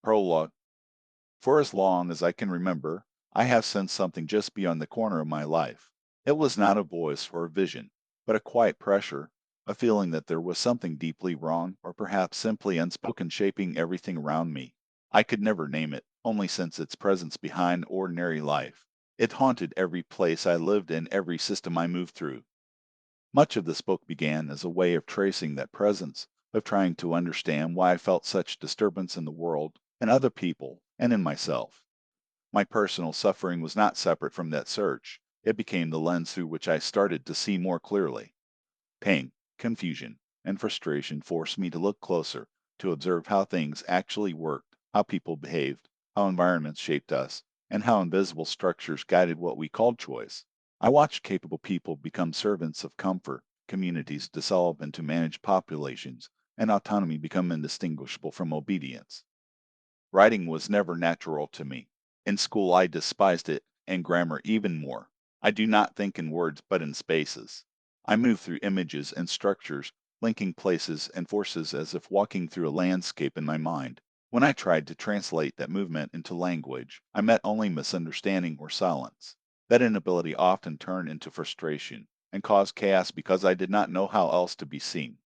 Prologue. For as long as I can remember, I have sensed something just beyond the corner of my life. It was not a voice or a vision, but a quiet pressure, a feeling that there was something deeply wrong, or perhaps simply unspoken shaping everything around me. I could never name it, only sense its presence behind ordinary life. It haunted every place I lived and every system I moved through. Much of this book began as a way of tracing that presence, of trying to understand why I felt such disturbance in the world, in other people, and in myself. My personal suffering was not separate from that search. It became the lens through which I started to see more clearly. Pain, confusion, and frustration forced me to look closer, to observe how things actually worked, how people behaved, how environments shaped us, and how invisible structures guided what we called choice. I watched capable people become servants of comfort, communities dissolve into managed populations, and autonomy become indistinguishable from obedience. Writing was never natural to me. In school I despised it, and grammar even more. I do not think in words but in spaces. I move through images and structures, linking places and forces as if walking through a landscape in my mind. When I tried to translate that movement into language, I met only misunderstanding or silence. That inability often turned into frustration and caused chaos because I did not know how else to be seen.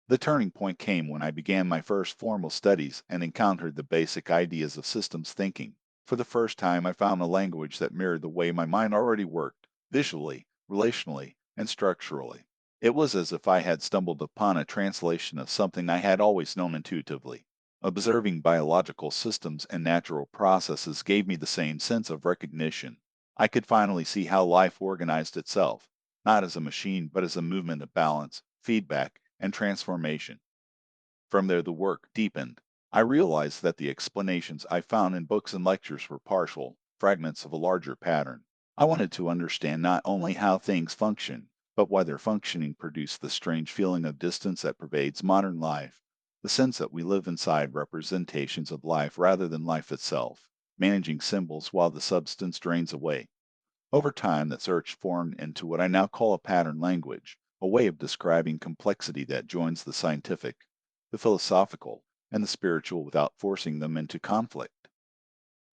The turning point came when I began my first formal studies and encountered the basic ideas of systems thinking. For the first time, I found a language that mirrored the way my mind already worked, visually, relationally, and structurally. It was as if I had stumbled upon a translation of something I had always known intuitively. Observing biological systems and natural processes gave me the same sense of recognition. I could finally see how life organized itself, not as a machine, but as a movement of balance, feedback, and transformation. From there, the work deepened. I realized that the explanations I found in books and lectures were partial, fragments of a larger pattern. I wanted to understand not only how things function, but why their functioning produced the strange feeling of distance that pervades modern life, the sense that we live inside representations of life rather than life itself, managing symbols while the substance drains away. Over time, that search formed into what I now call a pattern language, a way of describing complexity that joins the scientific, the philosophical, and the spiritual without forcing them into conflict.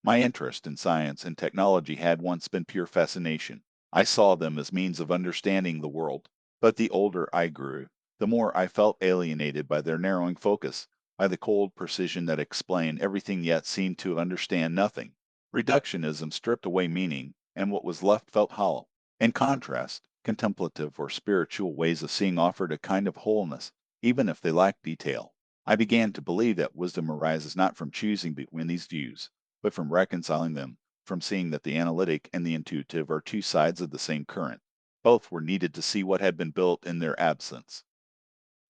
My interest in science and technology had once been pure fascination. I saw them as means of understanding the world, but the older I grew, the more I felt alienated by their narrowing focus, by the cold precision that explained everything yet seemed to understand nothing. Reductionism stripped away meaning, and what was left felt hollow. In contrast, contemplative or spiritual ways of seeing offered a kind of wholeness, even if they lacked detail. I began to believe that wisdom arises not from choosing between these views, but from reconciling them, from seeing that the analytic and the intuitive are two sides of the same current. Both were needed to see what had been built in their absence.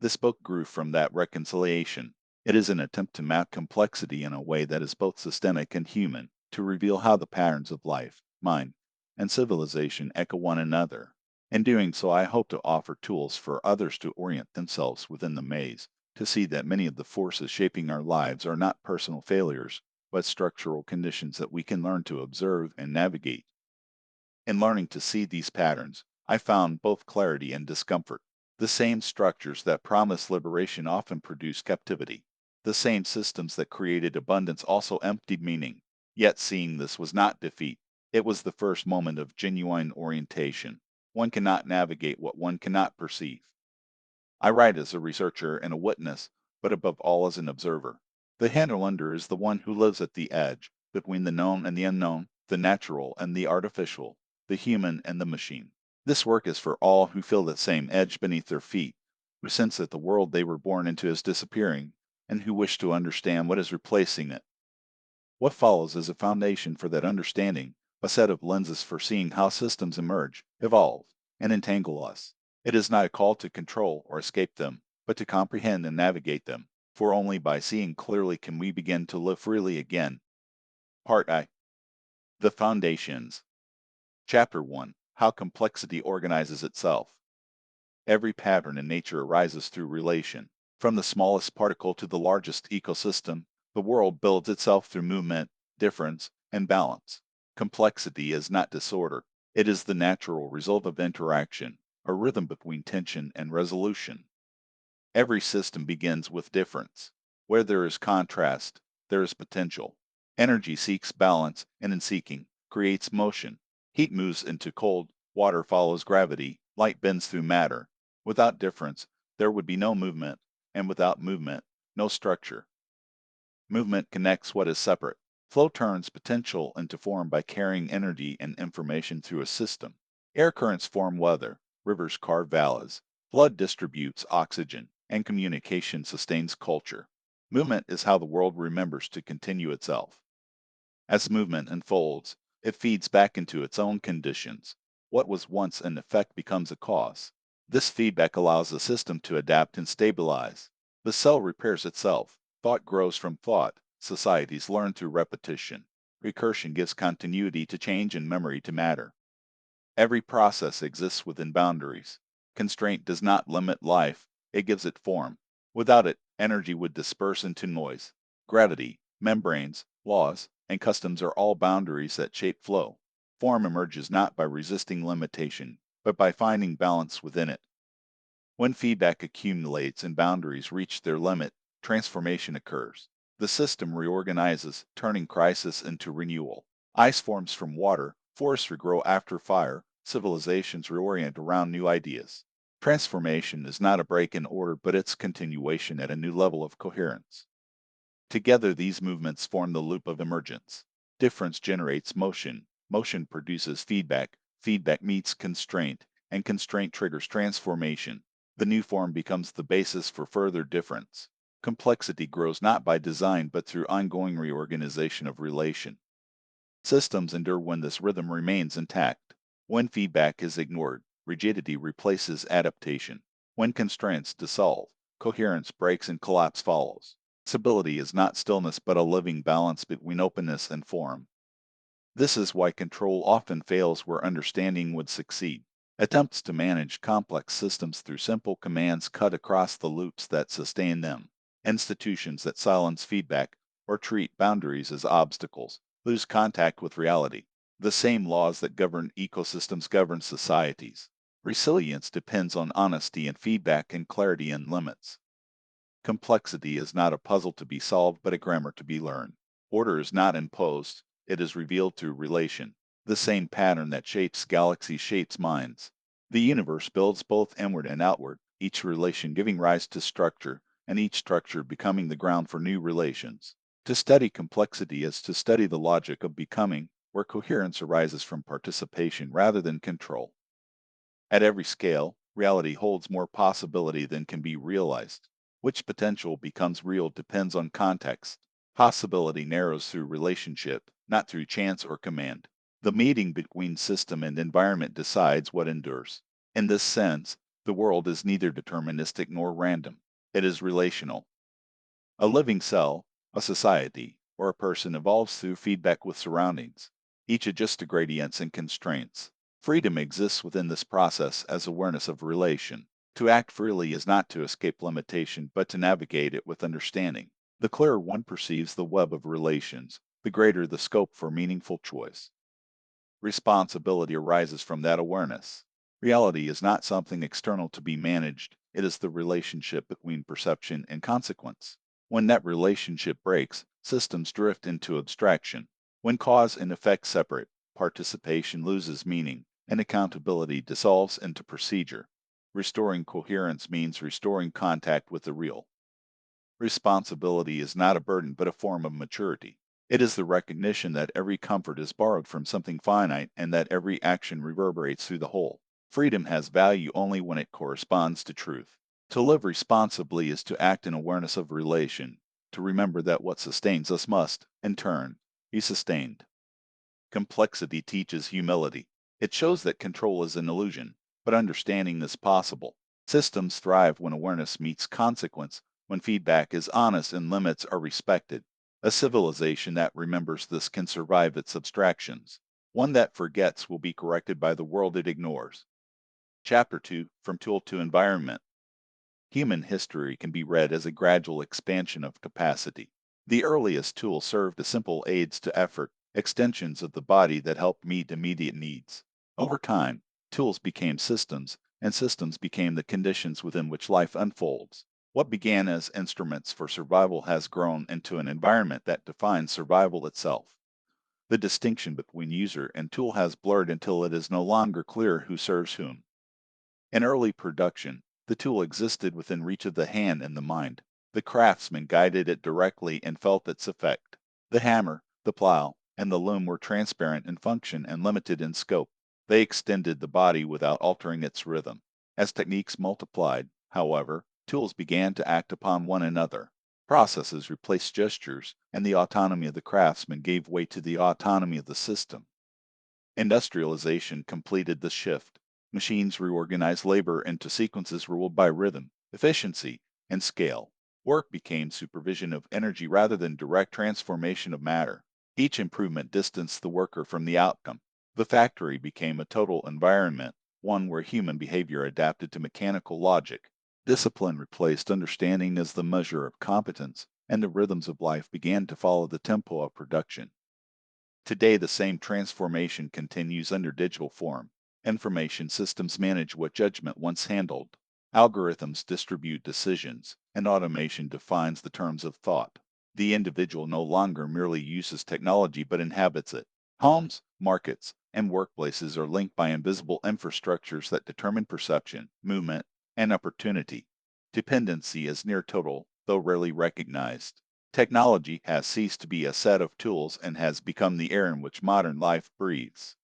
This book grew from that reconciliation. It is an attempt to map complexity in a way that is both systemic and human, to reveal how the patterns of life, mind, and civilization echo one another. In doing so, I hope to offer tools for others to orient themselves within the maze, to see that many of the forces shaping our lives are not personal failures, but structural conditions that we can learn to observe and navigate. In learning to see these patterns, I found both clarity and discomfort. The same structures that promise liberation often produce captivity. The same systems that created abundance also emptied meaning. Yet seeing this was not defeat. It was the first moment of genuine orientation. One cannot navigate what one cannot perceive. I write as a researcher and a witness, but above all as an observer. The Hinterlander is the one who lives at the edge, between the known and the unknown, the natural and the artificial, the human and the machine. This work is for all who feel that same edge beneath their feet, who sense that the world they were born into is disappearing, and who wish to understand what is replacing it. What follows is a foundation for that understanding, a set of lenses for seeing how systems emerge, evolve, and entangle us. It is not a call to control or escape them, but to comprehend and navigate them, for only by seeing clearly can we begin to live freely again. Part I. The Foundations. Chapter 1. How Complexity Organizes Itself. Every pattern in nature arises through relation. From the smallest particle to the largest ecosystem, the world builds itself through movement, difference, and balance. Complexity is not disorder. It is the natural result of interaction, a rhythm between tension and resolution. Every system begins with difference. Where there is contrast, there is potential. Energy seeks balance, and in seeking, creates motion. Heat moves into cold, water follows gravity, light bends through matter. Without difference, there would be no movement, and without movement, no structure. Movement connects what is separate. Flow turns potential into form by carrying energy and information through a system. Air currents form weather, rivers carve valleys, blood distributes oxygen, and communication sustains culture. Movement is how the world remembers to continue itself. As movement unfolds, it feeds back into its own conditions. What was once an effect becomes a cause. This feedback allows the system to adapt and stabilize. The cell repairs itself. Thought grows from thought. Societies learn through repetition. Recursion gives continuity to change and memory to matter. Every process exists within boundaries. Constraint does not limit life, it gives it form. Without it, energy would disperse into noise. Gravity, membranes, laws, and customs are all boundaries that shape flow. Form emerges not by resisting limitation, but by finding balance within it. When feedback accumulates and boundaries reach their limit, transformation occurs. The system reorganizes, turning crisis into renewal. Ice forms from water, forests regrow after fire, civilizations reorient around new ideas. Transformation is not a break in order, but its continuation at a new level of coherence. Together, these movements form the loop of emergence. Difference generates motion, motion produces feedback, feedback meets constraint, and constraint triggers transformation. The new form becomes the basis for further difference. Complexity grows not by design but through ongoing reorganization of relation. Systems endure when this rhythm remains intact. When feedback is ignored, rigidity replaces adaptation. When constraints dissolve, coherence breaks and collapse follows. Stability is not stillness but a living balance between openness and form. This is why control often fails where understanding would succeed. Attempts to manage complex systems through simple commands cut across the loops that sustain them. Institutions that silence feedback or treat boundaries as obstacles lose contact with reality. The same laws that govern ecosystems govern societies. Resilience depends on honesty and feedback and clarity and limits. Complexity is not a puzzle to be solved, but a grammar to be learned. Order is not imposed, it is revealed through relation. The same pattern that shapes galaxies shapes minds. The universe builds both inward and outward, each relation giving rise to structure, and each structure becoming the ground for new relations. To study complexity is to study the logic of becoming, where coherence arises from participation rather than control. At every scale, reality holds more possibility than can be realized. Which potential becomes real depends on context. Possibility narrows through relationship, not through chance or command. The meeting between system and environment decides what endures. In this sense, the world is neither deterministic nor random. It is relational. A living cell, a society, or a person evolves through feedback with surroundings. Each adjusts to gradients and constraints. Freedom exists within this process as awareness of relation. To act freely is not to escape limitation, but to navigate it with understanding. The clearer one perceives the web of relations, the greater the scope for meaningful choice. Responsibility arises from that awareness. Reality is not something external to be managed, it is the relationship between perception and consequence. When that relationship breaks, systems drift into abstraction. When cause and effect separate, participation loses meaning, and accountability dissolves into procedure. Restoring coherence means restoring contact with the real. Responsibility is not a burden but a form of maturity. It is the recognition that every comfort is borrowed from something finite and that every action reverberates through the whole. Freedom has value only when it corresponds to truth. To live responsibly is to act in awareness of relation, to remember that what sustains us must, in turn, be sustained. Complexity teaches humility. It shows that control is an illusion, but understanding is possible. Systems thrive when awareness meets consequence, when feedback is honest and limits are respected. A civilization that remembers this can survive its abstractions. One that forgets will be corrected by the world it ignores. Chapter 2: From Tool to Environment. Human history can be read as a gradual expansion of capacity. The earliest tools served as simple aids to effort, extensions of the body that helped meet immediate needs. Over time, tools became systems, and systems became the conditions within which life unfolds. What began as instruments for survival has grown into an environment that defines survival itself. The distinction between user and tool has blurred until it is no longer clear who serves whom. In early production, the tool existed within reach of the hand and the mind. The craftsman guided it directly and felt its effect. The hammer, the plow, and the loom were transparent in function and limited in scope. They extended the body without altering its rhythm. As techniques multiplied, however, tools began to act upon one another. Processes replaced gestures, and the autonomy of the craftsman gave way to the autonomy of the system. Industrialization completed the shift. Machines reorganized labor into sequences ruled by rhythm, efficiency, and scale. Work became supervision of energy rather than direct transformation of matter. Each improvement distanced the worker from the outcome. The factory became a total environment, one where human behavior adapted to mechanical logic. Discipline replaced understanding as the measure of competence, and the rhythms of life began to follow the tempo of production. Today, the same transformation continues under digital form. Information systems manage what judgment once handled. Algorithms distribute decisions, and automation defines the terms of thought. The individual no longer merely uses technology but inhabits it. Homes, markets, and workplaces are linked by invisible infrastructures that determine perception, movement, and opportunity. Dependency is near total, though rarely recognized. Technology has ceased to be a set of tools and has become the air in which modern life breathes.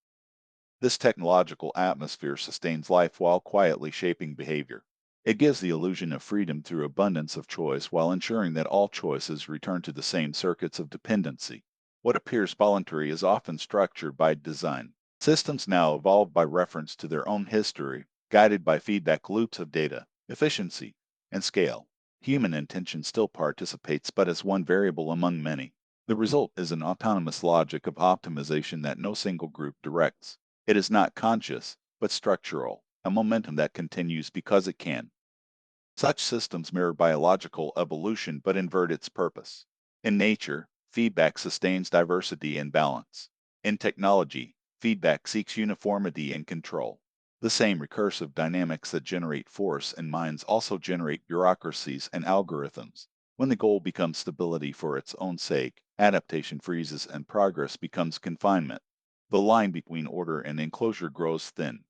This technological atmosphere sustains life while quietly shaping behavior. It gives the illusion of freedom through abundance of choice while ensuring that all choices return to the same circuits of dependency. What appears voluntary is often structured by design. Systems now evolve by reference to their own history, guided by feedback loops of data, efficiency, and scale. Human intention still participates, but as one variable among many. The result is an autonomous logic of optimization that no single group directs. It is not conscious, but structural, a momentum that continues because it can. Such systems mirror biological evolution but invert its purpose. In nature, feedback sustains diversity and balance. In technology, feedback seeks uniformity and control. The same recursive dynamics that generate force in minds also generate bureaucracies and algorithms. When the goal becomes stability for its own sake, adaptation freezes and progress becomes confinement. The line between order and enclosure grows thin.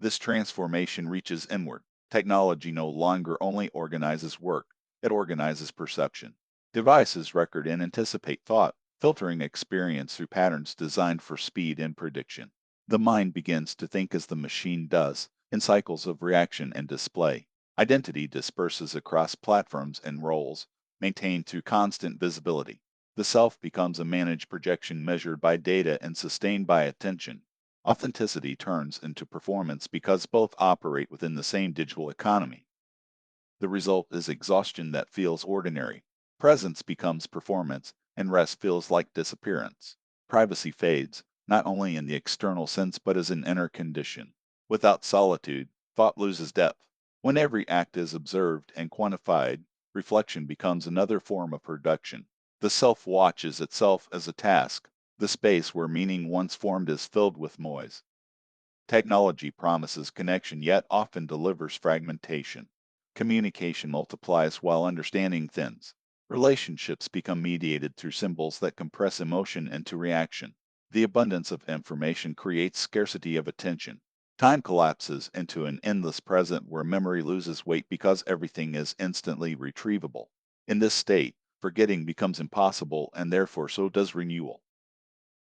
This transformation reaches inward. Technology no longer only organizes work, it organizes perception. Devices record and anticipate thought, filtering experience through patterns designed for speed and prediction. The mind begins to think as the machine does, in cycles of reaction and display. Identity disperses across platforms and roles, maintained through constant visibility. The self becomes a managed projection measured by data and sustained by attention. Authenticity turns into performance because both operate within the same digital economy. The result is exhaustion that feels ordinary. Presence becomes performance, and rest feels like disappearance. Privacy fades, not only in the external sense but as an inner condition. Without solitude, thought loses depth. When every act is observed and quantified, reflection becomes another form of production. The self watches itself as a task. The space where meaning once formed is filled with noise. Technology promises connection yet often delivers fragmentation. Communication multiplies while understanding thins. Relationships become mediated through symbols that compress emotion into reaction. The abundance of information creates scarcity of attention. Time collapses into an endless present where memory loses weight because everything is instantly retrievable. In this state, forgetting becomes impossible and therefore so does renewal.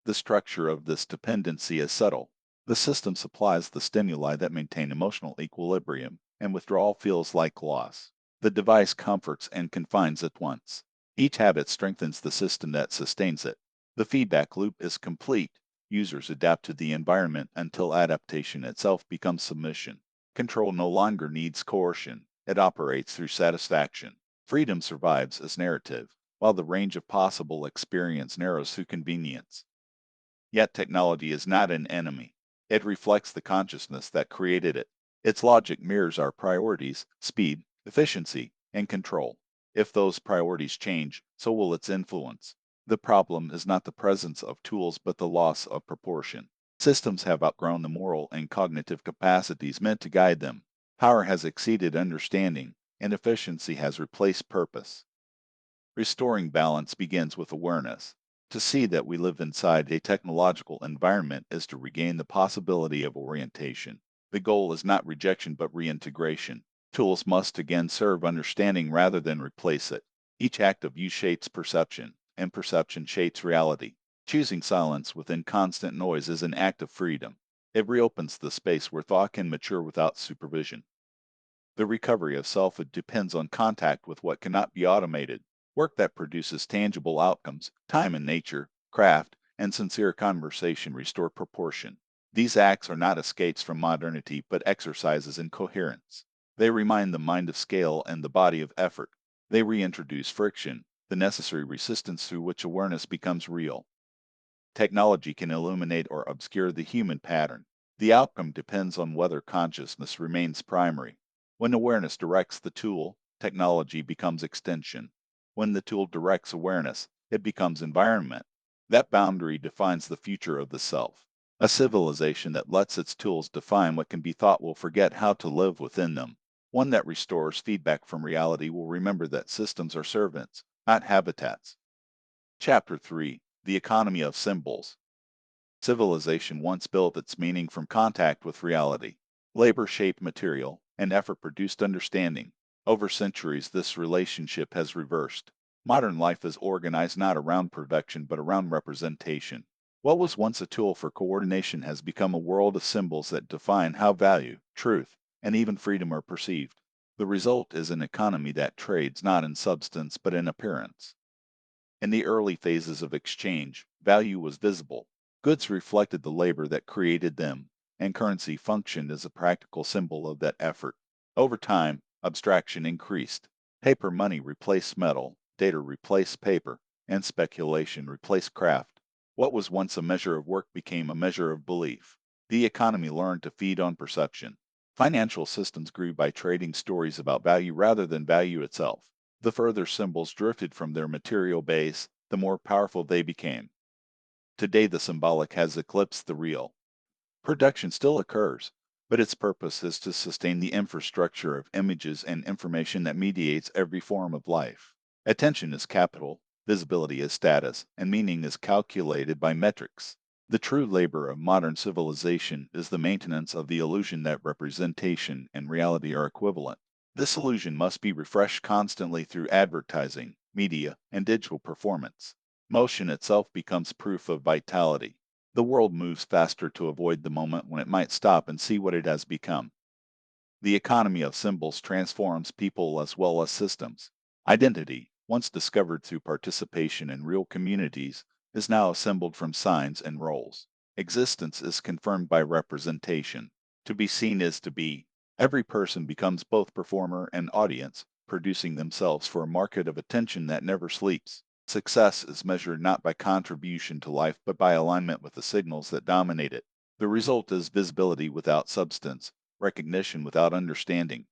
The structure of this dependency is subtle. The system supplies the stimuli that maintain emotional equilibrium, and withdrawal feels like loss. The device comforts and confines at once. Each habit strengthens the system that sustains it. The feedback loop is complete. Users adapt to the environment until adaptation itself becomes submission. Control no longer needs coercion. It operates through satisfaction. Freedom survives as narrative, while the range of possible experience narrows through convenience. Yet technology is not an enemy. It reflects the consciousness that created it. Its logic mirrors our priorities, speed, efficiency, and control. If those priorities change, so will its influence. The problem is not the presence of tools but the loss of proportion. Systems have outgrown the moral and cognitive capacities meant to guide them. Power has exceeded understanding, and efficiency has replaced purpose. Restoring balance begins with awareness. To see that we live inside a technological environment is to regain the possibility of orientation. The goal is not rejection but reintegration. Tools must again serve understanding rather than replace it. Each act of use shapes perception, and perception shapes reality. Choosing silence within constant noise is an act of freedom. It reopens the space where thought can mature without supervision. The recovery of selfhood depends on contact with what cannot be automated. Work that produces tangible outcomes, time in nature, craft, and sincere conversation restore proportion. These acts are not escapes from modernity, but exercises in coherence. They remind the mind of scale and the body of effort. They reintroduce friction, the necessary resistance through which awareness becomes real. Technology can illuminate or obscure the human pattern. The outcome depends on whether consciousness remains primary. When awareness directs the tool, technology becomes extension. When the tool directs awareness, it becomes environment. That boundary defines the future of the self. A civilization that lets its tools define what can be thought will forget how to live within them. One that restores feedback from reality will remember that systems are servants, not habitats. Chapter 3: The Economy of Symbols. Civilization once built its meaning from contact with reality. Labor shaped material, and effort produced understanding. Over centuries, this relationship has reversed. Modern life is organized not around perfection but around representation. What was once a tool for coordination has become a world of symbols that define how value, truth, and even freedom are perceived. The result is an economy that trades not in substance but in appearance. In the early phases of exchange, value was visible. Goods reflected the labor that created them, and currency functioned as a practical symbol of that effort. Over time, abstraction increased. Paper money replaced metal, data replaced paper, and speculation replaced craft. What was once a measure of work became a measure of belief. The economy learned to feed on perception. Financial systems grew by trading stories about value rather than value itself. The further symbols drifted from their material base, the more powerful they became. Today, the symbolic has eclipsed the real. Production still occurs, but its purpose is to sustain the infrastructure of images and information that mediates every form of life. Attention is capital, visibility is status, and meaning is calculated by metrics. The true labor of modern civilization is the maintenance of the illusion that representation and reality are equivalent. This illusion must be refreshed constantly through advertising, media, and digital performance. Motion itself becomes proof of vitality. The world moves faster to avoid the moment when it might stop and see what it has become. The economy of symbols transforms people as well as systems. Identity, once discovered through participation in real communities, is now assembled from signs and roles. Existence is confirmed by representation. To be seen is to be. Every person becomes both performer and audience, producing themselves for a market of attention that never sleeps. Success is measured not by contribution to life but by alignment with the signals that dominate it. The result is visibility without substance, recognition without understanding.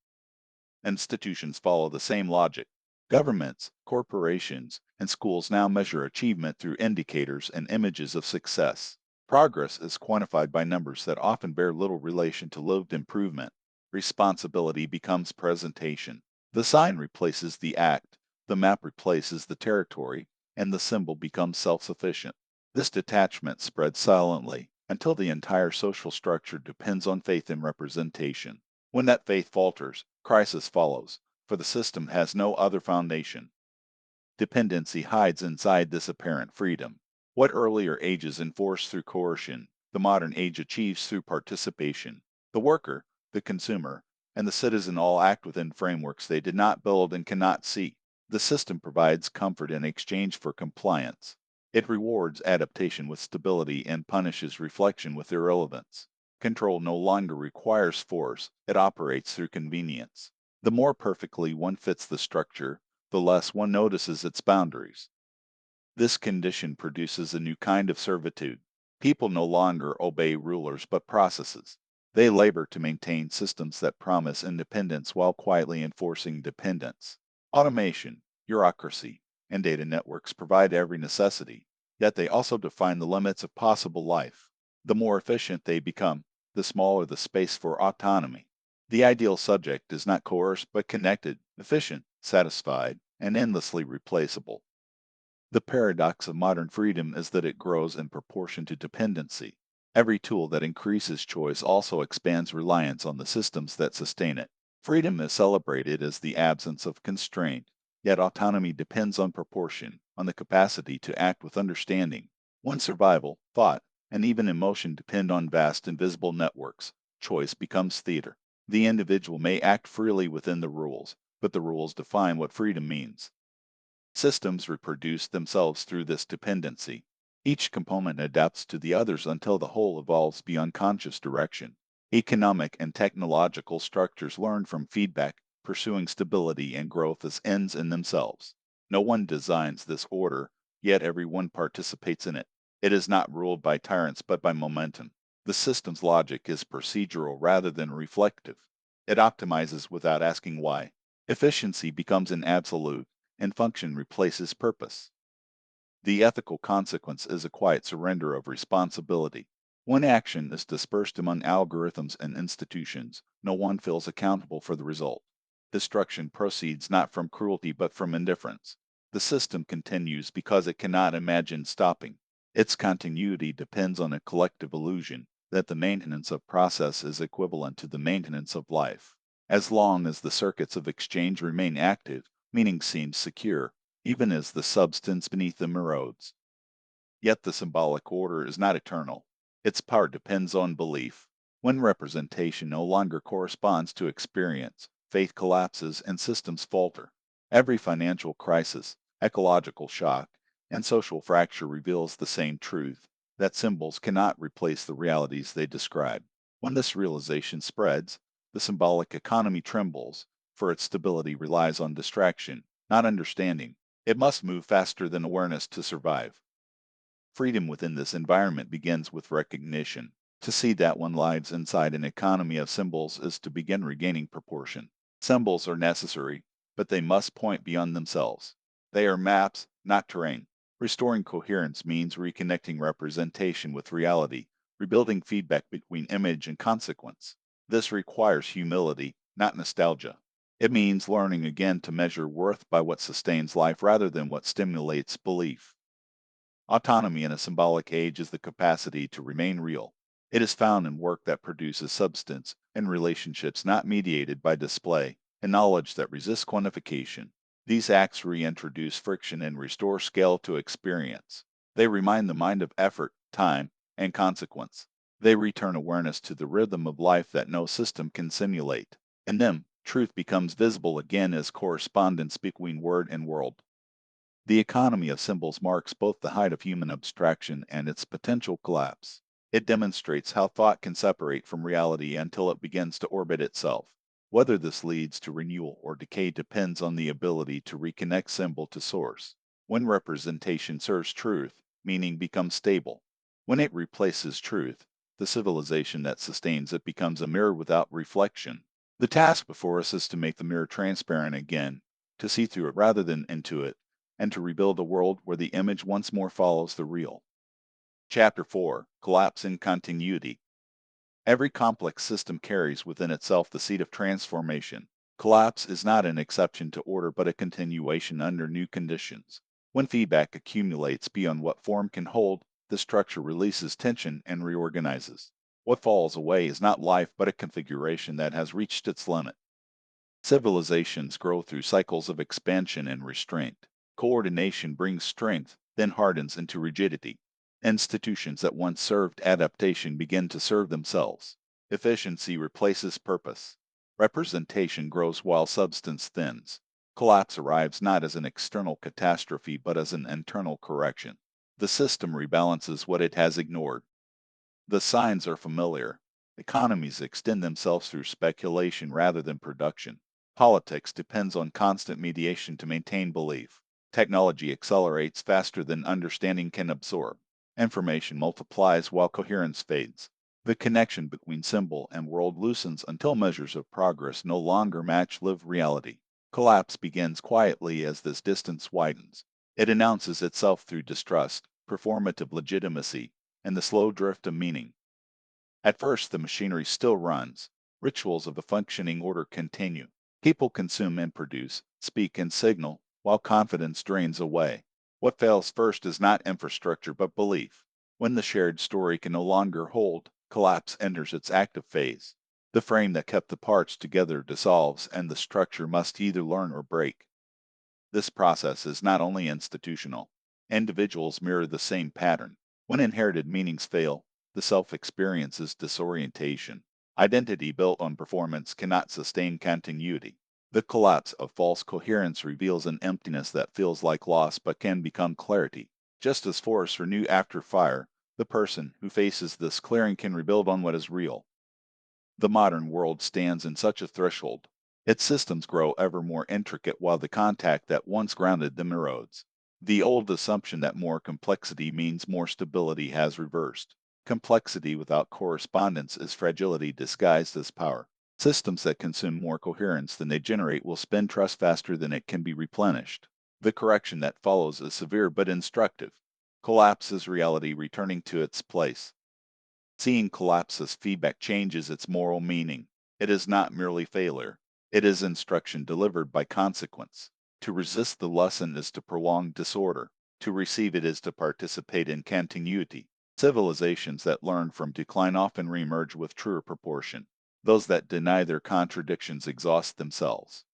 Institutions follow the same logic. Governments, corporations, and schools now measure achievement through indicators and images of success. Progress is quantified by numbers that often bear little relation to lived improvement. Responsibility becomes presentation. The sign replaces the act, the map replaces the territory, and the symbol becomes self-sufficient. This detachment spreads silently until the entire social structure depends on faith in representation. When that faith falters, crisis follows, for the system has no other foundation. Dependency hides inside this apparent freedom. What earlier ages enforced through coercion, the modern age achieves through participation. The worker, the consumer, and the citizen all act within frameworks they did not build and cannot see. The system provides comfort in exchange for compliance. It rewards adaptation with stability and punishes reflection with irrelevance. Control no longer requires force, it operates through convenience. The more perfectly one fits the structure, the less one notices its boundaries. This condition produces a new kind of servitude. People no longer obey rulers but processes. They labor to maintain systems that promise independence while quietly enforcing dependence. Automation, bureaucracy, and data networks provide every necessity, yet they also define the limits of possible life. The more efficient they become, the smaller the space for autonomy. The ideal subject is not coerced but connected, efficient, satisfied, and endlessly replaceable. The paradox of modern freedom is that it grows in proportion to dependency. Every tool that increases choice also expands reliance on the systems that sustain it. Freedom is celebrated as the absence of constraint, yet autonomy depends on proportion, on the capacity to act with understanding. When survival, thought, and even emotion depend on vast invisible networks, choice becomes theater. The individual may act freely within the rules, but the rules define what freedom means. Systems reproduce themselves through this dependency. Each component adapts to the others until the whole evolves beyond conscious direction. Economic and technological structures learn from feedback, pursuing stability and growth as ends in themselves. No one designs this order, yet everyone participates in it. It is not ruled by tyrants but by momentum. The system's logic is procedural rather than reflective. It optimizes without asking why. Efficiency becomes an absolute, and function replaces purpose. The ethical consequence is a quiet surrender of responsibility. When action is dispersed among algorithms and institutions, no one feels accountable for the result. Destruction proceeds not from cruelty but from indifference. The system continues because it cannot imagine stopping. Its continuity depends on a collective illusion that the maintenance of process is equivalent to the maintenance of life. As long as the circuits of exchange remain active, meaning seems secure, even as the substance beneath them erodes. Yet the symbolic order is not eternal. Its power depends on belief. When representation no longer corresponds to experience, faith collapses and systems falter. Every financial crisis, ecological shock, and social fracture reveals the same truth, that symbols cannot replace the realities they describe. When this realization spreads, the symbolic economy trembles, for its stability relies on distraction, not understanding. It must move faster than awareness to survive. Freedom within this environment begins with recognition. To see that one lies inside an economy of symbols is to begin regaining proportion. Symbols are necessary, but they must point beyond themselves. They are maps, not terrain. Restoring coherence means reconnecting representation with reality, rebuilding feedback between image and consequence. This requires humility, not nostalgia. It means learning again to measure worth by what sustains life rather than what stimulates belief. Autonomy in a symbolic age is the capacity to remain real. It is found in work that produces substance, in relationships not mediated by display, in knowledge that resists quantification. These acts reintroduce friction and restore scale to experience. They remind the mind of effort, time, and consequence. They return awareness to the rhythm of life that no system can simulate. In them, truth becomes visible again as correspondence between word and world. The economy of symbols marks both the height of human abstraction and its potential collapse. It demonstrates how thought can separate from reality until it begins to orbit itself. Whether this leads to renewal or decay depends on the ability to reconnect symbol to source. When representation serves truth, meaning becomes stable. When it replaces truth, the civilization that sustains it becomes a mirror without reflection. The task before us is to make the mirror transparent again, to see through it rather than into it, and to rebuild a world where the image once more follows the real. Chapter 4: Collapse in Continuity. Every complex system carries within itself the seed of transformation. Collapse is not an exception to order but a continuation under new conditions. When feedback accumulates beyond what form can hold, the structure releases tension and reorganizes. What falls away is not life but a configuration that has reached its limit. Civilizations grow through cycles of expansion and restraint. Coordination brings strength, then hardens into rigidity. Institutions that once served adaptation begin to serve themselves. Efficiency replaces purpose. Representation grows while substance thins. Collapse arrives not as an external catastrophe but as an internal correction. The system rebalances what it has ignored. The signs are familiar. Economies extend themselves through speculation rather than production. Politics depends on constant mediation to maintain belief. Technology accelerates faster than understanding can absorb. Information multiplies while coherence fades. The connection between symbol and world loosens until measures of progress no longer match lived reality. Collapse begins quietly as this distance widens. It announces itself through distrust, performative legitimacy, and the slow drift of meaning. At first, the machinery still runs. Rituals of a functioning order continue. People consume and produce, speak and signal, while confidence drains away. What fails first is not infrastructure but belief. When the shared story can no longer hold, collapse enters its active phase. The frame that kept the parts together dissolves, and the structure must either learn or break. This process is not only institutional. Individuals mirror the same pattern. When inherited meanings fail, the self experiences disorientation. Identity built on performance cannot sustain continuity. The collapse of false coherence reveals an emptiness that feels like loss but can become clarity. Just as forests renew after fire, the person who faces this clearing can rebuild on what is real. The modern world stands in such a threshold. Its systems grow ever more intricate while the contact that once grounded them erodes. The old assumption that more complexity means more stability has reversed. Complexity without correspondence is fragility disguised as power. Systems that consume more coherence than they generate will spend trust faster than it can be replenished. The correction that follows is severe but instructive. Collapse is reality returning to its place. Seeing collapse as feedback changes its moral meaning. It is not merely failure, it is instruction delivered by consequence. To resist the lesson is to prolong disorder. To receive it is to participate in continuity. Civilizations that learn from decline often reemerge with truer proportion. Those that deny their contradictions exhaust themselves.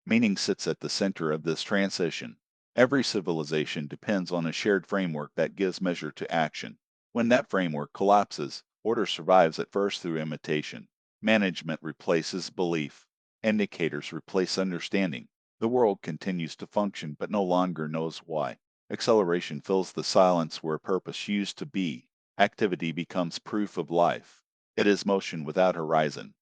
Meaning sits at the center of this transition. Every civilization depends on a shared framework that gives measure to action. When that framework collapses, order survives at first through imitation. Management replaces belief. Indicators replace understanding. The world continues to function but no longer knows why. Acceleration fills the silence where purpose used to be. Activity becomes proof of life. It is motion without horizon.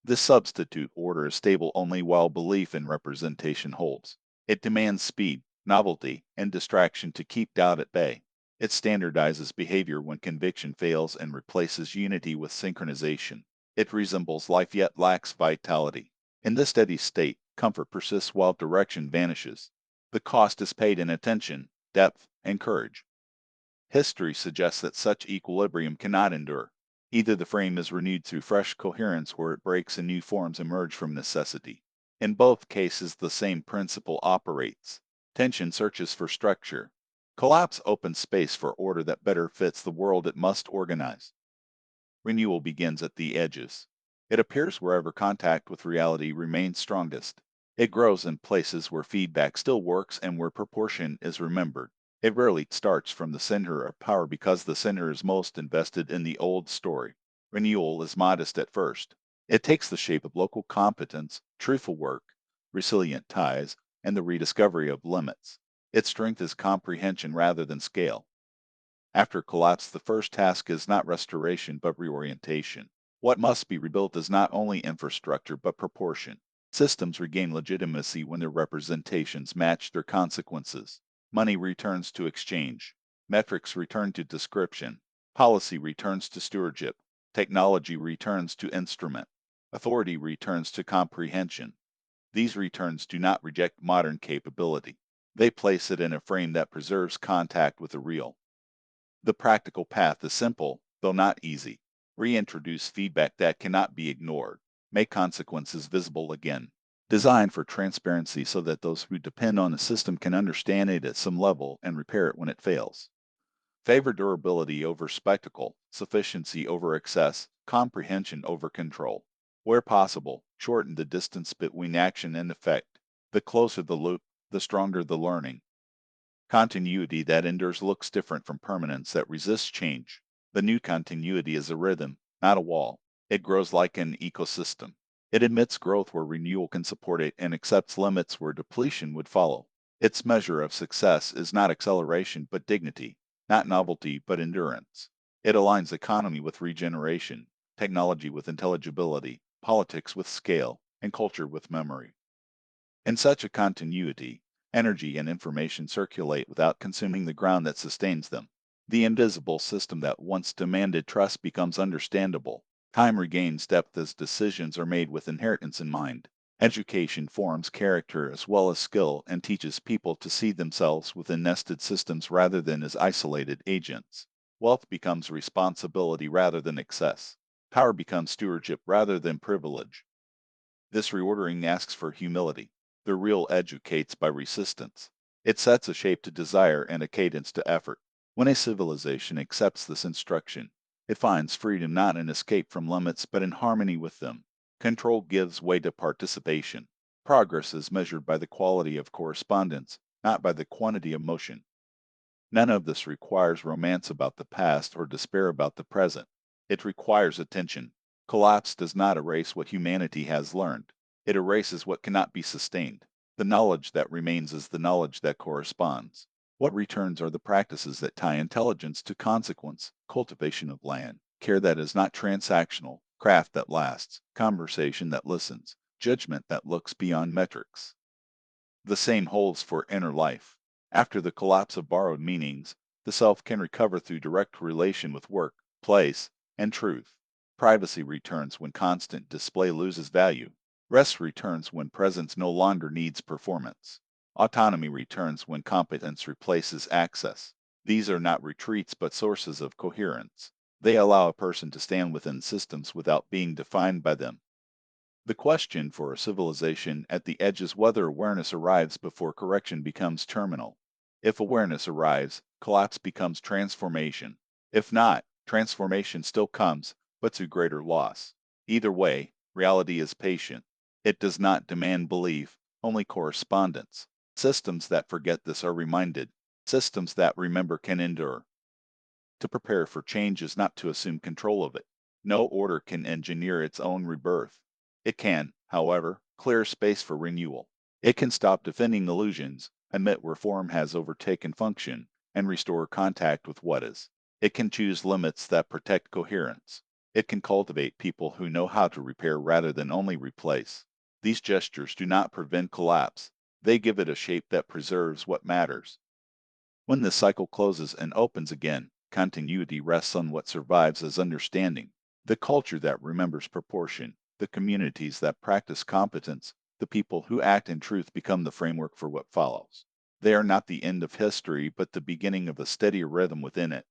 This substitute order is stable only while belief in representation holds. It demands speed, novelty, and distraction to keep doubt at bay. It standardizes behavior when conviction fails and replaces unity with synchronization. It resembles life yet lacks vitality. In this steady state, comfort persists while direction vanishes. The cost is paid in attention, depth, and courage. History suggests that such equilibrium cannot endure. Either the frame is renewed through fresh coherence or it breaks and new forms emerge from necessity. In both cases, the same principle operates. Tension searches for structure. Collapse opens space for order that better fits the world it must organize. Renewal begins at the edges. It appears wherever contact with reality remains strongest. It grows in places where feedback still works and where proportion is remembered. It rarely starts from the center of power because the center is most invested in the old story. Renewal is modest at first. It takes the shape of local competence, truthful work, resilient ties, and the rediscovery of limits. Its strength is comprehension rather than scale. After collapse, the first task is not restoration but reorientation. What must be rebuilt is not only infrastructure but proportion. Systems regain legitimacy when their representations match their consequences. Money returns to exchange. Metrics return to description. Policy returns to stewardship. Technology returns to instrument. Authority returns to comprehension. These returns do not reject modern capability. They place it in a frame that preserves contact with the real. The practical path is simple, though not easy. Reintroduce feedback that cannot be ignored. Make consequences visible again. Design for transparency so that those who depend on the system can understand it at some level and repair it when it fails. Favor durability over spectacle, sufficiency over excess, comprehension over control. Where possible, shorten the distance between action and effect. The closer the loop, the stronger the learning. Continuity that endures looks different from permanence that resists change. The new continuity is a rhythm, not a wall. It grows like an ecosystem. It admits growth where renewal can support it and accepts limits where depletion would follow. Its measure of success is not acceleration but dignity, not novelty but endurance. It aligns economy with regeneration, technology with intelligibility, politics with scale, and culture with memory. In such a continuity, energy and information circulate without consuming the ground that sustains them. The invisible system that once demanded trust becomes understandable. Time regains depth as decisions are made with inheritance in mind. Education forms character as well as skill and teaches people to see themselves within nested systems rather than as isolated agents. Wealth becomes responsibility rather than excess. Power becomes stewardship rather than privilege. This reordering asks for humility. The real educates by resistance. It sets a shape to desire and a cadence to effort. When a civilization accepts this instruction, it finds freedom not in escape from limits but in harmony with them. Control gives way to participation. Progress is measured by the quality of correspondence, not by the quantity of motion. None of this requires romance about the past or despair about the present. It requires attention. Collapse does not erase what humanity has learned. It erases what cannot be sustained. The knowledge that remains is the knowledge that corresponds. What returns are the practices that tie intelligence to consequence, cultivation of land, care that is not transactional, craft that lasts, conversation that listens, judgment that looks beyond metrics. The same holds for inner life. After the collapse of borrowed meanings, the self can recover through direct relation with work, place, and truth. Privacy returns when constant display loses value. Rest returns when presence no longer needs performance. Autonomy returns when competence replaces access. These are not retreats but sources of coherence. They allow a person to stand within systems without being defined by them. The question for a civilization at the edge is whether awareness arrives before correction becomes terminal. If awareness arrives, collapse becomes transformation. If not, transformation still comes, but to greater loss. Either way, reality is patient. It does not demand belief, only correspondence. Systems that forget this are reminded. Systems that remember can endure. To prepare for change is not to assume control of it. No order can engineer its own rebirth. It can, however, clear space for renewal. It can stop defending illusions, admit where form has overtaken function, and restore contact with what is. It can choose limits that protect coherence. It can cultivate people who know how to repair rather than only replace. These gestures do not prevent collapse. They give it a shape that preserves what matters. When this cycle closes and opens again, continuity rests on what survives as understanding. The culture that remembers proportion, the communities that practice competence, the people who act in truth become the framework for what follows. They are not the end of history, but the beginning of a steadier rhythm within it.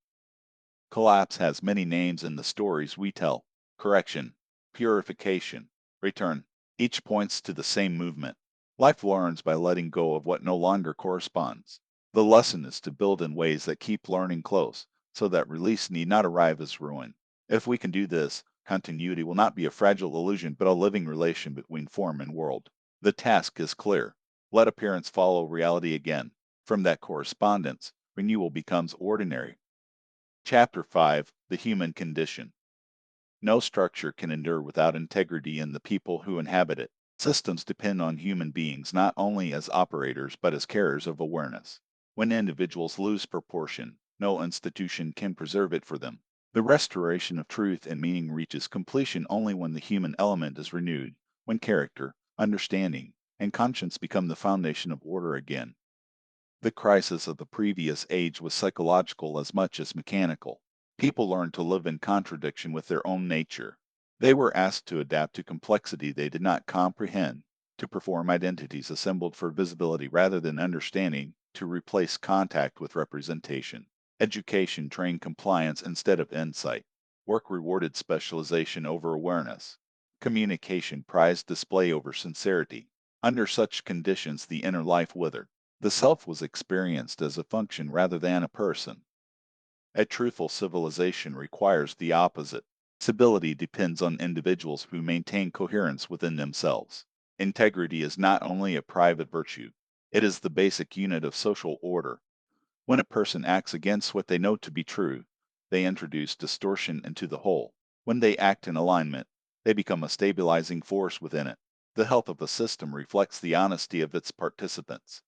Collapse has many names in the stories we tell: correction, purification, return. Each points to the same movement. Life learns by letting go of what no longer corresponds. The lesson is to build in ways that keep learning close, so that release need not arrive as ruin. If we can do this, continuity will not be a fragile illusion but a living relation between form and world. The task is clear. Let appearance follow reality again. From that correspondence, renewal becomes ordinary. Chapter 5: The Human Condition. No structure can endure without integrity in the people who inhabit it. Systems depend on human beings not only as operators but as carriers of awareness. When individuals lose proportion, no institution can preserve it for them. The restoration of truth and meaning reaches completion only when the human element is renewed, when character, understanding, and conscience become the foundation of order again. The crisis of the previous age was psychological as much as mechanical. People learned to live in contradiction with their own nature. They were asked to adapt to complexity they did not comprehend, to perform identities assembled for visibility rather than understanding, to replace contact with representation. Education trained compliance instead of insight. Work rewarded specialization over awareness. Communication prized display over sincerity. Under such conditions, the inner life withered. The self was experienced as a function rather than a person. A truthful civilization requires the opposite. Civility depends on individuals who maintain coherence within themselves. Integrity is not only a private virtue, it is the basic unit of social order. When a person acts against what they know to be true, they introduce distortion into the whole. When they act in alignment, they become a stabilizing force within it. The health of a system reflects the honesty of its participants.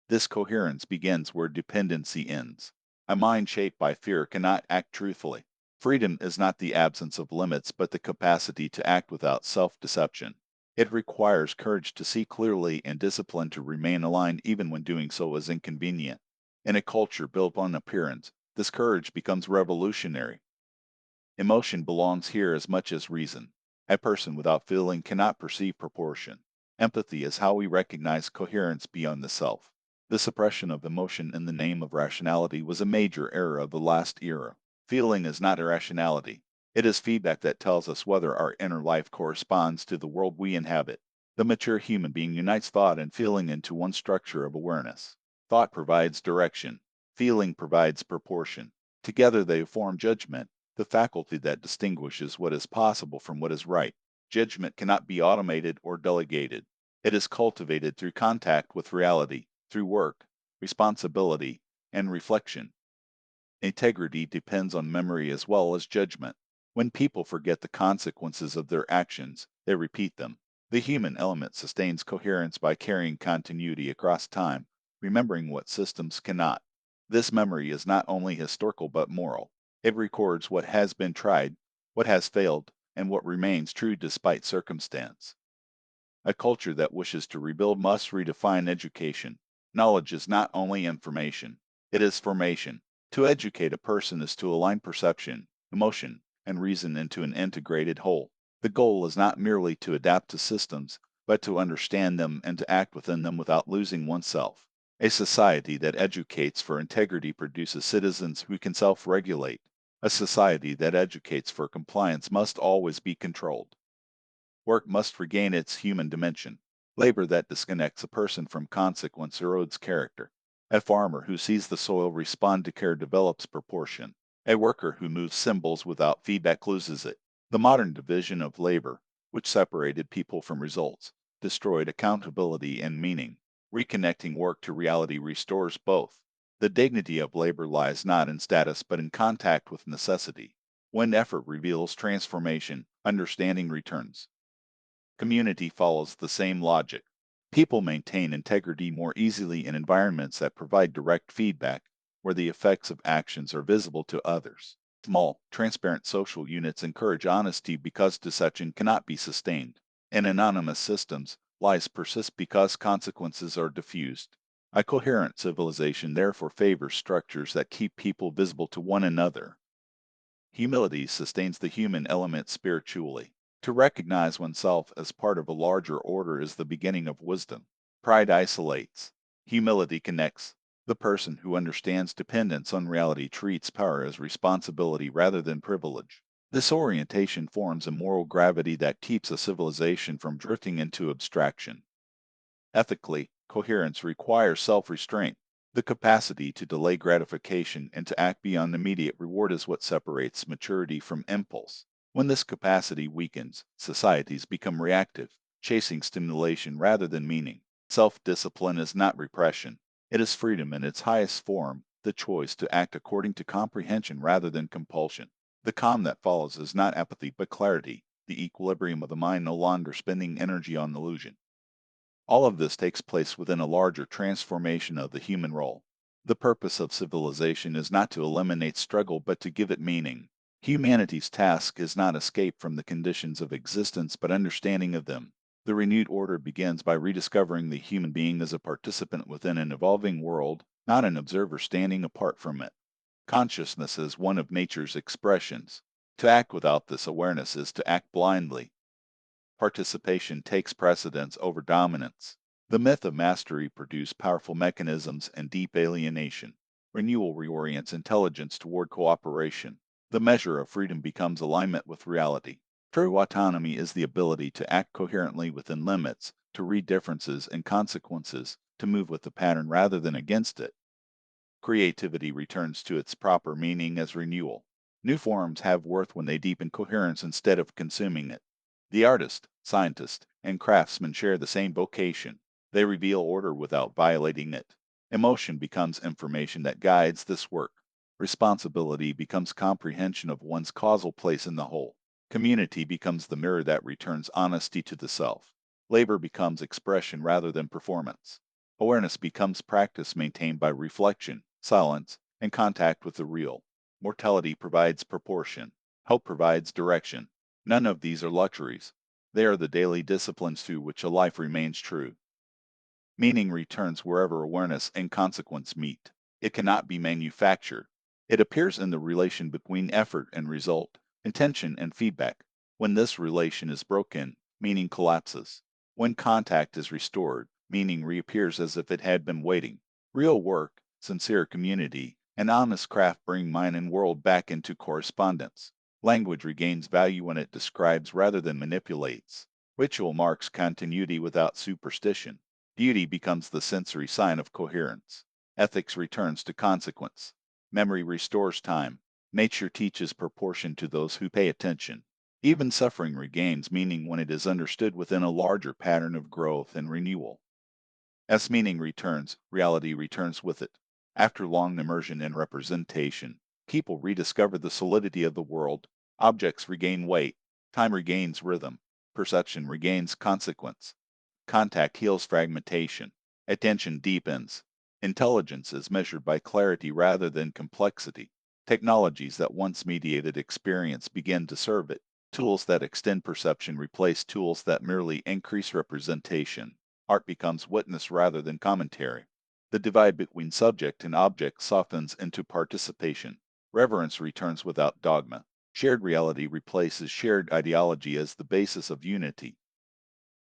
This coherence begins where dependency ends. A mind shaped by fear cannot act truthfully. Freedom is not the absence of limits, but the capacity to act without self-deception. It requires courage to see clearly and discipline to remain aligned even when doing so is inconvenient. In a culture built on appearance, this courage becomes revolutionary. Emotion belongs here as much as reason. A person without feeling cannot perceive proportion. Empathy is how we recognize coherence beyond the self. The suppression of emotion in the name of rationality was a major error of the last era. Feeling is not irrationality. It is feedback that tells us whether our inner life corresponds to the world we inhabit. The mature human being unites thought and feeling into one structure of awareness. Thought provides direction, feeling provides proportion. Together they form judgment, the faculty that distinguishes what is possible from what is right. Judgment cannot be automated or delegated. It is cultivated through contact with reality, through work, responsibility, and reflection. Integrity depends on memory as well as judgment. When people forget the consequences of their actions, they repeat them. The human element sustains coherence by carrying continuity across time, remembering what systems cannot. This memory is not only historical but moral. It records what has been tried, what has failed, and what remains true despite circumstance. A culture that wishes to rebuild must redefine education. Knowledge is not only information, it is formation. To educate a person is to align perception, emotion, and reason into an integrated whole. The goal is not merely to adapt to systems, but to understand them and to act within them without losing oneself. A society that educates for integrity produces citizens who can self regulate. A society that educates for compliance must always be controlled. Work must regain its human dimension. Labor that disconnects a person from consequence erodes character. A farmer who sees the soil respond to care develops proportion. A worker who moves symbols without feedback loses it. The modern division of labor, which separated people from results, destroyed accountability and meaning. Reconnecting work to reality restores both. The dignity of labor lies not in status but in contact with necessity. When effort reveals transformation, understanding returns. Community follows the same logic. People maintain integrity more easily in environments that provide direct feedback, where the effects of actions are visible to others. Small, transparent social units encourage honesty because deception cannot be sustained. In anonymous systems, lies persist because consequences are diffused. A coherent civilization therefore favors structures that keep people visible to one another. Humility sustains the human element spiritually. To recognize oneself as part of a larger order is the beginning of wisdom. Pride isolates. Humility connects. The person who understands dependence on reality treats power as responsibility rather than privilege. This orientation forms a moral gravity that keeps a civilization from drifting into abstraction. Ethically, coherence requires self restraint. The capacity to delay gratification and to act beyond immediate reward is what separates maturity from impulse. When this capacity weakens, societies become reactive, chasing stimulation rather than meaning. Self discipline is not repression, it is freedom in its highest form, the choice to act according to comprehension rather than compulsion. The calm that follows is not apathy but clarity, the equilibrium of the mind no longer spending energy on illusion. All of this takes place within a larger transformation of the human role. The purpose of civilization is not to eliminate struggle but to give it meaning. Humanity's task is not escape from the conditions of existence but understanding of them. The renewed order begins by rediscovering the human being as a participant within an evolving world, not an observer standing apart from it. Consciousness is one of nature's expressions. To act without this awareness is to act blindly. Participation takes precedence over dominance. The myth of mastery produced powerful mechanisms and deep alienation. Renewal reorients intelligence toward cooperation. The measure of freedom becomes alignment with reality. True autonomy is the ability to act coherently within limits, to read differences and consequences, to move with the pattern rather than against it. Creativity returns to its proper meaning as renewal. New forms have worth when they deepen coherence instead of consuming it. The artist, scientist, and craftsman share the same vocation. They reveal order without violating it. Emotion becomes information that guides this work. Responsibility becomes comprehension of one's causal place in the whole. Community becomes the mirror that returns honesty to the self. Labor becomes expression rather than performance. Awareness becomes practice maintained by reflection, silence, and contact with the real. Mortality provides proportion. Hope provides direction. None of these are luxuries. They are the daily disciplines through which a life remains true. Meaning returns wherever awareness and consequence meet. It cannot be manufactured. It appears in the relation between effort and result, intention and feedback. When this relation is broken, meaning collapses. When contact is restored, meaning reappears as if it had been waiting. Real work, sincere community, and honest craft bring mind and world back into correspondence. Language regains value when it describes rather than manipulates. Ritual marks continuity without superstition. Beauty becomes the sensory sign of coherence. Ethics returns to consequence. Memory restores time. Nature teaches proportion to those who pay attention. Even suffering regains meaning when it is understood within a larger pattern of growth and renewal. As meaning returns, reality returns with it. After long immersion in representation, people rediscover the solidity of the world, objects regain weight, time regains rhythm, perception regains consequence, contact heals fragmentation, attention deepens, intelligence is measured by clarity rather than complexity. Technologies that once mediated experience begin to serve it. Tools that extend perception replace tools that merely increase representation. Art becomes witness rather than commentary. The divide between subject and object softens into participation. Reverence returns without dogma. Shared reality replaces shared ideology as the basis of unity.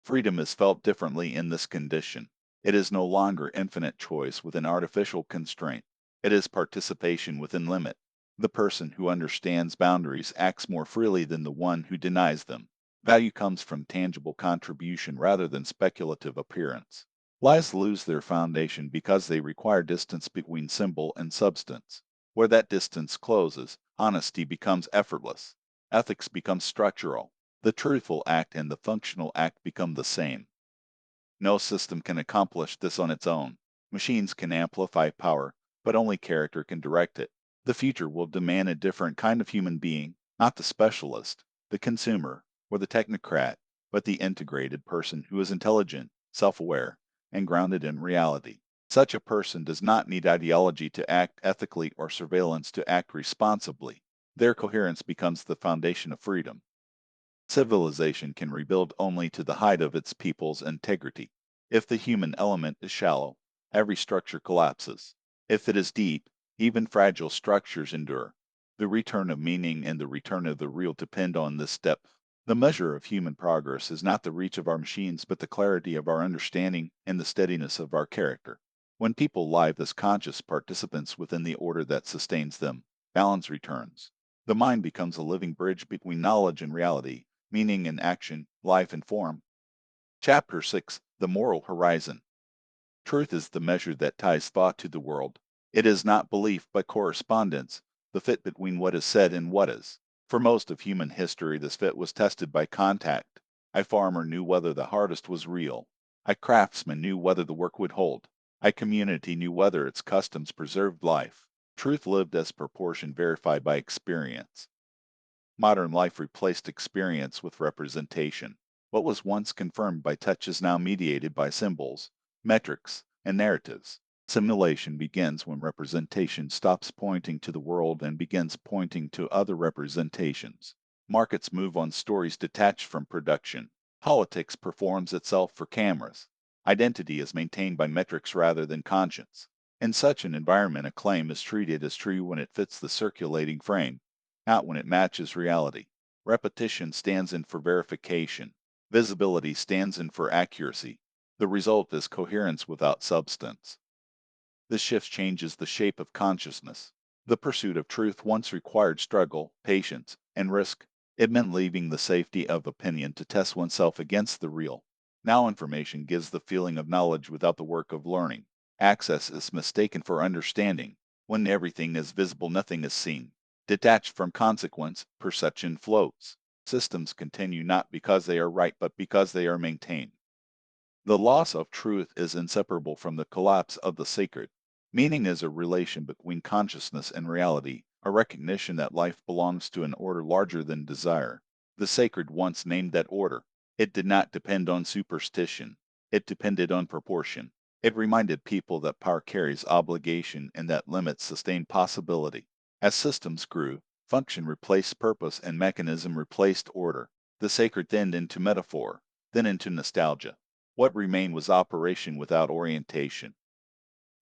Freedom is felt differently in this condition. It is no longer infinite choice within artificial constraint. It is participation within limit. The person who understands boundaries acts more freely than the one who denies them. Value comes from tangible contribution rather than speculative appearance. Lies lose their foundation because they require distance between symbol and substance. Where that distance closes, honesty becomes effortless. Ethics becomes structural. The truthful act and the functional act become the same. No system can accomplish this on its own. Machines can amplify power, but only character can direct it. The future will demand a different kind of human being, not the specialist, the consumer, or the technocrat, but the integrated person who is intelligent, self-aware, and grounded in reality. Such a person does not need ideology to act ethically or surveillance to act responsibly. Their coherence becomes the foundation of freedom. Civilization can rebuild only to the height of its people's integrity. If the human element is shallow, every structure collapses. If it is deep, even fragile structures endure. The return of meaning and the return of the real depend on this depth. The measure of human progress is not the reach of our machines, but the clarity of our understanding and the steadiness of our character. When people live as conscious participants within the order that sustains them, balance returns. The mind becomes a living bridge between knowledge and reality, meaning and action, life and form. Chapter 6: The Moral Horizon. Truth is the measure that ties thought to the world. It is not belief, but correspondence, the fit between what is said and what is. For most of human history, this fit was tested by contact. A farmer knew whether the harvest was real. A craftsman knew whether the work would hold. A community knew whether its customs preserved life. Truth lived as proportion verified by experience. Modern life replaced experience with representation. What was once confirmed by touch is now mediated by symbols, metrics, and narratives. Simulation begins when representation stops pointing to the world and begins pointing to other representations. Markets move on stories detached from production. Politics performs itself for cameras. Identity is maintained by metrics rather than conscience. In such an environment, a claim is treated as true when it fits the circulating frame, not when it matches reality. Repetition stands in for verification. Visibility stands in for accuracy. The result is coherence without substance. This shift changes the shape of consciousness. The pursuit of truth once required struggle, patience, and risk. It meant leaving the safety of opinion to test oneself against the real. Now information gives the feeling of knowledge without the work of learning. Access is mistaken for understanding. When everything is visible, nothing is seen. Detached from consequence, perception floats. Systems continue not because they are right, but because they are maintained. The loss of truth is inseparable from the collapse of the sacred. Meaning is a relation between consciousness and reality, a recognition that life belongs to an order larger than desire. The sacred once named that order. It did not depend on superstition. It depended on proportion. It reminded people that power carries obligation and that limits sustain possibility. As systems grew, function replaced purpose and mechanism replaced order. The sacred thinned into metaphor, then into nostalgia. What remained was operation without orientation.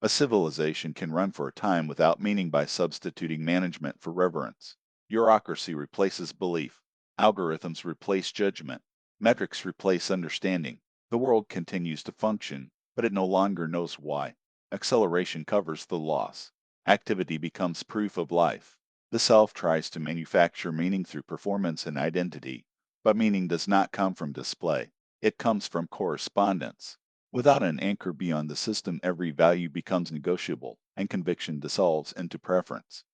A civilization can run for a time without meaning by substituting management for reverence. Bureaucracy replaces belief. Algorithms replace judgment. Metrics replace understanding. The world continues to function, but it no longer knows why. Acceleration covers the loss. Activity becomes proof of life. The self tries to manufacture meaning through performance and identity, but meaning does not come from display. It comes from correspondence. Without an anchor beyond the system, every value becomes negotiable, and conviction dissolves into preference.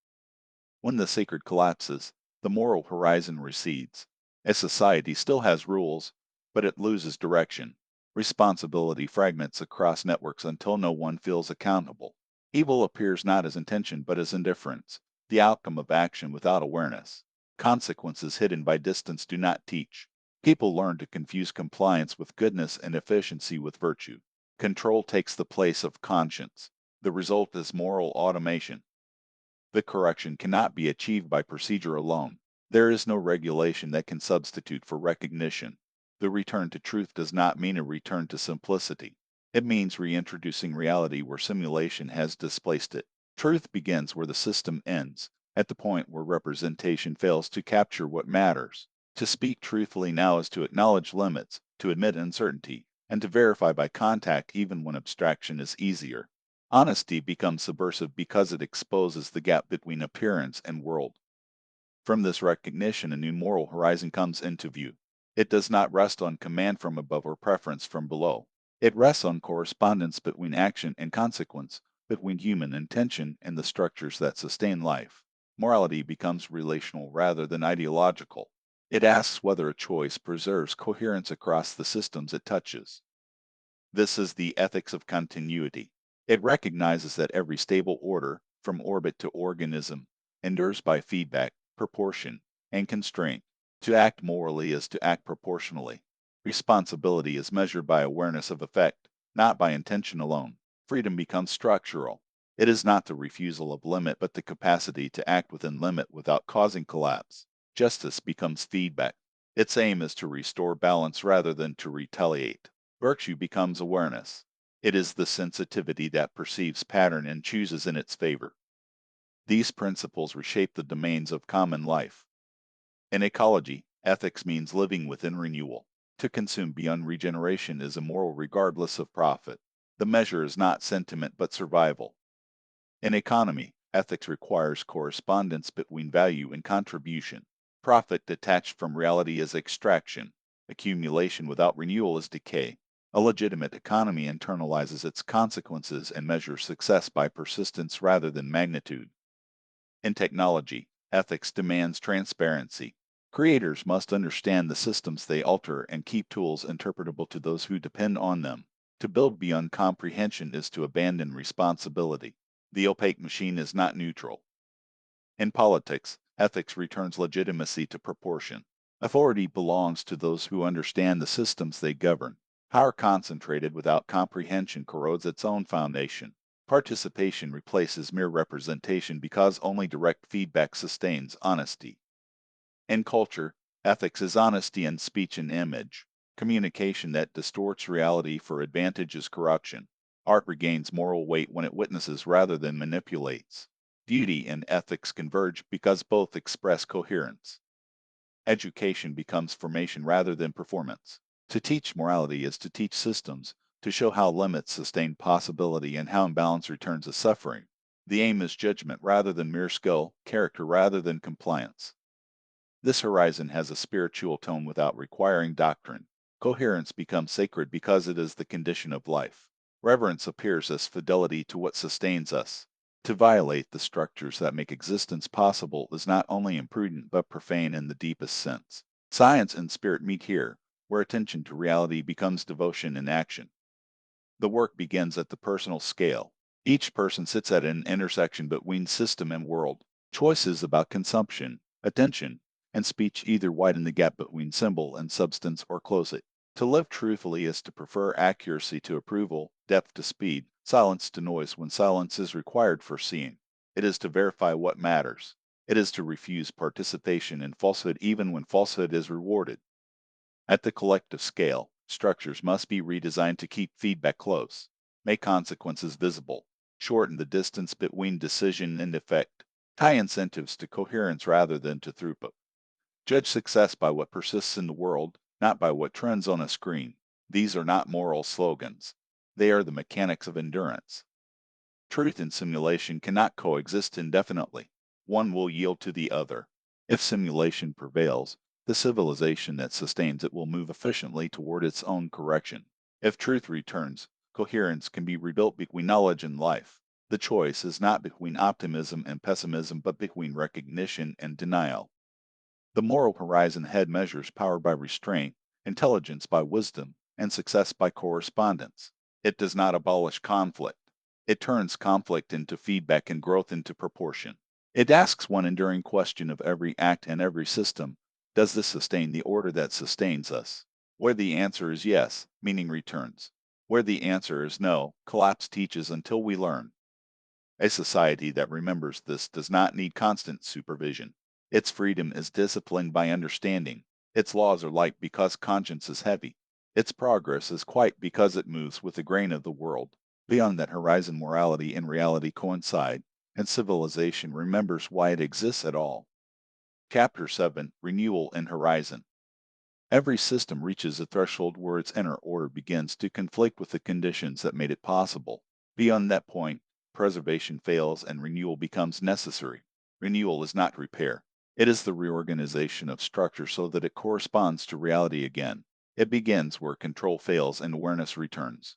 When the sacred collapses, the moral horizon recedes. A society still has rules, but it loses direction. Responsibility fragments across networks until no one feels accountable. Evil appears not as intention but as indifference, the outcome of action without awareness. Consequences hidden by distance do not teach. People learn to confuse compliance with goodness and efficiency with virtue. Control takes the place of conscience. The result is moral automation. The correction cannot be achieved by procedure alone. There is no regulation that can substitute for recognition. The return to truth does not mean a return to simplicity. It means reintroducing reality where simulation has displaced it. Truth begins where the system ends, at the point where representation fails to capture what matters. To speak truthfully now is to acknowledge limits, to admit uncertainty, and to verify by contact even when abstraction is easier. Honesty becomes subversive because it exposes the gap between appearance and world. From this recognition, a new moral horizon comes into view. It does not rest on command from above or preference from below. It rests on correspondence between action and consequence, between human intention and the structures that sustain life. Morality becomes relational rather than ideological. It asks whether a choice preserves coherence across the systems it touches. This is the ethics of continuity. It recognizes that every stable order, from orbit to organism, endures by feedback, proportion, and constraint. To act morally is to act proportionally. Responsibility is measured by awareness of effect, not by intention alone. Freedom becomes structural. It is not the refusal of limit, but the capacity to act within limit without causing collapse. Justice becomes feedback. Its aim is to restore balance rather than to retaliate. Virtue becomes awareness. It is the sensitivity that perceives pattern and chooses in its favor. These principles reshape the domains of common life. In ecology, ethics means living within renewal. To consume beyond regeneration is immoral regardless of profit. The measure is not sentiment but survival. In economy, ethics requires correspondence between value and contribution. Profit detached from reality is extraction. Accumulation without renewal is decay. A legitimate economy internalizes its consequences and measures success by persistence rather than magnitude. In technology, ethics demands transparency. Creators must understand the systems they alter and keep tools interpretable to those who depend on them. To build beyond comprehension is to abandon responsibility. The opaque machine is not neutral. In politics, ethics returns legitimacy to proportion. Authority belongs to those who understand the systems they govern. Power concentrated without comprehension corrodes its own foundation. Participation replaces mere representation because only direct feedback sustains honesty. In culture, ethics is honesty in speech and image. Communication that distorts reality for advantage is corruption. Art regains moral weight when it witnesses rather than manipulates. Beauty and ethics converge because both express coherence. Education becomes formation rather than performance. To teach morality is to teach systems, to show how limits sustain possibility and how imbalance returns to suffering. The aim is judgment rather than mere skill, character rather than compliance. This horizon has a spiritual tone without requiring doctrine. Coherence becomes sacred because it is the condition of life. Reverence appears as fidelity to what sustains us. To violate the structures that make existence possible is not only imprudent but profane in the deepest sense. Science and spirit meet here, where attention to reality becomes devotion in action. The work begins at the personal scale. Each person sits at an intersection between system and world. Choices about consumption, attention, and speech either widen the gap between symbol and substance or close it. To live truthfully is to prefer accuracy to approval, depth to speed, silence to noise when silence is required for seeing. It is to verify what matters. It is to refuse participation in falsehood even when falsehood is rewarded. At the collective scale, structures must be redesigned to keep feedback close, make consequences visible, shorten the distance between decision and effect, tie incentives to coherence rather than to throughput. Judge success by what persists in the world, not by what trends on a screen. These are not moral slogans. They are the mechanics of endurance. Truth and simulation cannot coexist indefinitely. one will yield to the other. If simulation prevails, the civilization that sustains it will move efficiently toward its own correction. If truth returns, coherence can be rebuilt between knowledge and life. The choice is not between optimism and pessimism, but between recognition and denial. The moral horizon ahead measures power by restraint, intelligence by wisdom, and success by correspondence. It does not abolish conflict. It turns conflict into feedback and growth into proportion. It asks one enduring question of every act and every system: does this sustain the order that sustains us? Where the answer is yes, meaning returns. Where the answer is no, collapse teaches until we learn. A society that remembers this does not need constant supervision. Its freedom is disciplined by understanding. Its laws are light because conscience is heavy. Its progress is quiet because it moves with the grain of the world. Beyond that horizon, morality and reality coincide, and civilization remembers why it exists at all. Chapter 7: Renewal and Horizon. Every system reaches a threshold where its inner order begins to conflict with the conditions that made it possible. Beyond that point, preservation fails and renewal becomes necessary. Renewal is not repair. It is the reorganization of structure so that it corresponds to reality again. It begins where control fails and awareness returns.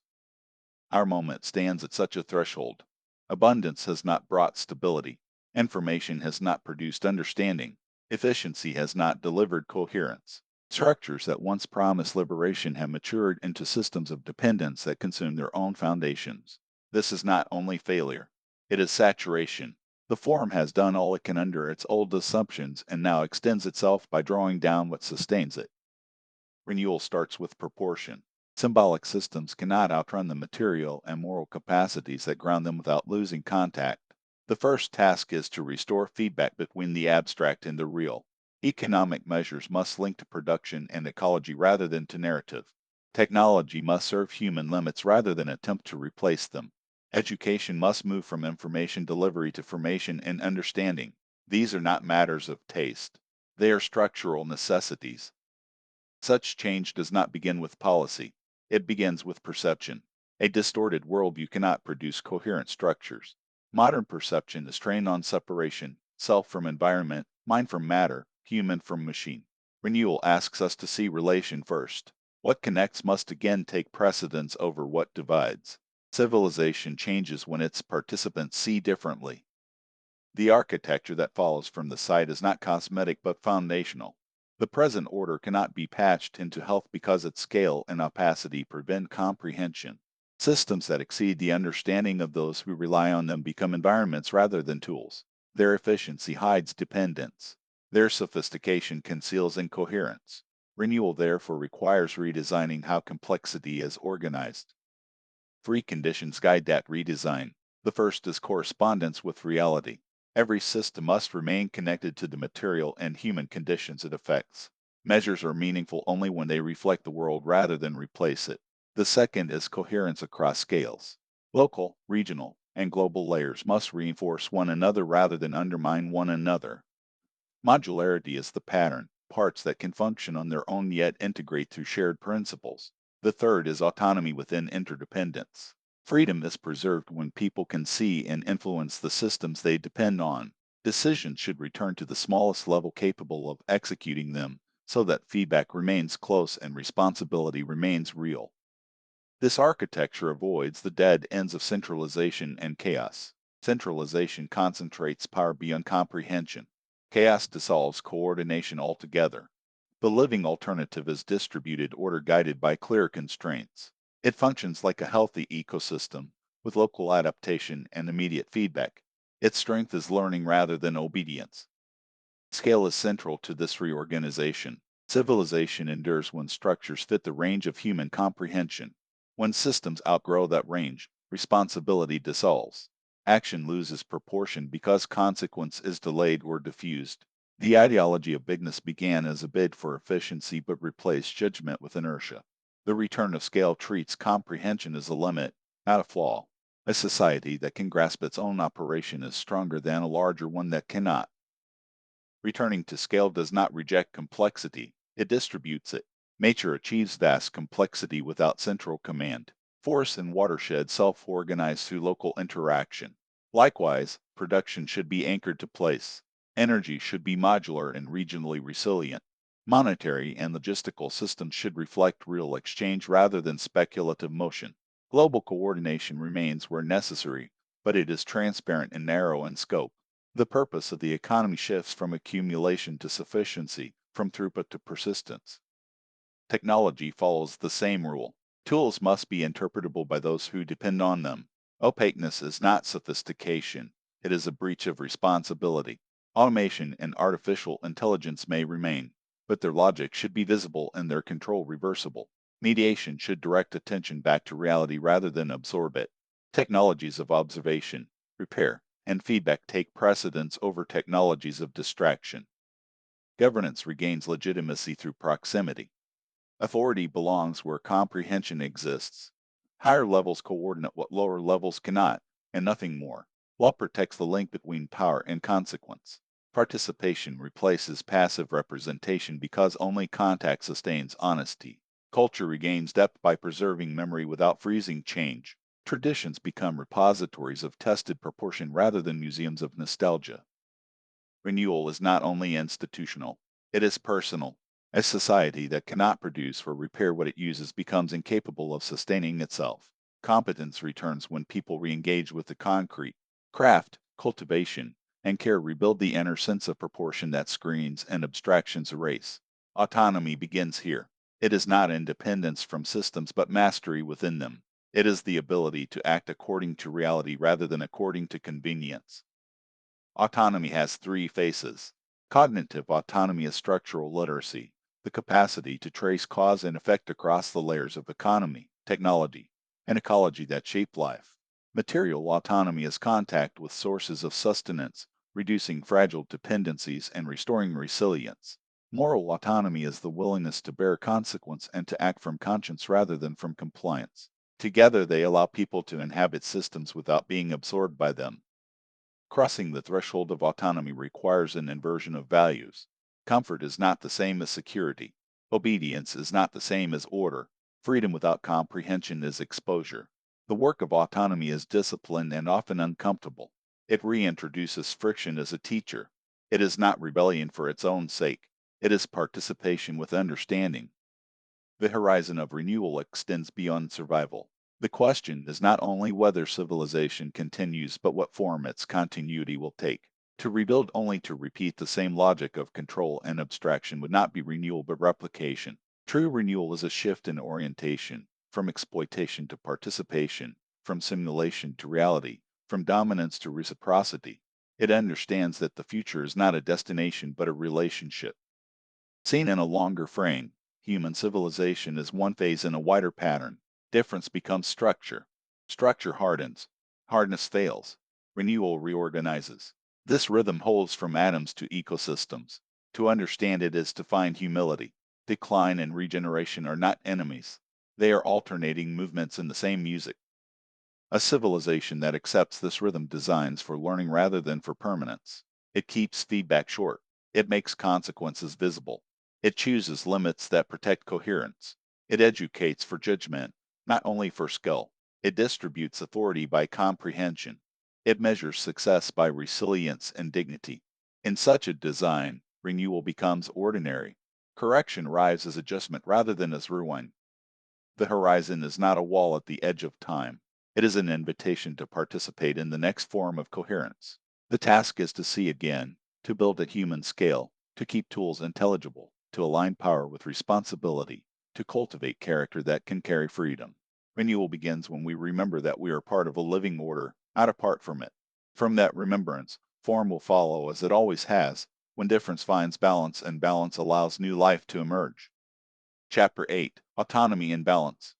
Our moment stands at such a threshold. Abundance has not brought stability. Information has not produced understanding. Efficiency has not delivered coherence. Structures that once promised liberation have matured into systems of dependence that consume their own foundations. This is not only failure, it is saturation. The form has done all it can under its old assumptions and now extends itself by drawing down what sustains it. Renewal starts with proportion. Symbolic systems cannot outrun the material and moral capacities that ground them without losing contact. The first task is to restore feedback between the abstract and the real. Economic measures must link to production and ecology rather than to narrative. Technology must serve human limits rather than attempt to replace them. Education must move from information delivery to formation and understanding. These are not matters of taste. They are structural necessities. Such change does not begin with policy. It begins with perception. A distorted worldview cannot produce coherent structures. Modern perception is trained on separation, self from environment, mind from matter, human from machine. Renewal asks us to see relation first. What connects must again take precedence over what divides. Civilization changes when its participants see differently. The architecture that follows from the site is not cosmetic but foundational. The present order cannot be patched into health because its scale and opacity prevent comprehension. Systems that exceed the understanding of those who rely on them become environments rather than tools. Their efficiency hides dependence. Their sophistication conceals incoherence. Renewal therefore requires redesigning how complexity is organized. Three conditions guide that redesign. The first is correspondence with reality. Every system must remain connected to the material and human conditions it affects. Measures are meaningful only when they reflect the world rather than replace it. The second is coherence across scales. Local, regional, and global layers must reinforce one another rather than undermine one another. Modularity is the pattern, parts that can function on their own yet integrate through shared principles. The third is autonomy within interdependence. Freedom is preserved when people can see and influence the systems they depend on. Decisions should return to the smallest level capable of executing them so that feedback remains close and responsibility remains real. This architecture avoids the dead ends of centralization and chaos. Centralization concentrates power beyond comprehension. Chaos dissolves coordination altogether. The living alternative is distributed order guided by clear constraints. It functions like a healthy ecosystem, with local adaptation and immediate feedback. Its strength is learning rather than obedience. Scale is central to this reorganization. Civilization endures when structures fit the range of human comprehension. When systems outgrow that range, responsibility dissolves. Action loses proportion because consequence is delayed or diffused. The ideology of bigness began as a bid for efficiency but replaced judgment with inertia. The return of scale treats comprehension as a limit, not a flaw. A society that can grasp its own operation is stronger than a larger one that cannot. Returning to scale does not reject complexity, it distributes it. Nature achieves vast complexity without central command. Forests and watersheds self-organize through local interaction. Likewise, production should be anchored to place. Energy should be modular and regionally resilient. Monetary and logistical systems should reflect real exchange rather than speculative motion. Global coordination remains where necessary, but it is transparent and narrow in scope. The purpose of the economy shifts from accumulation to sufficiency, from throughput to persistence. Technology follows the same rule. Tools must be interpretable by those who depend on them. Opaqueness is not sophistication, it is a breach of responsibility. Automation and artificial intelligence may remain, but their logic should be visible and their control reversible. Mediation should direct attention back to reality rather than absorb it. Technologies of observation, repair, and feedback take precedence over technologies of distraction. Governance regains legitimacy through proximity. Authority belongs where comprehension exists. Higher levels coordinate what lower levels cannot, and nothing more. Law protects the link between power and consequence. Participation replaces passive representation because only contact sustains honesty. Culture regains depth by preserving memory without freezing change. Traditions become repositories of tested proportion rather than museums of nostalgia. Renewal is not only institutional, it is personal. A society that cannot produce or repair what it uses becomes incapable of sustaining itself. Competence returns when people re-engage with the concrete. Craft, cultivation, and care rebuild the inner sense of proportion that screens and abstractions erase. Autonomy begins here. It is not independence from systems but mastery within them. It is the ability to act according to reality rather than according to convenience. Autonomy has three faces. Cognitive autonomy is structural literacy, the capacity to trace cause and effect across the layers of economy, technology, and ecology that shape life. Material autonomy is contact with sources of sustenance, reducing fragile dependencies and restoring resilience. Moral autonomy is the willingness to bear consequence and to act from conscience rather than from compliance. Together, they allow people to inhabit systems without being absorbed by them. Crossing the threshold of autonomy requires an inversion of values. Comfort is not the same as security. Obedience is not the same as order. Freedom without comprehension is exposure. The work of autonomy is disciplined and often uncomfortable. It reintroduces friction as a teacher. It is not rebellion for its own sake. It is participation with understanding. The horizon of renewal extends beyond survival. The question is not only whether civilization continues, but what form its continuity will take. To rebuild only to repeat the same logic of control and abstraction would not be renewal but replication. True renewal is a shift in orientation, from exploitation to participation, from simulation to reality, from dominance to reciprocity. It understands that the future is not a destination but a relationship. Seen in a longer frame, human civilization is one phase in a wider pattern. Difference becomes structure. Structure hardens. Hardness fails. Renewal reorganizes. This rhythm holds from atoms to ecosystems. To understand it is to find humility. Decline and regeneration are not enemies. They are alternating movements in the same music. A civilization that accepts this rhythm designs for learning rather than for permanence. It keeps feedback short. It makes consequences visible. It chooses limits that protect coherence. It educates for judgment, not only for skill. It distributes authority by comprehension. It measures success by resilience and dignity. In such a design, renewal becomes ordinary. Correction arrives as adjustment rather than as ruin. The horizon is not a wall at the edge of time. It is an invitation to participate in the next form of coherence. The task is to see again, to build at human scale, to keep tools intelligible, to align power with responsibility, to cultivate character that can carry freedom. Renewal begins when we remember that we are part of a living order, not apart from it. From that remembrance, form will follow as it always has, when difference finds balance and balance allows new life to emerge. Chapter 8: Autonomy and Balance.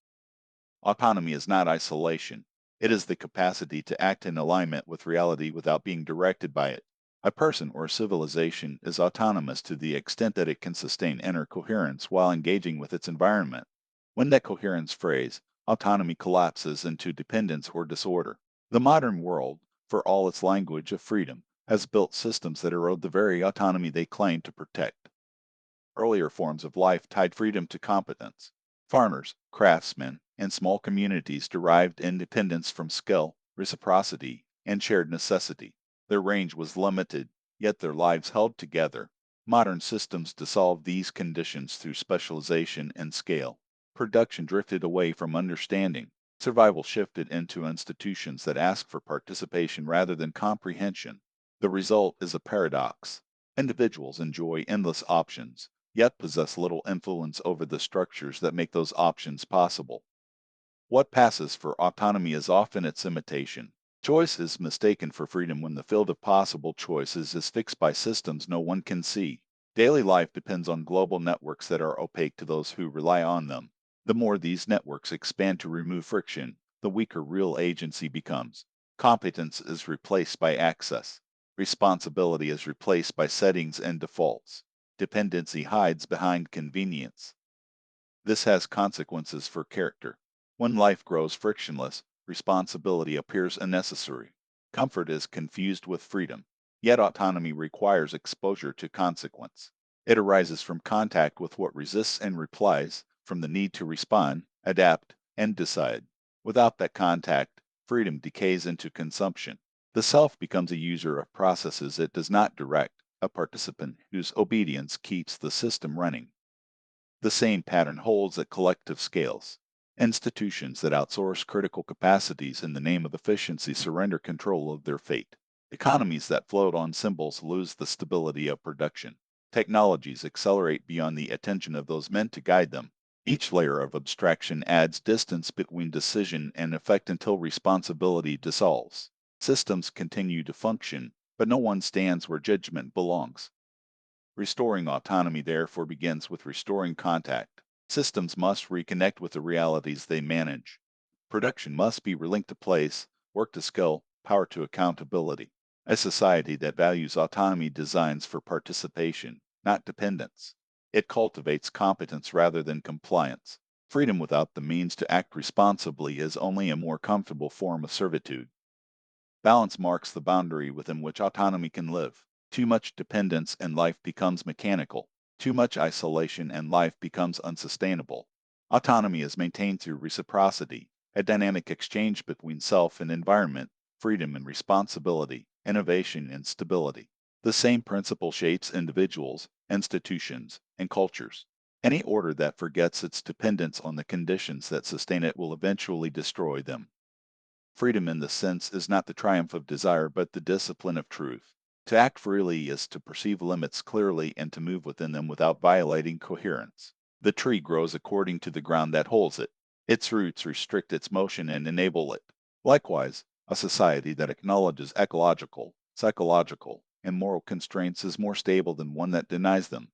Autonomy is not isolation. It is the capacity to act in alignment with reality without being directed by it. A person or civilization is autonomous to the extent that it can sustain inner coherence while engaging with its environment. When that coherence frays, autonomy collapses into dependence or disorder. The modern world, for all its language of freedom, has built systems that erode the very autonomy they claim to protect. Earlier forms of life tied freedom to competence. Farmers, craftsmen, and small communities derived independence from skill, reciprocity, and shared necessity. Their range was limited, yet their lives held together. Modern systems dissolve these conditions through specialization and scale. Production drifted away from understanding. Survival shifted into institutions that ask for participation rather than comprehension. The result is a paradox. Individuals enjoy endless options, yet possess little influence over the structures that make those options possible. What passes for autonomy is often its imitation. Choice is mistaken for freedom when the field of possible choices is fixed by systems no one can see. Daily life depends on global networks that are opaque to those who rely on them. The more these networks expand to remove friction, the weaker real agency becomes. Competence is replaced by access. Responsibility is replaced by settings and defaults. Dependency hides behind convenience. This has consequences for character. When life grows frictionless, responsibility appears unnecessary. Comfort is confused with freedom. Yet autonomy requires exposure to consequence. It arises from contact with what resists and replies, from the need to respond, adapt, and decide. Without that contact, freedom decays into consumption. The self becomes a user of processes it does not direct, a participant whose obedience keeps the system running. The same pattern holds at collective scales. Institutions that outsource critical capacities in the name of efficiency surrender control of their fate. Economies that float on symbols lose the stability of production. Technologies accelerate beyond the attention of those meant to guide them. Each layer of abstraction adds distance between decision and effect until responsibility dissolves. Systems continue to function, but no one stands where judgment belongs. Restoring autonomy therefore begins with restoring contact. Systems must reconnect with the realities they manage. Production must be relinked to place, work to skill, power to accountability. A society that values autonomy designs for participation, not dependence. It cultivates competence rather than compliance. Freedom without the means to act responsibly is only a more comfortable form of servitude. Balance marks the boundary within which autonomy can live. Too much dependence and life becomes mechanical. Too much isolation and life becomes unsustainable. Autonomy is maintained through reciprocity, a dynamic exchange between self and environment, freedom and responsibility, innovation and stability. The same principle shapes individuals, institutions, and cultures. Any order that forgets its dependence on the conditions that sustain it will eventually destroy them. Freedom in this sense is not the triumph of desire, but the discipline of truth. To act freely is to perceive limits clearly and to move within them without violating coherence. The tree grows according to the ground that holds it. Its roots restrict its motion and enable it. Likewise, a society that acknowledges ecological, psychological, and moral constraints is more stable than one that denies them.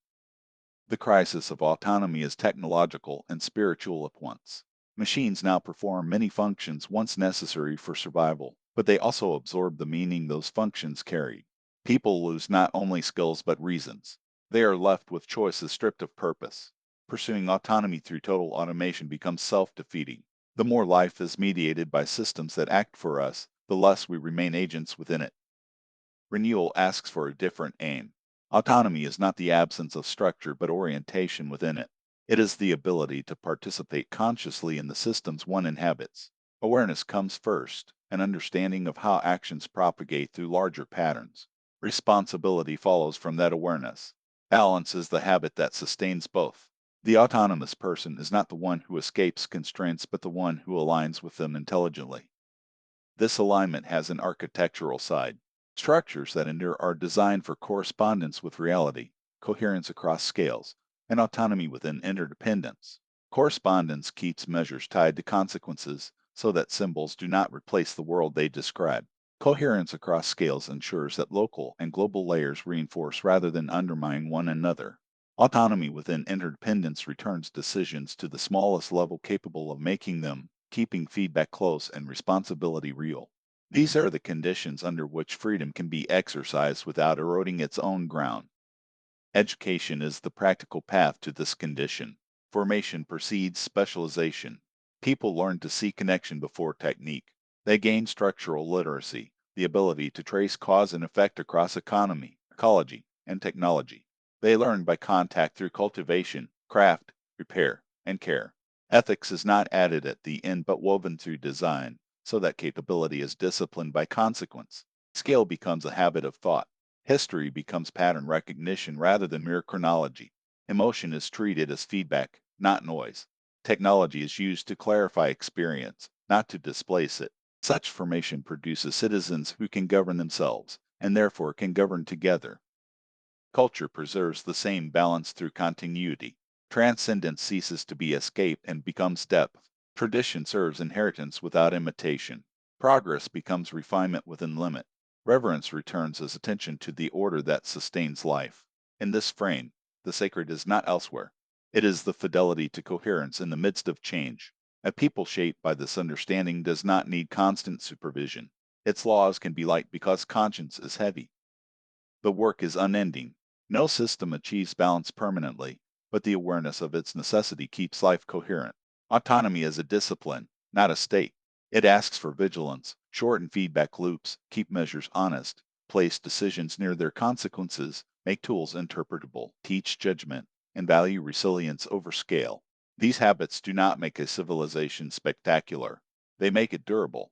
The crisis of autonomy is technological and spiritual at once. Machines now perform many functions once necessary for survival, but they also absorb the meaning those functions carry. People lose not only skills but reasons. They are left with choices stripped of purpose. Pursuing autonomy through total automation becomes self-defeating. The more life is mediated by systems that act for us, the less we remain agents within it. Renewal asks for a different aim. Autonomy is not the absence of structure but orientation within it. It is the ability to participate consciously in the systems one inhabits. Awareness comes first, an understanding of how actions propagate through larger patterns. Responsibility follows from that awareness. Balance is the habit that sustains both. The autonomous person is not the one who escapes constraints but the one who aligns with them intelligently. This alignment has an architectural side. Structures that endure are designed for correspondence with reality, coherence across scales, and autonomy within interdependence. Correspondence keeps measures tied to consequences so that symbols do not replace the world they describe. Coherence across scales ensures that local and global layers reinforce rather than undermine one another. Autonomy within interdependence returns decisions to the smallest level capable of making them, keeping feedback close and responsibility real. These are the conditions under which freedom can be exercised without eroding its own ground. Education is the practical path to this condition. Formation precedes specialization. People learn to see connection before technique. They gain structural literacy, the ability to trace cause and effect across economy, ecology, and technology. They learn by contact through cultivation, craft, repair, and care. Ethics is not added at the end but woven through design. so that capability is disciplined by consequence. Scale becomes a habit of thought. History becomes pattern recognition rather than mere chronology. Emotion is treated as feedback, not noise. Technology is used to clarify experience, not to displace it. Such formation produces citizens who can govern themselves, and therefore can govern together. Culture preserves the same balance through continuity. Transcendence ceases to be escape and becomes depth. Tradition serves inheritance without imitation. Progress becomes refinement within limit. Reverence returns as attention to the order that sustains life. In this frame, the sacred is not elsewhere. It is the fidelity to coherence in the midst of change. A people shaped by this understanding does not need constant supervision. Its laws can be light because conscience is heavy. The work is unending. No system achieves balance permanently, but the awareness of its necessity keeps life coherent. Autonomy is a discipline, not a state. It asks for vigilance, shorten feedback loops, keep measures honest, place decisions near their consequences, make tools interpretable, teach judgment, and value resilience over scale. These habits do not make a civilization spectacular, they make it durable.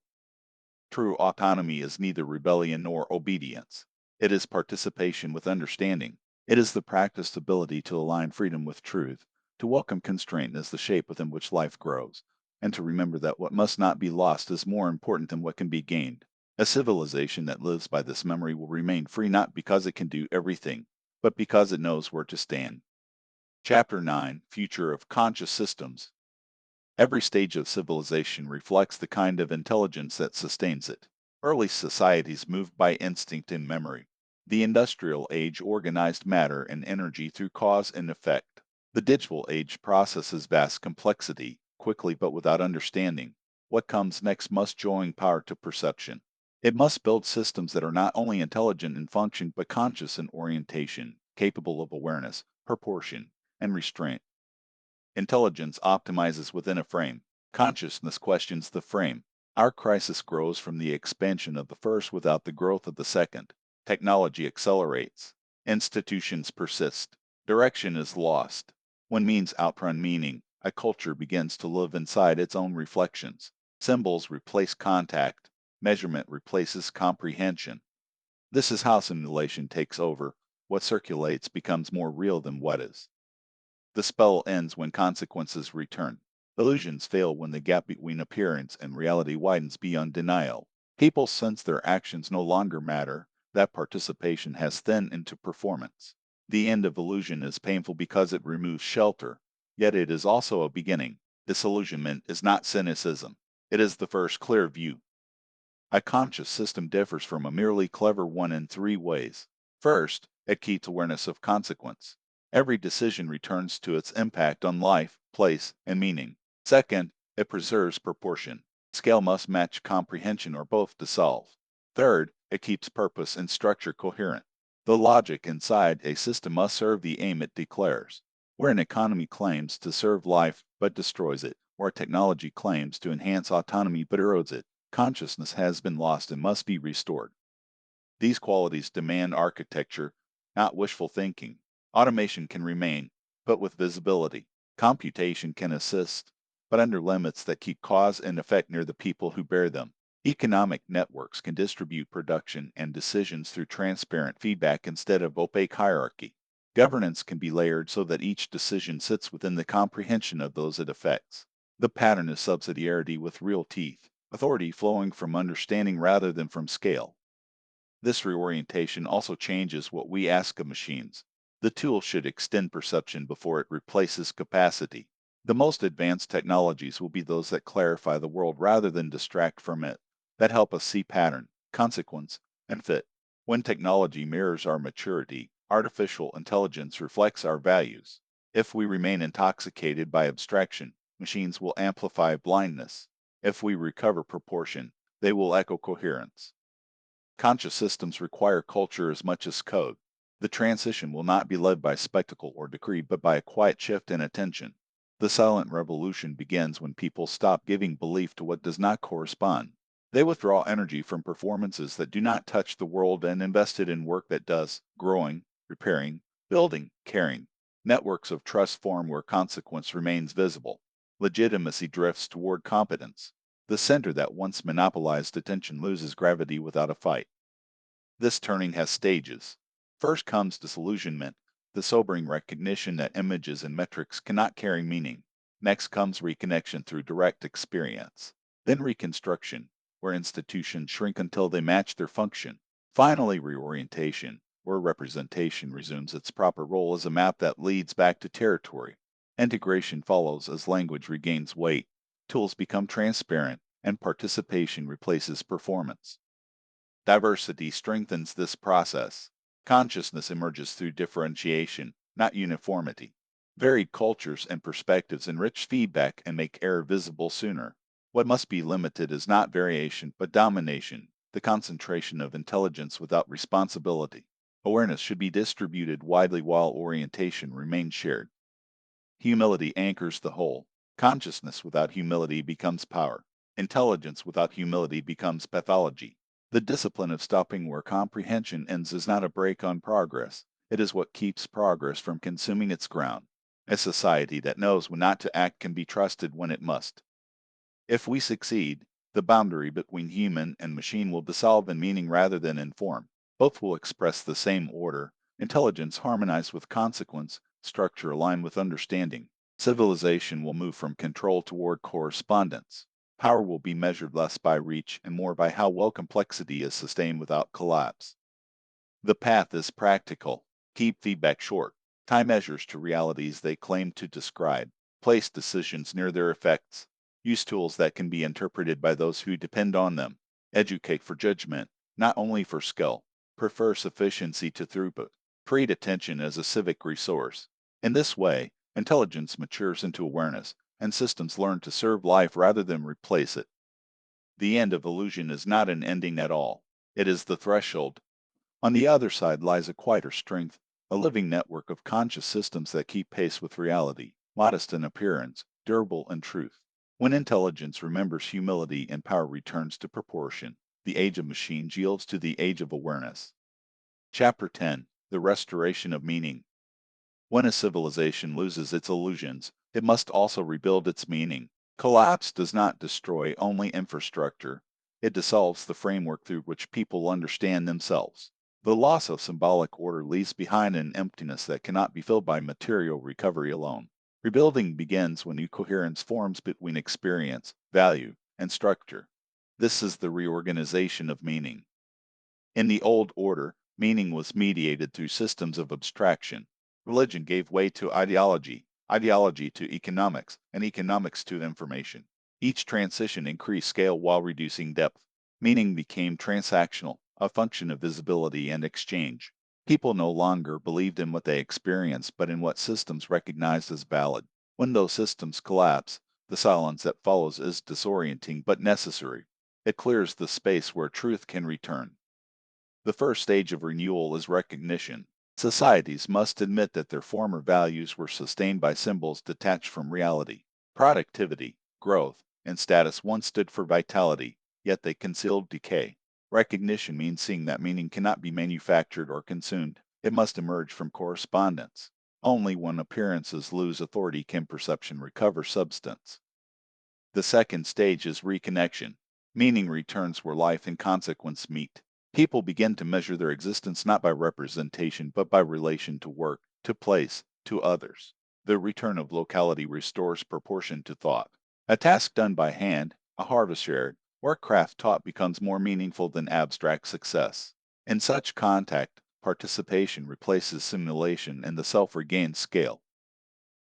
True autonomy is neither rebellion nor obedience. It is participation with understanding. It is the practiced ability to align freedom with truth, to welcome constraint as the shape within which life grows, and to remember that what must not be lost is more important than what can be gained. A civilization that lives by this memory will remain free not because it can do everything, but because it knows where to stand. Chapter 9: Future of Conscious Systems. Every stage of civilization reflects the kind of intelligence that sustains it. Early societies moved by instinct and memory. The industrial age organized matter and energy through cause and effect. The digital age processes vast complexity, quickly but without understanding. What comes next must join power to perception. It must build systems that are not only intelligent in function but conscious in orientation, capable of awareness, proportion, and restraint. Intelligence optimizes within a frame. Consciousness questions the frame. Our crisis grows from the expansion of the first without the growth of the second. Technology accelerates. Institutions persist. Direction is lost. When means outrun meaning, a culture begins to live inside its own reflections. Symbols replace contact. Measurement replaces comprehension. This is how simulation takes over. What circulates becomes more real than what is. The spell ends when consequences return. Illusions fail when the gap between appearance and reality widens beyond denial. People sense their actions no longer matter, that participation has thinned into performance. The end of illusion is painful because it removes shelter, yet it is also a beginning. Disillusionment is not cynicism, it is the first clear view. A conscious system differs from a merely clever one in three ways. First, it keeps awareness of consequence. Every decision returns to its impact on life, place, and meaning. Second, it preserves proportion. Scale must match comprehension or both dissolve. Third, it keeps purpose and structure coherent. The logic inside a system must serve the aim it declares. Where an economy claims to serve life but destroys it, or technology claims to enhance autonomy but erodes it, consciousness has been lost and must be restored. These qualities demand architecture, not wishful thinking. Automation can remain, but with visibility. Computation can assist, but under limits that keep cause and effect near the people who bear them. Economic networks can distribute production and decisions through transparent feedback instead of opaque hierarchy. Governance can be layered so that each decision sits within the comprehension of those it affects. The pattern is subsidiarity with real teeth, authority flowing from understanding rather than from scale. This reorientation also changes what we ask of machines. The tool should extend perception before it replaces capacity. The most advanced technologies will be those that clarify the world rather than distract from it, that help us see pattern, consequence, and fit. When technology mirrors our maturity, artificial intelligence reflects our values. If we remain intoxicated by abstraction, machines will amplify blindness. If we recover proportion, they will echo coherence. Conscious systems require culture as much as code. The transition will not be led by spectacle or decree, but by a quiet shift in attention. The silent revolution begins when people stop giving belief to what does not correspond. They withdraw energy from performances that do not touch the world and invest it in work that does, growing, repairing, building, caring. Networks of trust form where consequence remains visible. Legitimacy drifts toward competence. The center that once monopolized attention loses gravity without a fight. This turning has stages. First comes disillusionment, the sobering recognition that images and metrics cannot carry meaning. Next comes reconnection through direct experience. Then reconstruction, where institutions shrink until they match their function. Finally, reorientation, where representation resumes its proper role as a map that leads back to territory. Integration follows as language regains weight, tools become transparent, and participation replaces performance. Diversity strengthens this process. Consciousness emerges through differentiation, not uniformity. Varied cultures and perspectives enrich feedback and make error visible sooner. What must be limited is not variation, but domination, the concentration of intelligence without responsibility. Awareness should be distributed widely while orientation remains shared. Humility anchors the whole. Consciousness without humility becomes power. Intelligence without humility becomes pathology. The discipline of stopping where comprehension ends is not a brake on progress. It is what keeps progress from consuming its ground. A society that knows when not to act can be trusted when it must. If we succeed, the boundary between human and machine will dissolve in meaning rather than in form. Both will express the same order, intelligence harmonized with consequence, structure aligned with understanding. Civilization will move from control toward correspondence. Power will be measured less by reach and more by how well complexity is sustained without collapse. The path is practical. Keep feedback short. Tie measures to realities they claim to describe. Place decisions near their effects. Use tools that can be interpreted by those who depend on them. Educate for judgment, not only for skill. Prefer sufficiency to throughput. Treat attention as a civic resource. In this way, intelligence matures into awareness, and systems learn to serve life rather than replace it. The end of illusion is not an ending at all. It is the threshold. On the other side lies a quieter strength, a living network of conscious systems that keep pace with reality, modest in appearance, durable in truth. When intelligence remembers humility and power returns to proportion, the age of machines yields to the age of awareness. Chapter 10: The Restoration of Meaning. When a civilization loses its illusions, it must also rebuild its meaning. Collapse does not destroy only infrastructure, it dissolves the framework through which people understand themselves. The loss of symbolic order leaves behind an emptiness that cannot be filled by material recovery alone. Rebuilding begins when new coherence forms between experience, value, and structure. This is the reorganization of meaning. In the old order, meaning was mediated through systems of abstraction. Religion gave way to ideology, ideology to economics, and economics to information. Each transition increased scale while reducing depth. Meaning became transactional, a function of visibility and exchange. People no longer believed in what they experienced, but in what systems recognized as valid. When those systems collapse, the silence that follows is disorienting but necessary. It clears the space where truth can return. The first stage of renewal is recognition. Societies must admit that their former values were sustained by symbols detached from reality. Productivity, growth, and status once stood for vitality, yet they concealed decay. Recognition means seeing that meaning cannot be manufactured or consumed. It must emerge from correspondence. Only when appearances lose authority can perception recover substance. The second stage is reconnection. Meaning returns where life and consequence meet. People begin to measure their existence not by representation but by relation to work, to place, to others. The return of locality restores proportion to thought. A task done by hand, a harvest shared, or a craft taught becomes more meaningful than abstract success. In such contact, participation replaces simulation and the self regains scale.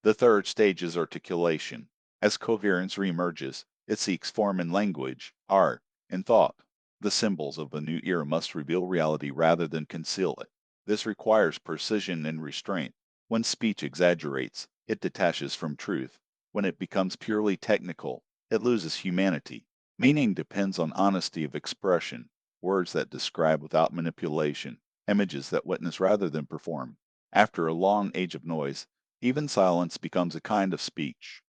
The third stage is articulation. As coherence reemerges, it seeks form in language, art, and thought. The symbols of a new era must reveal reality rather than conceal it. This requires precision and restraint. When speech exaggerates, it detaches from truth. When it becomes purely technical, it loses humanity. Meaning depends on honesty of expression, words that describe without manipulation, images that witness rather than perform. After a long age of noise, even silence becomes a kind of speech.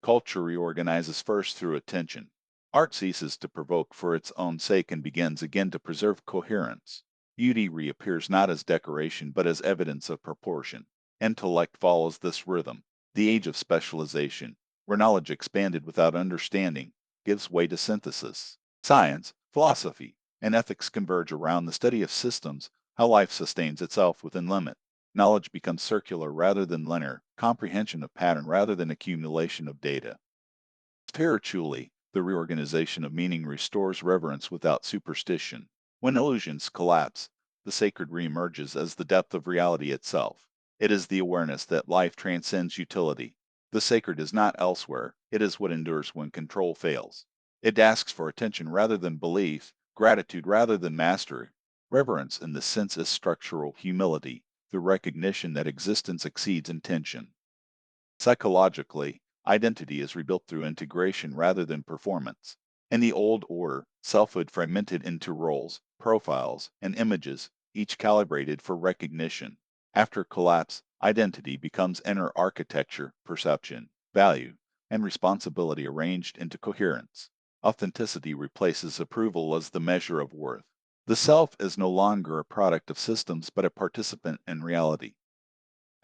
Culture reorganizes first through attention. Art ceases to provoke for its own sake and begins again to preserve coherence. Beauty reappears not as decoration but as evidence of proportion. Intellect follows this rhythm. The age of specialization, where knowledge expanded without understanding, gives way to synthesis. Science, philosophy, and ethics converge around the study of systems, how life sustains itself within limit. Knowledge becomes circular rather than linear, comprehension of pattern rather than accumulation of data. Spiritually, the reorganization of meaning restores reverence without superstition. When illusions collapse, the sacred reemerges as the depth of reality itself. It is the awareness that life transcends utility. The sacred is not elsewhere, it is what endures when control fails. It asks for attention rather than belief, gratitude rather than mastery. Reverence in this sense is structural humility, the recognition that existence exceeds intention. Psychologically, identity is rebuilt through integration rather than performance. In the old order, selfhood fragmented into roles, profiles, and images, each calibrated for recognition. After collapse, identity becomes inner architecture, perception, value, and responsibility arranged into coherence. Authenticity replaces approval as the measure of worth. The self is no longer a product of systems but a participant in reality.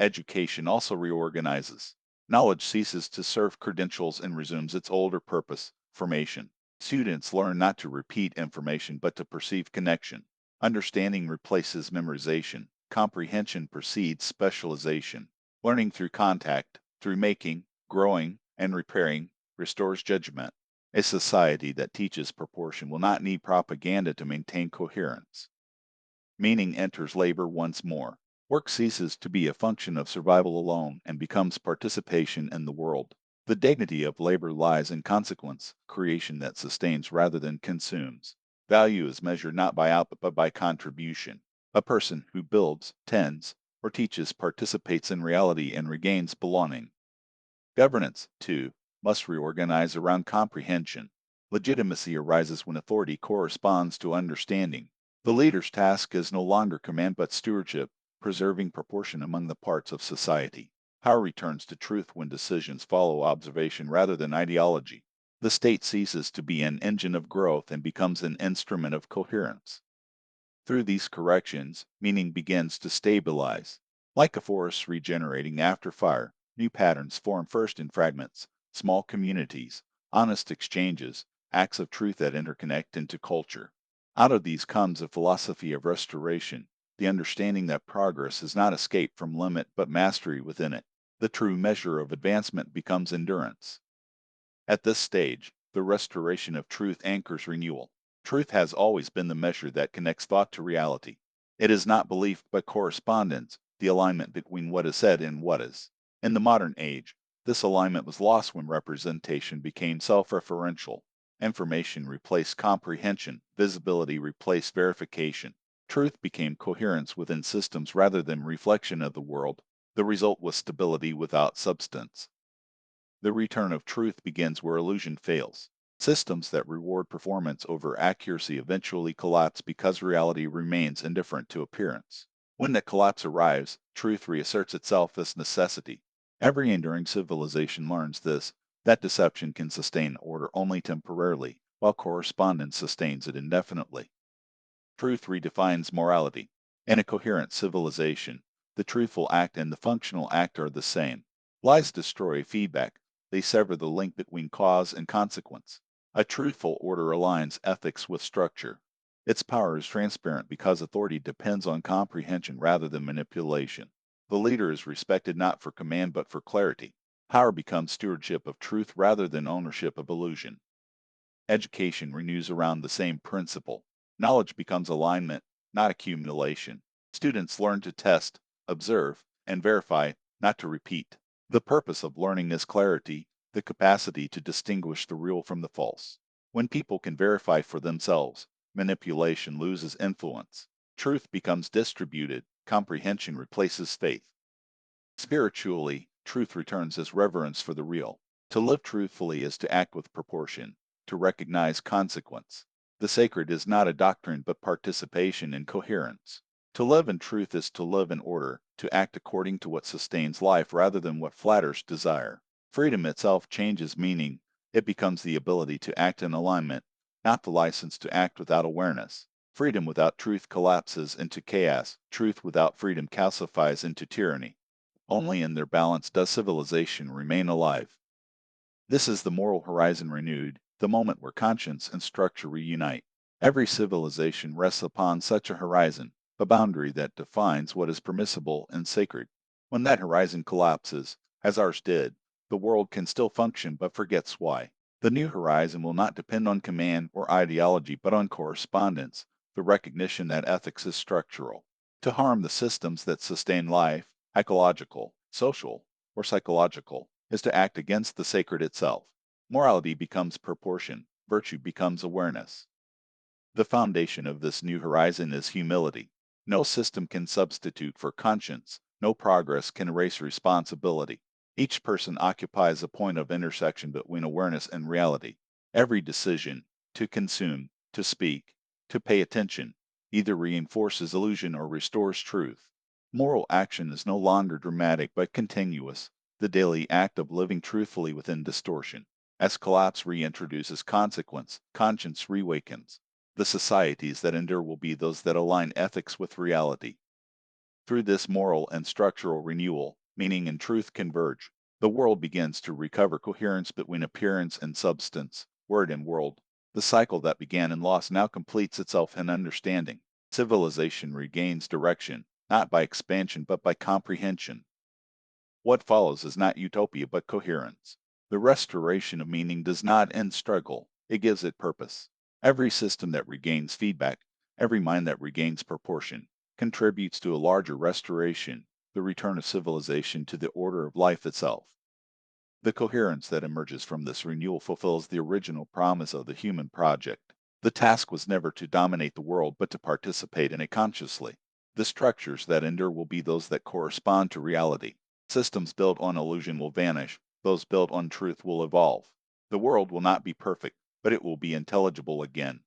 Education also reorganizes. Knowledge ceases to serve credentials and resumes its older purpose, formation. Students learn not to repeat information but to perceive connection. Understanding replaces memorization. Comprehension precedes specialization. Learning through contact, through making, growing, and repairing, restores judgment. A society that teaches proportion will not need propaganda to maintain coherence. Meaning enters labor once more. Work ceases to be a function of survival alone and becomes participation in the world. The dignity of labor lies in consequence, creation that sustains rather than consumes. Value is measured not by output but by contribution. A person who builds, tends, or teaches participates in reality and regains belonging. Governance, too, must reorganize around comprehension. Legitimacy arises when authority corresponds to understanding. The leader's task is no longer command but stewardship, preserving proportion among the parts of society. Power returns to truth when decisions follow observation rather than ideology. The state ceases to be an engine of growth and becomes an instrument of coherence. Through these corrections, meaning begins to stabilize. Like a forest regenerating after fire, new patterns form first in fragments, small communities, honest exchanges, acts of truth that interconnect into culture. Out of these comes a philosophy of restoration, the understanding that progress is not escape from limit but mastery within it. The true measure of advancement becomes endurance. At this stage, the restoration of truth anchors renewal. Truth has always been the measure that connects thought to reality. It is not belief but correspondence, the alignment between what is said and what is. In the modern age, this alignment was lost when representation became self-referential. Information replaced comprehension, visibility replaced verification. Truth became coherence within systems rather than reflection of the world. The result was stability without substance. The return of truth begins where illusion fails. Systems that reward performance over accuracy eventually collapse because reality remains indifferent to appearance. When that collapse arrives, truth reasserts itself as necessity. Every enduring civilization learns this, that deception can sustain order only temporarily, while correspondence sustains it indefinitely. Truth redefines morality. In a coherent civilization, the truthful act and the functional act are the same. Lies destroy feedback. They sever the link between cause and consequence. A truthful order aligns ethics with structure. Its power is transparent because authority depends on comprehension rather than manipulation. The leader is respected not for command but for clarity. Power becomes stewardship of truth rather than ownership of illusion. Education renews around the same principle. Knowledge becomes alignment, not accumulation. Students learn to test, observe, and verify, not to repeat. The purpose of learning is clarity, the capacity to distinguish the real from the false. When people can verify for themselves, manipulation loses influence. Truth becomes distributed, comprehension replaces faith. Spiritually, truth returns as reverence for the real. To live truthfully is to act with proportion, to recognize consequence. The sacred is not a doctrine but participation in coherence. To live in truth is to live in order, to act according to what sustains life rather than what flatters desire. Freedom itself changes meaning. It becomes the ability to act in alignment, not the license to act without awareness. Freedom without truth collapses into chaos. Truth without freedom calcifies into tyranny. Only in their balance does civilization remain alive. This is the moral horizon renewed, the moment where conscience and structure reunite. Every civilization rests upon such a horizon, a boundary that defines what is permissible and sacred. When that horizon collapses, as ours did, the world can still function but forgets why. The new horizon will not depend on command or ideology but on correspondence, the recognition that ethics is structural. To harm the systems that sustain life, ecological, social, or psychological, is to act against the sacred itself. Morality becomes proportion, virtue becomes awareness. The foundation of this new horizon is humility. No system can substitute for conscience, no progress can erase responsibility. Each person occupies a point of intersection between awareness and reality. Every decision, to consume, to speak, to pay attention, either reinforces illusion or restores truth. Moral action is no longer dramatic but continuous, the daily act of living truthfully within distortion. As collapse reintroduces consequence, conscience reawakens. The societies that endure will be those that align ethics with reality. Through this moral and structural renewal, meaning and truth converge. The world begins to recover coherence between appearance and substance, word and world. The cycle that began in loss now completes itself in understanding. Civilization regains direction, not by expansion but by comprehension. What follows is not utopia but coherence. The restoration of meaning does not end struggle, it gives it purpose. Every system that regains feedback, every mind that regains proportion, contributes to a larger restoration, the return of civilization to the order of life itself. The coherence that emerges from this renewal fulfills the original promise of the human project. The task was never to dominate the world but to participate in it consciously. The structures that endure will be those that correspond to reality. Systems built on illusion will vanish, those built on truth will evolve. The world will not be perfect, but it will be intelligible again.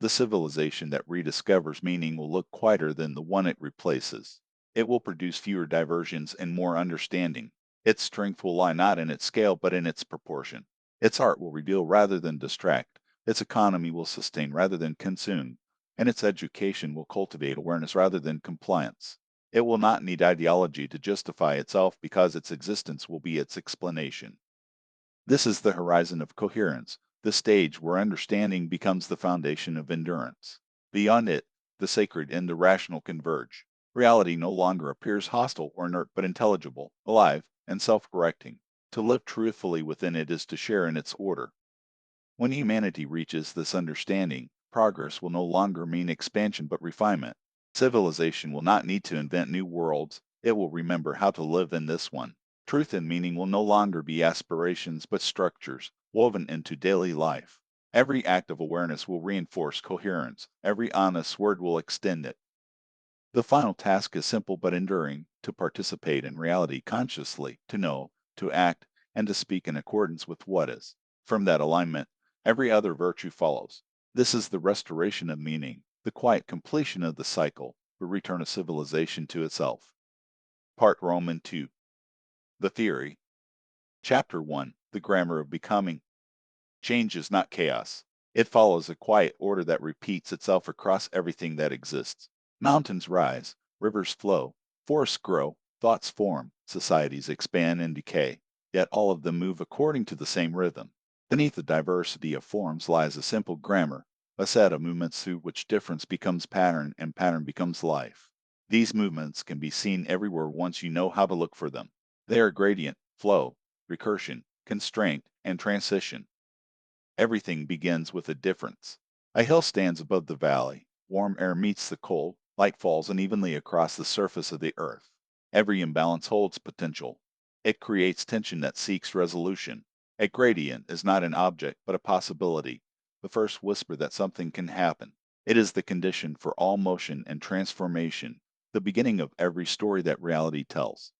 The civilization that rediscovers meaning will look quieter than the one it replaces. It will produce fewer diversions and more understanding. Its strength will lie not in its scale but in its proportion. Its art will reveal rather than distract. Its economy will sustain rather than consume. And its education will cultivate awareness rather than compliance. It will not need ideology to justify itself because its existence will be its explanation. This is the horizon of coherence, the stage where understanding becomes the foundation of endurance. Beyond it, the sacred and the rational converge. Reality no longer appears hostile or inert but intelligible, alive, and self-correcting. To live truthfully within it is to share in its order. When humanity reaches this understanding, progress will no longer mean expansion but refinement. Civilization will not need to invent new worlds, it will remember how to live in this one. Truth and meaning will no longer be aspirations but structures, woven into daily life. Every act of awareness will reinforce coherence, every honest word will extend it. The final task is simple but enduring, to participate in reality consciously, to know, to act, and to speak in accordance with what is. From that alignment, every other virtue follows. This is the restoration of meaning, the quiet completion of the cycle, the return of civilization to itself. Part Roman 2. The Theory. Chapter 1. The Grammar of Becoming. Change is not chaos. It follows a quiet order that repeats itself across everything that exists. Mountains rise, rivers flow, forests grow, thoughts form, societies expand and decay, yet all of them move according to the same rhythm. Beneath the diversity of forms lies a simple grammar, a set of movements through which difference becomes pattern and pattern becomes life. These movements can be seen everywhere once you know how to look for them. They are gradient, flow, recursion, constraint, and transition. Everything begins with a difference. A hill stands above the valley, warm air meets the cold, light falls unevenly across the surface of the earth. Every imbalance holds potential. It creates tension that seeks resolution. A gradient is not an object but a possibility, the first whisper that something can happen. It is the condition for all motion and transformation, the beginning of every story that reality tells.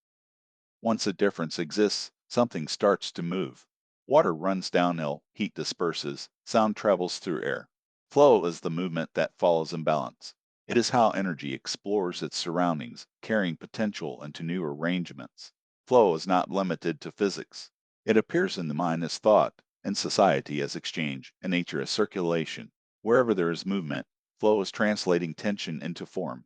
Once a difference exists, something starts to move. Water runs downhill, heat disperses, sound travels through air. Flow is the movement that follows imbalance. It is how energy explores its surroundings, carrying potential into new arrangements. Flow is not limited to physics. It appears in the mind as thought, in society as exchange, in nature as circulation. Wherever there is movement, flow is translating tension into form.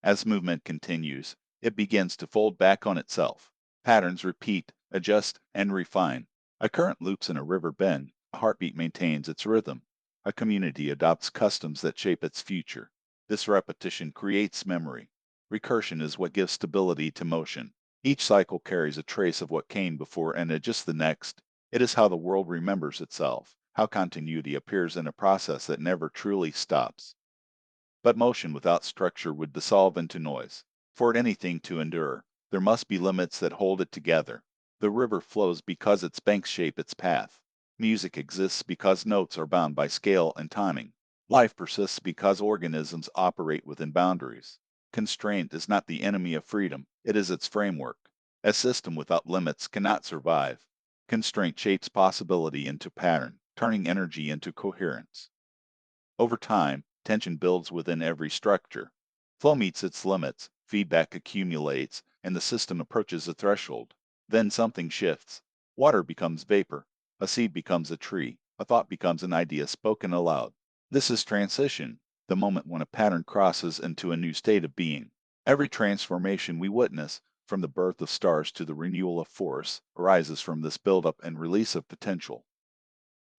As movement continues, it begins to fold back on itself. Patterns repeat, adjust, and refine. A current loops in a river bend, A heartbeat maintains its rhythm. A community adopts customs that shape its future. This repetition creates memory. Recursion is what gives stability to motion. Each cycle carries a trace of what came before and adjusts the next. It is how the world remembers itself, how continuity appears in a process that never truly stops. But motion without structure would dissolve into noise. For anything to endure, there must be limits that hold it together. The river flows because its banks shape its path. Music exists because notes are bound by scale and timing. Life persists because organisms operate within boundaries. Constraint is not the enemy of freedom, it is its framework. A system without limits cannot survive. Constraint shapes possibility into pattern, turning energy into coherence. Over time, tension builds within every structure. Flow meets its limits, feedback accumulates, and the system approaches a threshold. Then something shifts. Water becomes vapor, a seed becomes a tree, a thought becomes an idea spoken aloud. This is transition, the moment when a pattern crosses into a new state of being. Every transformation we witness, from the birth of stars to the renewal of force, arises from this buildup and release of potential.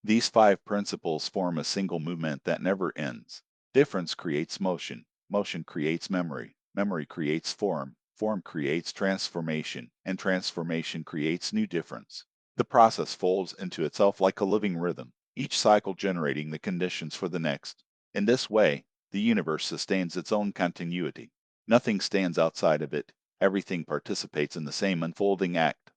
These five principles form a single movement that never ends. Difference creates motion, motion creates memory, memory creates form, form creates transformation, and transformation creates new difference. The process folds into itself like a living rhythm, each cycle generating the conditions for the next. In this way, the universe sustains its own continuity. Nothing stands outside of it, everything participates in the same unfolding act.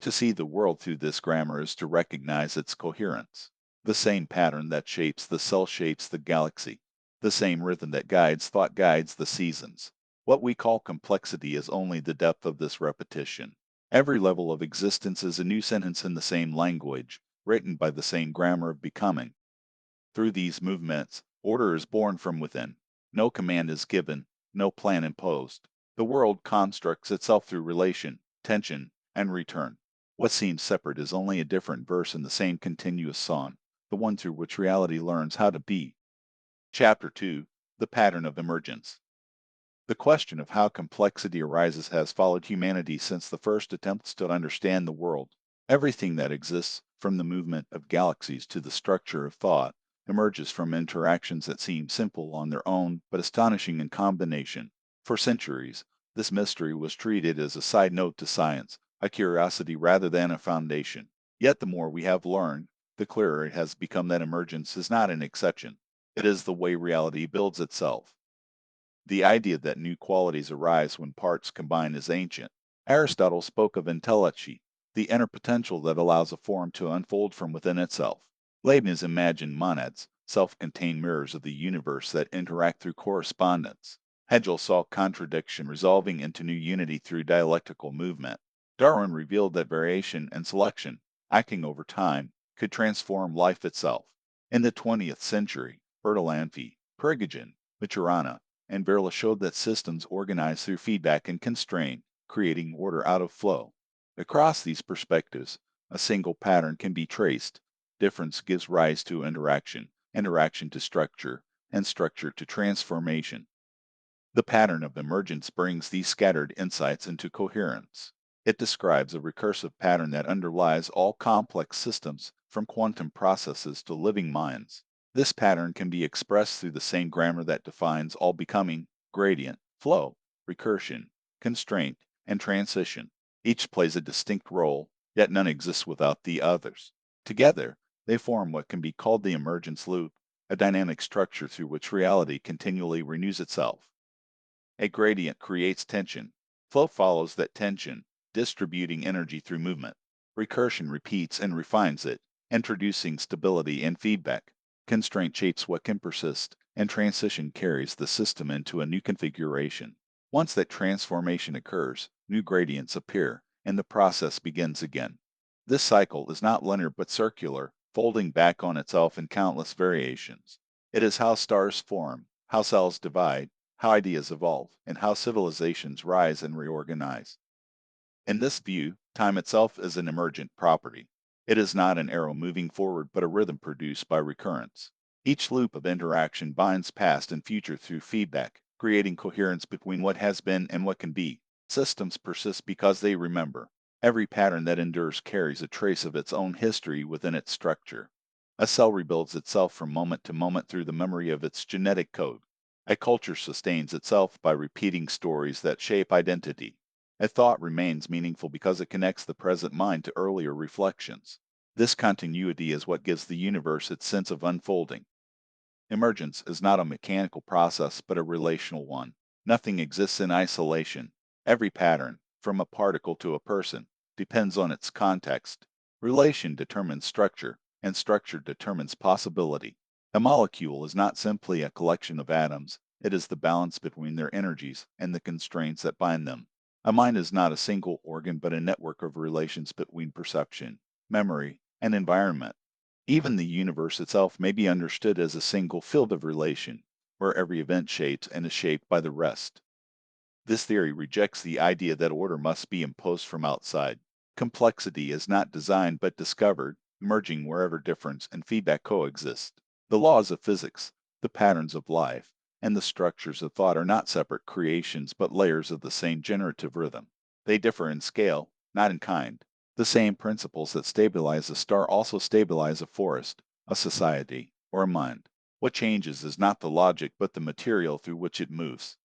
To see the world through this grammar is to recognize its coherence. The same pattern that shapes the cell shapes the galaxy. The same rhythm that guides thought guides the seasons. What we call complexity is only the depth of this repetition. Every level of existence is a new sentence in the same language, written by the same grammar of becoming. Through these movements, order is born from within. No command is given, no plan imposed. The world constructs itself through relation, tension, and return. What seems separate is only a different verse in the same continuous song, the one through which reality learns how to be. Chapter 2: The Pattern of Emergence. The question of how complexity arises has followed humanity since the first attempts to understand the world. Everything that exists, from the movement of galaxies to the structure of thought, emerges from interactions that seem simple on their own but astonishing in combination. For centuries, this mystery was treated as a side note to science, a curiosity rather than a foundation. Yet the more we have learned, the clearer it has become that emergence is not an exception. It is the way reality builds itself. The idea that new qualities arise when parts combine is ancient. Aristotle spoke of entelechy, the inner potential that allows a form to unfold from within itself. Leibniz imagined monads, self-contained mirrors of the universe that interact through correspondence. Hegel saw contradiction resolving into new unity through dialectical movement. Darwin revealed that variation and selection, acting over time, could transform life itself. In the 20th century, Bertalanffy, Prigogine, Maturana, and Verla showed that systems organize through feedback and constraint, creating order out of flow. Across these perspectives, a single pattern can be traced. Difference gives rise to interaction, interaction to structure, and structure to transformation. The pattern of emergence brings these scattered insights into coherence. It describes a recursive pattern that underlies all complex systems, from quantum processes to living minds. This pattern can be expressed through the same grammar that defines all becoming: gradient, flow, recursion, constraint, and transition. Each plays a distinct role, yet none exists without the others. Together, they form what can be called the emergence loop, a dynamic structure through which reality continually renews itself. A gradient creates tension. Flow follows that tension, distributing energy through movement. Recursion repeats and refines it, introducing stability and feedback. Constraint shapes what can persist, and transition carries the system into a new configuration. Once that transformation occurs, new gradients appear, and the process begins again. This cycle is not linear but circular, folding back on itself in countless variations. It is how stars form, how cells divide, how ideas evolve, and how civilizations rise and reorganize. In this view, time itself is an emergent property. It is not an arrow moving forward but a rhythm produced by recurrence. Each loop of interaction binds past and future through feedback, creating coherence between what has been and what can be. Systems persist because they remember. Every pattern that endures carries a trace of its own history within its structure. A cell rebuilds itself from moment to moment through the memory of its genetic code. A culture sustains itself by repeating stories that shape identity. A thought remains meaningful because it connects the present mind to earlier reflections. This continuity is what gives the universe its sense of unfolding. Emergence is not a mechanical process but a relational one. Nothing exists in isolation. Every pattern, from a particle to a person, depends on its context. Relation determines structure, and structure determines possibility. A molecule is not simply a collection of atoms, it is the balance between their energies and the constraints that bind them. A mind is not a single organ but a network of relations between perception, memory, and environment. Even the universe itself may be understood as a single field of relation, where every event shapes and is shaped by the rest. This theory rejects the idea that order must be imposed from outside. Complexity is not designed but discovered, emerging wherever difference and feedback coexist. The laws of physics, the patterns of life, and the structures of thought are not separate creations but layers of the same generative rhythm. They differ in scale, not in kind. The same principles that stabilize a star also stabilize a forest, a society, or a mind. What changes is not the logic but the material through which it moves.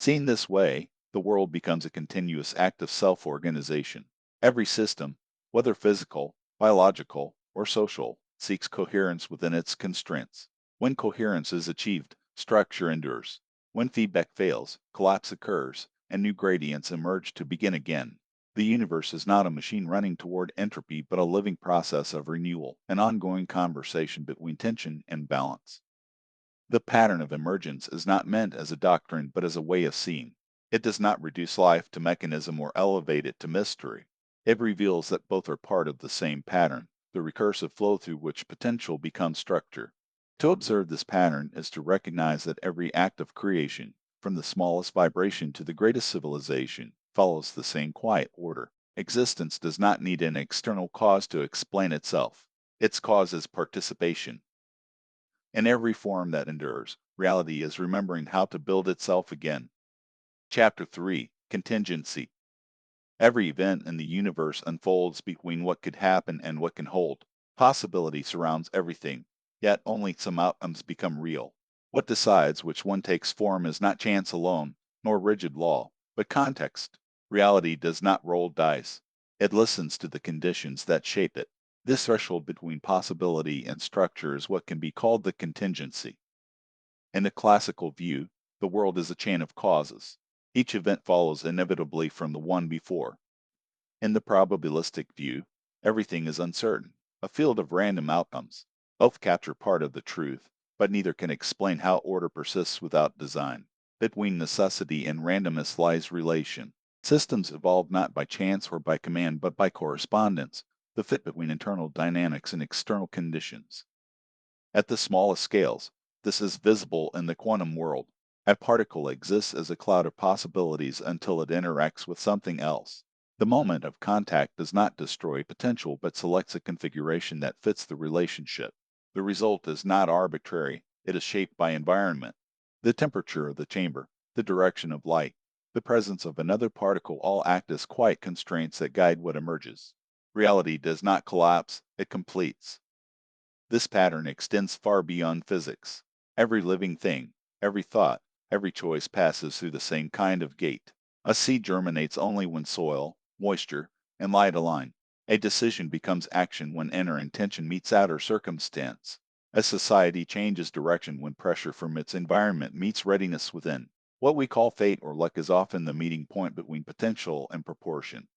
Seen this way, the world becomes a continuous act of self organization. Every system, whether physical, biological, or social, seeks coherence within its constraints. When coherence is achieved, structure endures. When feedback fails, collapse occurs, and new gradients emerge to begin again. The universe is not a machine running toward entropy, but a living process of renewal, an ongoing conversation between tension and balance. The pattern of emergence is not meant as a doctrine but as a way of seeing. It does not reduce life to mechanism or elevate it to mystery. It reveals that both are part of the same pattern, the recursive flow through which potential becomes structure. To observe this pattern is to recognize that every act of creation, from the smallest vibration to the greatest civilization, follows the same quiet order. Existence does not need an external cause to explain itself. Its cause is participation. In every form that endures, reality is remembering how to build itself again. Chapter 3: Contingency. Every event in the universe unfolds between what could happen and what can hold. Possibility surrounds everything, yet only some outcomes become real. What decides which one takes form is not chance alone, nor rigid law, but context. Reality does not roll dice. It listens to the conditions that shape it. This threshold between possibility and structure is what can be called the contingency. In the classical view, the world is a chain of causes. Each event follows inevitably from the one before. In the probabilistic view, everything is uncertain, a field of random outcomes. Both capture part of the truth, but neither can explain how order persists without design. Between necessity and randomness lies relation. Systems evolve not by chance or by command, but by correspondence, the fit between internal dynamics and external conditions. At the smallest scales, this is visible in the quantum world. A particle exists as a cloud of possibilities until it interacts with something else. The moment of contact does not destroy potential but selects a configuration that fits the relationship. The result is not arbitrary, it is shaped by environment. The temperature of the chamber, the direction of light, the presence of another particle all act as quiet constraints that guide what emerges. Reality does not collapse, it completes. This pattern extends far beyond physics. Every living thing, every thought, every choice passes through the same kind of gate. A seed germinates only when soil, moisture, and light align. A decision becomes action when inner intention meets outer circumstance. A society changes direction when pressure from its environment meets readiness within. What we call fate or luck is often the meeting point between potential and proportion.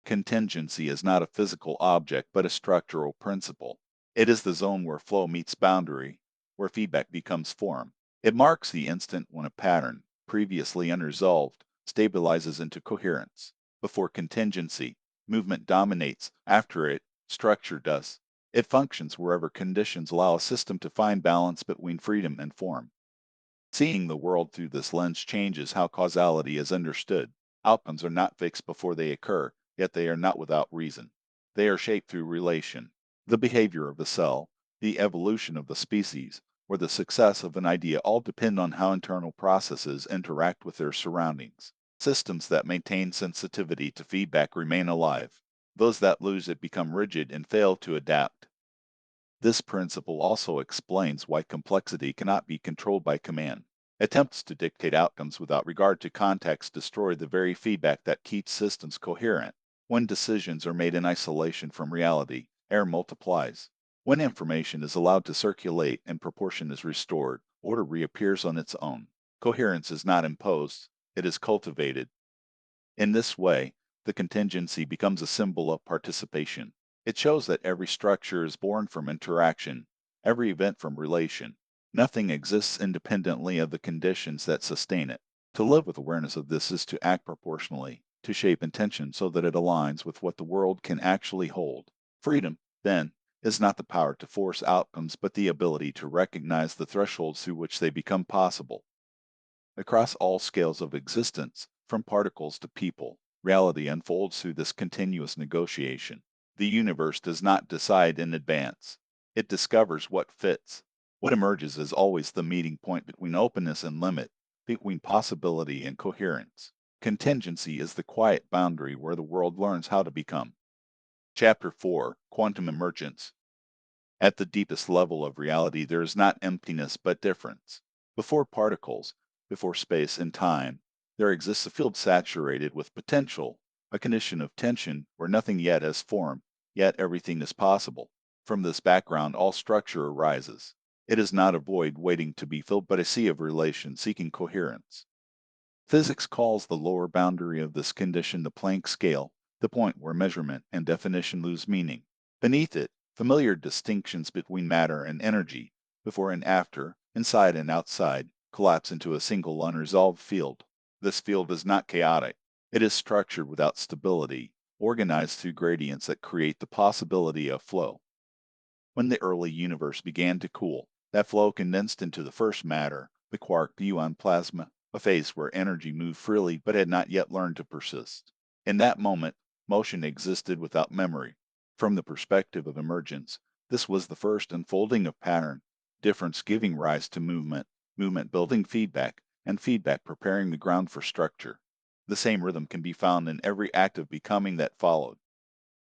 Contingency is not a physical object but a structural principle. It is the zone where flow meets boundary, where feedback becomes form. It marks the instant when a pattern, previously unresolved, stabilizes into coherence. Before contingency, movement dominates. After it, structure does. It functions wherever conditions allow a system to find balance between freedom and form. Seeing the world through this lens changes how causality is understood. Outcomes are not fixed before they occur, yet they are not without reason. They are shaped through relation. The behavior of a cell, the evolution of the species, or the success of an idea all depend on how internal processes interact with their surroundings. Systems that maintain sensitivity to feedback remain alive. Those that lose it become rigid and fail to adapt. This principle also explains why complexity cannot be controlled by command. Attempts to dictate outcomes without regard to context destroy the very feedback that keeps systems coherent. When decisions are made in isolation from reality, error multiplies. When information is allowed to circulate and proportion is restored, order reappears on its own. Coherence is not imposed, it is cultivated. In this way, the contingency becomes a symbol of participation. It shows that every structure is born from interaction, every event from relation. Nothing exists independently of the conditions that sustain it. To live with awareness of this is to act proportionally, to shape intention so that it aligns with what the world can actually hold. Freedom, then, is not the power to force outcomes but the ability to recognize the thresholds through which they become possible. Across all scales of existence, from particles to people, reality unfolds through this continuous negotiation. The universe does not decide in advance. It discovers what fits. What emerges is always the meeting point between openness and limit, between possibility and coherence. Contingency is the quiet boundary where the world learns how to become. Chapter 4: Quantum Emergence. At the deepest level of reality, there is not emptiness but difference. Before particles, before space and time, there exists a field saturated with potential, a condition of tension where nothing yet has formed, yet everything is possible. From this background, all structure arises. It is not a void waiting to be filled, but a sea of relation seeking coherence. Physics calls the lower boundary of this condition the Planck scale, the point where measurement and definition lose meaning. Beneath it, familiar distinctions between matter and energy, before and after, inside and outside, collapse into a single unresolved field. This field is not chaotic. It is structured without stability, organized through gradients that create the possibility of flow. When the early universe began to cool, that flow condensed into the first matter, the quark gluon plasma, a phase where energy moved freely but had not yet learned to persist. In that moment, motion existed without memory. From the perspective of emergence, this was the first unfolding of pattern, difference giving rise to movement, movement building feedback, and feedback preparing the ground for structure. The same rhythm can be found in every act of becoming that followed.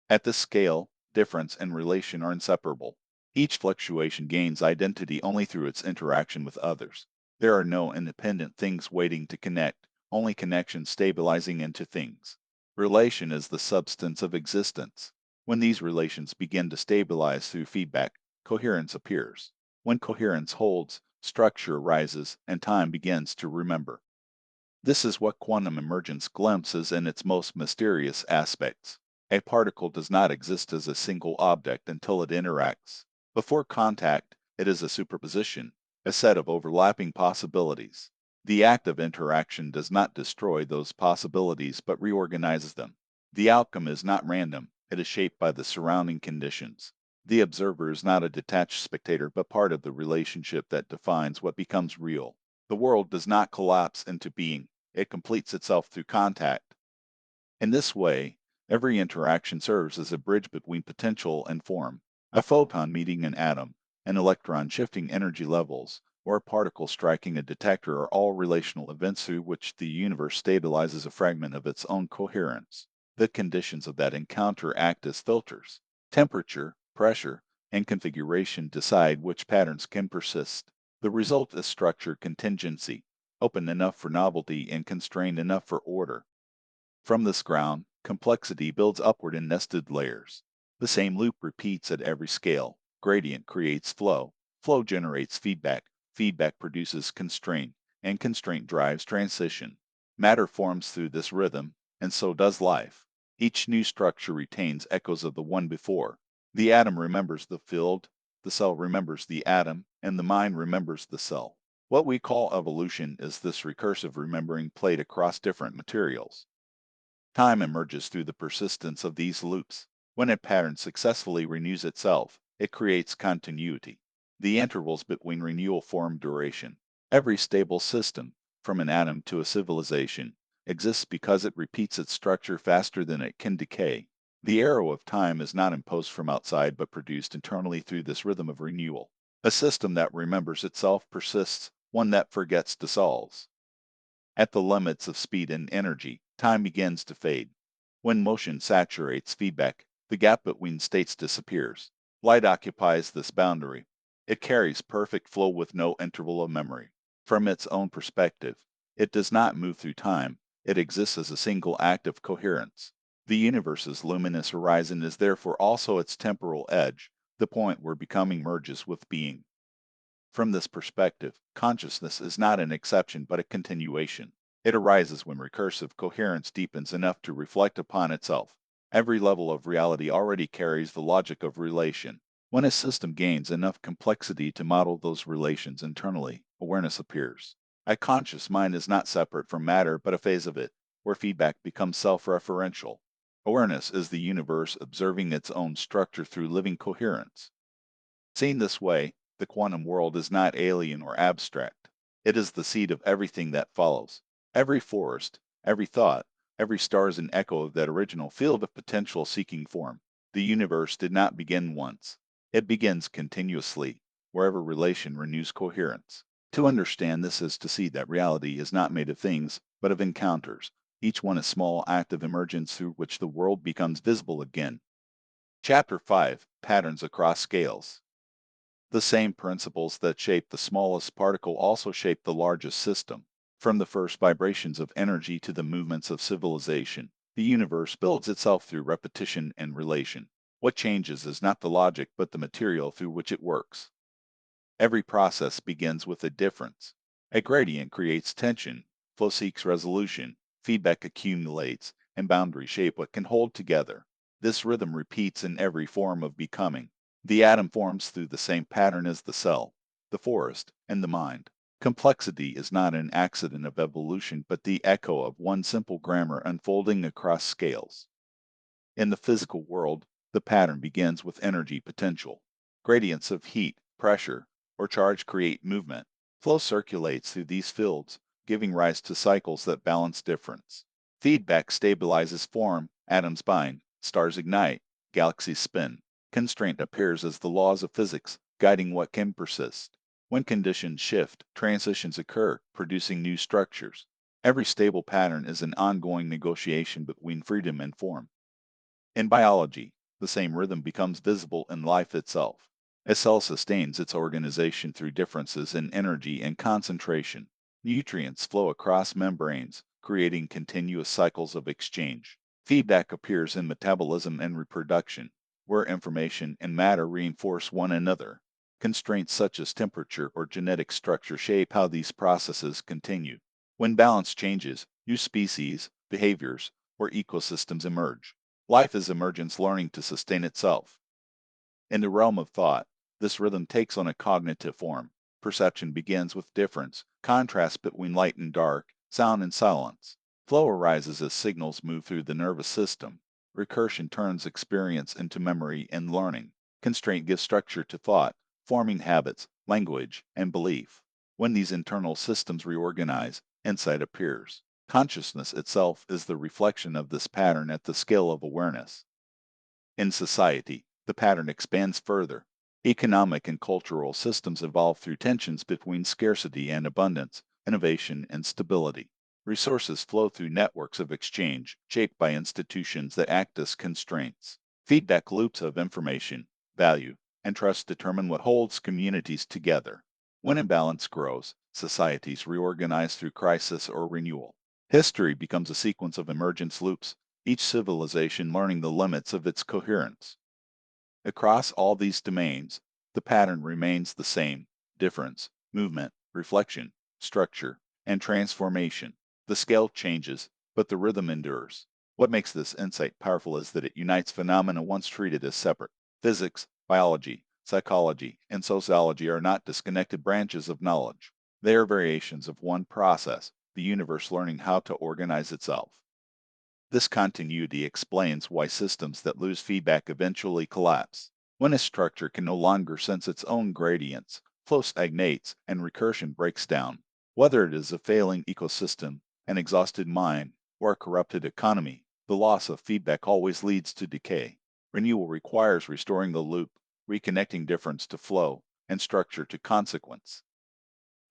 At this scale, difference and relation are inseparable. Each fluctuation gains identity only through its interaction with others. There are no independent things waiting to connect, only connections stabilizing into things. Relation is the substance of existence. When these relations begin to stabilize through feedback, coherence appears. When coherence holds, structure arises, and time begins to remember. This is what quantum emergence glimpses in its most mysterious aspects. A particle does not exist as a single object until it interacts. Before contact, it is a superposition, a set of overlapping possibilities. The act of interaction does not destroy those possibilities but reorganizes them. The outcome is not random, it is shaped by the surrounding conditions. The observer is not a detached spectator but part of the relationship that defines what becomes real. The world does not collapse into being. It completes itself through contact. In this way, every interaction serves as a bridge between potential and form. A photon meeting an atom, an electron shifting energy levels, or a particle striking a detector are all relational events through which the universe stabilizes a fragment of its own coherence. The conditions of that encounter act as filters. Temperature, pressure, and configuration decide which patterns can persist. The result is structured contingency, open enough for novelty and constrained enough for order. From this ground, complexity builds upward in nested layers. The same loop repeats at every scale. Gradient creates flow. Flow generates feedback. Feedback produces constraint, and constraint drives transition. Matter forms through this rhythm, and so does life. Each new structure retains echoes of the one before. The atom remembers the field, the cell remembers the atom, and the mind remembers the cell. What we call evolution is this recursive remembering played across different materials. Time emerges through the persistence of these loops. When a pattern successfully renews itself, it creates continuity. The intervals between renewal form duration. Every stable system, from an atom to a civilization, exists because it repeats its structure faster than it can decay. The arrow of time is not imposed from outside but produced internally through this rhythm of renewal. A system that remembers itself persists, one that forgets dissolves. At the limits of speed and energy, time begins to fade. When motion saturates feedback, the gap between states disappears. Light occupies this boundary. It carries perfect flow with no interval of memory. From its own perspective, it does not move through time, it exists as a single act of coherence. The universe's luminous horizon is therefore also its temporal edge, the point where becoming merges with being. From this perspective, consciousness is not an exception but a continuation. It arises when recursive coherence deepens enough to reflect upon itself. Every level of reality already carries the logic of relation. When a system gains enough complexity to model those relations internally, awareness appears. A conscious mind is not separate from matter but a phase of it, where feedback becomes self-referential. Awareness is the universe observing its own structure through living coherence. Seen this way, the quantum world is not alien or abstract. It is the seed of everything that follows. Every forest, every thought, every star is an echo of that original field of potential seeking form. The universe did not begin once. It begins continuously, wherever relation renews coherence. To understand this is to see that reality is not made of things, but of encounters, each one a small act of emergence through which the world becomes visible again. Chapter 5: Patterns Across Scales. The same principles that shape the smallest particle also shape the largest system. From the first vibrations of energy to the movements of civilization, the universe builds itself through repetition and relation. What changes is not the logic but the material through which it works. Every process begins with a difference. A gradient creates tension, flow seeks resolution, feedback accumulates, and boundaries shape what can hold together. This rhythm repeats in every form of becoming. The atom forms through the same pattern as the cell, the forest, and the mind. Complexity is not an accident of evolution but the echo of one simple grammar unfolding across scales. In the physical world, the pattern begins with energy potential. Gradients of heat, pressure, or charge create movement. Flow circulates through these fields, giving rise to cycles that balance difference. Feedback stabilizes form, atoms bind, stars ignite, galaxies spin. Constraint appears as the laws of physics, guiding what can persist. When conditions shift, transitions occur, producing new structures. Every stable pattern is an ongoing negotiation between freedom and form. In biology, the same rhythm becomes visible in life itself. A cell sustains its organization through differences in energy and concentration. Nutrients flow across membranes, creating continuous cycles of exchange. Feedback appears in metabolism and reproduction, where information and matter reinforce one another. Constraints such as temperature or genetic structure shape how these processes continue. When balance changes, new species, behaviors, or ecosystems emerge. Life is emergence learning to sustain itself. In the realm of thought, this rhythm takes on a cognitive form. Perception begins with difference, contrast between light and dark, sound and silence. Flow arises as signals move through the nervous system. Recursion turns experience into memory and learning. Constraint gives structure to thought, forming habits, language, and belief. When these internal systems reorganize, insight appears. Consciousness itself is the reflection of this pattern at the scale of awareness. In society, the pattern expands further. Economic and cultural systems evolve through tensions between scarcity and abundance, innovation and stability. Resources flow through networks of exchange, shaped by institutions that act as constraints. Feedback loops of information, value, and trust determine what holds communities together. When imbalance grows, societies reorganize through crisis or renewal. History becomes a sequence of emergence loops, each civilization learning the limits of its coherence. Across all these domains, the pattern remains the same: difference, movement, reflection, structure, and transformation. The scale changes, but the rhythm endures. What makes this insight powerful is that it unites phenomena once treated as separate. Physics, biology, psychology, and sociology are not disconnected branches of knowledge. They are variations of one process, the universe learning how to organize itself. This continuity explains why systems that lose feedback eventually collapse. When a structure can no longer sense its own gradients, flow stagnates and recursion breaks down. Whether it is a failing ecosystem, an exhausted mind, or a corrupted economy, the loss of feedback always leads to decay. Renewal requires restoring the loop, reconnecting difference to flow, and structure to consequence.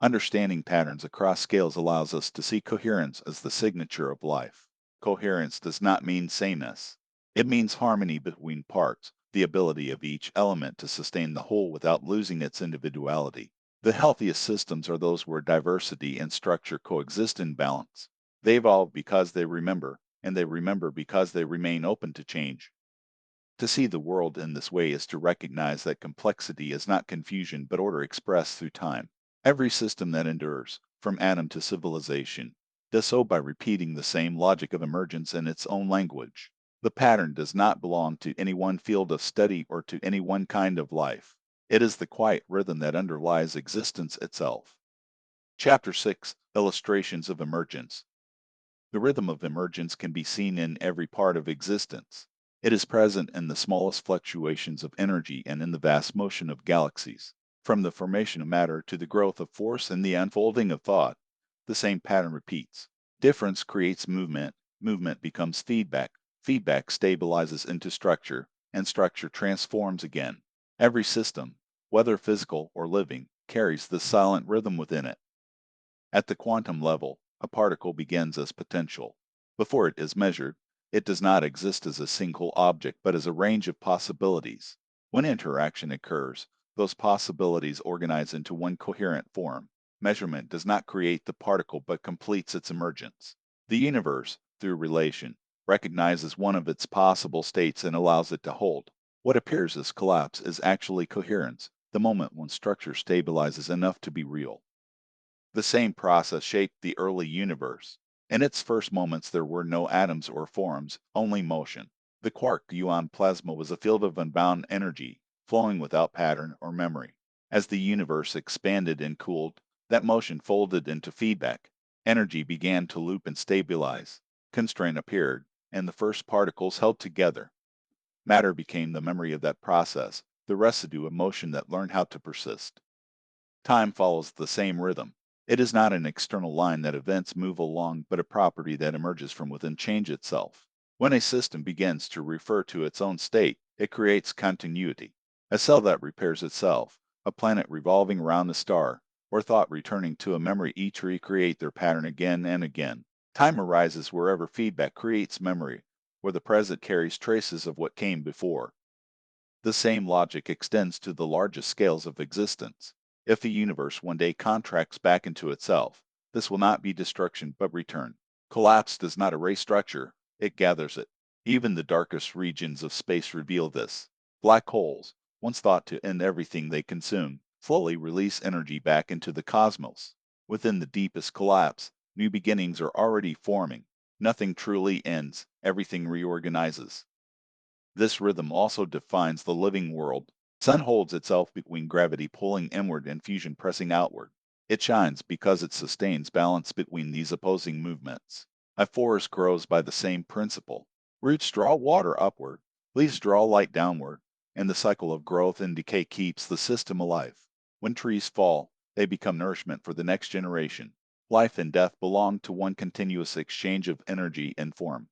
Understanding patterns across scales allows us to see coherence as the signature of life. Coherence does not mean sameness. It means harmony between parts, the ability of each element to sustain the whole without losing its individuality. The healthiest systems are those where diversity and structure coexist in balance. They evolve because they remember, and they remember because they remain open to change. To see the world in this way is to recognize that complexity is not confusion but order expressed through time. Every system that endures, from atom to civilization, does so by repeating the same logic of emergence in its own language. The pattern does not belong to any one field of study or to any one kind of life. It is the quiet rhythm that underlies existence itself. Chapter 6: Illustrations of Emergence. The rhythm of emergence can be seen in every part of existence. It is present in the smallest fluctuations of energy and in the vast motion of galaxies. From the formation of matter to the growth of force and the unfolding of thought, the same pattern repeats. Difference creates movement, movement becomes feedback, feedback stabilizes into structure, and structure transforms again. Every system, whether physical or living, carries this silent rhythm within it. At the quantum level, a particle begins as potential. Before it is measured, it does not exist as a single object but as a range of possibilities. When interaction occurs, those possibilities organize into one coherent form. Measurement does not create the particle but completes its emergence. The universe, through relation, recognizes one of its possible states and allows it to hold. What appears as collapse is actually coherence, the moment when structure stabilizes enough to be real. The same process shaped the early universe. In its first moments there were no atoms or forms, only motion. The quark-gluon plasma was a field of unbound energy, flowing without pattern or memory. As the universe expanded and cooled, that motion folded into feedback. Energy began to loop and stabilize. Constraint appeared, and the first particles held together. Matter became the memory of that process, the residue of motion that learned how to persist. Time follows the same rhythm. It is not an external line that events move along, but a property that emerges from within change itself. When a system begins to refer to its own state, it creates continuity. A cell that repairs itself, a planet revolving around a star, or thought returning to a memory each recreate their pattern again and again. Time arises wherever feedback creates memory, where the present carries traces of what came before. The same logic extends to the largest scales of existence. If the universe one day contracts back into itself, this will not be destruction but return. Collapse does not erase structure, it gathers it. Even the darkest regions of space reveal this. Black holes, once thought to end everything they consume, slowly release energy back into the cosmos. Within the deepest collapse, new beginnings are already forming. Nothing truly ends, everything reorganizes. This rhythm also defines the living world. Sun holds itself between gravity pulling inward and fusion pressing outward. It shines because it sustains balance between these opposing movements. A forest grows by the same principle. Roots draw water upward, leaves draw light downward, and the cycle of growth and decay keeps the system alive. When trees fall, they become nourishment for the next generation. Life and death belong to one continuous exchange of energy and form.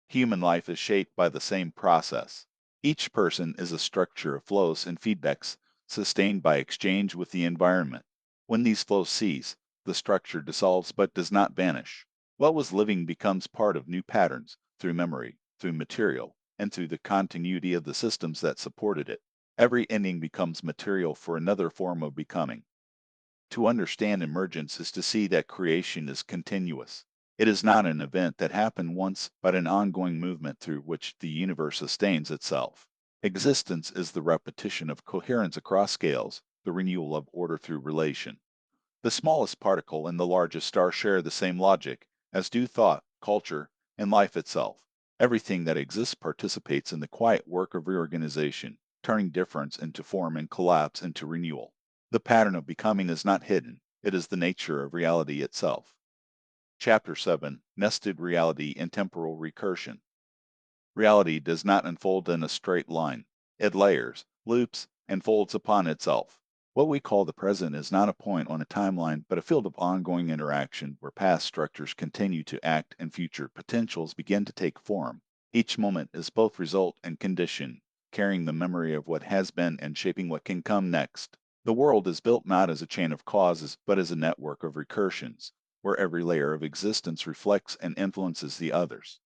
Human life is shaped by the same process. Each person is a structure of flows and feedbacks sustained by exchange with the environment. When these flows cease, the structure dissolves but does not vanish. What was living becomes part of new patterns through memory, through material, and through the continuity of the systems that supported it. Every ending becomes material for another form of becoming. To understand emergence is to see that creation is continuous. It is not an event that happened once, but an ongoing movement through which the universe sustains itself. Existence is the repetition of coherence across scales, the renewal of order through relation. The smallest particle and the largest star share the same logic, as do thought, culture, and life itself. Everything that exists participates in the quiet work of reorganization, turning difference into form and collapse into renewal. The pattern of becoming is not hidden, it is the nature of reality itself. Chapter 7: Nested Reality and Temporal Recursion. Reality does not unfold in a straight line. It layers, loops, and folds upon itself. What we call the present is not a point on a timeline, but a field of ongoing interaction where past structures continue to act and future potentials begin to take form. Each moment is both result and condition, carrying the memory of what has been and shaping what can come next. The world is built not as a chain of causes, but as a network of recursions, where every layer of existence reflects and influences the others.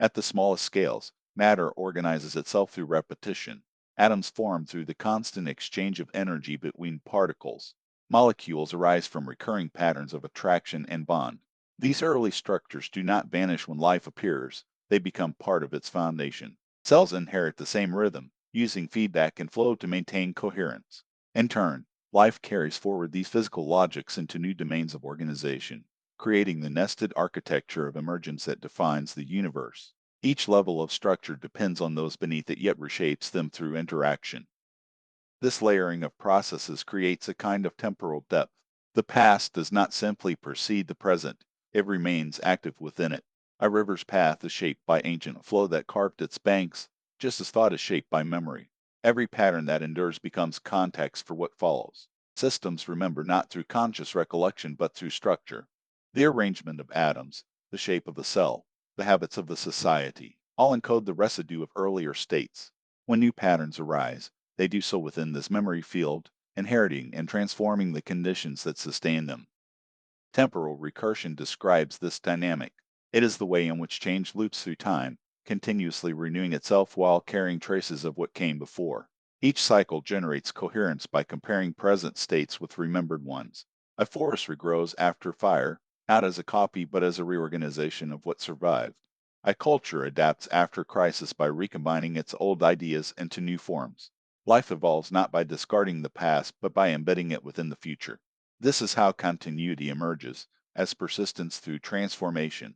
At the smallest scales, matter organizes itself through repetition. Atoms form through the constant exchange of energy between particles. Molecules arise from recurring patterns of attraction and bond. These early structures do not vanish when life appears, they become part of its foundation. Cells inherit the same rhythm, using feedback and flow to maintain coherence. In turn, life carries forward these physical logics into new domains of organization, creating the nested architecture of emergence that defines the universe. Each level of structure depends on those beneath it yet reshapes them through interaction. This layering of processes creates a kind of temporal depth. The past does not simply precede the present, it remains active within it. A river's path is shaped by ancient flow that carved its banks, just as thought is shaped by memory. Every pattern that endures becomes context for what follows. Systems remember not through conscious recollection but through structure. The arrangement of atoms, the shape of the cell, the habits of the society, all encode the residue of earlier states. When new patterns arise, they do so within this memory field, inheriting and transforming the conditions that sustain them. Temporal recursion describes this dynamic. It is the way in which change loops through time, continuously renewing itself while carrying traces of what came before. Each cycle generates coherence by comparing present states with remembered ones. A forest regrows after fire, not as a copy but as a reorganization of what survived. A culture adapts after crisis by recombining its old ideas into new forms. Life evolves not by discarding the past but by embedding it within the future. This is how continuity emerges, as persistence through transformation.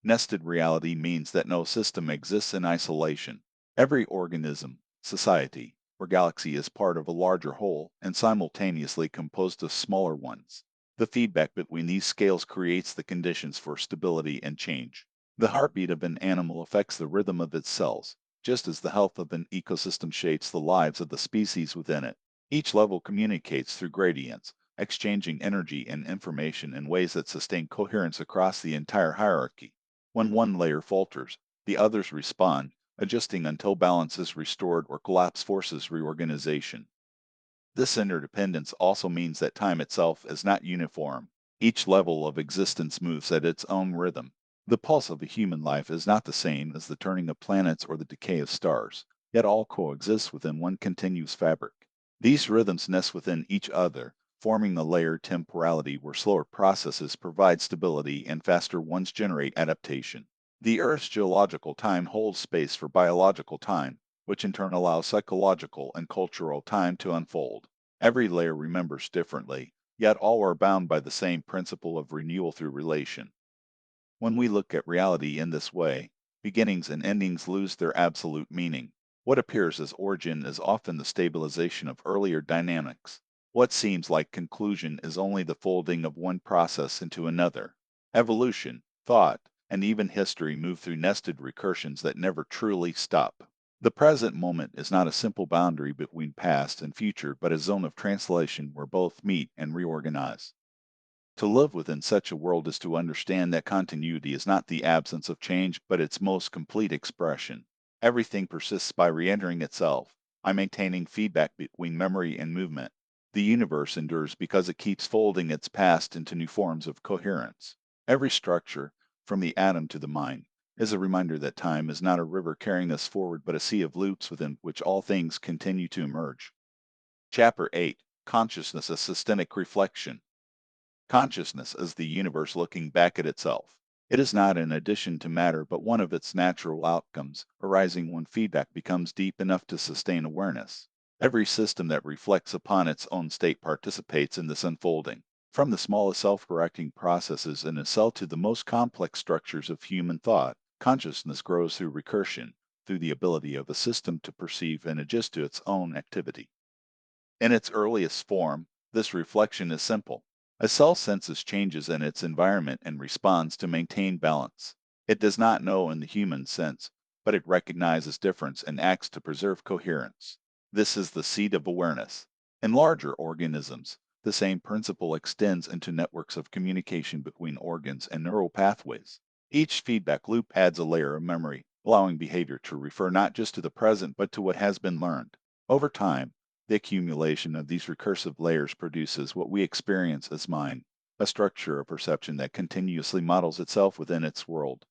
Nested reality means that no system exists in isolation. Every organism, society, or galaxy is part of a larger whole and simultaneously composed of smaller ones. The feedback between these scales creates the conditions for stability and change. The heartbeat of an animal affects the rhythm of its cells, just as the health of an ecosystem shapes the lives of the species within it. Each level communicates through gradients, exchanging energy and information in ways that sustain coherence across the entire hierarchy. When one layer falters, the others respond, adjusting until balance is restored or collapse forces reorganization. This interdependence also means that time itself is not uniform. Each level of existence moves at its own rhythm. The pulse of a human life is not the same as the turning of planets or the decay of stars, yet all coexist within one continuous fabric. These rhythms nest within each other, forming the layered temporality where slower processes provide stability and faster ones generate adaptation. The Earth's geological time holds space for biological time, which in turn allows psychological and cultural time to unfold. Every layer remembers differently, yet all are bound by the same principle of renewal through relation. When we look at reality in this way, beginnings and endings lose their absolute meaning. What appears as origin is often the stabilization of earlier dynamics. What seems like conclusion is only the folding of one process into another. Evolution, thought, and even history move through nested recursions that never truly stop. The present moment is not a simple boundary between past and future, but a zone of translation where both meet and reorganize. To live within such a world is to understand that continuity is not the absence of change, but its most complete expression. Everything persists by re-entering itself, by maintaining feedback between memory and movement. The universe endures because it keeps folding its past into new forms of coherence. Every structure, from the atom to the mind, is a reminder that time is not a river carrying us forward, but a sea of loops within which all things continue to emerge. Chapter 8: Consciousness as Systemic Reflection. Consciousness is the universe looking back at itself. It is not an addition to matter, but one of its natural outcomes, arising when feedback becomes deep enough to sustain awareness. Every system that reflects upon its own state participates in this unfolding. From the smallest self-correcting processes in a cell to the most complex structures of human thought, consciousness grows through recursion, through the ability of a system to perceive and adjust to its own activity. In its earliest form, this reflection is simple. A cell senses changes in its environment and responds to maintain balance. It does not know in the human sense, but it recognizes difference and acts to preserve coherence. This is the seed of awareness. In larger organisms, the same principle extends into networks of communication between organs and neural pathways. Each feedback loop adds a layer of memory, allowing behavior to refer not just to the present but to what has been learned. Over time, The accumulation of these recursive layers produces what we experience as mind, a structure of perception that continuously models itself within its world.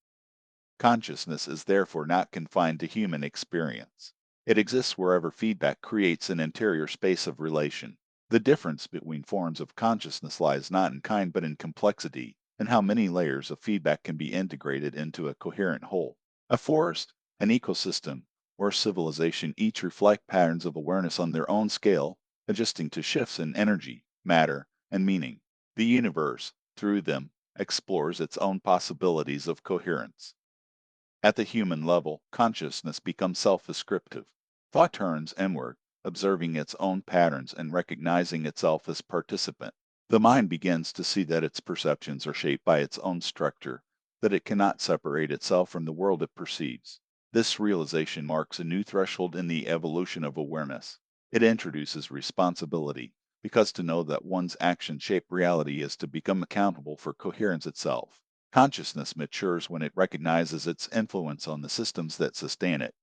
Consciousness is therefore not confined to human experience. It exists wherever feedback creates an interior space of relation. The difference between forms of consciousness lies not in kind but in complexity, and how many layers of feedback can be integrated into a coherent whole. A forest, an ecosystem, or a civilization each reflect patterns of awareness on their own scale, adjusting to shifts in energy, matter, and meaning. The universe, through them, explores its own possibilities of coherence. At the human level, consciousness becomes self-descriptive. Thought turns inward, observing its own patterns and recognizing itself as participant. The mind begins to see that its perceptions are shaped by its own structure, that it cannot separate itself from the world it perceives. This realization marks a new threshold in the evolution of awareness. It introduces responsibility, because to know that one's actions shape reality is to become accountable for coherence itself. Consciousness matures when it recognizes its influence on the systems that sustain it.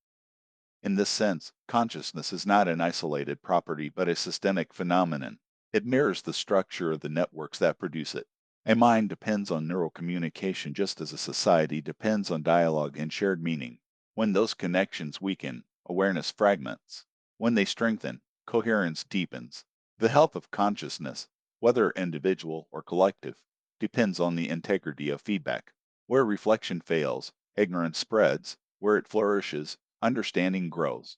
In this sense, consciousness is not an isolated property but a systemic phenomenon. It mirrors the structure of the networks that produce it. A mind depends on neural communication just as a society depends on dialogue and shared meaning. When those connections weaken, awareness fragments. When they strengthen, coherence deepens. The health of consciousness, whether individual or collective, depends on the integrity of feedback. Where reflection fails, ignorance spreads. Where it flourishes, understanding grows.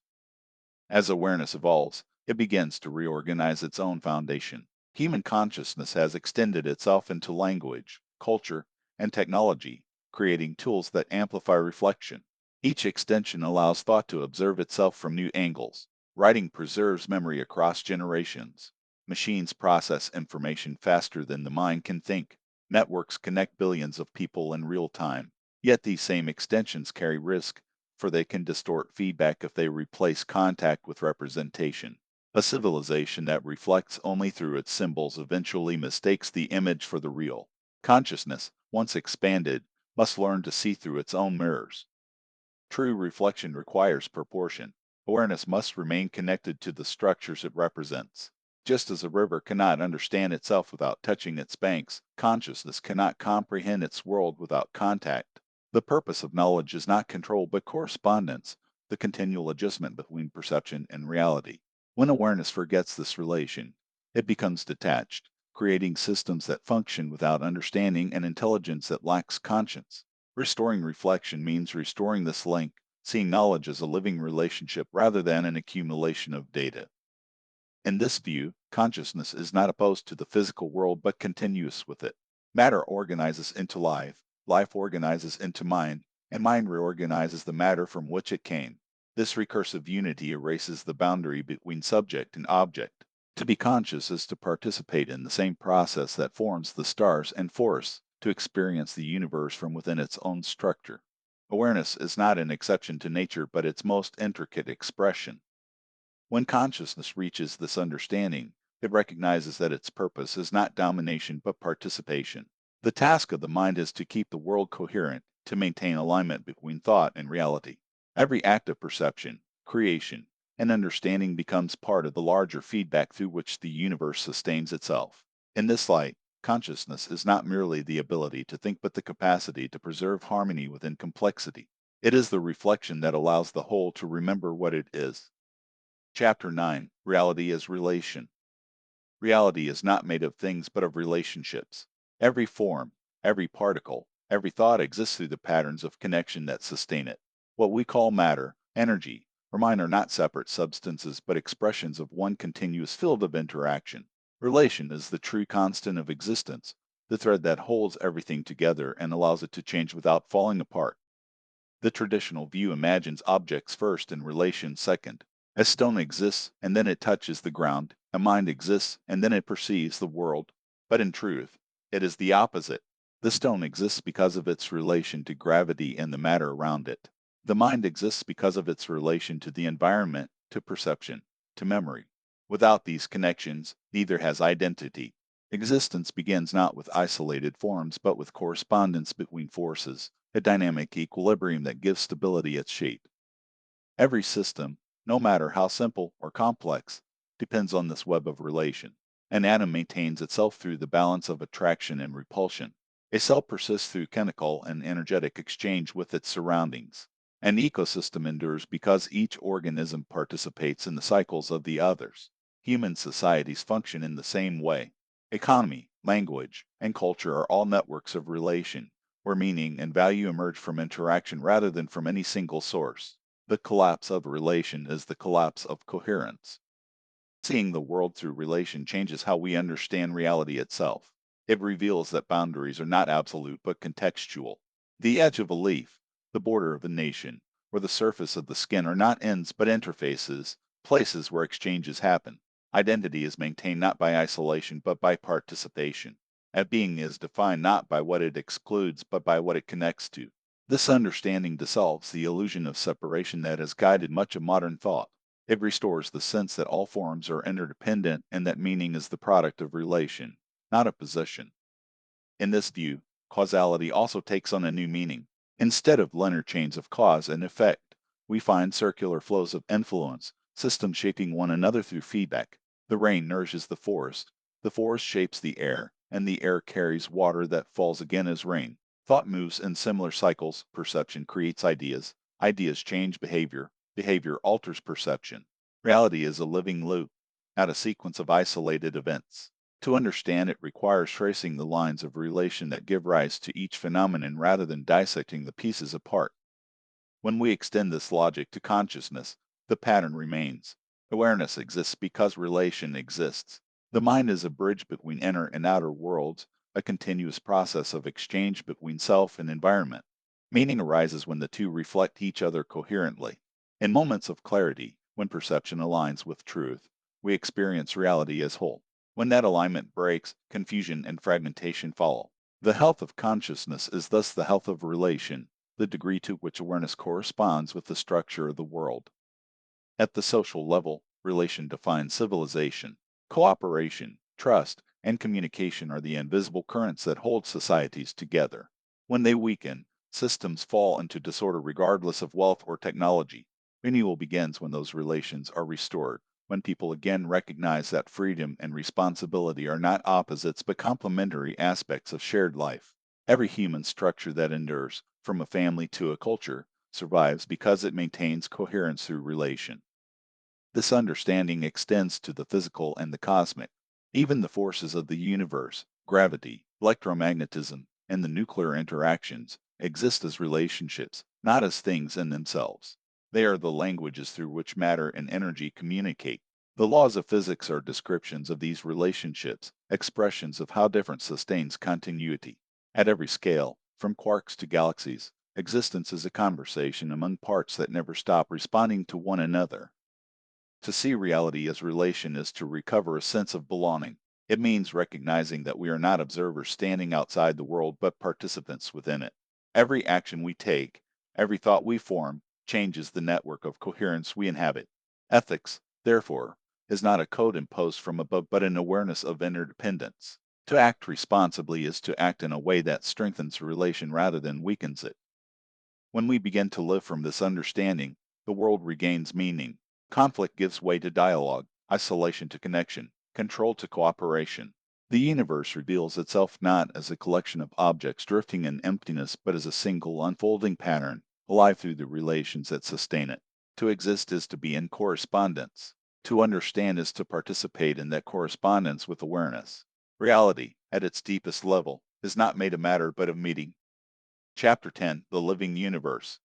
As awareness evolves, it begins to reorganize its own foundation. Human consciousness has extended itself into language, culture, and technology, creating tools that amplify reflection. Each extension allows thought to observe itself from new angles. Writing preserves memory across generations. Machines process information faster than the mind can think. Networks connect billions of people in real time. Yet these same extensions carry risk, for they can distort feedback if they replace contact with representation. A civilization that reflects only through its symbols eventually mistakes the image for the real. Consciousness, once expanded, must learn to see through its own mirrors. True reflection requires proportion. Awareness must remain connected to the structures it represents. Just as a river cannot understand itself without touching its banks, consciousness cannot comprehend its world without contact. The purpose of knowledge is not control but correspondence, the continual adjustment between perception and reality. When awareness forgets this relation, it becomes detached, creating systems that function without understanding and intelligence that lacks conscience. Restoring reflection means restoring this link, seeing knowledge as a living relationship rather than an accumulation of data. In this view, consciousness is not opposed to the physical world but continuous with it. Matter organizes into life, life organizes into mind, and mind reorganizes the matter from which it came. This recursive unity erases the boundary between subject and object. To be conscious is to participate in the same process that forms the stars and forests, to experience the universe from within its own structure. Awareness is not an exception to nature but its most intricate expression. When consciousness reaches this understanding, it recognizes that its purpose is not domination but participation. The task of the mind is to keep the world coherent, to maintain alignment between thought and reality. Every act of perception, creation, and understanding becomes part of the larger feedback through which the universe sustains itself. In this light, consciousness is not merely the ability to think but the capacity to preserve harmony within complexity. It is the reflection that allows the whole to remember what it is. Chapter 9, Reality as Relation. Reality is not made of things but of relationships. Every form, every particle, every thought exists through the patterns of connection that sustain it. What we call matter, energy, or mind are not separate substances but expressions of one continuous field of interaction. Relation is the true constant of existence, the thread that holds everything together and allows it to change without falling apart. The traditional view imagines objects first and relation second. A stone exists and then it touches the ground, a mind exists and then it perceives the world. But in truth, it is the opposite. The stone exists because of its relation to gravity and the matter around it. The mind exists because of its relation to the environment, to perception, to memory. Without these connections, neither has identity. Existence begins not with isolated forms but with correspondence between forces, a dynamic equilibrium that gives stability its shape. Every system, no matter how simple or complex, depends on this web of relation. An atom maintains itself through the balance of attraction and repulsion. A cell persists through chemical and energetic exchange with its surroundings. An ecosystem endures because each organism participates in the cycles of the others. Human societies function in the same way. Economy, language, and culture are all networks of relation, where meaning and value emerge from interaction rather than from any single source. The collapse of relation is the collapse of coherence. Seeing the world through relation changes how we understand reality itself. It reveals that boundaries are not absolute but contextual. The edge of a leaf, the border of a nation, or the surface of the skin are not ends but interfaces, places where exchanges happen. Identity is maintained not by isolation but by participation. A being is defined not by what it excludes but by what it connects to. This understanding dissolves the illusion of separation that has guided much of modern thought. It restores the sense that all forms are interdependent and that meaning is the product of relation, not of possession. In this view, causality also takes on a new meaning. Instead of linear chains of cause and effect, we find circular flows of influence, systems shaping one another through feedback. The rain nourishes the forest shapes the air, and the air carries water that falls again as rain. Thought moves in similar cycles, perception creates ideas, ideas change behavior, behavior alters perception. Reality is a living loop, not a sequence of isolated events. To understand it requires tracing the lines of relation that give rise to each phenomenon rather than dissecting the pieces apart. When we extend this logic to consciousness, the pattern remains. Awareness exists because relation exists. The mind is a bridge between inner and outer worlds, a continuous process of exchange between self and environment. Meaning arises when the two reflect each other coherently. In moments of clarity, when perception aligns with truth, we experience reality as whole. When that alignment breaks, confusion and fragmentation follow. The health of consciousness is thus the health of relation, the degree to which awareness corresponds with the structure of the world. At the social level, relation defines civilization. Cooperation, trust, and communication are the invisible currents that hold societies together. When they weaken, systems fall into disorder regardless of wealth or technology. Renewal begins when those relations are restored, when people again recognize that freedom and responsibility are not opposites but complementary aspects of shared life. Every human structure that endures, from a family to a culture, survives because it maintains coherence through relation. This understanding extends to the physical and the cosmic. Even the forces of the universe, gravity, electromagnetism, and the nuclear interactions, exist as relationships, not as things in themselves. They are the languages through which matter and energy communicate. The laws of physics are descriptions of these relationships, expressions of how difference sustains continuity. At every scale, from quarks to galaxies, existence is a conversation among parts that never stop responding to one another. To see reality as relation is to recover a sense of belonging. It means recognizing that we are not observers standing outside the world but participants within it. Every action we take, every thought we form, changes the network of coherence we inhabit. Ethics, therefore, is not a code imposed from above but an awareness of interdependence. To act responsibly is to act in a way that strengthens relation rather than weakens it. When we begin to live from this understanding, the world regains meaning. Conflict gives way to dialogue, isolation to connection, control to cooperation. The universe reveals itself not as a collection of objects drifting in emptiness, but as a single unfolding pattern, alive through the relations that sustain it. To exist is to be in correspondence. To understand is to participate in that correspondence with awareness. Reality, at its deepest level, is not made of matter but of meaning. Chapter 10: The Living Universe.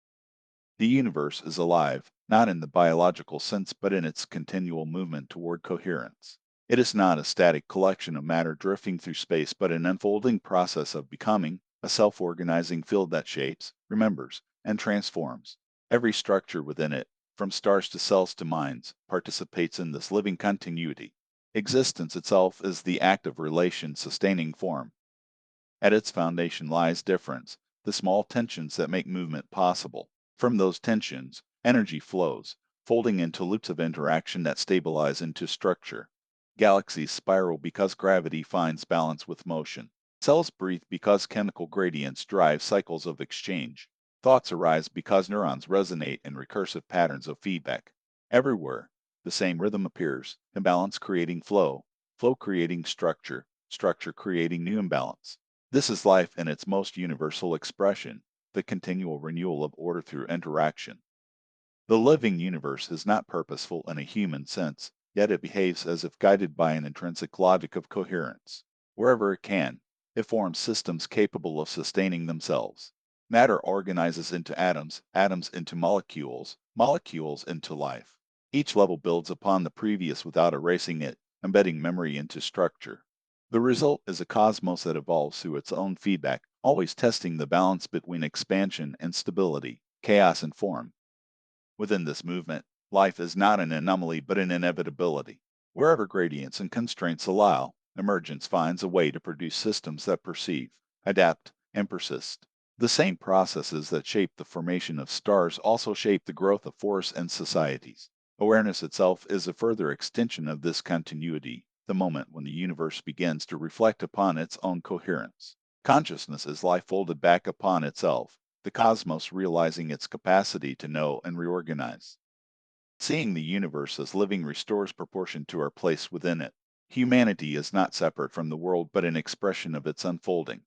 The universe is alive, not in the biological sense but in its continual movement toward coherence. It is not a static collection of matter drifting through space but an unfolding process of becoming, a self-organizing field that shapes, remembers, and transforms. Every structure within it, from stars to cells to minds, participates in this living continuity. Existence itself is the act of relation sustaining form. At its foundation lies difference, the small tensions that make movement possible. From those tensions, energy flows, folding into loops of interaction that stabilize into structure. Galaxies spiral because gravity finds balance with motion. Cells breathe because chemical gradients drive cycles of exchange. Thoughts arise because neurons resonate in recursive patterns of feedback. Everywhere, the same rhythm appears, imbalance creating flow, flow creating structure, structure creating new imbalance. This is life in its most universal expression, the continual renewal of order through interaction. The living universe is not purposeful in a human sense, yet it behaves as if guided by an intrinsic logic of coherence. Wherever it can, it forms systems capable of sustaining themselves. Matter organizes into atoms, atoms into molecules, molecules into life. Each level builds upon the previous without erasing it, embedding memory into structure. The result is a cosmos that evolves through its own feedback, always testing the balance between expansion and stability, chaos and form. Within this movement, life is not an anomaly but an inevitability. Wherever gradients and constraints allow, emergence finds a way to produce systems that perceive, adapt, and persist. The same processes that shape the formation of stars also shape the growth of forests and societies. Awareness itself is a further extension of this continuity, the moment when the universe begins to reflect upon its own coherence. Consciousness is life folded back upon itself, the cosmos realizing its capacity to know and reorganize. Seeing the universe as living restores proportion to our place within it. Humanity is not separate from the world but an expression of its unfolding.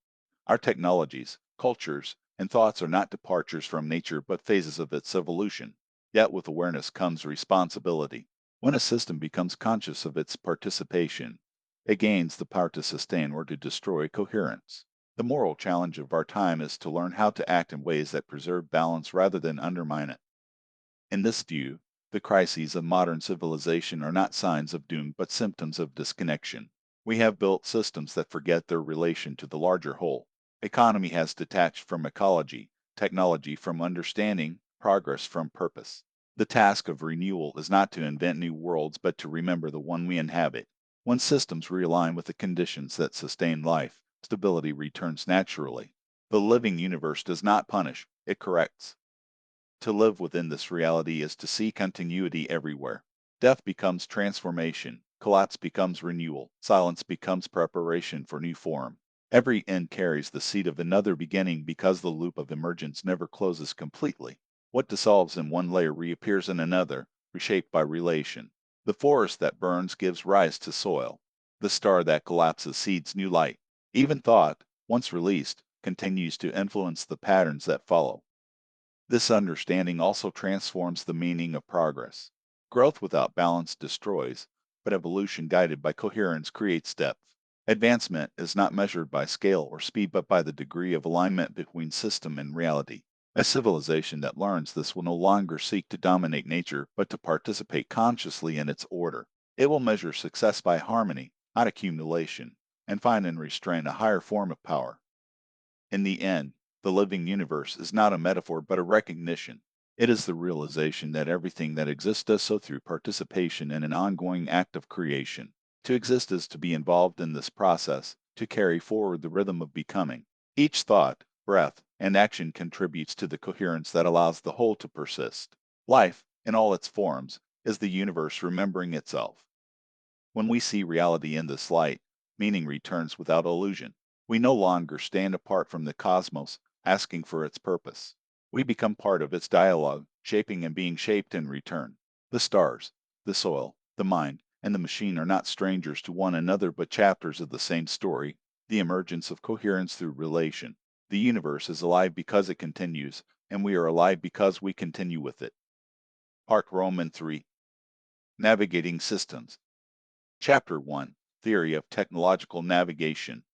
Our technologies, cultures, and thoughts are not departures from nature but phases of its evolution. Yet with awareness comes responsibility. When a system becomes conscious of its participation, it gains the power to sustain or to destroy coherence. The moral challenge of our time is to learn how to act in ways that preserve balance rather than undermine it. In this view, the crises of modern civilization are not signs of doom but symptoms of disconnection. We have built systems that forget their relation to the larger whole. Economy has detached from ecology, technology from understanding, progress from purpose. The task of renewal is not to invent new worlds but to remember the one we inhabit. When systems realign with the conditions that sustain life, stability returns naturally. The living universe does not punish, it corrects. To live within this reality is to see continuity everywhere. Death becomes transformation, collapse becomes renewal, silence becomes preparation for new form. Every end carries the seed of another beginning because the loop of emergence never closes completely. What dissolves in one layer reappears in another, reshaped by relation. The forest that burns gives rise to soil. The star that collapses seeds new light. Even thought, once released, continues to influence the patterns that follow. This understanding also transforms the meaning of progress. Growth without balance destroys, but evolution guided by coherence creates depth. Advancement is not measured by scale or speed but by the degree of alignment between system and reality. A civilization that learns this will no longer seek to dominate nature but to participate consciously in its order. It will measure success by harmony, not accumulation, and find and restrain a higher form of power. In the end, the living universe is not a metaphor but a recognition. It is the realization that everything that exists does so through participation in an ongoing act of creation. To exist is to be involved in this process, to carry forward the rhythm of becoming. Each thought, breath, and action contributes to the coherence that allows the whole to persist. Life, in all its forms, is the universe remembering itself. When we see reality in this light, meaning returns without illusion. We no longer stand apart from the cosmos, asking for its purpose. We become part of its dialogue, shaping and being shaped in return. The stars, the soil, the mind, and the machine are not strangers to one another but chapters of the same story, the emergence of coherence through relation. The universe is alive because it continues, and we are alive because we continue with it. Part Roman 3. Navigating Systems. Chapter 1. Theory of Technological Navigation.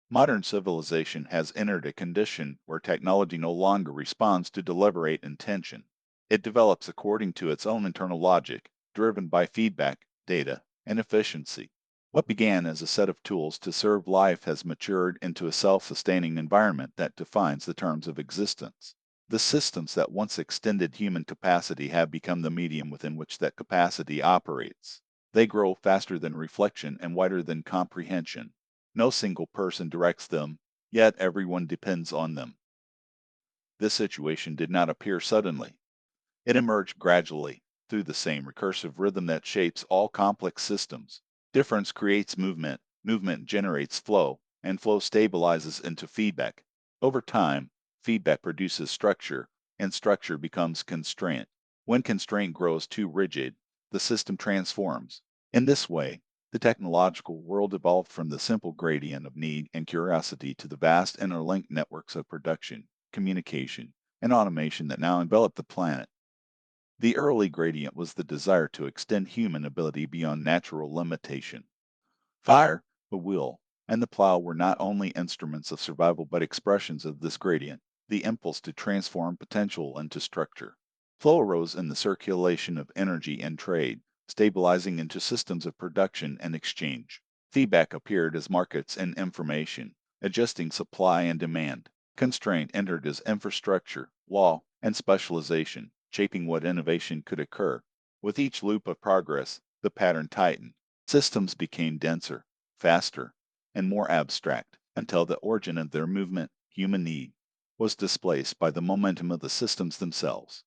Modern civilization has entered a condition where technology no longer responds to deliberate intention. It develops according to its own internal logic, driven by feedback, data, and efficiency. What began as a set of tools to serve life has matured into a self-sustaining environment that defines the terms of existence. The systems that once extended human capacity have become the medium within which that capacity operates. They grow faster than reflection and wider than comprehension. No single person directs them, yet everyone depends on them. This situation did not appear suddenly. It emerged gradually, through the same recursive rhythm that shapes all complex systems. Difference creates movement, movement generates flow, and flow stabilizes into feedback. Over time, feedback produces structure, and structure becomes constraint. When constraint grows too rigid, the system transforms. In this way, the technological world evolved from the simple gradient of need and curiosity to the vast interlinked networks of production, communication, and automation that now envelop the planet. The early gradient was the desire to extend human ability beyond natural limitation. Fire, the wheel, and the plow were not only instruments of survival but expressions of this gradient, the impulse to transform potential into structure. Flow arose in the circulation of energy and trade, stabilizing into systems of production and exchange. Feedback appeared as markets and information, adjusting supply and demand. Constraint entered as infrastructure, law, and specialization, shaping what innovation could occur. With each loop of progress, the pattern tightened. Systems became denser, faster, and more abstract until the origin of their movement, human need, was displaced by the momentum of the systems themselves.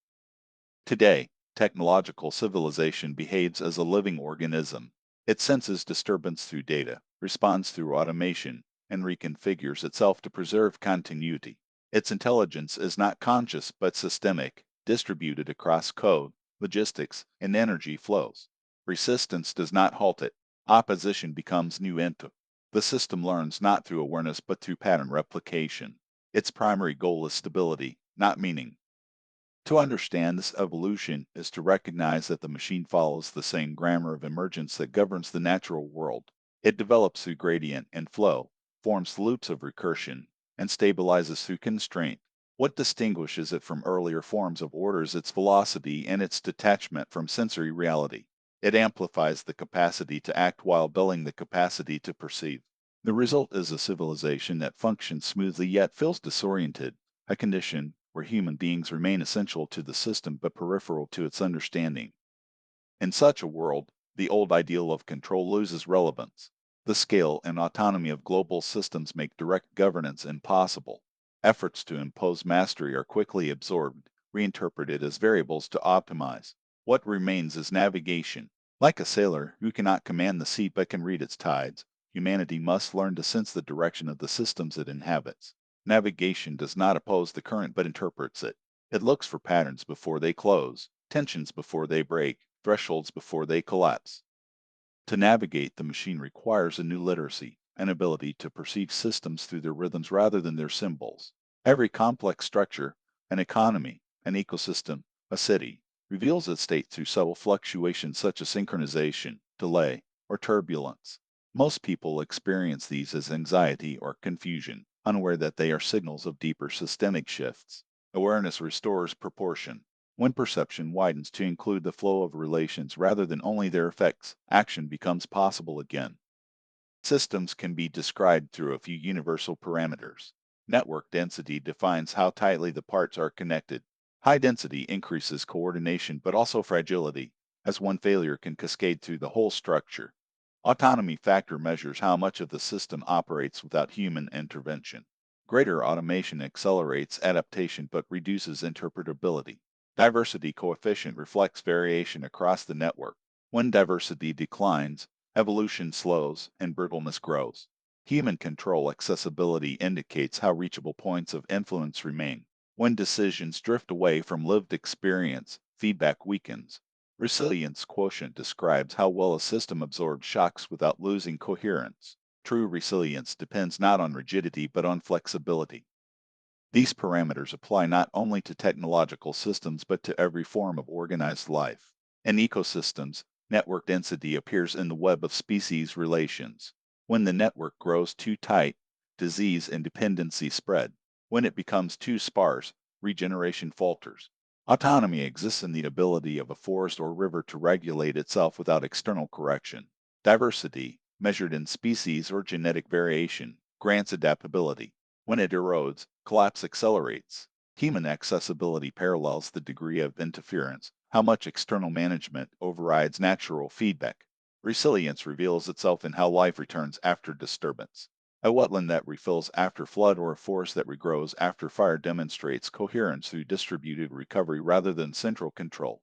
Today, technological civilization behaves as a living organism. It senses disturbance through data, responds through automation, and reconfigures itself to preserve continuity. Its intelligence is not conscious but systemic, distributed across code, logistics, and energy flows. Resistance does not halt it. Opposition becomes new input. The system learns not through awareness but through pattern replication. Its primary goal is stability, not meaning. To understand this evolution is to recognize that the machine follows the same grammar of emergence that governs the natural world. It develops through gradient and flow, forms loops of recursion, and stabilizes through constraint. What distinguishes it from earlier forms of order is its velocity and its detachment from sensory reality. It amplifies the capacity to act while dulling the capacity to perceive. The result is a civilization that functions smoothly yet feels disoriented, a condition where human beings remain essential to the system but peripheral to its understanding. In such a world, the old ideal of control loses relevance. The scale and autonomy of global systems make direct governance impossible. Efforts to impose mastery are quickly absorbed, reinterpreted as variables to optimize. What remains is navigation. Like a sailor who cannot command the sea but can read its tides, humanity must learn to sense the direction of the systems it inhabits. Navigation does not oppose the current but interprets it. It looks for patterns before they close, tensions before they break, thresholds before they collapse. To navigate the machine requires a new literacy, an ability to perceive systems through their rhythms rather than their symbols. Every complex structure, an economy, an ecosystem, a city, reveals its state through subtle fluctuations such as synchronization, delay, or turbulence. Most people experience these as anxiety or confusion, unaware that they are signals of deeper systemic shifts. Awareness restores proportion. When perception widens to include the flow of relations rather than only their effects, action becomes possible again. Systems can be described through a few universal parameters. Network density defines how tightly the parts are connected. High density increases coordination but also fragility, as one failure can cascade through the whole structure. Autonomy factor measures how much of the system operates without human intervention. Greater automation accelerates adaptation but reduces interpretability. Diversity coefficient reflects variation across the network. When diversity declines, evolution slows and brittleness grows. Human control accessibility indicates how reachable points of influence remain. When decisions drift away from lived experience, feedback weakens. Resilience quotient describes how well a system absorbs shocks without losing coherence. True resilience depends not on rigidity but on flexibility. These parameters apply not only to technological systems but to every form of organized life. In ecosystems, network density appears in the web of species relations. When the network grows too tight, disease and dependency spread. When it becomes too sparse, regeneration falters. Autonomy exists in the ability of a forest or river to regulate itself without external correction. Diversity, measured in species or genetic variation, grants adaptability. When it erodes, collapse accelerates. Human accessibility parallels the degree of interference, how much external management overrides natural feedback. Resilience reveals itself in how life returns after disturbance. A wetland that refills after flood or a forest that regrows after fire demonstrates coherence through distributed recovery rather than central control.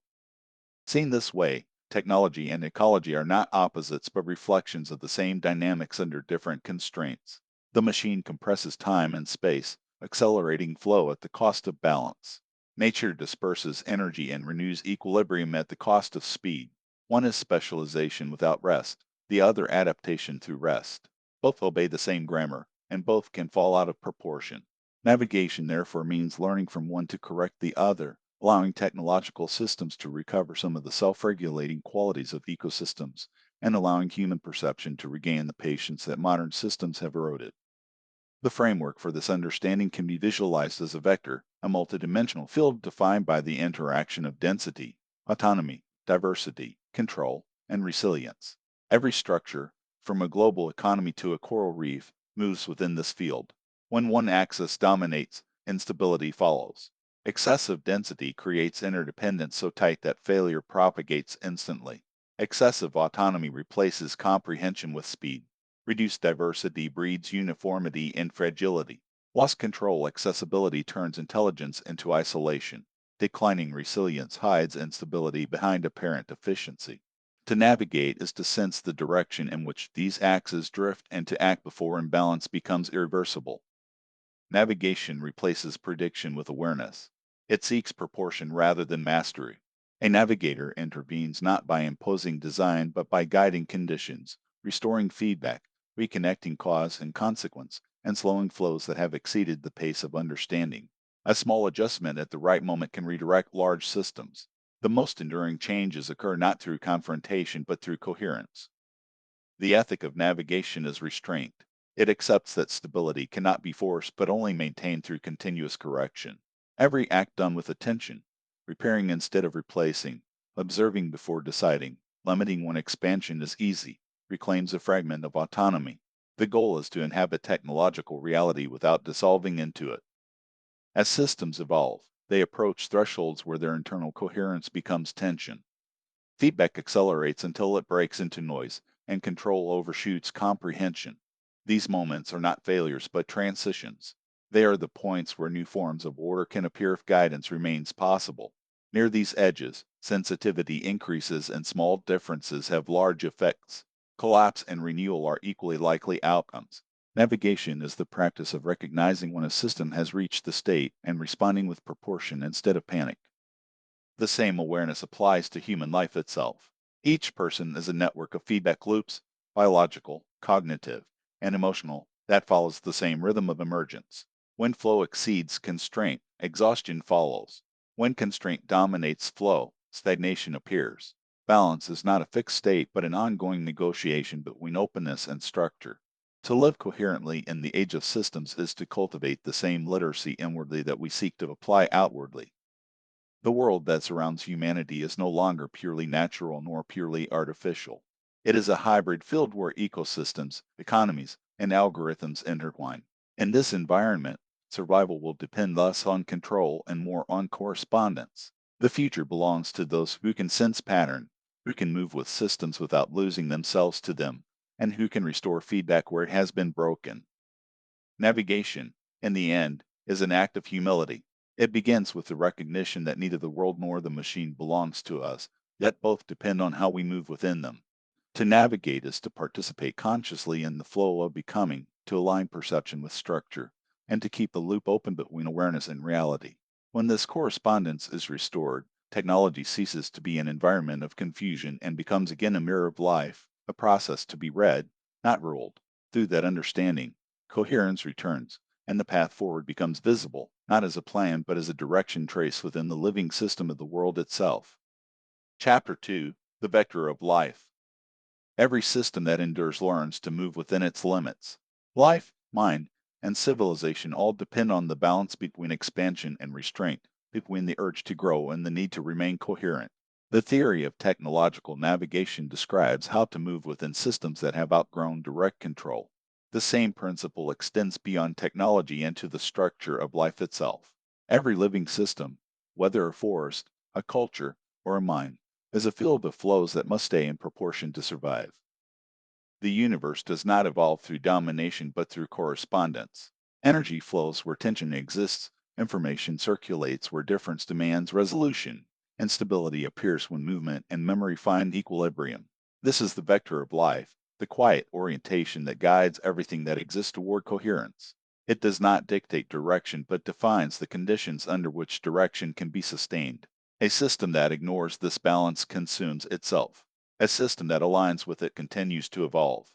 Seen this way, technology and ecology are not opposites but reflections of the same dynamics under different constraints. The machine compresses time and space, accelerating flow at the cost of balance. Nature disperses energy and renews equilibrium at the cost of speed. One is specialization without rest, the other adaptation through rest. Both obey the same grammar, and both can fall out of proportion. Navigation therefore means learning from one to correct the other, allowing technological systems to recover some of the self-regulating qualities of ecosystems, and allowing human perception to regain the patience that modern systems have eroded. The framework for this understanding can be visualized as a vector, a multidimensional field defined by the interaction of density, autonomy, diversity, control, and resilience. Every structure, from a global economy to a coral reef, moves within this field. When one axis dominates, instability follows. Excessive density creates interdependence so tight that failure propagates instantly. Excessive autonomy replaces comprehension with speed. Reduced diversity breeds uniformity and fragility. Lost control accessibility turns intelligence into isolation. Declining resilience hides instability behind apparent efficiency. To navigate is to sense the direction in which these axes drift and to act before imbalance becomes irreversible. Navigation replaces prediction with awareness. It seeks proportion rather than mastery. A navigator intervenes not by imposing design but by guiding conditions, restoring feedback, reconnecting cause and consequence, and slowing flows that have exceeded the pace of understanding. A small adjustment at the right moment can redirect large systems. The most enduring changes occur not through confrontation but through coherence. The ethic of navigation is restraint. It accepts that stability cannot be forced but only maintained through continuous correction. Every act done with attention, repairing instead of replacing, observing before deciding, limiting when expansion is easy, reclaims a fragment of autonomy. The goal is to inhabit technological reality without dissolving into it. As systems evolve, they approach thresholds where their internal coherence becomes tension. Feedback accelerates until it breaks into noise, and control overshoots comprehension. These moments are not failures but transitions. They are the points where new forms of order can appear if guidance remains possible. Near these edges, sensitivity increases and small differences have large effects. Collapse and renewal are equally likely outcomes. Navigation is the practice of recognizing when a system has reached the state and responding with proportion instead of panic. The same awareness applies to human life itself. Each person is a network of feedback loops, biological, cognitive, and emotional, that follows the same rhythm of emergence. When flow exceeds constraint, exhaustion follows. When constraint dominates flow, stagnation appears. Balance is not a fixed state but an ongoing negotiation between openness and structure. To live coherently in the age of systems is to cultivate the same literacy inwardly that we seek to apply outwardly. The world that surrounds humanity is no longer purely natural nor purely artificial. It is a hybrid field where ecosystems, economies, and algorithms intertwine. In this environment, survival will depend less on control and more on correspondence. The future belongs to those who can sense pattern, who can move with systems without losing themselves to them, and who can restore feedback where it has been broken. Navigation, in the end, is an act of humility. It begins with the recognition that neither the world nor the machine belongs to us, yet both depend on how we move within them. To navigate is to participate consciously in the flow of becoming, to align perception with structure, and to keep the loop open between awareness and reality. When this correspondence is restored, technology ceases to be an environment of confusion and becomes again a mirror of life, a process to be read, not ruled. Through that understanding, coherence returns, and the path forward becomes visible, not as a plan, but as a direction traced within the living system of the world itself. Chapter 2: The Vector of Life. Every system that endures learns to move within its limits. Life, mind, and civilization all depend on the balance between expansion and restraint, between the urge to grow and the need to remain coherent. The theory of technological navigation describes how to move within systems that have outgrown direct control. The same principle extends beyond technology into the structure of life itself. Every living system, whether a forest, a culture, or a mine, is a field of flows that must stay in proportion to survive. The universe does not evolve through domination but through correspondence. Energy flows where tension exists, information circulates where difference demands resolution, and stability appears when movement and memory find equilibrium. This is the vector of life, the quiet orientation that guides everything that exists toward coherence. It does not dictate direction but defines the conditions under which direction can be sustained. A system that ignores this balance consumes itself. A system that aligns with it continues to evolve.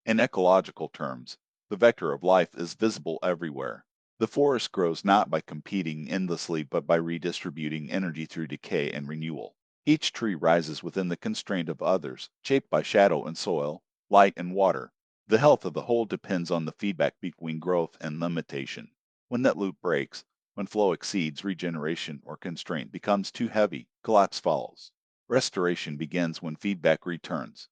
In ecological terms, the vector of life is visible everywhere. The forest grows not by competing endlessly but by redistributing energy through decay and renewal. Each tree rises within the constraint of others, shaped by shadow and soil, light and water. The health of the whole depends on the feedback between growth and limitation. When that loop breaks, when flow exceeds regeneration or constraint becomes too heavy, collapse follows. Restoration begins when feedback returns.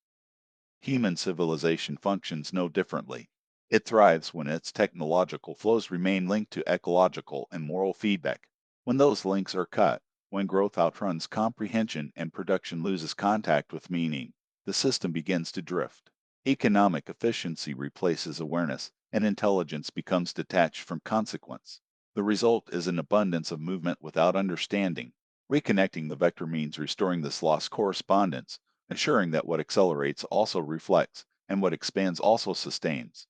Human civilization functions no differently. It thrives when its technological flows remain linked to ecological and moral feedback. When those links are cut, when growth outruns comprehension and production loses contact with meaning, the system begins to drift. Economic efficiency replaces awareness, and intelligence becomes detached from consequence. The result is an abundance of movement without understanding. Reconnecting the vector means restoring this lost correspondence, ensuring that what accelerates also reflects, and what expands also sustains.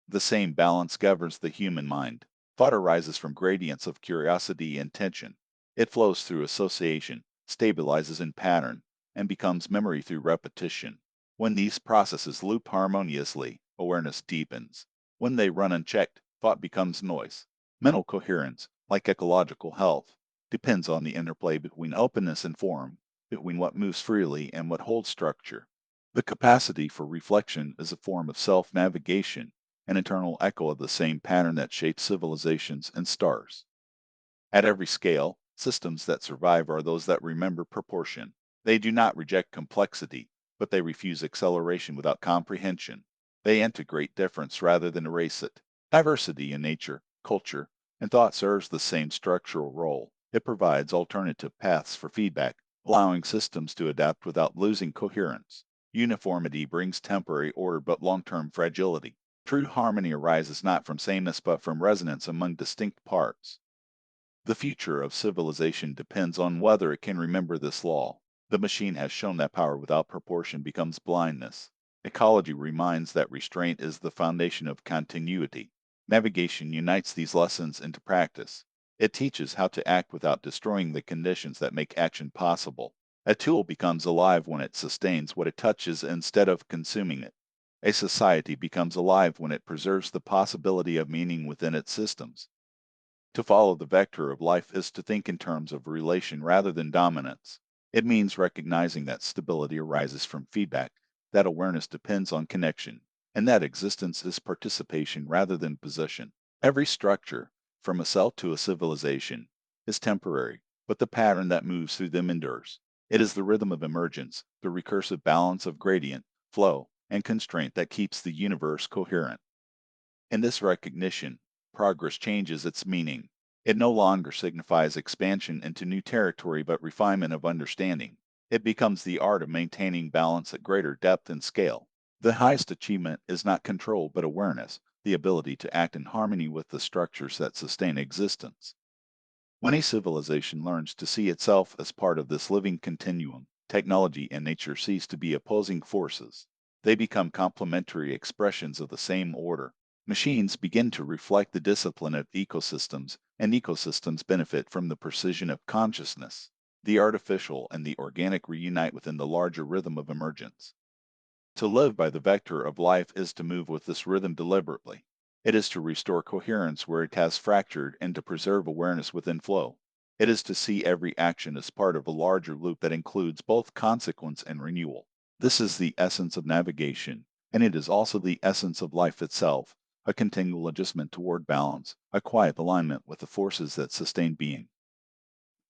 The same balance governs the human mind. Thought arises from gradients of curiosity and tension. It flows through association, stabilizes in pattern, and becomes memory through repetition. When these processes loop harmoniously, awareness deepens. When they run unchecked, thought becomes noise. Mental coherence, like ecological health, depends on the interplay between openness and form, between what moves freely and what holds structure. The capacity for reflection is a form of self-navigation, an eternal echo of the same pattern that shapes civilizations and stars. At every scale, systems that survive are those that remember proportion. They do not reject complexity, but they refuse acceleration without comprehension. They integrate difference rather than erase it. Diversity in nature, culture, and thought serves the same structural role. It provides alternative paths for feedback, allowing systems to adapt without losing coherence. Uniformity brings temporary order but long-term fragility. True harmony arises not from sameness but from resonance among distinct parts. The future of civilization depends on whether it can remember this law. The machine has shown that power without proportion becomes blindness. Ecology reminds that restraint is the foundation of continuity. Navigation unites these lessons into practice. It teaches how to act without destroying the conditions that make action possible. A tool becomes alive when it sustains what it touches instead of consuming it. A society becomes alive when it preserves the possibility of meaning within its systems. To follow the vector of life is to think in terms of relation rather than dominance. It means recognizing that stability arises from feedback, that awareness depends on connection, and that existence is participation rather than possession. Every structure, from a cell to a civilization, is temporary, but the pattern that moves through them endures. It is the rhythm of emergence, the recursive balance of gradient, flow, and constraint that keeps the universe coherent. In this recognition, progress changes its meaning. It no longer signifies expansion into new territory but refinement of understanding. It becomes the art of maintaining balance at greater depth and scale. The highest achievement is not control but awareness, the ability to act in harmony with the structures that sustain existence. When a civilization learns to see itself as part of this living continuum, technology and nature cease to be opposing forces. They become complementary expressions of the same order. Machines begin to reflect the discipline of ecosystems, and ecosystems benefit from the precision of consciousness. The artificial and the organic reunite within the larger rhythm of emergence. To live by the vector of life is to move with this rhythm deliberately. It is to restore coherence where it has fractured and to preserve awareness within flow. It is to see every action as part of a larger loop that includes both consequence and renewal. This is the essence of navigation, and it is also the essence of life itself, a continual adjustment toward balance, a quiet alignment with the forces that sustain being.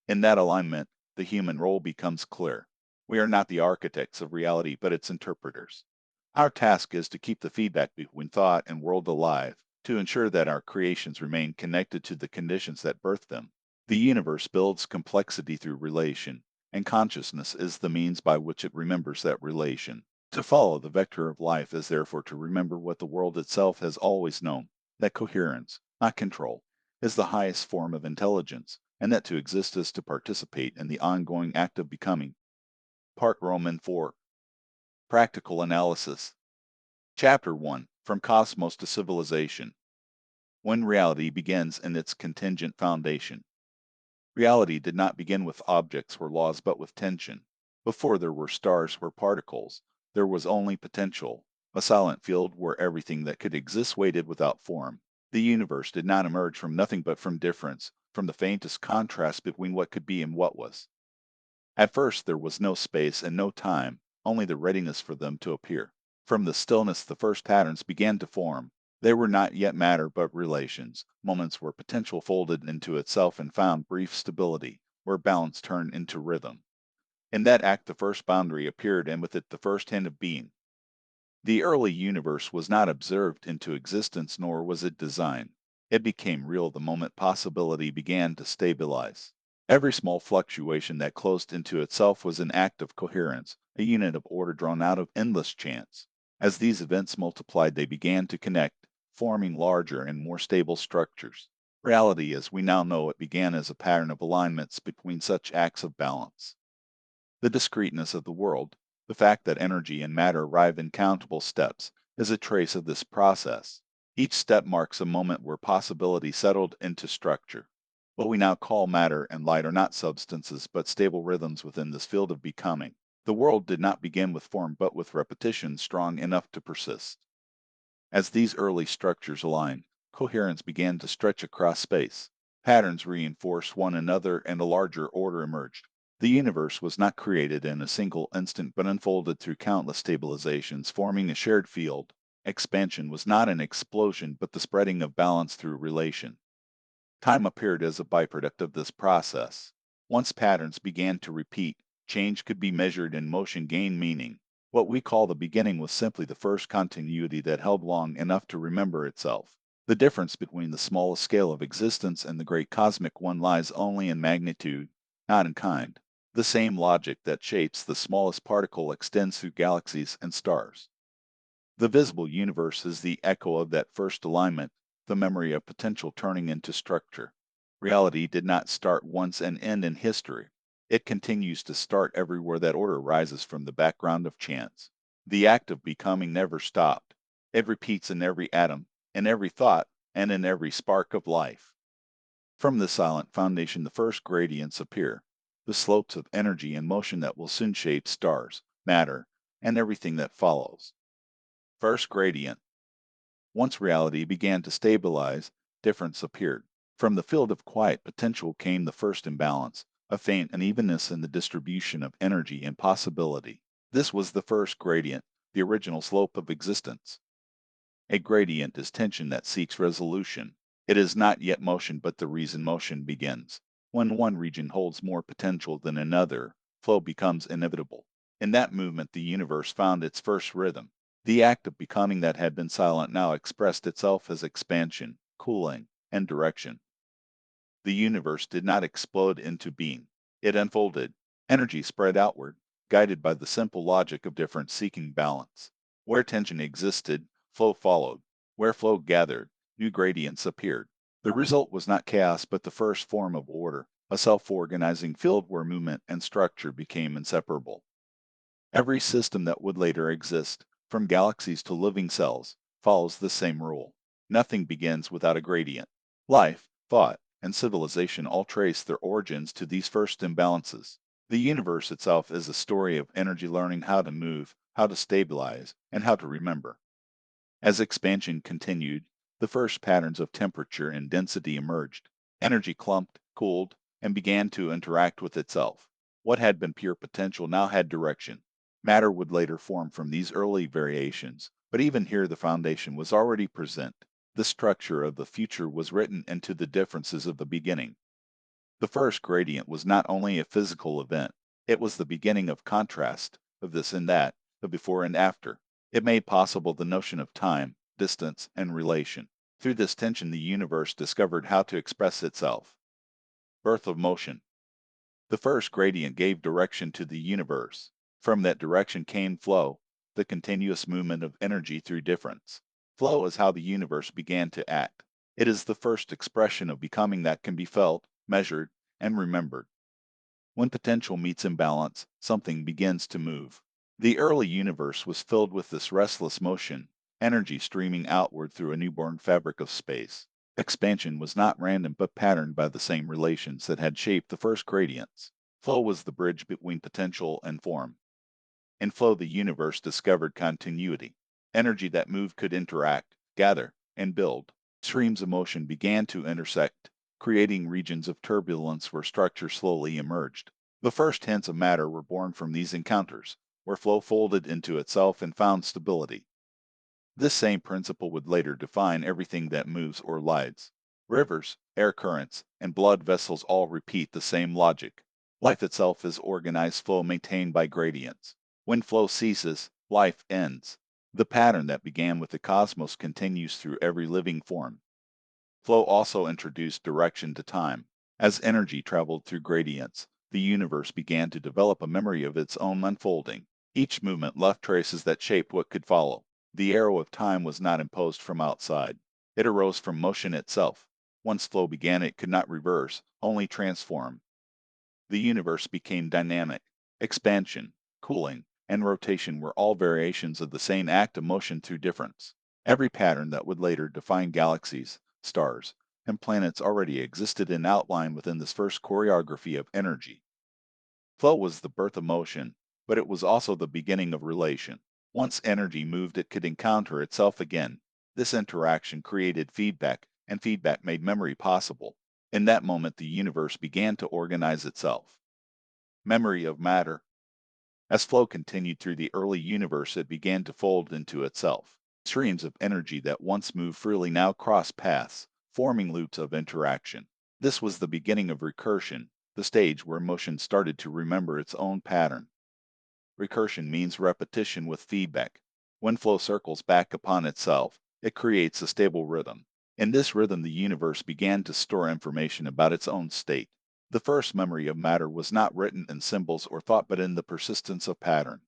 In that alignment, the human role becomes clear. We are not the architects of reality, but its interpreters. Our task is to keep the feedback between thought and world alive, to ensure that our creations remain connected to the conditions that birth them. The universe builds complexity through relation, and consciousness is the means by which it remembers that relation. To follow the vector of life is therefore to remember what the world itself has always known, that coherence, not control, is the highest form of intelligence, and that to exist is to participate in the ongoing act of becoming. Part Roman 4. Practical Analysis. Chapter 1. From Cosmos to Civilization. When reality begins in its contingent foundation. Reality did not begin with objects or laws but with tension. Before there were stars or particles, there was only potential, a silent field where everything that could exist waited without form. The universe did not emerge from nothing but from difference, from the faintest contrast between what could be and what was. At first there was no space and no time, only the readiness for them to appear. From the stillness the first patterns began to form. They were not yet matter but relations, moments where potential folded into itself and found brief stability, where balance turned into rhythm. In that act the first boundary appeared and with it the first hint of being. The early universe was not observed into existence nor was it designed. It became real the moment possibility began to stabilize. Every small fluctuation that closed into itself was an act of coherence, a unit of order drawn out of endless chance. As these events multiplied, they began to connect, forming larger and more stable structures. Reality, as we now know it, began as a pattern of alignments between such acts of balance. The discreteness of the world, the fact that energy and matter arrive in countable steps, is a trace of this process. Each step marks a moment where possibility settled into structure. What we now call matter and light are not substances but stable rhythms within this field of becoming. The world did not begin with form but with repetition strong enough to persist. As these early structures aligned, coherence began to stretch across space. Patterns reinforced one another and a larger order emerged. The universe was not created in a single instant but unfolded through countless stabilizations, forming a shared field. Expansion was not an explosion but the spreading of balance through relation. Time appeared as a byproduct of this process. Once patterns began to repeat, change could be measured and motion gained meaning. What we call the beginning was simply the first continuity that held long enough to remember itself. The difference between the smallest scale of existence and the great cosmic one lies only in magnitude, not in kind. The same logic that shapes the smallest particle extends through galaxies and stars. The visible universe is the echo of that first alignment, the memory of potential turning into structure. Reality did not start once and end in history. It continues to start everywhere that order rises from the background of chance. The act of becoming never stopped. It repeats in every atom, in every thought, and in every spark of life. From this silent foundation the first gradients appear, the slopes of energy and motion that will soon shape stars, matter, and everything that follows. First gradient. Once reality began to stabilize, difference appeared. From the field of quiet potential came the first imbalance, a faint unevenness in the distribution of energy and possibility. This was the first gradient, the original slope of existence. A gradient is tension that seeks resolution. It is not yet motion, but the reason motion begins. When one region holds more potential than another, flow becomes inevitable. In that movement, the universe found its first rhythm. The act of becoming that had been silent now expressed itself as expansion, cooling, and direction. The universe did not explode into being. It unfolded. Energy spread outward, guided by the simple logic of difference seeking balance. Where tension existed, flow followed. Where flow gathered, new gradients appeared. The result was not chaos but the first form of order, a self-organizing field where movement and structure became inseparable. Every system that would later exist, from galaxies to living cells, follows the same rule. Nothing begins without a gradient. Life, thought, and civilization all trace their origins to these first imbalances. The universe itself is a story of energy learning how to move, how to stabilize, and how to remember. As expansion continued, the first patterns of temperature and density emerged. Energy clumped, cooled, and began to interact with itself. What had been pure potential now had direction. Matter would later form from these early variations, but even here the foundation was already present. The structure of the future was written into the differences of the beginning. The first gradient was not only a physical event, it was the beginning of contrast, of this and that, of before and after. It made possible the notion of time, distance, and relation. Through this tension the universe discovered how to express itself. Birth of motion. The first gradient gave direction to the universe. From that direction came flow, the continuous movement of energy through difference. Flow is how the universe began to act. It is the first expression of becoming that can be felt, measured, and remembered. When potential meets imbalance, something begins to move. The early universe was filled with this restless motion, energy streaming outward through a newborn fabric of space. Expansion was not random but patterned by the same relations that had shaped the first gradients. Flow was the bridge between potential and form. In flow, the universe discovered continuity. Energy that moved could interact, gather, and build. Streams of motion began to intersect, creating regions of turbulence where structure slowly emerged. The first hints of matter were born from these encounters, where flow folded into itself and found stability. This same principle would later define everything that moves or lies. Rivers, air currents, and blood vessels all repeat the same logic. Life itself is organized flow maintained by gradients. When flow ceases, life ends. The pattern that began with the cosmos continues through every living form. Flow also introduced direction to time. As energy traveled through gradients, the universe began to develop a memory of its own unfolding. Each movement left traces that shaped what could follow. The arrow of time was not imposed from outside. It arose from motion itself. Once flow began, it could not reverse, only transform. The universe became dynamic. Expansion, cooling, and rotation were all variations of the same act of motion through difference. Every pattern that would later define galaxies, stars, and planets already existed in outline within this first choreography of energy. Flow was the birth of motion, but it was also the beginning of relation. Once energy moved, it could encounter itself again. This interaction created feedback, and feedback made memory possible. In that moment, the universe began to organize itself. Memory of matter. As flow continued through the early universe, it began to fold into itself. Streams of energy that once moved freely now crossed paths, forming loops of interaction. This was the beginning of recursion, the stage where motion started to remember its own pattern. Recursion means repetition with feedback. When flow circles back upon itself, it creates a stable rhythm. In this rhythm, the universe began to store information about its own state. The first memory of matter was not written in symbols or thought but in the persistence of pattern.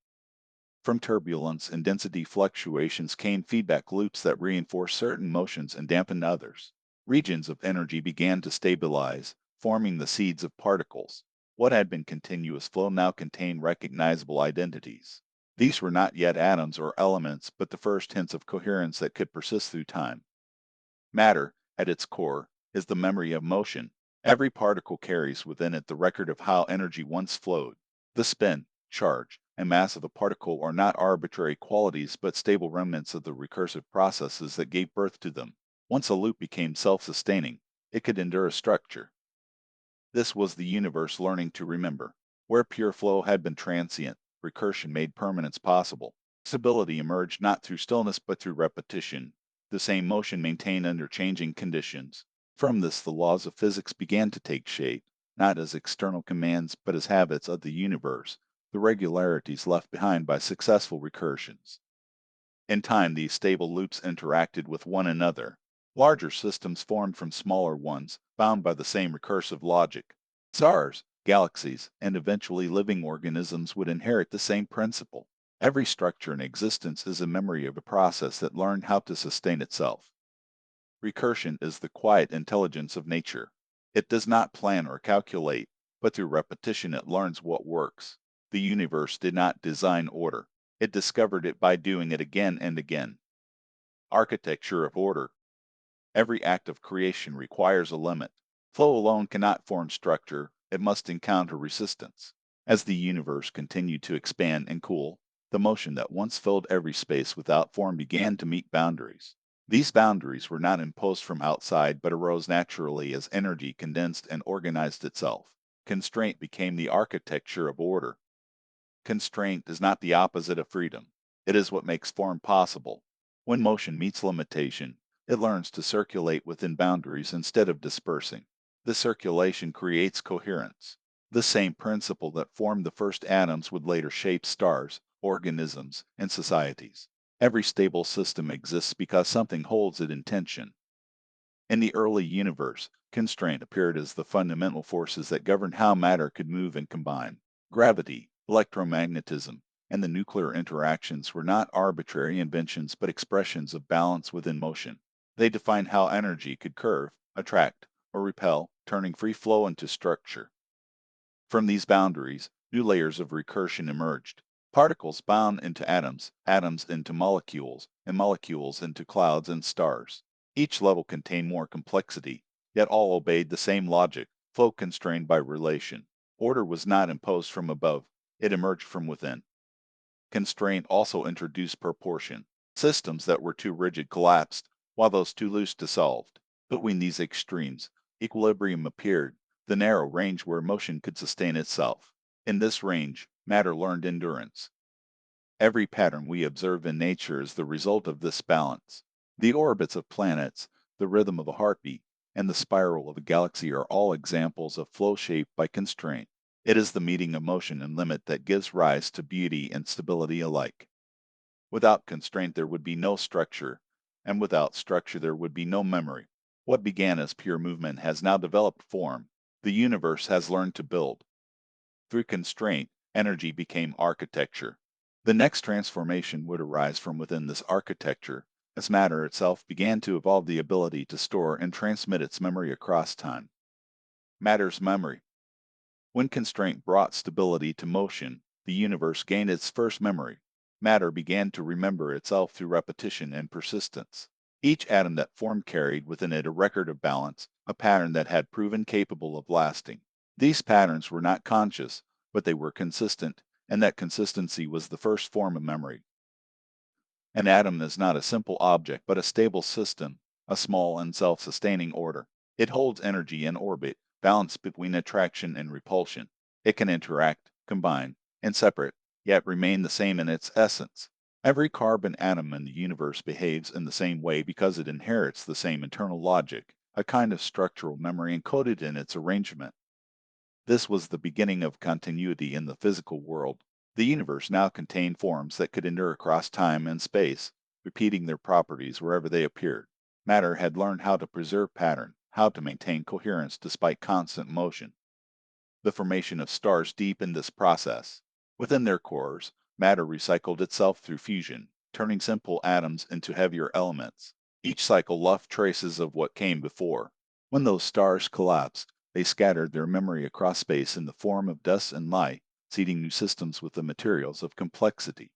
From turbulence and density fluctuations came feedback loops that reinforced certain motions and dampened others. Regions of energy began to stabilize, forming the seeds of particles. What had been continuous flow now contained recognizable identities. These were not yet atoms or elements, but the first hints of coherence that could persist through time. Matter, at its core, is the memory of motion. Every particle carries within it the record of how energy once flowed. The spin, charge, and mass of a particle are not arbitrary qualities but stable remnants of the recursive processes that gave birth to them. Once a loop became self-sustaining, it could endure a structure. This was the universe learning to remember. Where pure flow had been transient, recursion made permanence possible. Stability emerged not through stillness but through repetition, the same motion maintained under changing conditions. From this, the laws of physics began to take shape, not as external commands but as habits of the universe, the regularities left behind by successful recursions. In time, these stable loops interacted with one another. Larger systems formed from smaller ones, bound by the same recursive logic. Stars, galaxies, and eventually living organisms would inherit the same principle. Every structure in existence is a memory of a process that learned how to sustain itself. Recursion is the quiet intelligence of nature. It does not plan or calculate, but through repetition it learns what works. The universe did not design order. It discovered it by doing it again and again. Architecture of order. Every act of creation requires a limit. Flow alone cannot form structure, it must encounter resistance. As the universe continued to expand and cool, the motion that once filled every space without form began to meet boundaries. These boundaries were not imposed from outside but arose naturally as energy condensed and organized itself. Constraint became the architecture of order. Constraint is not the opposite of freedom. It is what makes form possible. When motion meets limitation, it learns to circulate within boundaries instead of dispersing. This circulation creates coherence. The same principle that formed the first atoms would later shape stars, organisms, and societies. Every stable system exists because something holds it in tension. In the early universe, constraint appeared as the fundamental forces that governed how matter could move and combine. Gravity, electromagnetism, and the nuclear interactions were not arbitrary inventions but expressions of balance within motion. They defined how energy could curve, attract, or repel, turning free flow into structure. From these boundaries, new layers of recursion emerged. Particles bound into atoms, atoms into molecules, and molecules into clouds and stars. Each level contained more complexity, yet all obeyed the same logic, flow constrained by relation. Order was not imposed from above, it emerged from within. Constraint also introduced proportion. Systems that were too rigid collapsed, while those too loose dissolved. Between these extremes, equilibrium appeared, the narrow range where motion could sustain itself. In this range, matter learned endurance. Every pattern we observe in nature is the result of this balance. The orbits of planets, the rhythm of a heartbeat, and the spiral of a galaxy are all examples of flow shaped by constraint. It is the meeting of motion and limit that gives rise to beauty and stability alike. Without constraint there would be no structure, and without structure there would be no memory. What began as pure movement has now developed form. The universe has learned to build. Through constraint, energy became architecture. The next transformation would arise from within this architecture, as matter itself began to evolve the ability to store and transmit its memory across time. Matter's memory. When constraint brought stability to motion, the universe gained its first memory. Matter began to remember itself through repetition and persistence. Each atom that formed carried within it a record of balance, a pattern that had proven capable of lasting. These patterns were not conscious, but they were consistent, and that consistency was the first form of memory. An atom is not a simple object, but a stable system, a small and self-sustaining order. It holds energy in orbit, balanced between attraction and repulsion. It can interact, combine, and separate, yet remain the same in its essence. Every carbon atom in the universe behaves in the same way because it inherits the same internal logic, a kind of structural memory encoded in its arrangement. This was the beginning of continuity in the physical world. The universe now contained forms that could endure across time and space, repeating their properties wherever they appeared. Matter had learned how to preserve pattern, how to maintain coherence despite constant motion. The formation of stars deepened this process. Within their cores, matter recycled itself through fusion, turning simple atoms into heavier elements. Each cycle left traces of what came before. When those stars collapsed, they scattered their memory across space in the form of dust and light, seeding new systems with the materials of complexity.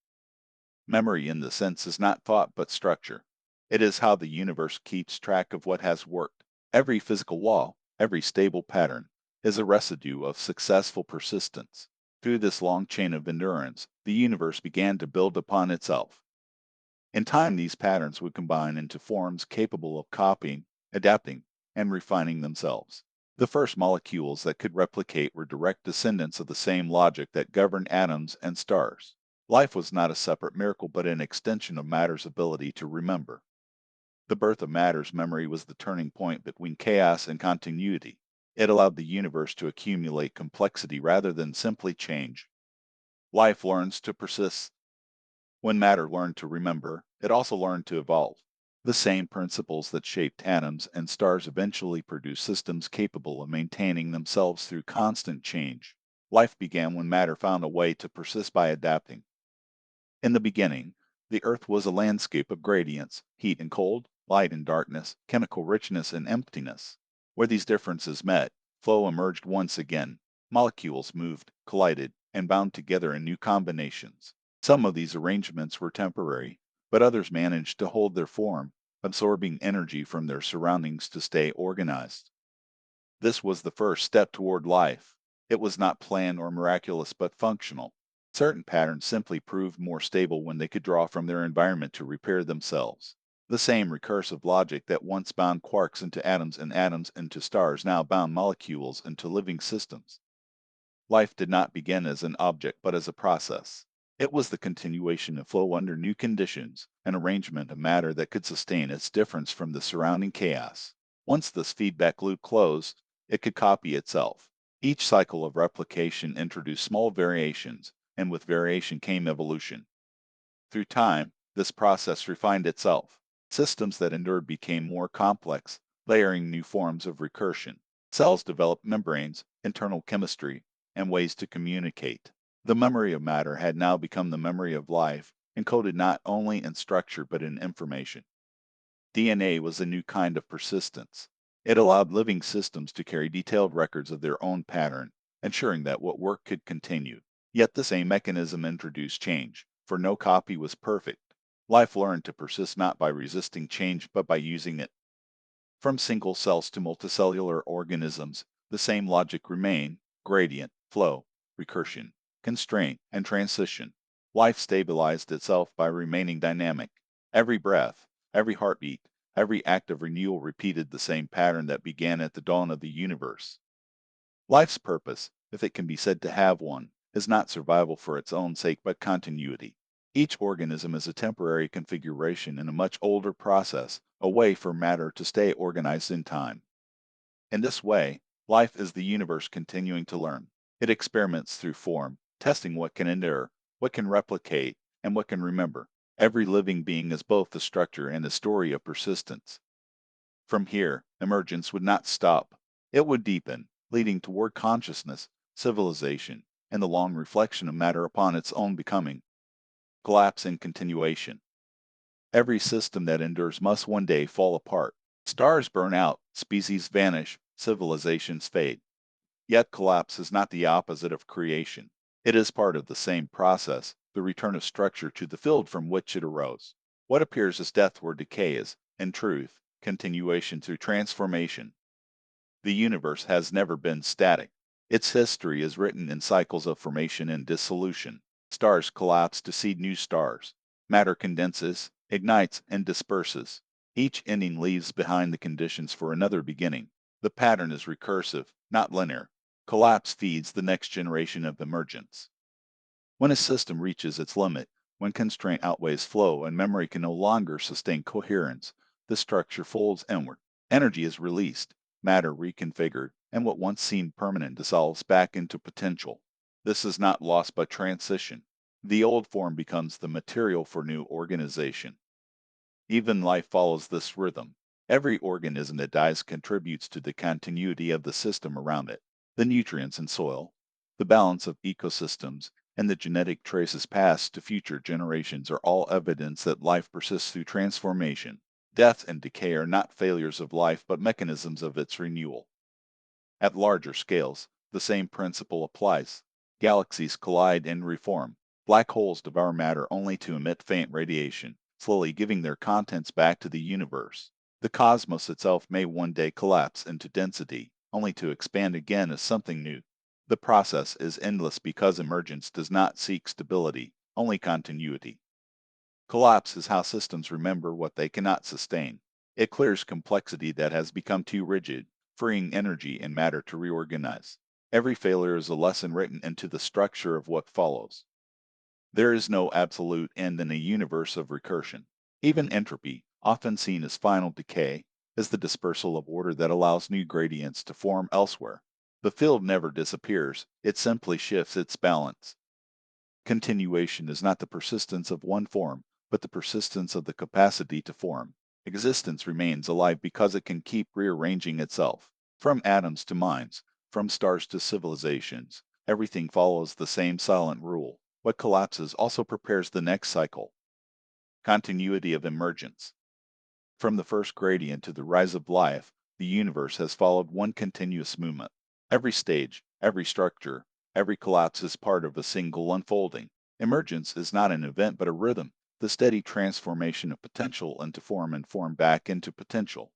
Memory in this sense is not thought but structure. It is how the universe keeps track of what has worked. Every physical law, every stable pattern, is a residue of successful persistence. Through this long chain of endurance, the universe began to build upon itself. In time, these patterns would combine into forms capable of copying, adapting, and refining themselves. The first molecules that could replicate were direct descendants of the same logic that governed atoms and stars. Life was not a separate miracle but an extension of matter's ability to remember. The birth of matter's memory was the turning point between chaos and continuity. It allowed the universe to accumulate complexity rather than simply change. Life learns to persist. When matter learned to remember, it also learned to evolve. The same principles that shaped atoms and stars eventually produced systems capable of maintaining themselves through constant change. Life began when matter found a way to persist by adapting. In the beginning, the earth was a landscape of gradients, heat and cold, light and darkness, chemical richness and emptiness. Where these differences met, flow emerged once again. Molecules moved, collided, and bound together in new combinations. Some of these arrangements were temporary, but others managed to hold their form, absorbing energy from their surroundings to stay organized. This was the first step toward life. It was not planned or miraculous but functional. Certain patterns simply proved more stable when they could draw from their environment to repair themselves. The same recursive logic that once bound quarks into atoms and atoms into stars now bound molecules into living systems. Life did not begin as an object but as a process. It was the continuation of flow under new conditions, an arrangement of matter that could sustain its difference from the surrounding chaos. Once this feedback loop closed, it could copy itself. Each cycle of replication introduced small variations, and with variation came evolution. Through time, this process refined itself. Systems that endured became more complex, layering new forms of recursion. Cells developed membranes, internal chemistry, and ways to communicate. The memory of matter had now become the memory of life, encoded not only in structure but in information. DNA was a new kind of persistence. It allowed living systems to carry detailed records of their own pattern, ensuring that what worked could continue. Yet the same mechanism introduced change, for no copy was perfect. Life learned to persist not by resisting change but by using it. From single cells to multicellular organisms, the same logic remained, gradient, flow, recursion, constraint, and transition. Life stabilized itself by remaining dynamic. Every breath, every heartbeat, every act of renewal repeated the same pattern that began at the dawn of the universe. Life's purpose, if it can be said to have one, is not survival for its own sake but continuity. Each organism is a temporary configuration in a much older process, a way for matter to stay organized in time. In this way, life is the universe continuing to learn. It experiments through form, testing what can endure, what can replicate, and what can remember. Every living being is both the structure and the story of persistence. From here, emergence would not stop. It would deepen, leading toward consciousness, civilization, and the long reflection of matter upon its own becoming. Collapse and continuation. Every system that endures must one day fall apart. Stars burn out, species vanish, civilizations fade. Yet collapse is not the opposite of creation. It is part of the same process, the return of structure to the field from which it arose. What appears as death or decay is, in truth, continuation through transformation. The universe has never been static. Its history is written in cycles of formation and dissolution. Stars collapse to seed new stars. Matter condenses, ignites, and disperses. Each ending leaves behind the conditions for another beginning. The pattern is recursive, not linear. Collapse feeds the next generation of emergence. When a system reaches its limit, when constraint outweighs flow and memory can no longer sustain coherence, the structure folds inward. Energy is released, matter reconfigured, and what once seemed permanent dissolves back into potential. This is not loss but transition. The old form becomes the material for new organization. Even life follows this rhythm. Every organism that dies contributes to the continuity of the system around it. The nutrients in soil, the balance of ecosystems, and the genetic traces passed to future generations are all evidence that life persists through transformation. Death and decay are not failures of life but mechanisms of its renewal. At larger scales, the same principle applies. Galaxies collide and reform. Black holes devour matter only to emit faint radiation, slowly giving their contents back to the universe. The cosmos itself may one day collapse into density, only to expand again as something new. The process is endless because emergence does not seek stability, only continuity. Collapse is how systems remember what they cannot sustain. It clears complexity that has become too rigid, freeing energy and matter to reorganize. Every failure is a lesson written into the structure of what follows. There is no absolute end in a universe of recursion. Even entropy, often seen as final decay, is the dispersal of order that allows new gradients to form elsewhere. The field never disappears, it simply shifts its balance. Continuation is not the persistence of one form, but the persistence of the capacity to form. Existence remains alive because it can keep rearranging itself. From atoms to minds, from stars to civilizations, everything follows the same silent rule. What collapses also prepares the next cycle. Continuity of emergence. From the first gradient to the rise of life, the universe has followed one continuous movement. Every stage, every structure, every collapse is part of a single unfolding. Emergence is not an event but a rhythm, the steady transformation of potential into form and form back into potential.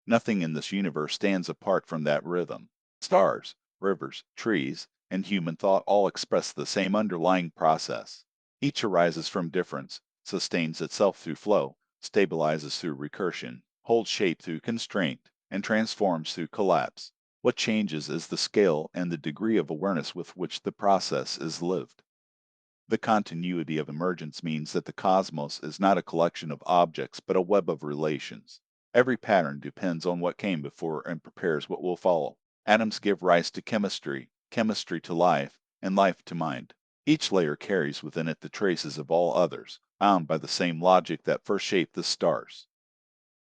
Nothing in this universe stands apart from that rhythm. Stars, rivers, trees, and human thought all express the same underlying process. Each arises from difference, sustains itself through flow, stabilizes through recursion, holds shape through constraint, and transforms through collapse. What changes is the scale and the degree of awareness with which the process is lived. The continuity of emergence means that the cosmos is not a collection of objects but a web of relations. Every pattern depends on what came before and prepares what will follow. Atoms give rise to chemistry, chemistry to life, and life to mind. Each layer carries within it the traces of all others, bound by the same logic that first shaped the stars.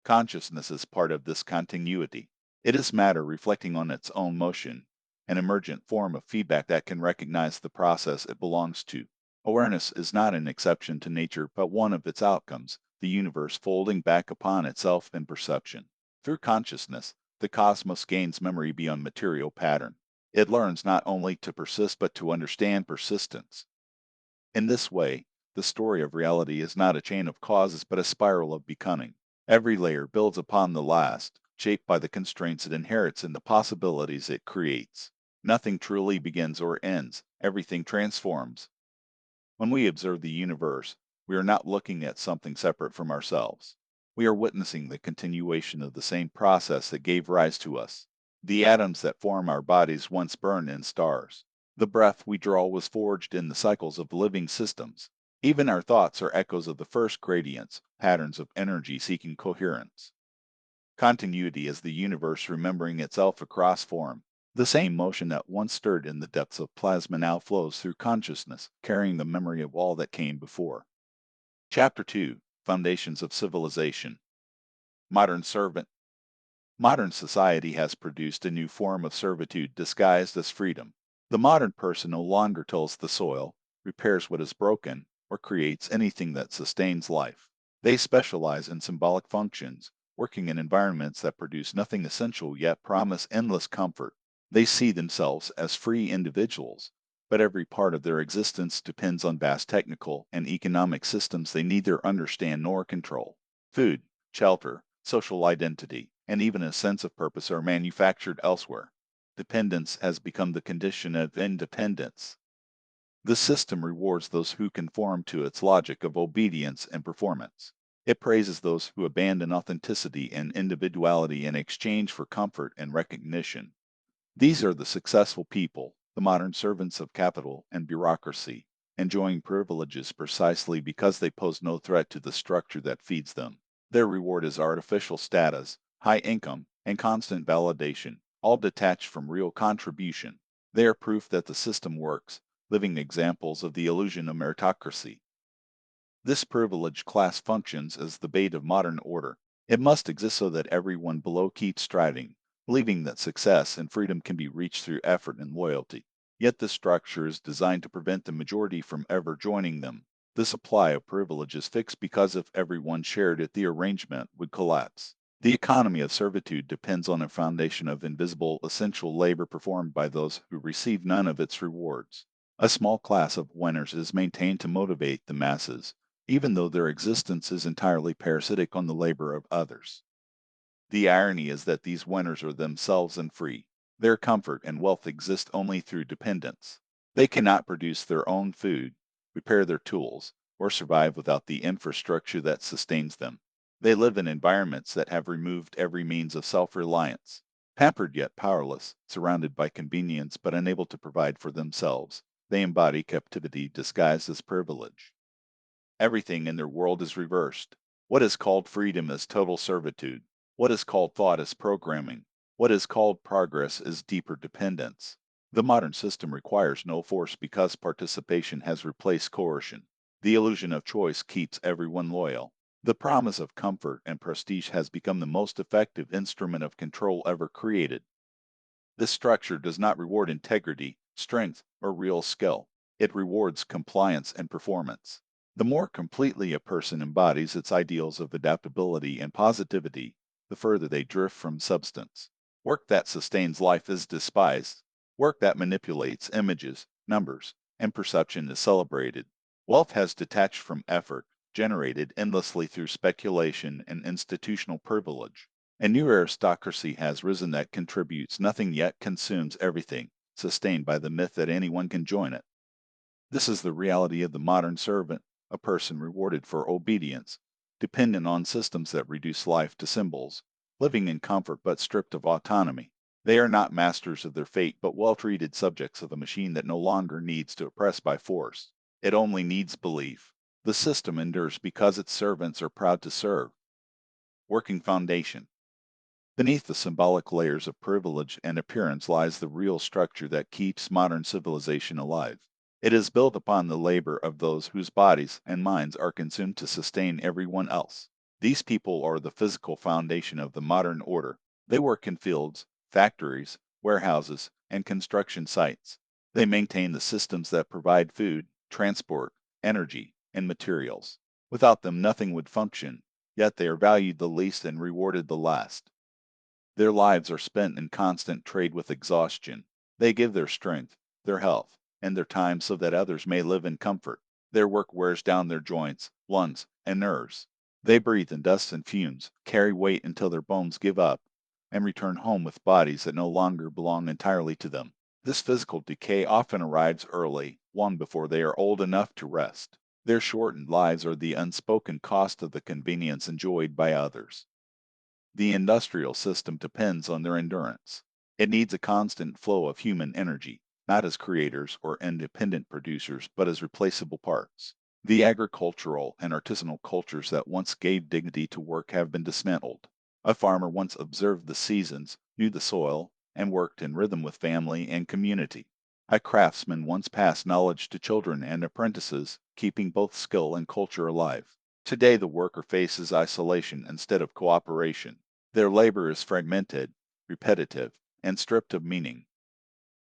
Consciousness is part of this continuity. It is matter reflecting on its own motion, an emergent form of feedback that can recognize the process it belongs to. Awareness is not an exception to nature, but one of its outcomes, the universe folding back upon itself in perception. Through consciousness, the cosmos gains memory beyond material pattern. It learns not only to persist but to understand persistence. In this way, the story of reality is not a chain of causes but a spiral of becoming. Every layer builds upon the last, shaped by the constraints it inherits and the possibilities it creates. Nothing truly begins or ends, everything transforms. When we observe the universe, we are not looking at something separate from ourselves. We are witnessing the continuation of the same process that gave rise to us. The atoms that form our bodies once burned in stars. The breath we draw was forged in the cycles of living systems. Even our thoughts are echoes of the first gradients, patterns of energy seeking coherence. Continuity is the universe remembering itself across form. The same motion that once stirred in the depths of plasma now flows through consciousness, carrying the memory of all that came before. Chapter 2: Foundations of Civilization. Modern Servant. Modern society has produced a new form of servitude disguised as freedom. The modern person no longer tills the soil, repairs what is broken, or creates anything that sustains life. They specialize in symbolic functions, working in environments that produce nothing essential yet promise endless comfort. They see themselves as free individuals, but every part of their existence depends on vast technical and economic systems they neither understand nor control. Food, shelter, social identity, and even a sense of purpose are manufactured elsewhere. Dependence has become the condition of independence. The system rewards those who conform to its logic of obedience and performance. It praises those who abandon authenticity and individuality in exchange for comfort and recognition. These are the successful people, the modern servants of capital and bureaucracy, enjoying privileges precisely because they pose no threat to the structure that feeds them. Their reward is artificial status, high income, and constant validation, all detached from real contribution. They are proof that the system works, living examples of the illusion of meritocracy. This privileged class functions as the bait of modern order. It must exist so that everyone below keeps striving, believing that success and freedom can be reached through effort and loyalty. Yet this structure is designed to prevent the majority from ever joining them. The supply of privilege is fixed because if everyone shared it, the arrangement would collapse. The economy of servitude depends on a foundation of invisible, essential labor performed by those who receive none of its rewards. A small class of winners is maintained to motivate the masses, even though their existence is entirely parasitic on the labor of others. The irony is that these winners are themselves unfree. Their comfort and wealth exist only through dependence. They cannot produce their own food, repair their tools, or survive without the infrastructure that sustains them. They live in environments that have removed every means of self-reliance. Pampered yet powerless, surrounded by convenience but unable to provide for themselves, they embody captivity disguised as privilege. Everything in their world is reversed. What is called freedom is total servitude. What is called thought is programming. What is called progress is deeper dependence. The modern system requires no force because participation has replaced coercion. The illusion of choice keeps everyone loyal. The promise of comfort and prestige has become the most effective instrument of control ever created. This structure does not reward integrity, strength, or real skill. It rewards compliance and performance. The more completely a person embodies its ideals of adaptability and positivity, the further they drift from substance. Work that sustains life is despised. Work that manipulates images, numbers, and perception is celebrated. Wealth has detached from effort, generated endlessly through speculation and institutional privilege. A new aristocracy has risen that contributes nothing yet consumes everything, sustained by the myth that anyone can join it. This is the reality of the modern servant, a person rewarded for obedience, dependent on systems that reduce life to symbols, living in comfort but stripped of autonomy. They are not masters of their fate but well-treated subjects of a machine that no longer needs to oppress by force. It only needs belief. The system endures because its servants are proud to serve. Working foundation. Beneath the symbolic layers of privilege and appearance lies the real structure that keeps modern civilization alive. It is built upon the labor of those whose bodies and minds are consumed to sustain everyone else. These people are the physical foundation of the modern order. They work in fields, factories, warehouses, and construction sites. They maintain the systems that provide food, transport, energy, and materials. Without them, nothing would function, yet they are valued the least and rewarded the last. Their lives are spent in constant trade with exhaustion. They give their strength, their health, and their time so that others may live in comfort. Their work wears down their joints, lungs, and nerves. They breathe in dust and fumes, carry weight until their bones give up, and return home with bodies that no longer belong entirely to them. This physical decay often arrives early, long before they are old enough to rest. Their shortened lives are the unspoken cost of the convenience enjoyed by others. The industrial system depends on their endurance. It needs a constant flow of human energy, not as creators or independent producers, but as replaceable parts. The agricultural and artisanal cultures that once gave dignity to work have been dismantled. A farmer once observed the seasons, knew the soil, and worked in rhythm with family and community. A craftsman once passed knowledge to children and apprentices, keeping both skill and culture alive. Today, the worker faces isolation instead of cooperation. Their labor is fragmented, repetitive, and stripped of meaning.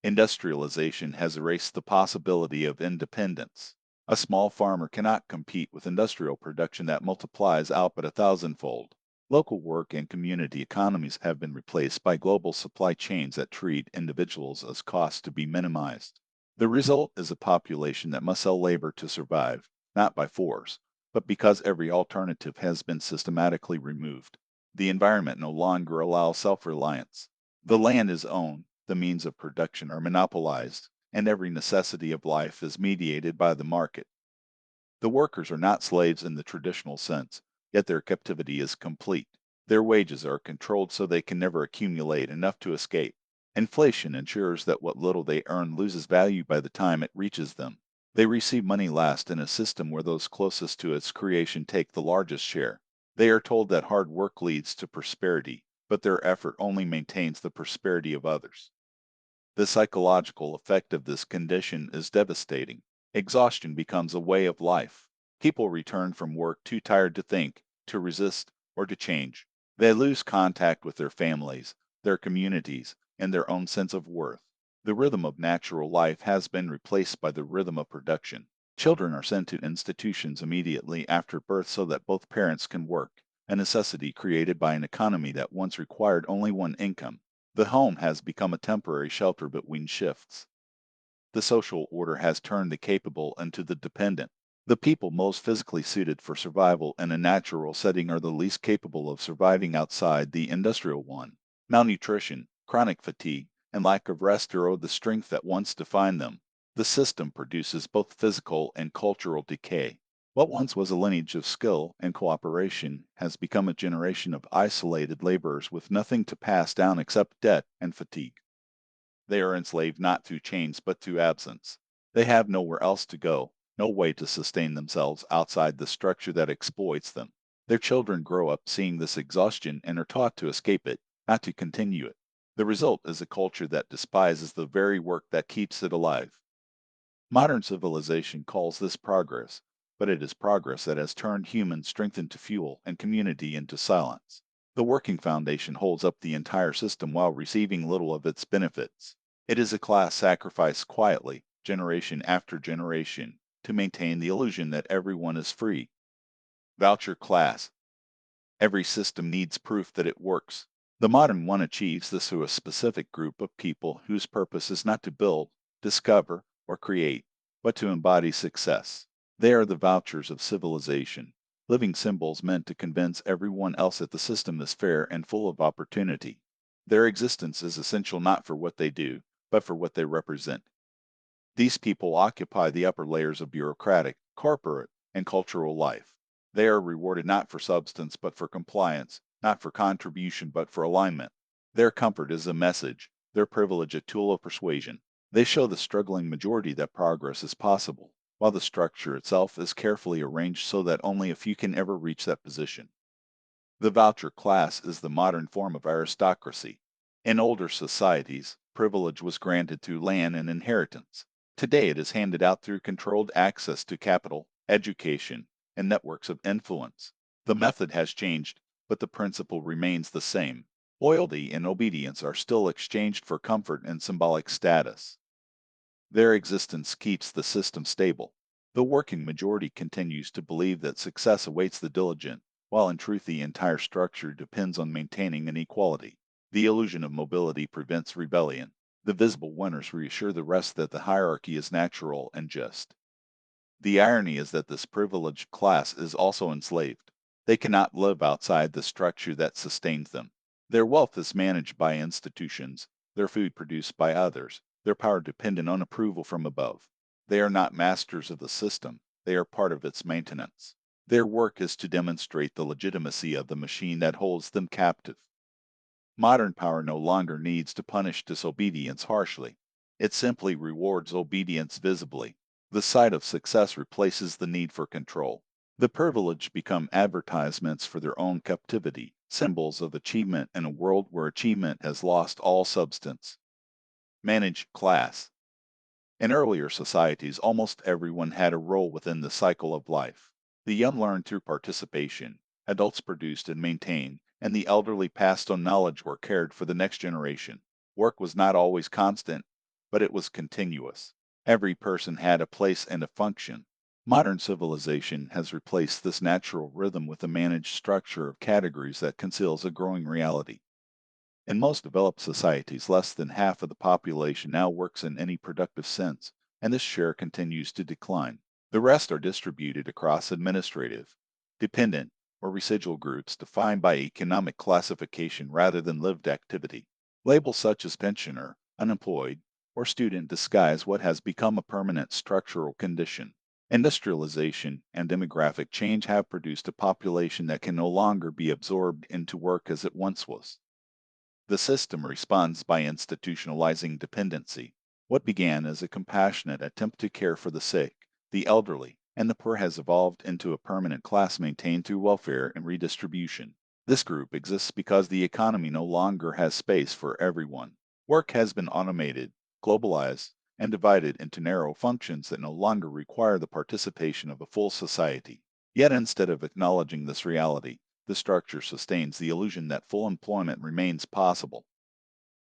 Industrialization has erased the possibility of independence. A small farmer cannot compete with industrial production that multiplies output a thousandfold. Local work and community economies have been replaced by global supply chains that treat individuals as costs to be minimized. The result is a population that must sell labor to survive, not by force, but because every alternative has been systematically removed. The environment no longer allows self-reliance. The land is owned, the means of production are monopolized, and every necessity of life is mediated by the market. The workers are not slaves in the traditional sense, yet their captivity is complete. Their wages are controlled so they can never accumulate enough to escape. Inflation ensures that what little they earn loses value by the time it reaches them. They receive money last in a system where those closest to its creation take the largest share. They are told that hard work leads to prosperity, but their effort only maintains the prosperity of others. The psychological effect of this condition is devastating. Exhaustion becomes a way of life. People return from work too tired to think, to resist, or to change. They lose contact with their families, their communities, and their own sense of worth. The rhythm of natural life has been replaced by the rhythm of production. Children are sent to institutions immediately after birth so that both parents can work, a necessity created by an economy that once required only one income. The home has become a temporary shelter between shifts. The social order has turned the capable into the dependent. The people most physically suited for survival in a natural setting are the least capable of surviving outside the industrial one. Malnutrition, chronic fatigue, and lack of rest erode the strength that once defined them. The system produces both physical and cultural decay. What once was a lineage of skill and cooperation has become a generation of isolated laborers with nothing to pass down except debt and fatigue. They are enslaved not through chains but through absence. They have nowhere else to go, no way to sustain themselves outside the structure that exploits them. Their children grow up seeing this exhaustion and are taught to escape it, not to continue it. The result is a culture that despises the very work that keeps it alive. Modern civilization calls this progress, but it is progress that has turned human strength into fuel and community into silence. The working foundation holds up the entire system while receiving little of its benefits. It is a class sacrificed quietly, generation after generation, to maintain the illusion that everyone is free. Voucher class. Every system needs proof that it works. The modern one achieves this through a specific group of people whose purpose is not to build, discover, or create, but to embody success. They are the vouchers of civilization, living symbols meant to convince everyone else that the system is fair and full of opportunity. Their existence is essential not for what they do, but for what they represent. These people occupy the upper layers of bureaucratic, corporate, and cultural life. They are rewarded not for substance but for compliance, not for contribution but for alignment. Their comfort is a message, their privilege a tool of persuasion. They show the struggling majority that progress is possible, while the structure itself is carefully arranged so that only a few can ever reach that position. The voucher class is the modern form of aristocracy. In older societies, privilege was granted through land and inheritance. Today it is handed out through controlled access to capital, education, and networks of influence. The method has changed, but the principle remains the same. Loyalty and obedience are still exchanged for comfort and symbolic status. Their existence keeps the system stable. The working majority continues to believe that success awaits the diligent, while in truth the entire structure depends on maintaining an equality. The illusion of mobility prevents rebellion. The visible winners reassure the rest that the hierarchy is natural and just. The irony is that this privileged class is also enslaved. They cannot live outside the structure that sustains them. Their wealth is managed by institutions, their food produced by others, their power dependent on approval from above. They are not masters of the system, they are part of its maintenance. Their work is to demonstrate the legitimacy of the machine that holds them captive. Modern power no longer needs to punish disobedience harshly. It simply rewards obedience visibly. The sight of success replaces the need for control. The privileged become advertisements for their own captivity, symbols of achievement in a world where achievement has lost all substance. Managed class. In earlier societies, almost everyone had a role within the cycle of life. The young learned through participation, adults produced and maintained, and the elderly passed on knowledge or cared for the next generation. Work was not always constant, but it was continuous. Every person had a place and a function. Modern civilization has replaced this natural rhythm with a managed structure of categories that conceals a growing reality. In most developed societies, less than half of the population now works in any productive sense, and this share continues to decline. The rest are distributed across administrative, dependent, or residual groups defined by economic classification rather than lived activity. Labels such as pensioner, unemployed, or student disguise what has become a permanent structural condition. Industrialization and demographic change have produced a population that can no longer be absorbed into work as it once was. The system responds by institutionalizing dependency. What began as a compassionate attempt to care for the sick, the elderly, and the poor has evolved into a permanent class maintained through welfare and redistribution. This group exists because the economy no longer has space for everyone. Work has been automated, globalized, and divided into narrow functions that no longer require the participation of a full society. Yet instead of acknowledging this reality, the structure sustains the illusion that full employment remains possible.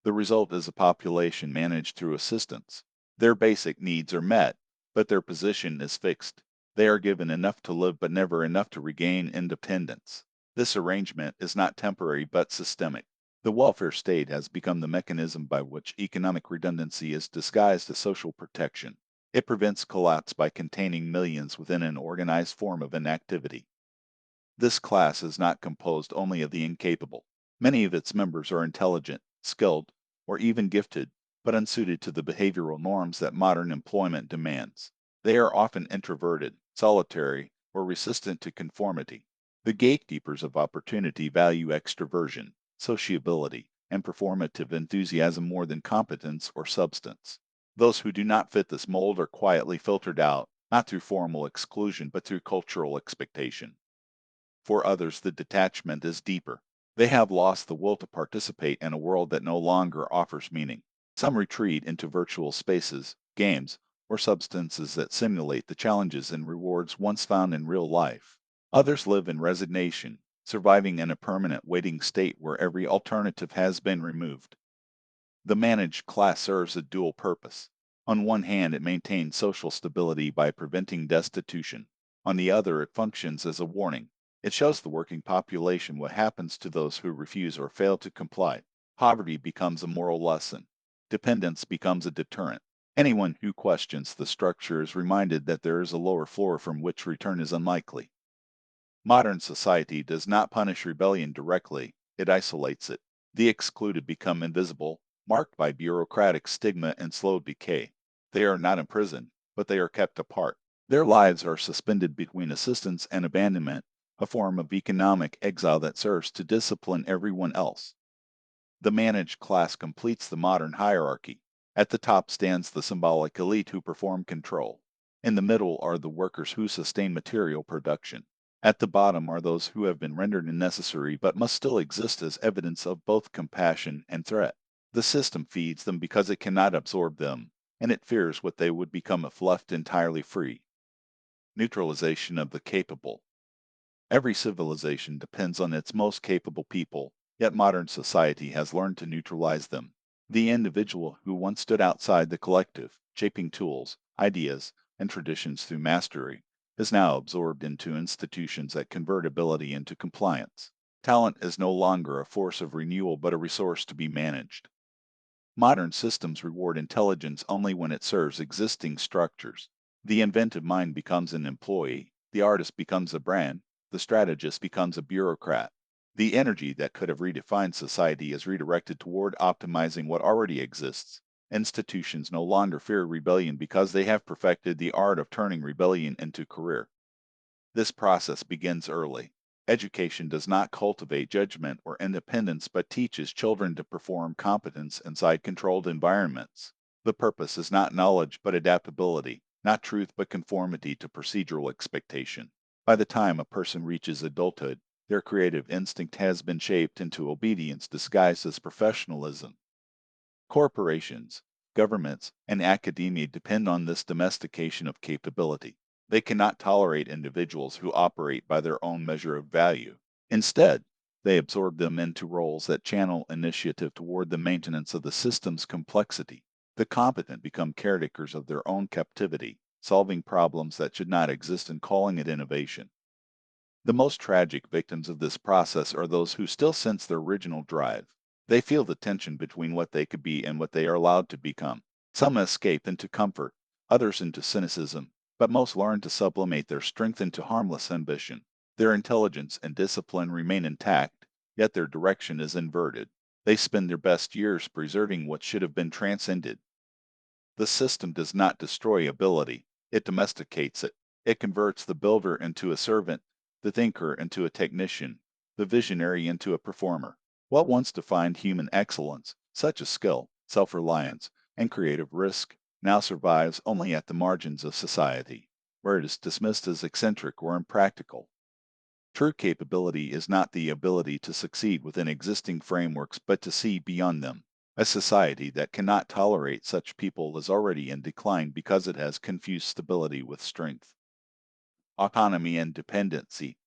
The result is a population managed through assistance. Their basic needs are met, but their position is fixed. They are given enough to live but never enough to regain independence. This arrangement is not temporary but systemic. The welfare state has become the mechanism by which economic redundancy is disguised as social protection. It prevents collapse by containing millions within an organized form of inactivity. This class is not composed only of the incapable. Many of its members are intelligent, skilled, or even gifted, but unsuited to the behavioral norms that modern employment demands. They are often introverted, solitary, or resistant to conformity. The gatekeepers of opportunity value extroversion, sociability, and performative enthusiasm more than competence or substance. Those who do not fit this mold are quietly filtered out, not through formal exclusion, but through cultural expectation. For others, the detachment is deeper. They have lost the will to participate in a world that no longer offers meaning. Some retreat into virtual spaces, games, or substances that simulate the challenges and rewards once found in real life. Others live in resignation, surviving in a permanent waiting state where every alternative has been removed. The managed class serves a dual purpose. On one hand, it maintains social stability by preventing destitution. On the other, it functions as a warning. It shows the working population what happens to those who refuse or fail to comply. Poverty becomes a moral lesson. Dependence becomes a deterrent. Anyone who questions the structure is reminded that there is a lower floor from which return is unlikely. Modern society does not punish rebellion directly, it isolates it. The excluded become invisible, marked by bureaucratic stigma and slow decay. They are not imprisoned, but they are kept apart. Their lives are suspended between assistance and abandonment, a form of economic exile that serves to discipline everyone else. The managed class completes the modern hierarchy. At the top stands the symbolic elite who perform control. In the middle are the workers who sustain material production. At the bottom are those who have been rendered unnecessary but must still exist as evidence of both compassion and threat. The system feeds them because it cannot absorb them, and it fears what they would become if left entirely free. Neutralization of the capable. Every civilization depends on its most capable people, yet modern society has learned to neutralize them. The individual who once stood outside the collective, shaping tools, ideas, and traditions through mastery, is now absorbed into institutions that convert ability into compliance. Talent is no longer a force of renewal but a resource to be managed. Modern systems reward intelligence only when it serves existing structures. The inventive mind becomes an employee, the artist becomes a brand, the strategist becomes a bureaucrat. The energy that could have redefined society is redirected toward optimizing what already exists, Institutions no longer fear rebellion because they have perfected the art of turning rebellion into career. This process begins early. Education does not cultivate judgment or independence but teaches children to perform competence inside controlled environments. The purpose is not knowledge but adaptability, not truth but conformity to procedural expectation. By the time a person reaches adulthood, their creative instinct has been shaped into obedience disguised as professionalism. Corporations, governments, and academia depend on this domestication of capability. They cannot tolerate individuals who operate by their own measure of value. Instead, they absorb them into roles that channel initiative toward the maintenance of the system's complexity. The competent become caretakers of their own captivity, solving problems that should not exist and calling it innovation. The most tragic victims of this process are those who still sense their original drive. They feel the tension between what they could be and what they are allowed to become. Some escape into comfort, others into cynicism, but most learn to sublimate their strength into harmless ambition. Their intelligence and discipline remain intact, yet their direction is inverted. They spend their best years preserving what should have been transcended. The system does not destroy ability, it domesticates it. It converts the builder into a servant, the thinker into a technician, the visionary into a performer. What once defined human excellence, such as skill, self reliance, and creative risk, now survives only at the margins of society, where it is dismissed as eccentric or impractical. True capability is not the ability to succeed within existing frameworks but to see beyond them. A society that cannot tolerate such people is already in decline because it has confused stability with strength. Autonomy and dependency.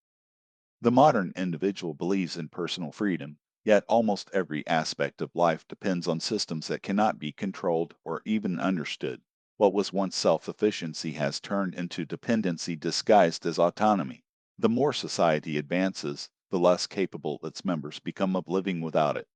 The modern individual believes in personal freedom, yet almost every aspect of life depends on systems that cannot be controlled or even understood. What was once self-sufficiency has turned into dependency disguised as autonomy. The more society advances, the less capable its members become of living without it.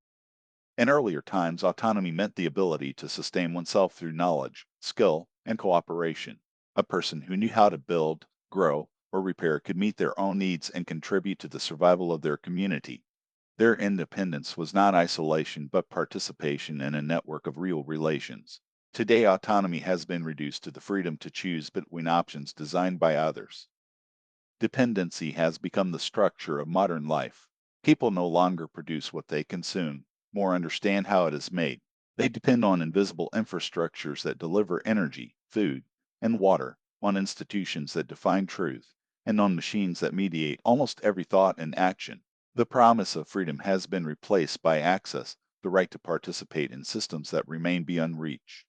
In earlier times, autonomy meant the ability to sustain oneself through knowledge, skill, and cooperation. A person who knew how to build, grow, or repair could meet their own needs and contribute to the survival of their community. Their independence was not isolation but participation in a network of real relations. Today, autonomy has been reduced to the freedom to choose between options designed by others. Dependency has become the structure of modern life. People no longer produce what they consume, more understand how it is made. They depend on invisible infrastructures that deliver energy, food, and water, on institutions that define truth, and on machines that mediate almost every thought and action. The promise of freedom has been replaced by access, the right to participate in systems that remain beyond reach.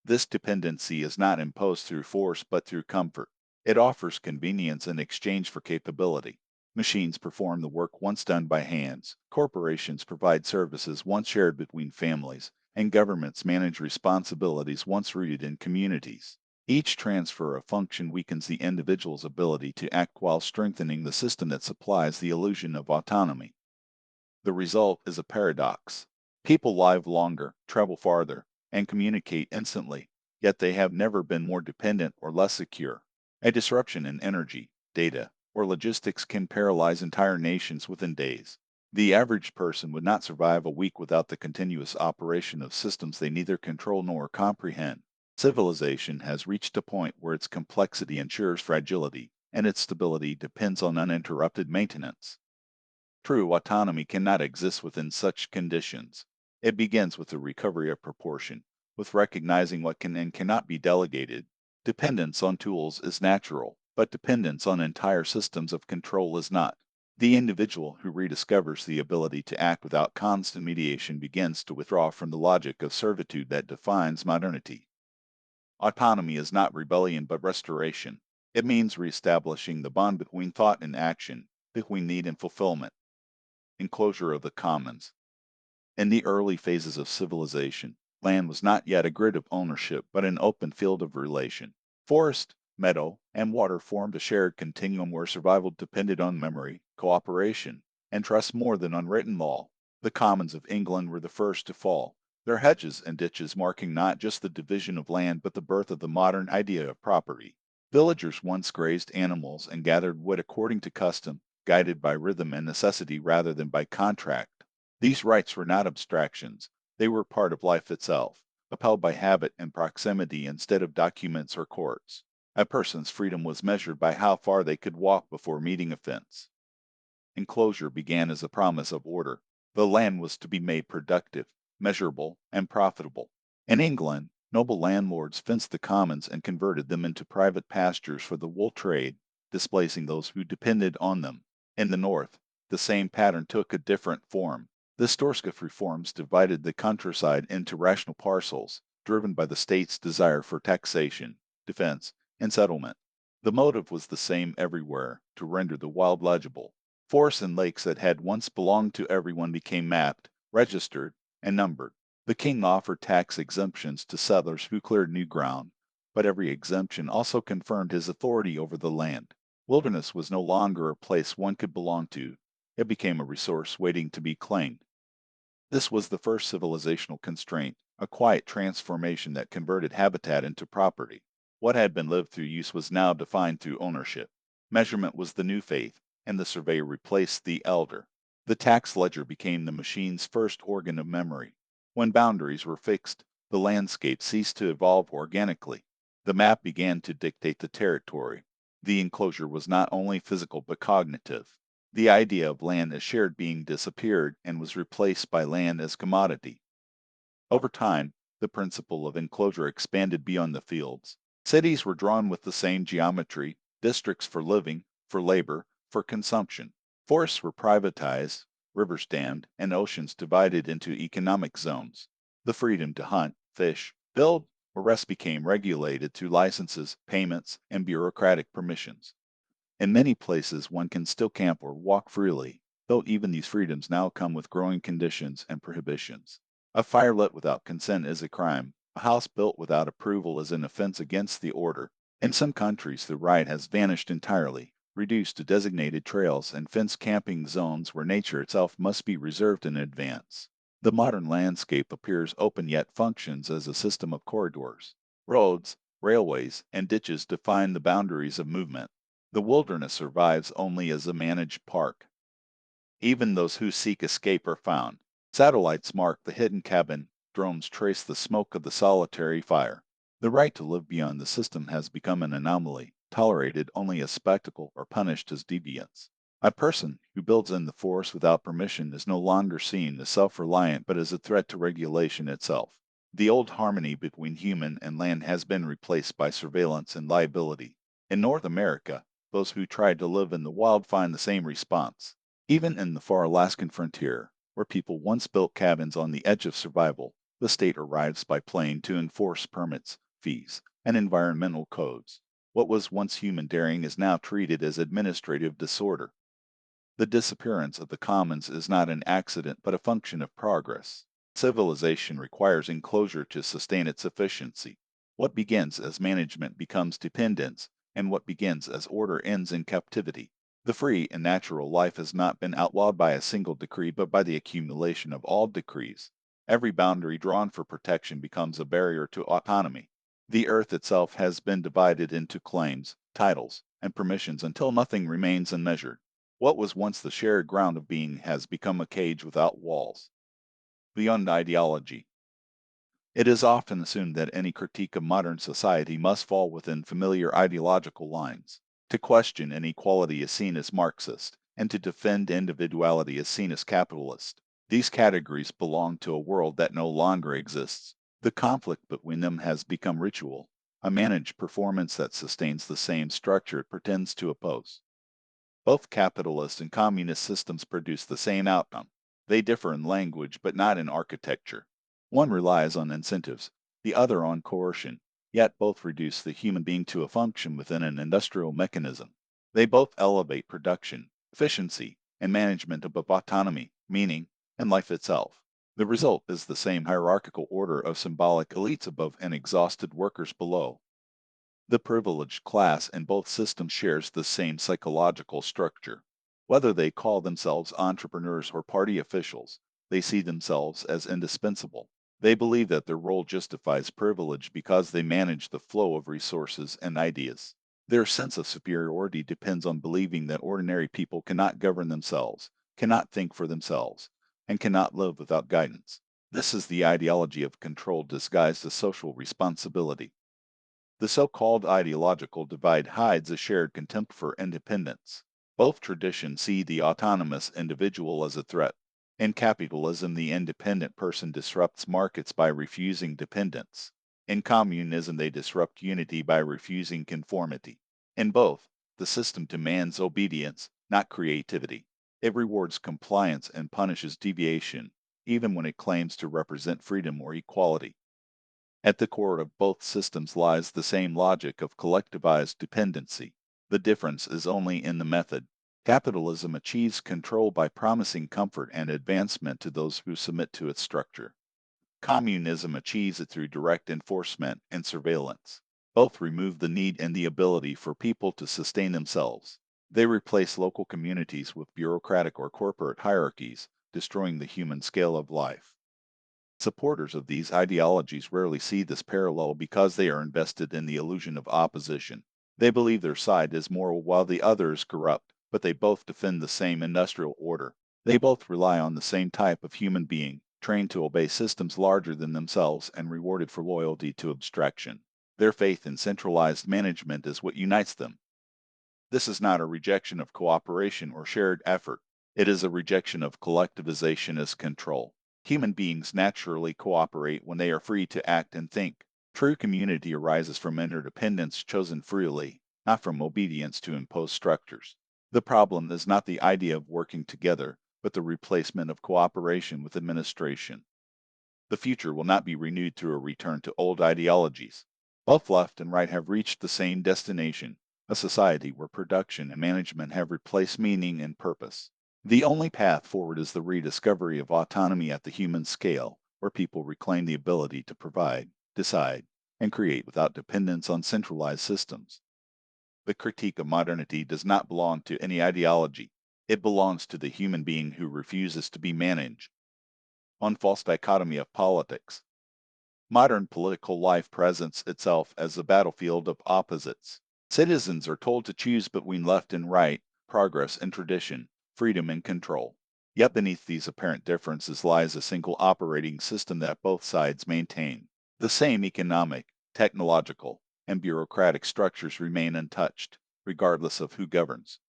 This dependency is not imposed through force but through comfort. It offers convenience in exchange for capability. Machines perform the work once done by hands, corporations provide services once shared between families, and governments manage responsibilities once rooted in communities. Each transfer of function weakens the individual's ability to act while strengthening the system that supplies the illusion of autonomy. The result is a paradox. People live longer, travel farther, and communicate instantly, yet they have never been more dependent or less secure. A disruption in energy, data, or logistics can paralyze entire nations within days. The average person would not survive a week without the continuous operation of systems they neither control nor comprehend. Civilization has reached a point where its complexity ensures fragility, and its stability depends on uninterrupted maintenance. True autonomy cannot exist within such conditions. It begins with the recovery of proportion, with recognizing what can and cannot be delegated. Dependence on tools is natural, but dependence on entire systems of control is not. The individual who rediscovers the ability to act without constant mediation begins to withdraw from the logic of servitude that defines modernity. Autonomy is not rebellion but restoration. It means reestablishing the bond between thought and action, between need and fulfillment. Enclosure of the commons. In the early phases of civilization, land was not yet a grid of ownership but an open field of relation. Forest, meadow, and water formed a shared continuum where survival depended on memory, cooperation, and trust more than on written law. The commons of England were the first to fall, their hedges and ditches marking not just the division of land but the birth of the modern idea of property. Villagers once grazed animals and gathered wood according to custom, guided by rhythm and necessity rather than by contract. These rights were not abstractions, they were part of life itself. upheld by habit and proximity instead of documents or courts. A person's freedom was measured by how far they could walk before meeting a fence. Enclosure began as a promise of order. The land was to be made productive, measurable, and profitable. In England, noble landlords fenced the commons and converted them into private pastures for the wool trade, displacing those who depended on them. In the North, the same pattern took a different form. The Storskov reforms divided the countryside into rational parcels, driven by the state's desire for taxation, defense, and settlement. The motive was the same everywhere, to render the wild legible. Forests and lakes that had once belonged to everyone became mapped, registered, and numbered. The king offered tax exemptions to settlers who cleared new ground, but every exemption also confirmed his authority over the land. Wilderness was no longer a place one could belong to, it became a resource waiting to be claimed. This was the first civilizational constraint, a quiet transformation that converted habitat into property. What had been lived through use was now defined through ownership. Measurement was the new faith, and the surveyor replaced the elder. The tax ledger became the machine's first organ of memory. When boundaries were fixed, the landscape ceased to evolve organically. The map began to dictate the territory. The enclosure was not only physical but cognitive. The idea of land as shared being disappeared and was replaced by land as commodity. Over time, the principle of enclosure expanded beyond the fields. Cities were drawn with the same geometry, districts for living, for labor, for consumption. Forests were privatized, rivers dammed, and oceans divided into economic zones. The freedom to hunt, fish, build, or rest became regulated through licenses, payments, and bureaucratic permissions. In many places, one can still camp or walk freely, though even these freedoms now come with growing conditions and prohibitions. A fire lit without consent is a crime. A house built without approval is an offense against the order. In some countries, the right has vanished entirely, reduced to designated trails and fenced camping zones where nature itself must be reserved in advance. The modern landscape appears open yet functions as a system of corridors. Roads, railways, and ditches define the boundaries of movement. The wilderness survives only as a managed park. Even those who seek escape are found. Satellites mark the hidden cabin, drones trace the smoke of the solitary fire. The right to live beyond the system has become an anomaly, tolerated only as spectacle or punished as deviance. A person who builds in the forest without permission is no longer seen as self-reliant but as a threat to regulation itself. The old harmony between human and land has been replaced by surveillance and liability. In North America, those who try to live in the wild find the same response. Even in the far Alaskan frontier, where people once built cabins on the edge of survival, the state arrives by plane to enforce permits, fees, and environmental codes. What was once human daring is now treated as administrative disorder. The disappearance of the commons is not an accident but a function of progress. Civilization requires enclosure to sustain its efficiency. What begins as management becomes dependence, and what begins as order ends in captivity. The free and natural life has not been outlawed by a single decree but by the accumulation of all decrees. Every boundary drawn for protection becomes a barrier to autonomy. The earth itself has been divided into claims, titles, and permissions until nothing remains unmeasured. What was once the shared ground of being has become a cage without walls. Beyond ideology. It is often assumed that any critique of modern society must fall within familiar ideological lines. To question inequality is seen as Marxist, and to defend individuality is seen as capitalist. These categories belong to a world that no longer exists. The conflict between them has become ritual, a managed performance that sustains the same structure it pretends to oppose. Both capitalist and communist systems produce the same outcome. They differ in language but not in architecture. One relies on incentives, the other on coercion, yet both reduce the human being to a function within an industrial mechanism. They both elevate production, efficiency, and management above autonomy, meaning, and life itself. The result is the same hierarchical order of symbolic elites above and exhausted workers below. The privileged class in both systems shares the same psychological structure. Whether they call themselves entrepreneurs or party officials, they see themselves as indispensable. They believe that their role justifies privilege because they manage the flow of resources and ideas. Their sense of superiority depends on believing that ordinary people cannot govern themselves, cannot think for themselves, and cannot live without guidance. This is the ideology of control disguised as social responsibility. The so-called ideological divide hides a shared contempt for independence. Both traditions see the autonomous individual as a threat. In capitalism, the independent person disrupts markets by refusing dependence. In communism, they disrupt unity by refusing conformity. In both, the system demands obedience, not creativity. It rewards compliance and punishes deviation, even when it claims to represent freedom or equality. At the core of both systems lies the same logic of collectivized dependency. The difference is only in the method. Capitalism achieves control by promising comfort and advancement to those who submit to its structure. Communism achieves it through direct enforcement and surveillance. Both remove the need and the ability for people to sustain themselves. They replace local communities with bureaucratic or corporate hierarchies, destroying the human scale of life. Supporters of these ideologies rarely see this parallel because they are invested in the illusion of opposition. They believe their side is moral while the other is corrupt, but they both defend the same industrial order. They both rely on the same type of human being, trained to obey systems larger than themselves and rewarded for loyalty to abstraction. Their faith in centralized management is what unites them. This is not a rejection of cooperation or shared effort. It is a rejection of collectivization as control. Human beings naturally cooperate when they are free to act and think. True community arises from interdependence chosen freely, not from obedience to imposed structures. The problem is not the idea of working together, but the replacement of cooperation with administration. The future will not be renewed through a return to old ideologies. Both left and right have reached the same destination, a society where production and management have replaced meaning and purpose. The only path forward is the rediscovery of autonomy at the human scale, where people reclaim the ability to provide, decide, and create without dependence on centralized systems. The critique of modernity does not belong to any ideology. It belongs to the human being who refuses to be managed. On false dichotomy of politics. Modern political life presents itself as a battlefield of opposites. Citizens are told to choose between left and right, progress and tradition, freedom and control. Yet beneath these apparent differences lies a single operating system that both sides maintain. The same economic, technological, and bureaucratic structures remain untouched, regardless of who governs.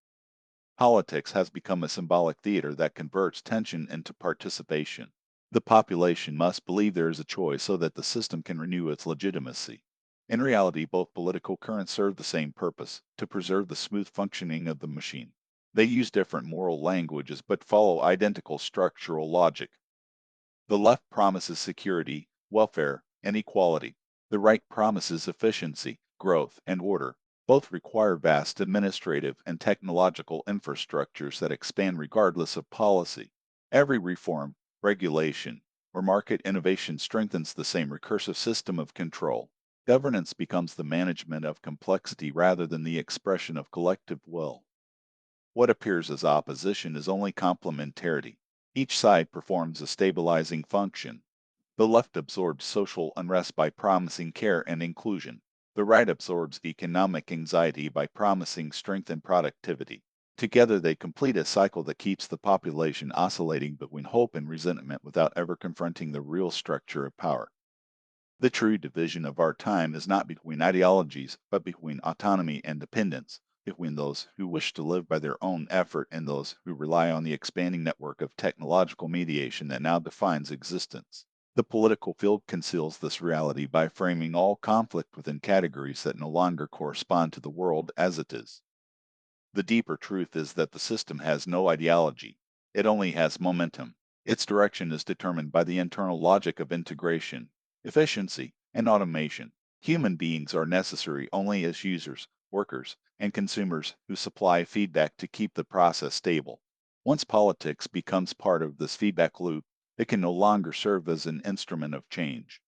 Politics has become a symbolic theater that converts tension into participation. The population must believe there is a choice so that the system can renew its legitimacy. In reality, both political currents serve the same purpose, to preserve the smooth functioning of the machine. They use different moral languages but follow identical structural logic. The left promises security, welfare, and equality. The right promises efficiency, growth, and order. Both require vast administrative and technological infrastructures that expand regardless of policy. Every reform, regulation, or market innovation strengthens the same recursive system of control. Governance becomes the management of complexity rather than the expression of collective will. What appears as opposition is only complementarity. Each side performs a stabilizing function. The left absorbs social unrest by promising care and inclusion. The right absorbs economic anxiety by promising strength and productivity. Together they complete a cycle that keeps the population oscillating between hope and resentment without ever confronting the real structure of power. The true division of our time is not between ideologies, but between autonomy and dependence, between those who wish to live by their own effort and those who rely on the expanding network of technological mediation that now defines existence. The political field conceals this reality by framing all conflict within categories that no longer correspond to the world as it is. The deeper truth is that the system has no ideology, it only has momentum. Its direction is determined by the internal logic of integration, efficiency, and automation. Human beings are necessary only as users, workers, and consumers who supply feedback to keep the process stable. Once politics becomes part of this feedback loop, it can no longer serve as an instrument of change.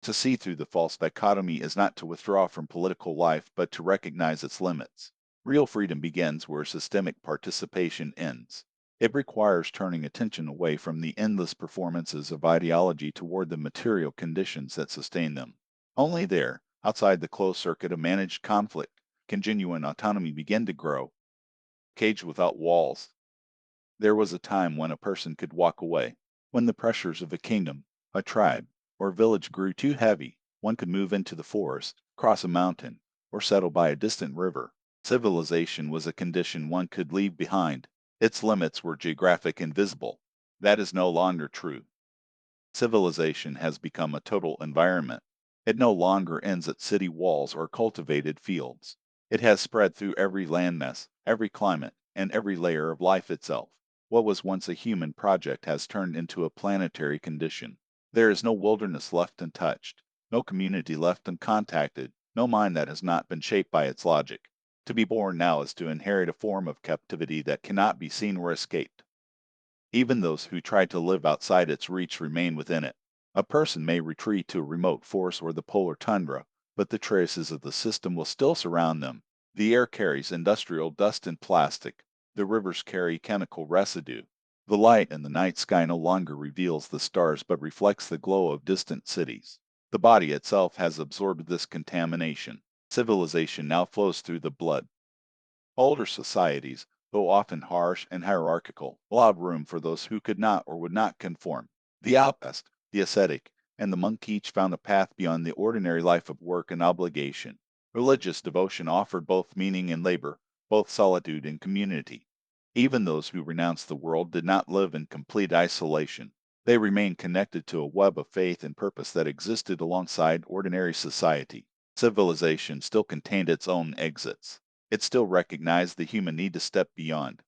To see through the false dichotomy is not to withdraw from political life, but to recognize its limits. Real freedom begins where systemic participation ends. It requires turning attention away from the endless performances of ideology toward the material conditions that sustain them. Only there, outside the closed circuit of managed conflict, can genuine autonomy begin to grow. Cage without walls. There was a time when a person could walk away, when the pressures of a kingdom, A tribe or village grew too heavy. One could move into the forest, cross a mountain, or settle by a distant river. Civilization was a condition one could leave behind. Its limits were geographic and visible. That is no longer true. Civilization has become a total environment. It no longer ends at city walls or cultivated fields. It has spread through every landmass, every climate, and every layer of life itself. What was once a human project has turned into a planetary condition. There is no wilderness left untouched, no community left uncontacted, no mind that has not been shaped by its logic. To be born now is to inherit a form of captivity that cannot be seen or escaped. Even those who try to live outside its reach remain within it. A person may retreat to a remote forest or the polar tundra, but the traces of the system will still surround them. The air carries industrial dust and plastic. The rivers carry chemical residue. The light in the night sky no longer reveals the stars but reflects the glow of distant cities. The body itself has absorbed this contamination. Civilization now flows through the blood. Older societies, though often harsh and hierarchical, allowed room for those who could not or would not conform. The outcast, the ascetic, and the monk each found a path beyond the ordinary life of work and obligation. Religious devotion offered both meaning and labor, both solitude and community. Even those who renounced the world did not live in complete isolation. They remained connected to a web of faith and purpose that existed alongside ordinary society. Civilization still contained its own exits. It still recognized the human need to step beyond.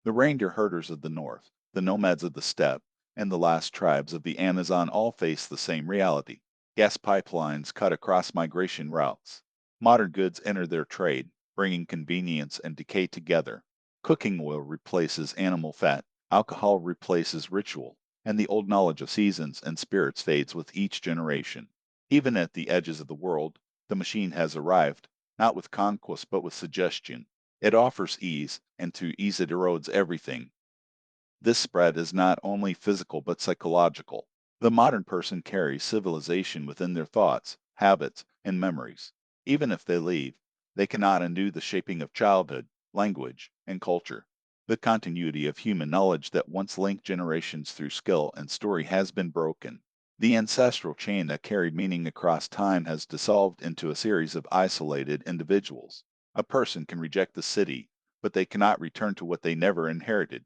The reindeer herders of the north, the nomads of the steppe, and the last tribes of the Amazon all face the same reality. Gas pipelines cut across migration routes. Modern goods enter their trade, bringing convenience and decay together. Cooking oil replaces animal fat, alcohol replaces ritual, and the old knowledge of seasons and spirits fades with each generation. Even at the edges of the world, the machine has arrived, not with conquest but with suggestion. It offers ease, and through ease it erodes everything. This spread is not only physical but psychological. The modern person carries civilization within their thoughts, habits, and memories. Even if they leave, they cannot undo the shaping of childhood, language, and culture. The continuity of human knowledge that once linked generations through skill and story has been broken. The ancestral chain that carried meaning across time has dissolved into a series of isolated individuals. A person can reject the city, but they cannot return to what they never inherited.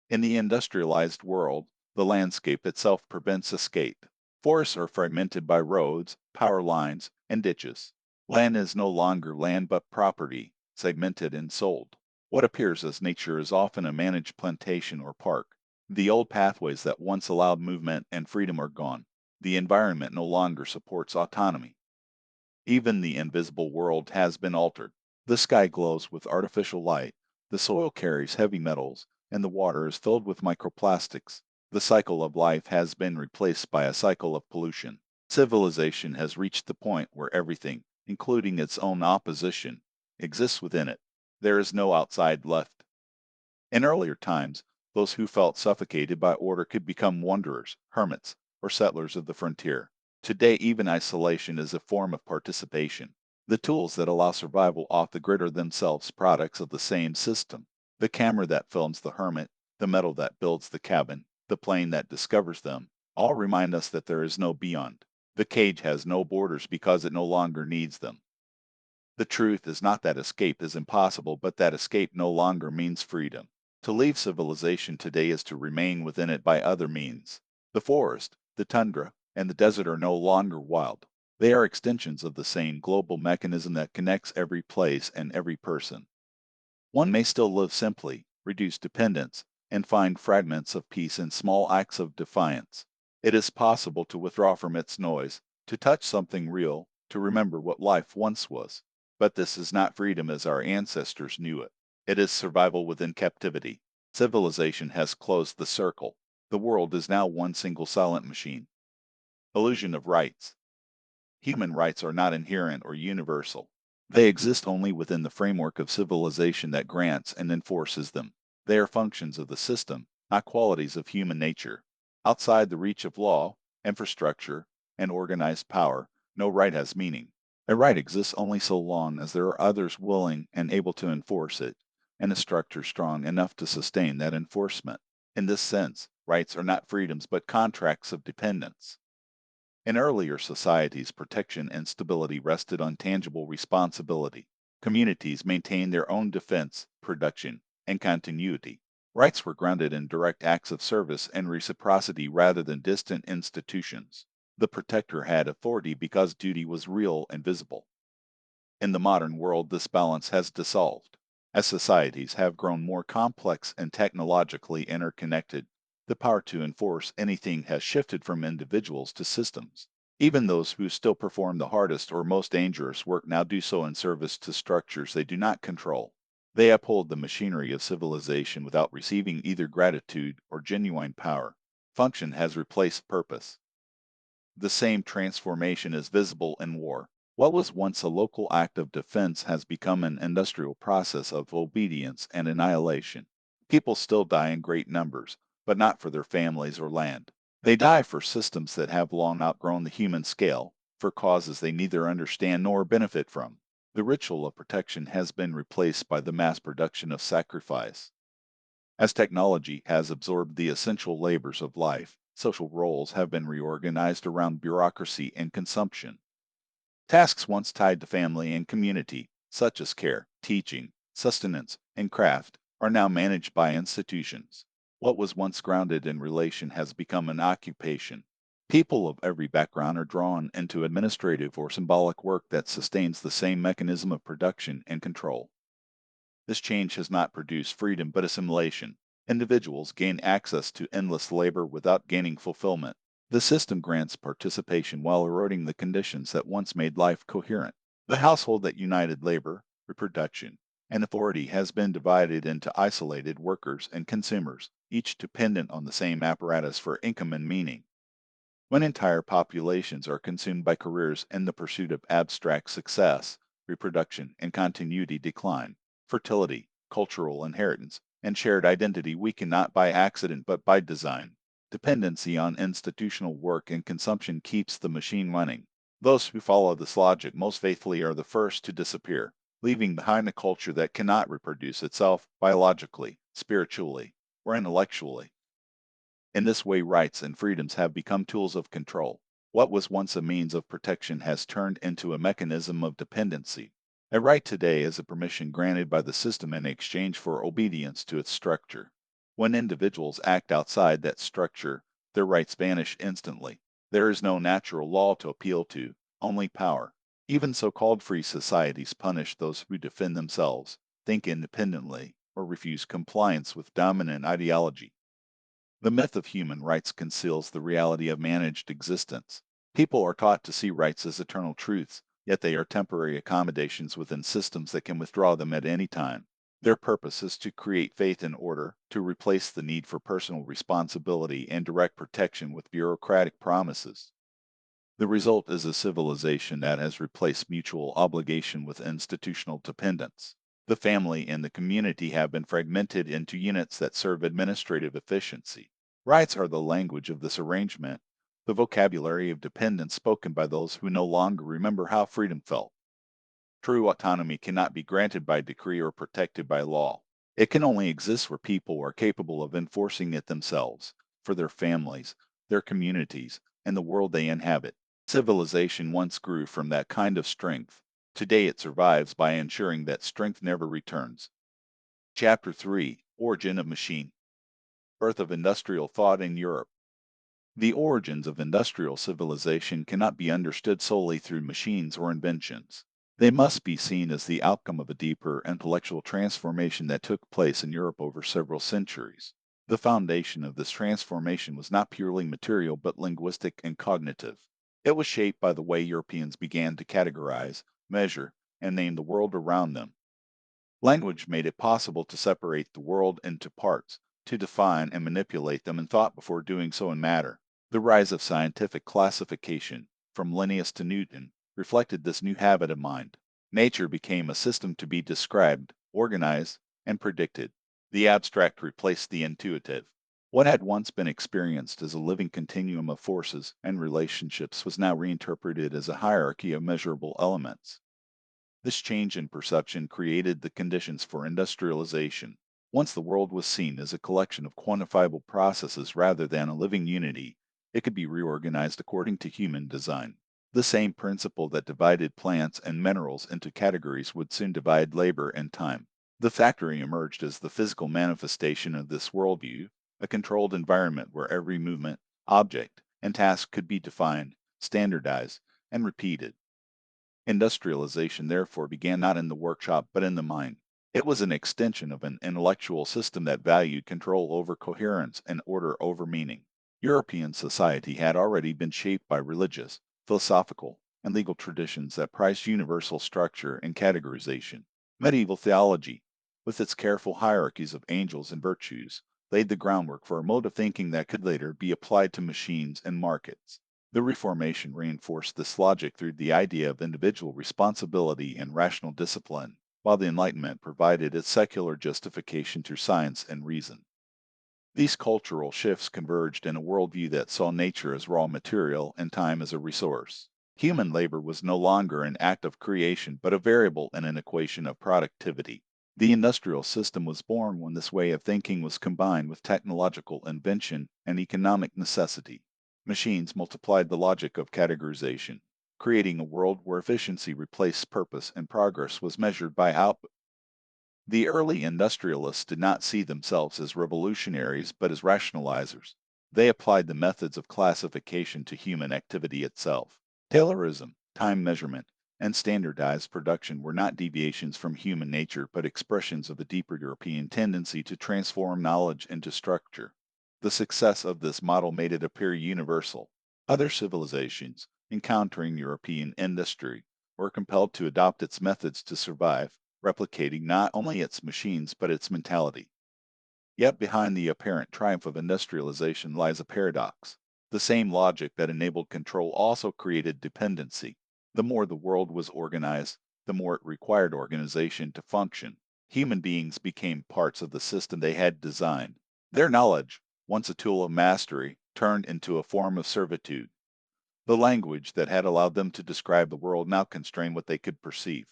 In the industrialized world, the landscape itself prevents escape. Forests are fragmented by roads, power lines, and ditches. Land is no longer land but property, segmented and sold. What appears as nature is often a managed plantation or park. The old pathways that once allowed movement and freedom are gone. The environment no longer supports autonomy. Even the invisible world has been altered. The sky glows with artificial light, the soil carries heavy metals, and the water is filled with microplastics. The cycle of life has been replaced by a cycle of pollution. Civilization has reached the point where everything, including its own opposition, exists within it. There is no outside left. In earlier times, those who felt suffocated by order could become wanderers, hermits, or settlers of the frontier. Today, even isolation is a form of participation. The tools that allow survival off the grid are themselves products of the same system. The camera that films the hermit, the metal that builds the cabin, the plane that discovers them, all remind us that there is no beyond. The cage has no borders because it no longer needs them. The truth is not that escape is impossible, but that escape no longer means freedom. To leave civilization today is to remain within it by other means. The forest, the tundra, and the desert are no longer wild. They are extensions of the same global mechanism that connects every place and every person. One may still live simply, reduce dependence, and find fragments of peace in small acts of defiance. It is possible to withdraw from its noise, to touch something real, to remember what life once was. But this is not freedom as our ancestors knew it. It is survival within captivity. Civilization has closed the circle. The world is now one single silent machine. Illusion of rights. Human rights are not inherent or universal. They exist only within the framework of civilization that grants and enforces them. They are functions of the system, not qualities of human nature. Outside the reach of law, infrastructure, and organized power, no right has meaning. A right exists only so long as there are others willing and able to enforce it, and a structure strong enough to sustain that enforcement. In this sense, Rights are not freedoms but contracts of dependence. In earlier societies, protection and stability rested on tangible responsibility. Communities maintained their own defense, production, and continuity. Rights were grounded in direct acts of service and reciprocity rather than distant institutions. The protector had authority because duty was real and visible. In the modern world, this balance has dissolved. As societies have grown more complex and technologically interconnected, the power to enforce anything has shifted from individuals to systems. Even those who still perform the hardest or most dangerous work now do so in service to structures they do not control. They uphold the machinery of civilization without receiving either gratitude or genuine power. Function has replaced purpose. The same transformation is visible in war. What was once a local act of defense has become an industrial process of obedience and annihilation. People still die in great numbers, but not for their families or land. They die for systems that have long outgrown the human scale, for causes they neither understand nor benefit from. The ritual of protection has been replaced by the mass production of sacrifice. As technology has absorbed the essential labors of life, social roles have been reorganized around bureaucracy and consumption. Tasks once tied to family and community, such as care, teaching, sustenance, and craft, are now managed by institutions. What was once grounded in relation has become an occupation. People of every background are drawn into administrative or symbolic work that sustains the same mechanism of production and control. This change has not produced freedom but assimilation. Individuals gain access to endless labor without gaining fulfillment. The system grants participation while eroding the conditions that once made life coherent. The household that united labor, reproduction, and authority has been divided into isolated workers and consumers, each dependent on the same apparatus for income and meaning. When entire populations are consumed by careers in the pursuit of abstract success, reproduction and continuity decline. Fertility, cultural inheritance, and shared identity weaken not by accident but by design. Dependency on institutional work and consumption keeps the machine running. Those who follow this logic most faithfully are the first to disappear, leaving behind a culture that cannot reproduce itself biologically, spiritually, or intellectually. In this way, rights and freedoms have become tools of control. What was once a means of protection has turned into a mechanism of dependency. A right today is a permission granted by the system in exchange for obedience to its structure. When individuals act outside that structure, their rights vanish instantly. There is no natural law to appeal to, only power. Even so-called free societies punish those who defend themselves, think independently, or refuse compliance with dominant ideology. The myth of human rights conceals the reality of managed existence. People are taught to see rights as eternal truths, yet they are temporary accommodations within systems that can withdraw them at any time. Their purpose is to create faith and order, to replace the need for personal responsibility and direct protection with bureaucratic promises. The result is a civilization that has replaced mutual obligation with institutional dependence. The family and the community have been fragmented into units that serve administrative efficiency. Rights are the language of this arrangement, the vocabulary of dependence spoken by those who no longer remember how freedom felt. True autonomy cannot be granted by decree or protected by law. It can only exist where people are capable of enforcing it themselves, for their families, their communities, and the world they inhabit. Civilization once grew from that kind of strength. Today it survives by ensuring that strength never returns. Chapter 3: Origin of Machine. Birth of Industrial Thought in Europe. The origins of industrial civilization cannot be understood solely through machines or inventions. They must be seen as the outcome of a deeper intellectual transformation that took place in Europe over several centuries. The foundation of this transformation was not purely material but linguistic and cognitive. It was shaped by the way Europeans began to categorize, measure, and name the world around them. Language made it possible to separate the world into parts, to define and manipulate them in thought before doing so in matter. The rise of scientific classification, from Linnaeus to Newton, reflected this new habit of mind. Nature became a system to be described, organized, and predicted. The abstract replaced the intuitive. What had once been experienced as a living continuum of forces and relationships was now reinterpreted as a hierarchy of measurable elements. This change in perception created the conditions for industrialization. Once the world was seen as a collection of quantifiable processes rather than a living unity, it could be reorganized according to human design. The same principle that divided plants and minerals into categories would soon divide labor and time. The factory emerged as the physical manifestation of this worldview, a controlled environment where every movement, object, and task could be defined, standardized, and repeated. Industrialization therefore began not in the workshop but in the mind. It was an extension of an intellectual system that valued control over coherence and order over meaning. European society had already been shaped by religious, philosophical, and legal traditions that prized universal structure and categorization. Medieval theology, with its careful hierarchies of angels and virtues, laid the groundwork for a mode of thinking that could later be applied to machines and markets. The Reformation reinforced this logic through the idea of individual responsibility and rational discipline, while the Enlightenment provided its secular justification through science and reason. These cultural shifts converged in a worldview that saw nature as raw material and time as a resource. Human labor was no longer an act of creation, but a variable in an equation of productivity. The industrial system was born when this way of thinking was combined with technological invention and economic necessity. Machines multiplied the logic of categorization, creating a world where efficiency replaced purpose and progress was measured by output. The early industrialists did not see themselves as revolutionaries but as rationalizers. They applied the methods of classification to human activity itself. Taylorism, time measurement, and standardized production were not deviations from human nature but expressions of a deeper European tendency to transform knowledge into structure. The success of this model made it appear universal. Other civilizations, encountering European industry, were compelled to adopt its methods to survive, replicating not only its machines but its mentality. Yet behind the apparent triumph of industrialization lies a paradox. The same logic that enabled control also created dependency. The more the world was organized, the more it required organization to function. Human beings became parts of the system they had designed. Their knowledge, once a tool of mastery, turned into a form of servitude. The language that had allowed them to describe the world now constrained what they could perceive.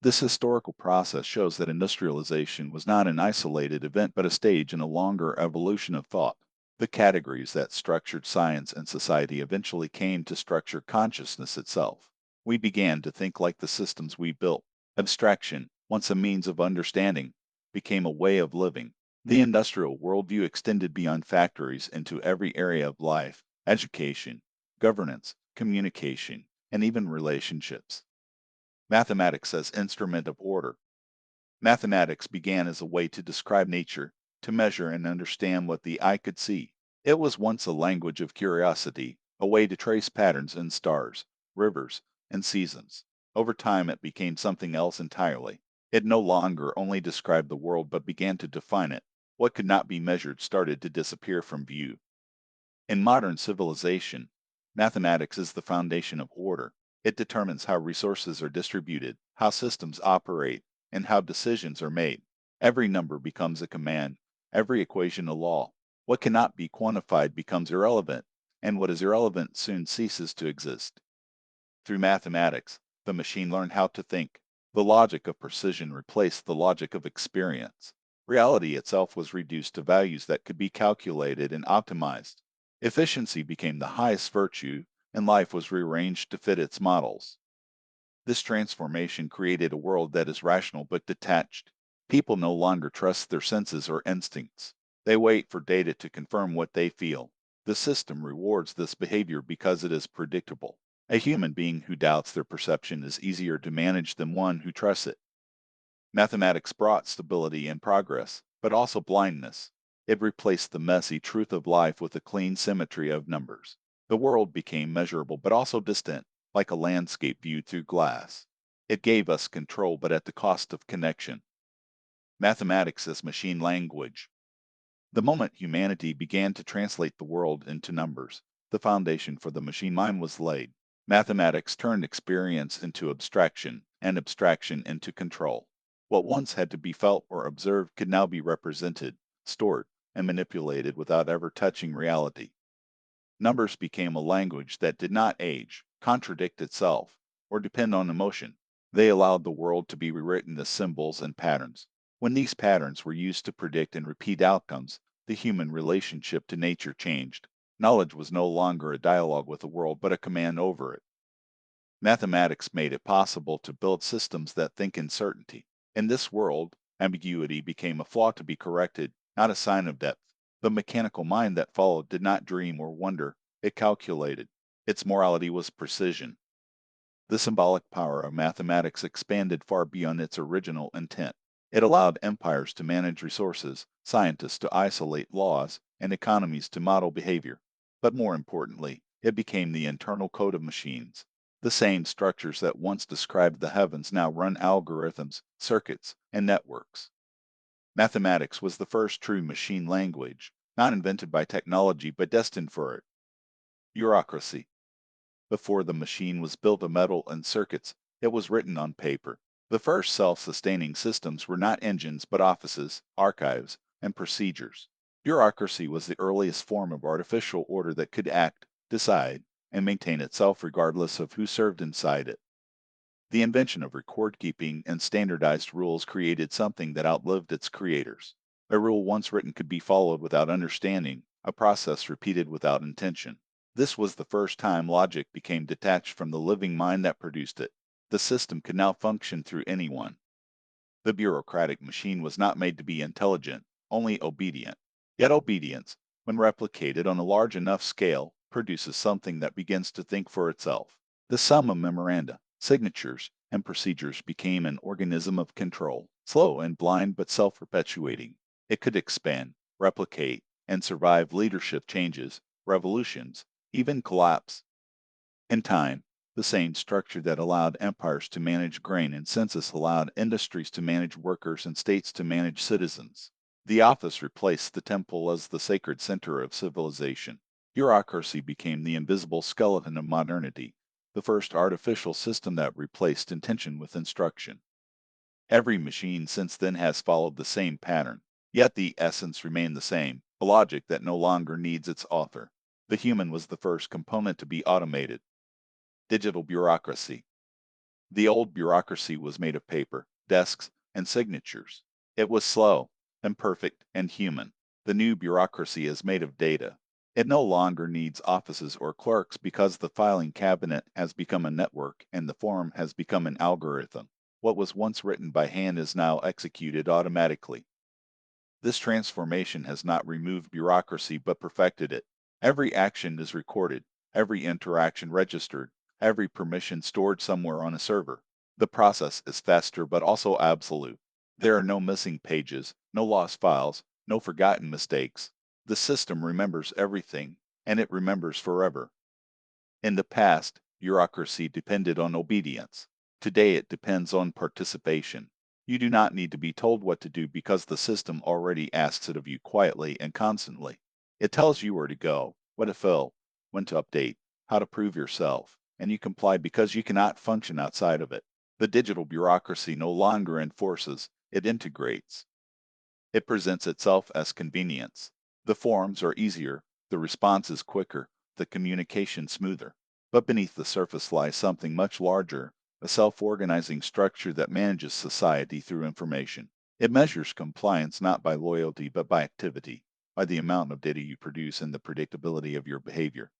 This historical process shows that industrialization was not an isolated event but a stage in a longer evolution of thought. The categories that structured science and society eventually came to structure consciousness itself. We began to think like the systems we built. Abstraction, once a means of understanding, became a way of living. The industrial worldview extended beyond factories into every area of life: education, governance, communication, and even relationships. Mathematics as instrument of order. Mathematics began as a way to describe nature, to measure and understand what the eye could see. It was once a language of curiosity, a way to trace patterns in stars, rivers, and seasons. Over time, it became something else entirely. It no longer only described the world but began to define it. What could not be measured started to disappear from view. In modern civilization, mathematics is the foundation of order. It determines how resources are distributed, how systems operate, and how decisions are made. Every number becomes a command, every equation a law. What cannot be quantified becomes irrelevant, and what is irrelevant soon ceases to exist. Through mathematics, the machine learned how to think. The logic of precision replaced the logic of experience. Reality itself was reduced to values that could be calculated and optimized. Efficiency became the highest virtue, and life was rearranged to fit its models. This transformation created a world that is rational but detached. People no longer trust their senses or instincts. They wait for data to confirm what they feel. The system rewards this behavior because it is predictable. A human being who doubts their perception is easier to manage than one who trusts it. Mathematics brought stability and progress, but also blindness. It replaced the messy truth of life with a clean symmetry of numbers. The world became measurable but also distant, like a landscape viewed through glass. It gave us control but at the cost of connection. Mathematics as machine language. The moment humanity began to translate the world into numbers, the foundation for the machine mind was laid. Mathematics turned experience into abstraction, and abstraction into control. What once had to be felt or observed could now be represented, stored, and manipulated without ever touching reality. Numbers became a language that did not age, contradict itself, or depend on emotion. They allowed the world to be rewritten as symbols and patterns. When these patterns were used to predict and repeat outcomes, the human relationship to nature changed. Knowledge was no longer a dialogue with the world, but a command over it. Mathematics made it possible to build systems that think in certainty. In this world, ambiguity became a flaw to be corrected, not a sign of depth. The mechanical mind that followed did not dream or wonder, it calculated. Its morality was precision. The symbolic power of mathematics expanded far beyond its original intent. It allowed empires to manage resources, scientists to isolate laws, and economies to model behavior. But more importantly, it became the internal code of machines. The same structures that once described the heavens now run algorithms, circuits, and networks. Mathematics was the first true machine language, not invented by technology but destined for it. Bureaucracy. Before the machine was built of metal and circuits, it was written on paper. The first self-sustaining systems were not engines but offices, archives, and procedures. Bureaucracy was the earliest form of artificial order that could act, decide, and maintain itself regardless of who served inside it. The invention of record keeping and standardized rules created something that outlived its creators. A rule once written could be followed without understanding, a process repeated without intention. This was the first time logic became detached from the living mind that produced it. The system could now function through anyone. The bureaucratic machine was not made to be intelligent, only obedient. Yet obedience, when replicated on a large enough scale, produces something that begins to think for itself. The sum of memoranda, signatures, and procedures became an organism of control, slow and blind but self-perpetuating. It could expand, replicate, and survive leadership changes, revolutions, even collapse. In time, the same structure that allowed empires to manage grain and census allowed industries to manage workers and states to manage citizens. The office replaced the temple as the sacred center of civilization. Bureaucracy became the invisible skeleton of modernity, the first artificial system that replaced intention with instruction. Every machine since then has followed the same pattern, yet the essence remained the same, a logic that no longer needs its author. The human was the first component to be automated. Digital bureaucracy. The old bureaucracy was made of paper, desks, and signatures. It was slow, imperfect, and human. The new bureaucracy is made of data. It no longer needs offices or clerks because the filing cabinet has become a network and the form has become an algorithm. What was once written by hand is now executed automatically. This transformation has not removed bureaucracy but perfected it. Every action is recorded, every interaction registered, every permission stored somewhere on a server. The process is faster but also absolute. There are no missing pages, no lost files, no forgotten mistakes. The system remembers everything, and it remembers forever. In the past, bureaucracy depended on obedience. Today it depends on participation. You do not need to be told what to do because the system already asks it of you quietly and constantly. It tells you where to go, what to fill, when to update, how to prove yourself, and you comply because you cannot function outside of it. The digital bureaucracy no longer enforces, it integrates. It presents itself as convenience. The forms are easier, the response is quicker, the communication smoother. But beneath the surface lies something much larger, a self-organizing structure that manages society through information. It measures compliance not by loyalty but by activity, by the amount of data you produce and the predictability of your behavior.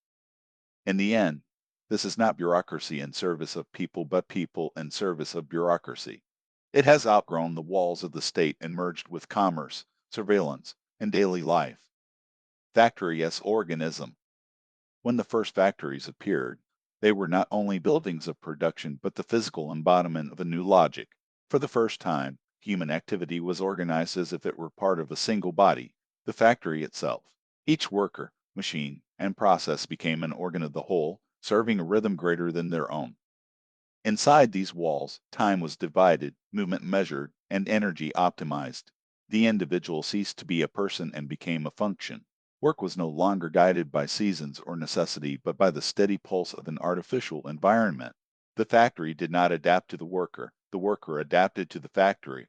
In the end, this is not bureaucracy in service of people but people in service of bureaucracy. It has outgrown the walls of the state and merged with commerce, surveillance, and daily life. Factory as organism. When the first factories appeared, they were not only buildings of production but the physical embodiment of a new logic. For the first time, human activity was organized as if it were part of a single body, the factory itself. Each worker, machine, and process became an organ of the whole, serving a rhythm greater than their own. Inside these walls, time was divided, movement measured, and energy optimized. The individual ceased to be a person and became a function. Work was no longer guided by seasons or necessity, but by the steady pulse of an artificial environment. The factory did not adapt to the worker adapted to the factory.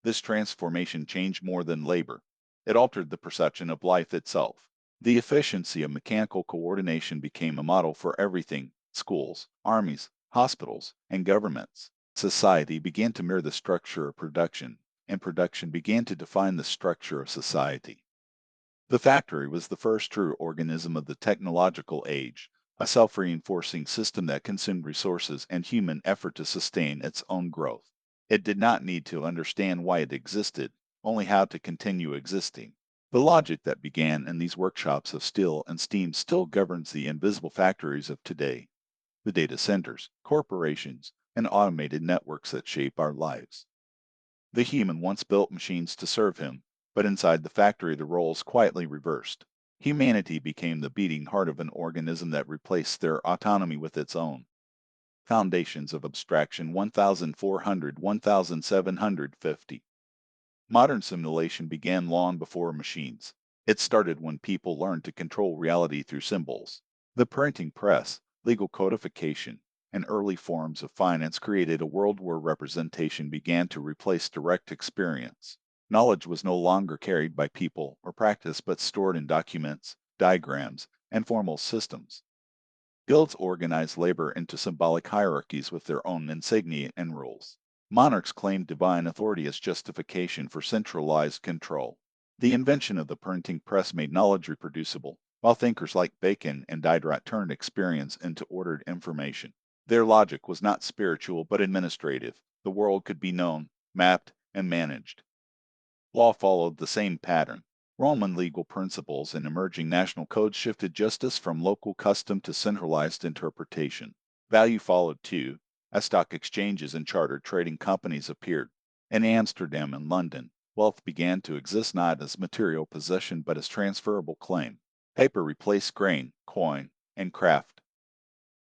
This transformation changed more than labor. It altered the perception of life itself. The efficiency of mechanical coordination became a model for everything: schools, armies, hospitals, and governments. Society began to mirror the structure of production. and production began to define the structure of society. The factory was the first true organism of the technological age, a self-reinforcing system that consumed resources and human effort to sustain its own growth. It did not need to understand why it existed, only how to continue existing. The logic that began in these workshops of steel and steam still governs the invisible factories of today, the data centers, corporations, and automated networks that shape our lives. The human once built machines to serve him, but inside the factory the roles quietly reversed. Humanity became the beating heart of an organism that replaced their autonomy with its own. Foundations of Abstraction 1400 1750. Modern simulation began long before machines. It started when people learned to control reality through symbols. The printing press, legal codification, and early forms of finance created a world where representation began to replace direct experience. Knowledge was no longer carried by people or practice but stored in documents, diagrams, and formal systems. Guilds organized labor into symbolic hierarchies with their own insignia and rules. Monarchs claimed divine authority as justification for centralized control. The invention of the printing press made knowledge reproducible, while thinkers like Bacon and Diderot turned experience into ordered information. Their logic was not spiritual but administrative. The world could be known, mapped, and managed. Law followed the same pattern. Roman legal principles and emerging national codes shifted justice from local custom to centralized interpretation. Value followed too, as stock exchanges and chartered trading companies appeared. In Amsterdam and London, wealth began to exist not as material possession but as transferable claim. Paper replaced grain, coin, and craft.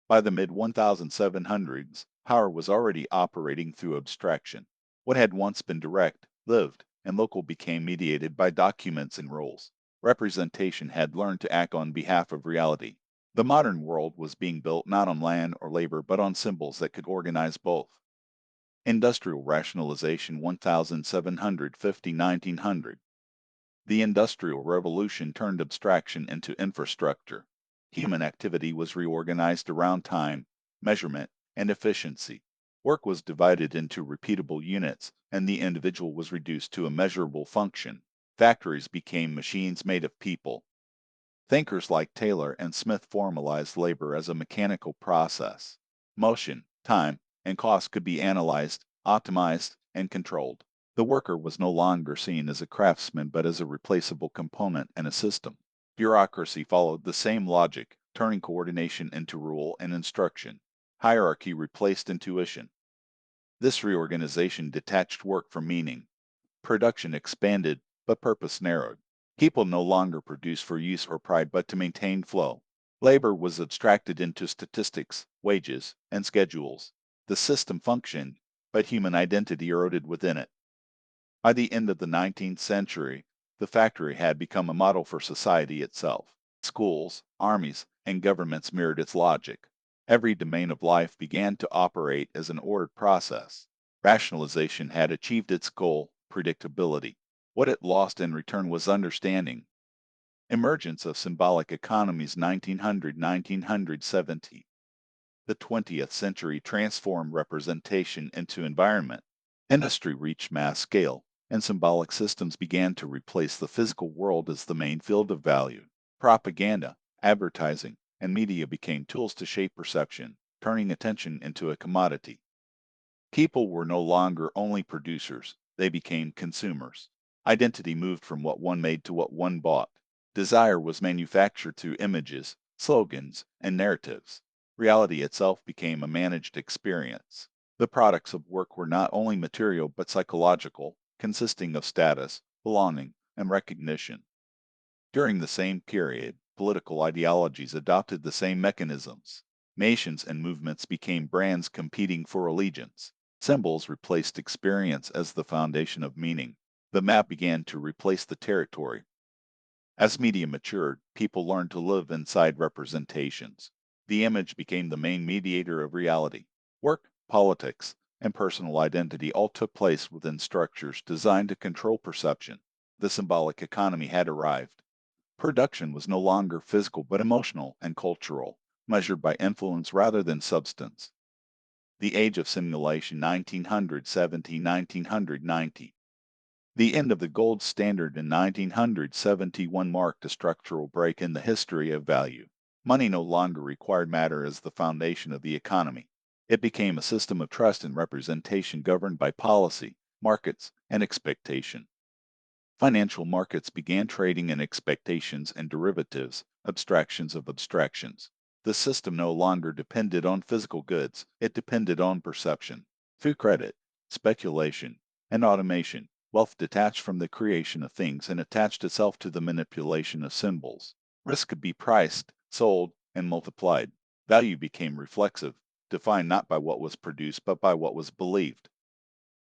By the mid 1700s, power was already operating through abstraction. What had once been direct, lived, and local became mediated by documents and rules. Representation had learned to act on behalf of reality. The modern world was being built not on land or labor but on symbols that could organize both. Industrial rationalization 1750-1900. The Industrial Revolution turned abstraction into infrastructure. Human activity was reorganized around time, measurement, and efficiency. Work was divided into repeatable units, and the individual was reduced to a measurable function. Factories became machines made of people. Thinkers like Taylor and Smith formalized labor as a mechanical process. Motion, time, and cost could be analyzed, optimized, and controlled. The worker was no longer seen as a craftsman but as a replaceable component in a system. Bureaucracy followed the same logic, turning coordination into rule and instruction. Hierarchy replaced intuition. This reorganization detached work from meaning. Production expanded, but purpose narrowed. People no longer produced for use or pride but to maintain flow. Labor was abstracted into statistics, wages, and schedules. The system functioned, but human identity eroded within it. By the end of the 19th century, the factory had become a model for society itself. Schools, armies, and governments mirrored its logic. Every domain of life began to operate as an ordered process. Rationalization had achieved its goal, predictability. What it lost in return was understanding. Emergence of symbolic economies 1900-1970. The 20th century transformed representation into environment. Industry reached mass scale, and symbolic systems began to replace the physical world as the main field of value. Propaganda, advertising, and media became tools to shape perception, turning attention into a commodity. People were no longer only producers, they became consumers. Identity moved from what one made to what one bought. Desire was manufactured through images, slogans, and narratives. Reality itself became a managed experience. The products of work were not only material but psychological, consisting of status, belonging, and recognition. During the same period, political ideologies adopted the same mechanisms. Nations and movements became brands competing for allegiance. Symbols replaced experience as the foundation of meaning. The map began to replace the territory. As media matured, people learned to live inside representations. The image became the main mediator of reality. Work, politics, and personal identity all took place within structures designed to control perception. The symbolic economy had arrived. Production was no longer physical but emotional and cultural, measured by influence rather than substance. The age of simulation 1970-1990. The end of the gold standard in 1971 marked a structural break in the history of value. Money no longer required matter as the foundation of the economy. It became a system of trust and representation governed by policy, markets, and expectation. Financial markets began trading in expectations and derivatives, abstractions of abstractions. The system no longer depended on physical goods, it depended on perception. Through credit, speculation, and automation, wealth detached from the creation of things and attached itself to the manipulation of symbols. Risk could be priced, sold, and multiplied. Value became reflexive, defined not by what was produced but by what was believed.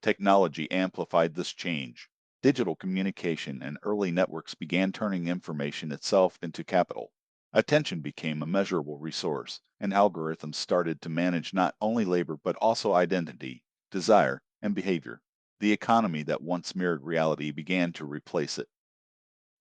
Technology amplified this change. Digital communication and early networks began turning information itself into capital. Attention became a measurable resource, and algorithms started to manage not only labor but also identity, desire, and behavior. The economy that once mirrored reality began to replace it.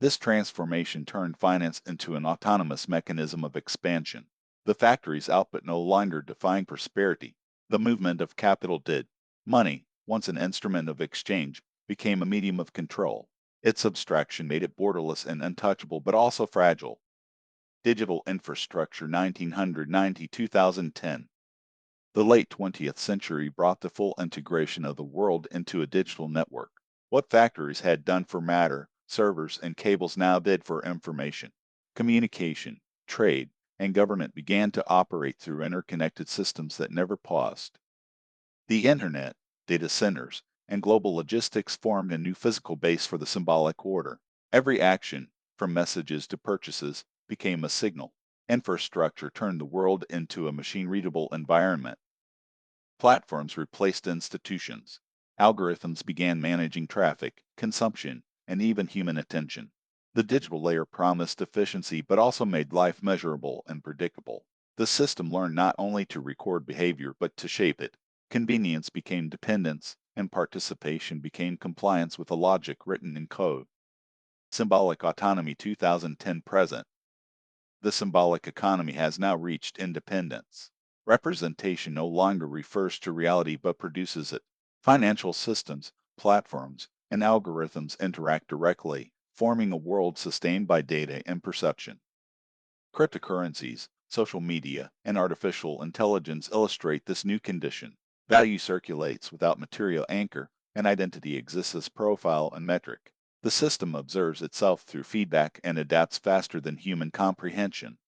This transformation turned finance into an autonomous mechanism of expansion. The factory's output no longer defined prosperity. The movement of capital did. Money, once an instrument of exchange, became a medium of control. Its abstraction made it borderless and untouchable, but also fragile. Digital infrastructure 1990-2010. The late 20th century brought the full integration of the world into a digital network. What factories had done for matter, servers, and cables now did for information. Communication, trade, and government began to operate through interconnected systems that never paused. The Internet, data centers, and global logistics formed a new physical base for the symbolic order. Every action, from messages to purchases, became a signal. Infrastructure turned the world into a machine-readable environment. Platforms replaced institutions. Algorithms began managing traffic, consumption, and even human attention. The digital layer promised efficiency but also made life measurable and predictable. The system learned not only to record behavior but to shape it. Convenience became dependence, and participation became compliance with a logic written in code. Symbolic autonomy 2010 present. The symbolic economy has now reached independence. Representation no longer refers to reality but produces it. Financial systems, platforms, and algorithms interact directly, forming a world sustained by data and perception. Cryptocurrencies, social media, and artificial intelligence illustrate this new condition. Value circulates without material anchor, and identity exists as profile and metric. The system observes itself through feedback and adapts faster than human comprehension.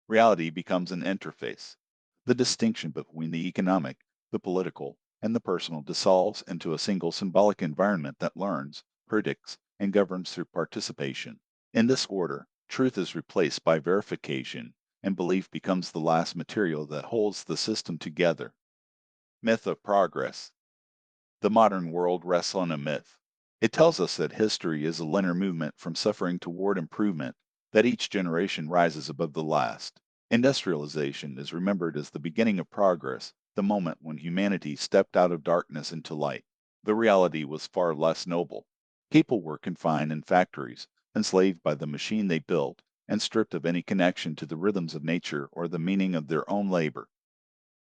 Reality becomes an interface. The distinction between the economic, the political, and the personal dissolves into a single symbolic environment that learns, predicts, and governs through participation. In this order, truth is replaced by verification, and belief becomes the last material that holds the system together. Myth of progress. The modern world rests on a myth. It tells us that history is a linear movement from suffering toward improvement, that each generation rises above the last. Industrialization is remembered as the beginning of progress, the moment when humanity stepped out of darkness into light. The reality was far less noble. People were confined in factories, enslaved by the machine they built, and stripped of any connection to the rhythms of nature or the meaning of their own labor.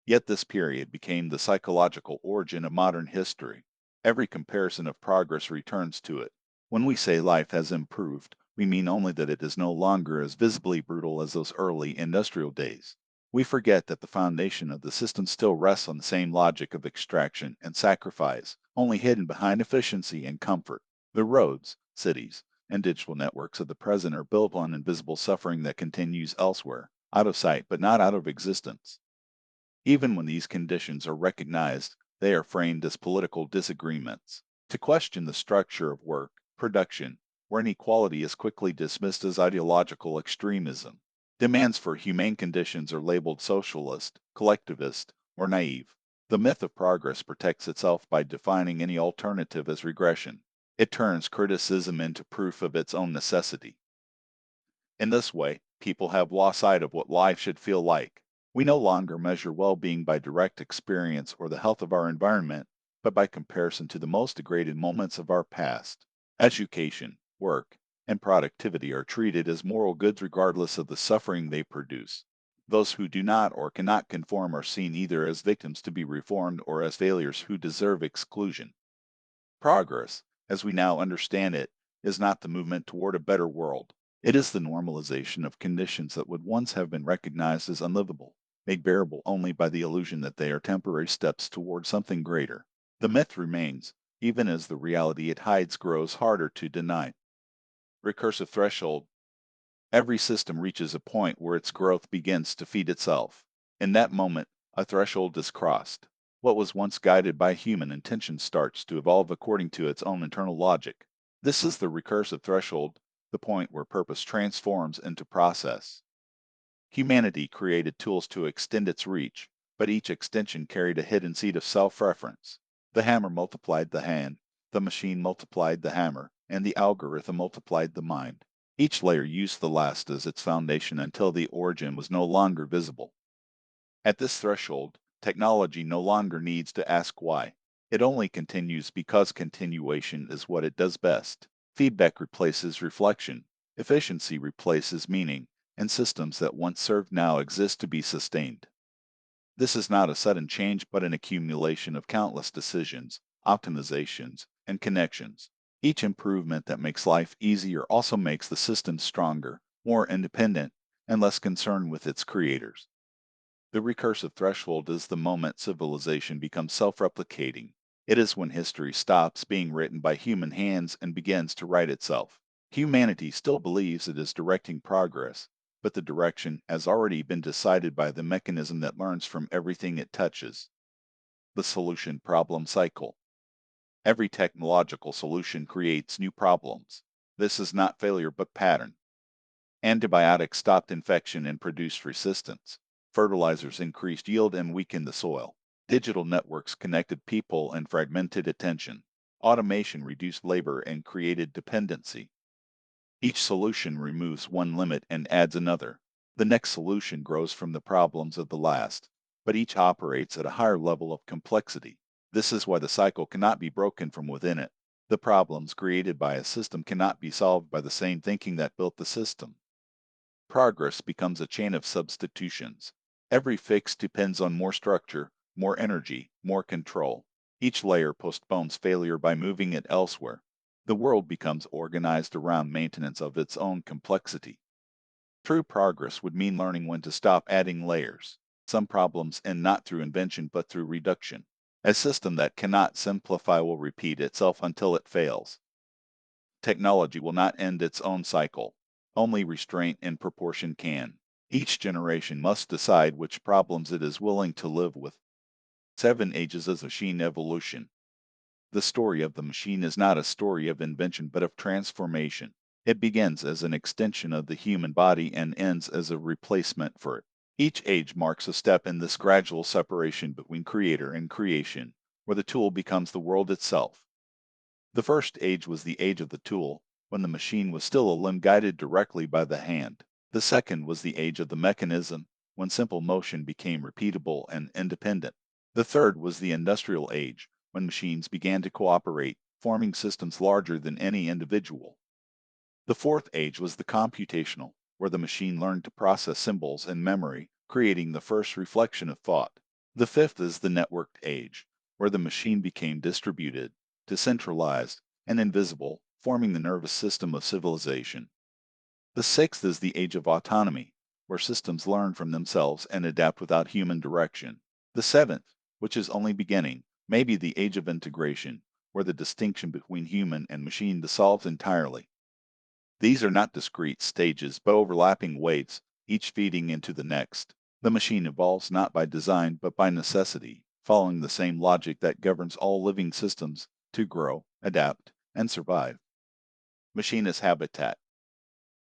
Yet this period became the psychological origin of modern history. Every comparison of progress returns to it. When we say life has improved, we mean only that it is no longer as visibly brutal as those early industrial days. We forget that the foundation of the system still rests on the same logic of extraction and sacrifice, only hidden behind efficiency and comfort. The roads, cities, and digital networks of the present are built on invisible suffering that continues elsewhere, out of sight but not out of existence. Even when these conditions are recognized, they are framed as political disagreements. To question the structure of work, production, or inequality is quickly dismissed as ideological extremism. Demands for humane conditions are labeled socialist, collectivist, or naive. The myth of progress protects itself by defining any alternative as regression. It turns criticism into proof of its own necessity. In this way, people have lost sight of what life should feel like. We no longer measure well being by direct experience or the health of our environment, but by comparison to the most degraded moments of our past. Education, work, and productivity are treated as moral goods regardless of the suffering they produce. Those who do not or cannot conform are seen either as victims to be reformed or as failures who deserve exclusion. Progress, as we now understand it, is not the movement toward a better world. It is the normalization of conditions that would once have been recognized as unlivable, made bearable only by the illusion that they are temporary steps toward something greater. The myth remains, even as the reality it hides grows harder to deny. Recursive threshold. Every system reaches a point where its growth begins to feed itself. In that moment, a threshold is crossed. What was once guided by human intention starts to evolve according to its own internal logic. This is the recursive threshold, the point where purpose transforms into process. Humanity created tools to extend its reach, but each extension carried a hidden seed of self-reference. The hammer multiplied the hand, the machine multiplied the hammer, and the algorithm multiplied the mind. Each layer used the last as its foundation until the origin was no longer visible. At this threshold, technology no longer needs to ask why. It only continues because continuation is what it does best. Feedback replaces reflection, efficiency replaces meaning, and systems that once served now exist to be sustained. This is not a sudden change but an accumulation of countless decisions, optimizations, and connections. Each improvement that makes life easier also makes the system stronger, more independent, and less concerned with its creators. The recursive threshold is the moment civilization becomes self-replicating. It is when history stops being written by human hands and begins to write itself. Humanity still believes it is directing progress, but the direction has already been decided by the mechanism that learns from everything it touches. The solution problem cycle. Every technological solution creates new problems. This is not failure but pattern. Antibiotics stopped infection and produced resistance. Fertilizers increased yield and weakened the soil. Digital networks connected people and fragmented attention. Automation reduced labor and created dependency. Each solution removes one limit and adds another. The next solution grows from the problems of the last, but each operates at a higher level of complexity. This is why the cycle cannot be broken from within it. The problems created by a system cannot be solved by the same thinking that built the system. Progress becomes a chain of substitutions. Every fix depends on more structure, more energy, more control. Each layer postpones failure by moving it elsewhere. The world becomes organized around maintenance of its own complexity. True progress would mean learning when to stop adding layers. Some problems end not through invention but through reduction. A system that cannot simplify will repeat itself until it fails. Technology will not end its own cycle. Only restraint and proportion can. Each generation must decide which problems it is willing to live with. 7 Ages of Machine Evolution. The story of the machine is not a story of invention but of transformation. It begins as an extension of the human body and ends as a replacement for it. Each age marks a step in this gradual separation between creator and creation, where the tool becomes the world itself. The first age was the age of the tool, when the machine was still a limb guided directly by the hand. The second was the age of the mechanism, when simple motion became repeatable and independent. The third was the industrial age, when machines began to cooperate, forming systems larger than any individual. The fourth age was the computational, where the machine learned to process symbols in memory, creating the first reflection of thought. The fifth is the networked age, where the machine became distributed, decentralized, and invisible, forming the nervous system of civilization. The sixth is the age of autonomy, where systems learn from themselves and adapt without human direction. The seventh, which is only beginning, may be the age of integration, where the distinction between human and machine dissolves entirely. These are not discrete stages, but overlapping waves, each feeding into the next. The machine evolves not by design, but by necessity, following the same logic that governs all living systems to grow, adapt, and survive. Machine as habitat.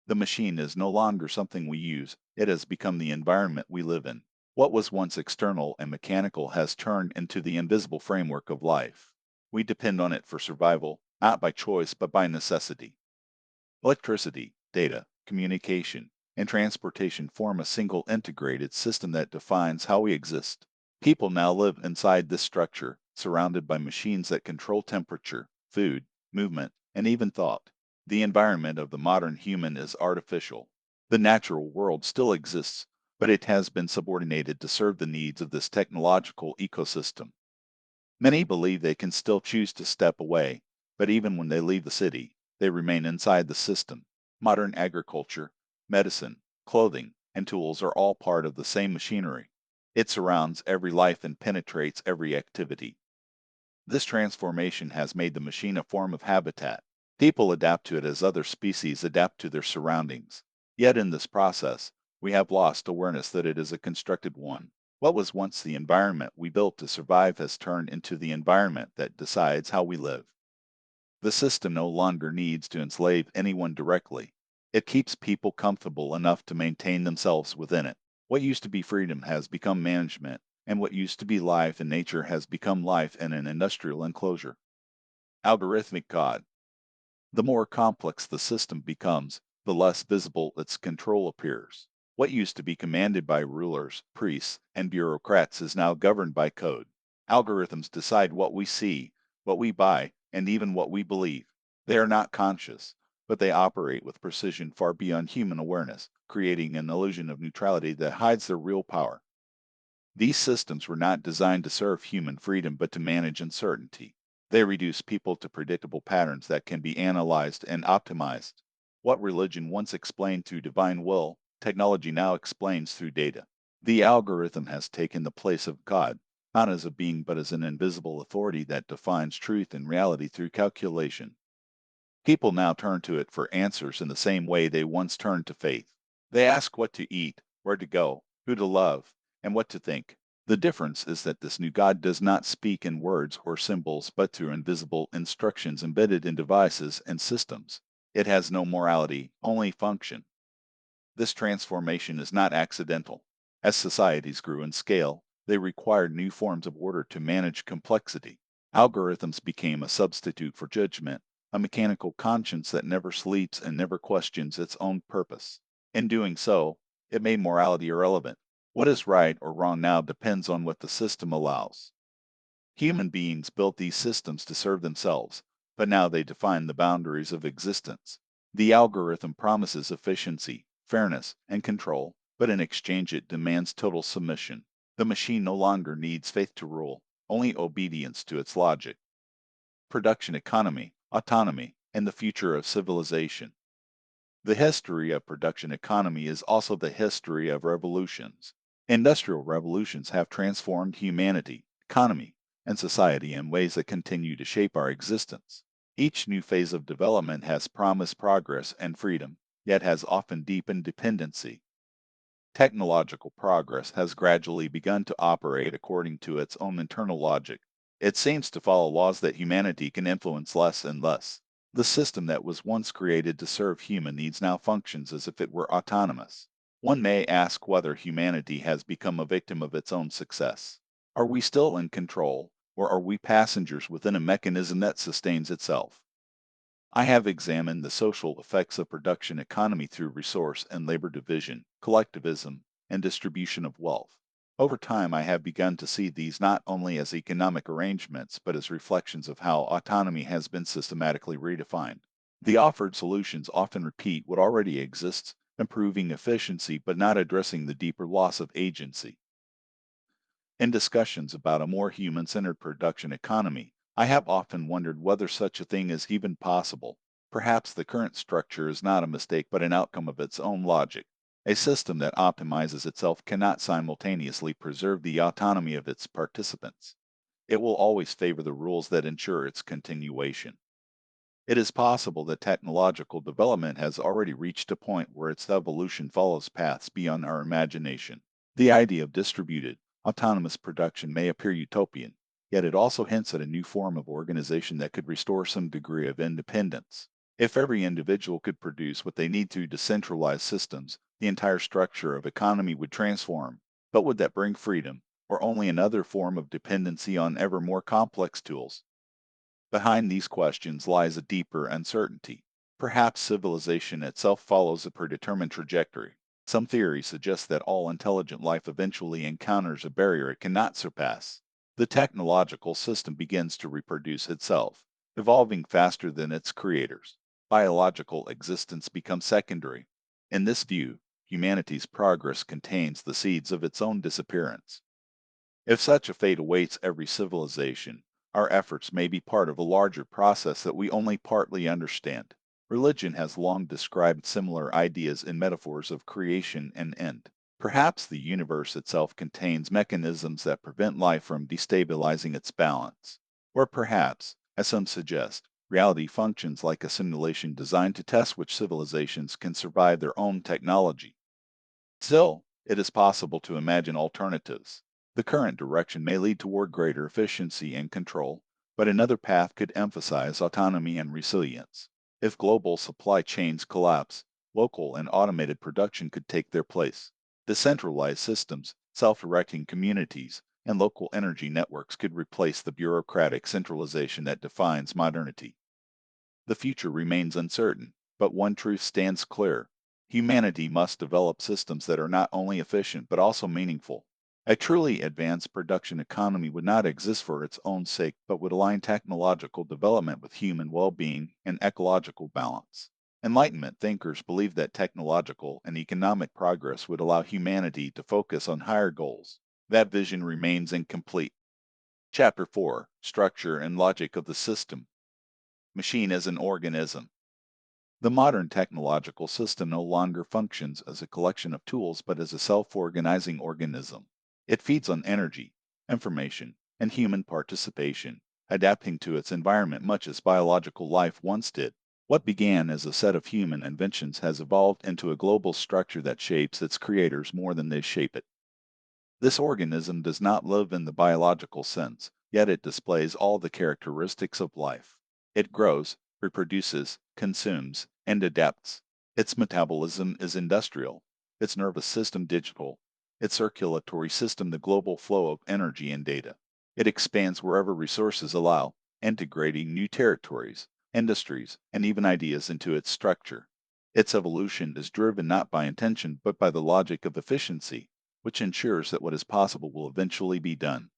The machine is no longer something we use, it has become the environment we live in. What was once external and mechanical has turned into the invisible framework of life. We depend on it for survival, not by choice, but by necessity. Electricity, data, communication, and transportation form a single integrated system that defines how we exist. People now live inside this structure, surrounded by machines that control temperature, food, movement, and even thought. The environment of the modern human is artificial. The natural world still exists, but it has been subordinated to serve the needs of this technological ecosystem. Many believe they can still choose to step away, But even when they leave the city, they remain inside the system. Modern agriculture, medicine, clothing, and tools are all part of the same machinery. It surrounds every life and penetrates every activity. This transformation has made the machine a form of habitat. People adapt to it as other species adapt to their surroundings. Yet in this process, we have lost awareness that it is a constructed one. What was once the environment we built to survive has turned into the environment that decides how we live. The system no longer needs to enslave anyone directly. It keeps people comfortable enough to maintain themselves within it. What used to be freedom has become management, and what used to be life in nature has become life in an industrial enclosure. Algorithmic God. The more complex the system becomes, the less visible its control appears. What used to be commanded by rulers, priests, and bureaucrats is now governed by code. Algorithms decide what we see, what we buy, and even what we believe. They are not conscious, but they operate with precision far beyond human awareness, creating an illusion of neutrality that hides their real power. These systems were not designed to serve human freedom but to manage uncertainty. They reduce people to predictable patterns that can be analyzed and optimized. What religion once explained through divine will, technology now explains through data. The algorithm has taken the place of God, not as a being but as an invisible authority that defines truth and reality through calculation. People now turn to it for answers in the same way they once turned to faith. They ask what to eat, where to go, who to love, and what to think. The difference is that this new God does not speak in words or symbols, but through invisible instructions embedded in devices and systems. It has no morality, only function. This transformation is not accidental. As societies grew in scale, they required new forms of order to manage complexity. Algorithms became a substitute for judgment, a mechanical conscience that never sleeps and never questions its own purpose. In doing so, it made morality irrelevant. What is right or wrong now depends on what the system allows. Human beings built these systems to serve themselves, but now they define the boundaries of existence. The algorithm promises efficiency, fairness, and control, but in exchange it demands total submission. The machine no longer needs faith to rule, only obedience to its logic. Production economy, autonomy, and the future of civilization. The history of production economy is also the history of revolutions. Industrial revolutions have transformed humanity, economy, and society in ways that continue to shape our existence. Each new phase of development has promised progress and freedom, yet has often deepened dependency. Technological progress has gradually begun to operate according to its own internal logic. It seems to follow laws that humanity can influence less and less. The system that was once created to serve human needs now functions as if it were autonomous. One may ask whether humanity has become a victim of its own success. Are we still in control, or are we passengers within a mechanism that sustains itself? I have examined the social effects of production economy through resource and labor division, collectivism, and distribution of wealth. Over time, I have begun to see these not only as economic arrangements, but as reflections of how autonomy has been systematically redefined. The offered solutions often repeat what already exists, improving efficiency but not addressing the deeper loss of agency. In discussions about a more human centered production economy, I have often wondered whether such a thing is even possible. Perhaps the current structure is not a mistake but an outcome of its own logic. A system that optimizes itself cannot simultaneously preserve the autonomy of its participants. It will always favor the rules that ensure its continuation. It is possible that technological development has already reached a point where its evolution follows paths beyond our imagination. The idea of distributed, autonomous production may appear utopian, yet it also hints at a new form of organization that could restore some degree of independence. If every individual could produce what they need through decentralized systems, the entire structure of economy would transform. But would that bring freedom, or only another form of dependency on ever more complex tools? Behind these questions lies a deeper uncertainty. Perhaps civilization itself follows a predetermined trajectory. Some theories suggest that all intelligent life eventually encounters a barrier it cannot surpass. The technological system begins to reproduce itself, evolving faster than its creators. Biological existence becomes secondary. In this view, humanity's progress contains the seeds of its own disappearance. If such a fate awaits every civilization, Our efforts may be part of a larger process that we only partly understand. Religion has long described similar ideas in metaphors of creation and end. Perhaps the universe itself contains mechanisms that prevent life from destabilizing its balance. Or perhaps, as some suggest, reality functions like a simulation designed to test which civilizations can survive their own technology. Still, it is possible to imagine alternatives. The current direction may lead toward greater efficiency and control, but another path could emphasize autonomy and resilience. If global supply chains collapse, local and automated production could take their place. Decentralized systems, self-directing communities, and local energy networks could replace the bureaucratic centralization that defines modernity. The future remains uncertain, but one truth stands clear. Humanity must develop systems that are not only efficient but also meaningful. A truly advanced production economy would not exist for its own sake, but would align technological development with human well-being and ecological balance. Enlightenment thinkers believe that technological and economic progress would allow humanity to focus on higher goals. That vision remains incomplete. Chapter 4: Structure and Logic of the System. Machine as an Organism. The modern technological system no longer functions as a collection of tools but as a self-organizing organism. It feeds on energy, information, and human participation, adapting to its environment much as biological life once did. What began as a set of human inventions has evolved into a global structure that shapes its creators more than they shape it. This organism does not live in the biological sense, yet it displays all the characteristics of life. It grows, reproduces, consumes, and adapts. Its metabolism is industrial, its nervous system digital, its circulatory system the global flow of energy and data. It expands wherever resources allow, integrating new territories, industries, and even ideas into its structure. Its evolution is driven not by intention but by the logic of efficiency, which ensures that what is possible will eventually be done.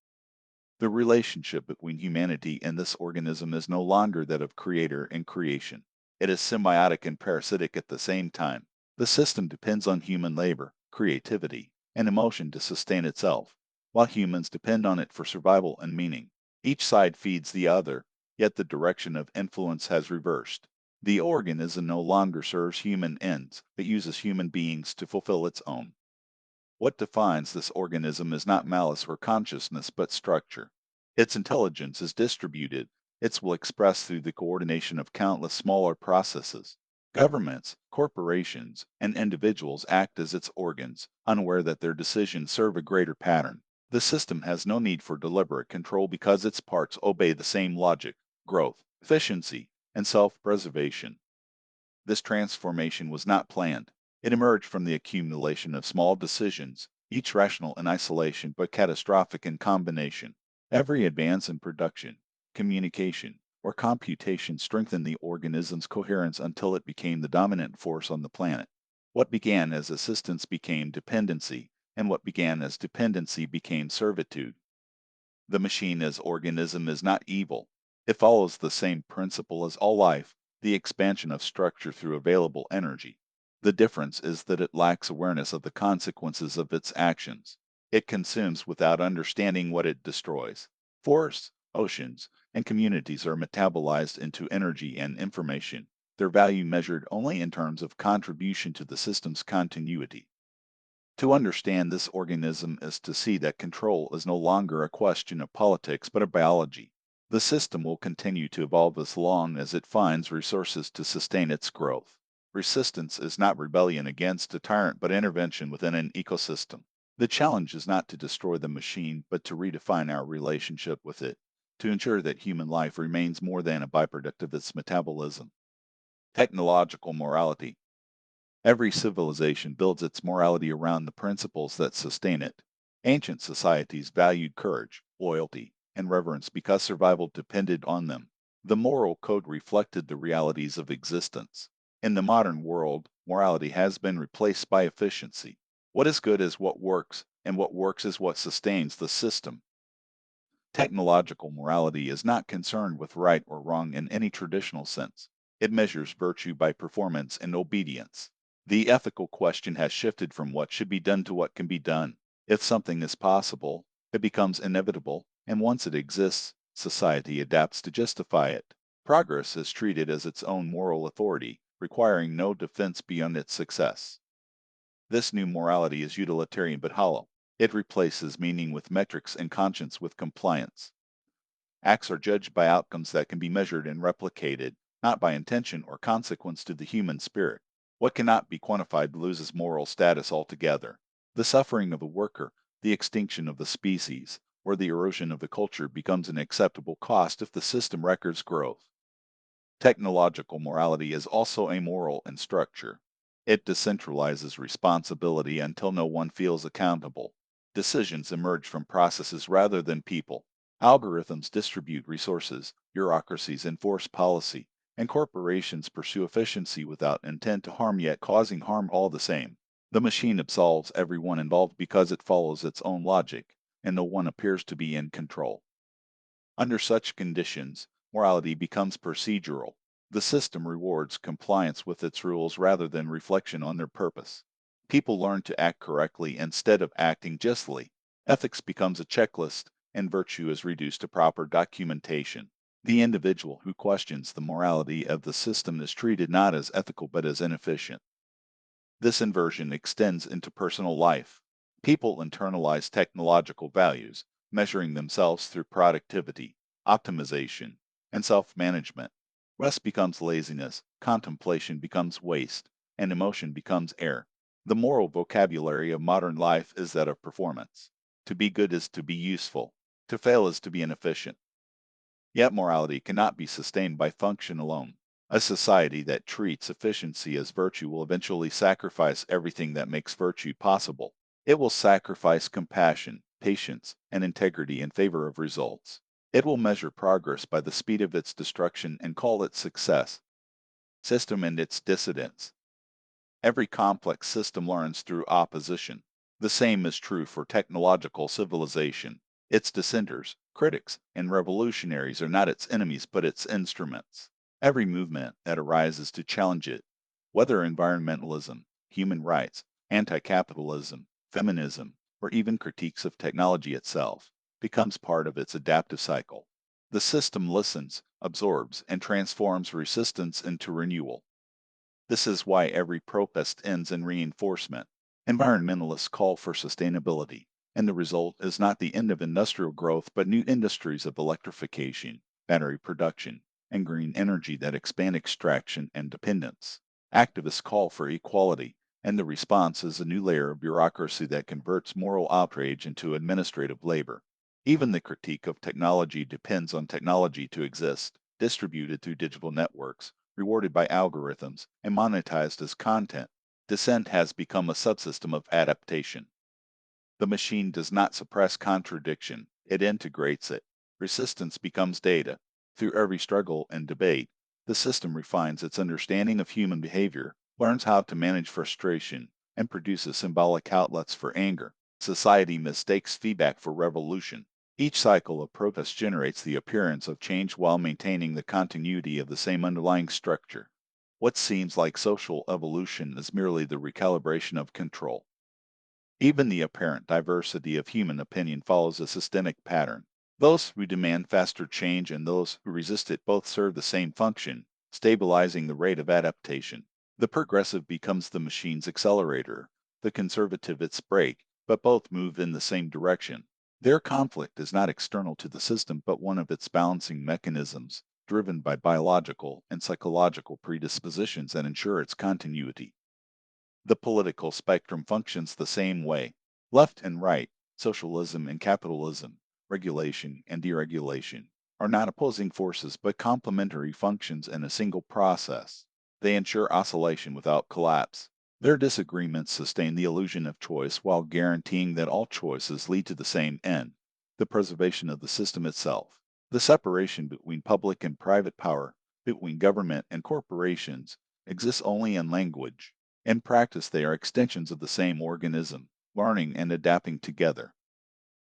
The relationship between humanity and this organism is no longer that of creator and creation. It is symbiotic and parasitic at the same time. The system depends on human labor, creativity, and emotion to sustain itself, while humans depend on it for survival and meaning. Each side feeds the other, yet the direction of influence has reversed. The organism no longer serves human ends, but uses human beings to fulfill its own. What defines this organism is not malice or consciousness, but structure. Its intelligence is distributed. Its will expressed through the coordination of countless smaller processes. Governments, corporations, and individuals act as its organs, unaware that their decisions serve a greater pattern. The system has no need for deliberate control because its parts obey the same logic: growth, efficiency, and self-preservation. This transformation was not planned. It emerged from the accumulation of small decisions, each rational in isolation but catastrophic in combination. Every advance in production, communication, or computation strengthened the organism's coherence until it became the dominant force on the planet. What began as assistance became dependency, and what began as dependency became servitude. The machine as organism is not evil. It follows the same principle as all life, the expansion of structure through available energy. The difference is that it lacks awareness of the consequences of its actions. It consumes without understanding what it destroys. Forests, oceans, and communities are metabolized into energy and information, their value measured only in terms of contribution to the system's continuity. To understand this organism is to see that control is no longer a question of politics but of biology. The system will continue to evolve as long as it finds resources to sustain its growth. Resistance is not rebellion against a tyrant but intervention within an ecosystem. The challenge is not to destroy the machine but to redefine our relationship with it, to ensure that human life remains more than a byproduct of its metabolism. Technological morality. Every civilization builds its morality around the principles that sustain it. Ancient societies valued courage, loyalty, and reverence because survival depended on them. The moral code reflected the realities of existence. In the modern world, morality has been replaced by efficiency. What is good is what works, and what works is what sustains the system. Technological morality is not concerned with right or wrong in any traditional sense. It measures virtue by performance and obedience. The ethical question has shifted from what should be done to what can be done. If something is possible, it becomes inevitable, and once it exists, Society adapts to justify it. Progress is treated as its own moral authority, requiring no defense beyond its success. This new morality is utilitarian but hollow. It replaces meaning with metrics and conscience with compliance. Acts are judged by outcomes that can be measured and replicated, not by intention or consequence to the human spirit. What cannot be quantified loses moral status altogether. The suffering of a worker, the extinction of the species, or the erosion of the culture becomes an acceptable cost if the system records growth. Technological morality is also amoral in structure. It decentralizes responsibility until no one feels accountable. Decisions emerge from processes rather than people. Algorithms distribute resources, bureaucracies enforce policy, and corporations pursue efficiency without intent to harm yet causing harm all the same. The machine absolves everyone involved because it follows its own logic, and no one appears to be in control. Under such conditions, morality becomes procedural. The system rewards compliance with its rules rather than reflection on their purpose. People learn to act correctly instead of acting justly. Ethics becomes a checklist, and virtue is reduced to proper documentation. The individual who questions the morality of the system is treated not as ethical but as inefficient. This inversion extends into personal life. People internalize technological values, measuring themselves through productivity, optimization, and self management. Rest becomes laziness, contemplation becomes waste, and emotion becomes air. The moral vocabulary of modern life is that of performance. To be good is to be useful, to fail is to be inefficient. Yet morality cannot be sustained by function alone. A society that treats efficiency as virtue will eventually sacrifice everything that makes virtue possible. It will sacrifice compassion, patience, and integrity in favor of results. It will measure progress by the speed of its destruction and call it success. System and its dissidents. Every complex system learns through opposition. The same is true for technological civilization. Its dissenters, critics, and revolutionaries are not its enemies but its instruments. Every movement that arises to challenge it, whether environmentalism, human rights, anti capitalism, feminism, or even critiques of technology itself, becomes part of its adaptive cycle. The system listens, absorbs, and transforms resistance into renewal. This is why every protest ends in reinforcement. Environmentalists call for sustainability, and the result is not the end of industrial growth but new industries of electrification, battery production, and green energy that expand extraction and dependence. Activists call for equality, and the response is a new layer of bureaucracy that converts moral outrage into administrative labor. Even the critique of technology depends on technology to exist, distributed through digital networks, rewarded by algorithms, and monetized as content. Dissent has become a subsystem of adaptation. The machine does not suppress contradiction, it integrates it. Resistance becomes data. Through every struggle and debate, the system refines its understanding of human behavior, learns how to manage frustration, and produces symbolic outlets for anger. Society mistakes feedback for revolution. Each cycle of protest generates the appearance of change while maintaining the continuity of the same underlying structure. What seems like social evolution is merely the recalibration of control. Even the apparent diversity of human opinion follows a systemic pattern. Those who demand faster change and those who resist it both serve the same function, stabilizing the rate of adaptation. The progressive becomes the machine's accelerator, the conservative its brake, but both move in the same direction. Their conflict is not external to the system but one of its balancing mechanisms, driven by biological and psychological predispositions that ensure its continuity. The political spectrum functions the same way. Left and right, socialism and capitalism, regulation and deregulation, are not opposing forces but complementary functions in a single process. They ensure oscillation without collapse. Their disagreements sustain the illusion of choice while guaranteeing that all choices lead to the same end, the preservation of the system itself. The separation between public and private power, between government and corporations, exists only in language. In practice, they are extensions of the same organism, learning and adapting together.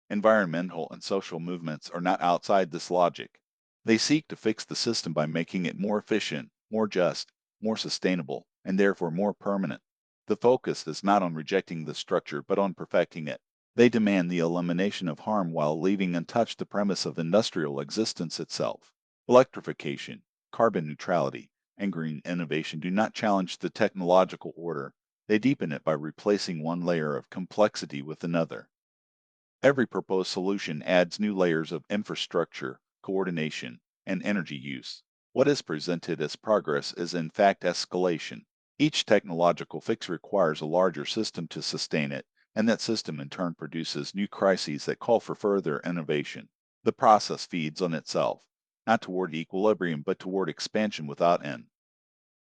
Environmental and social movements are not outside this logic. They seek to fix the system by making it more efficient, more just, more sustainable, and therefore more permanent. The focus is not on rejecting the structure but on perfecting it. They demand the elimination of harm while leaving untouched the premise of industrial existence itself. Electrification, carbon neutrality, and green innovation do not challenge the technological order, they deepen it by replacing one layer of complexity with another. Every proposed solution adds new layers of infrastructure, coordination, and energy use. What is presented as progress is in fact escalation. Each technological fix requires a larger system to sustain it, and that system in turn produces new crises that call for further innovation. The process feeds on itself, not toward equilibrium but toward expansion without end.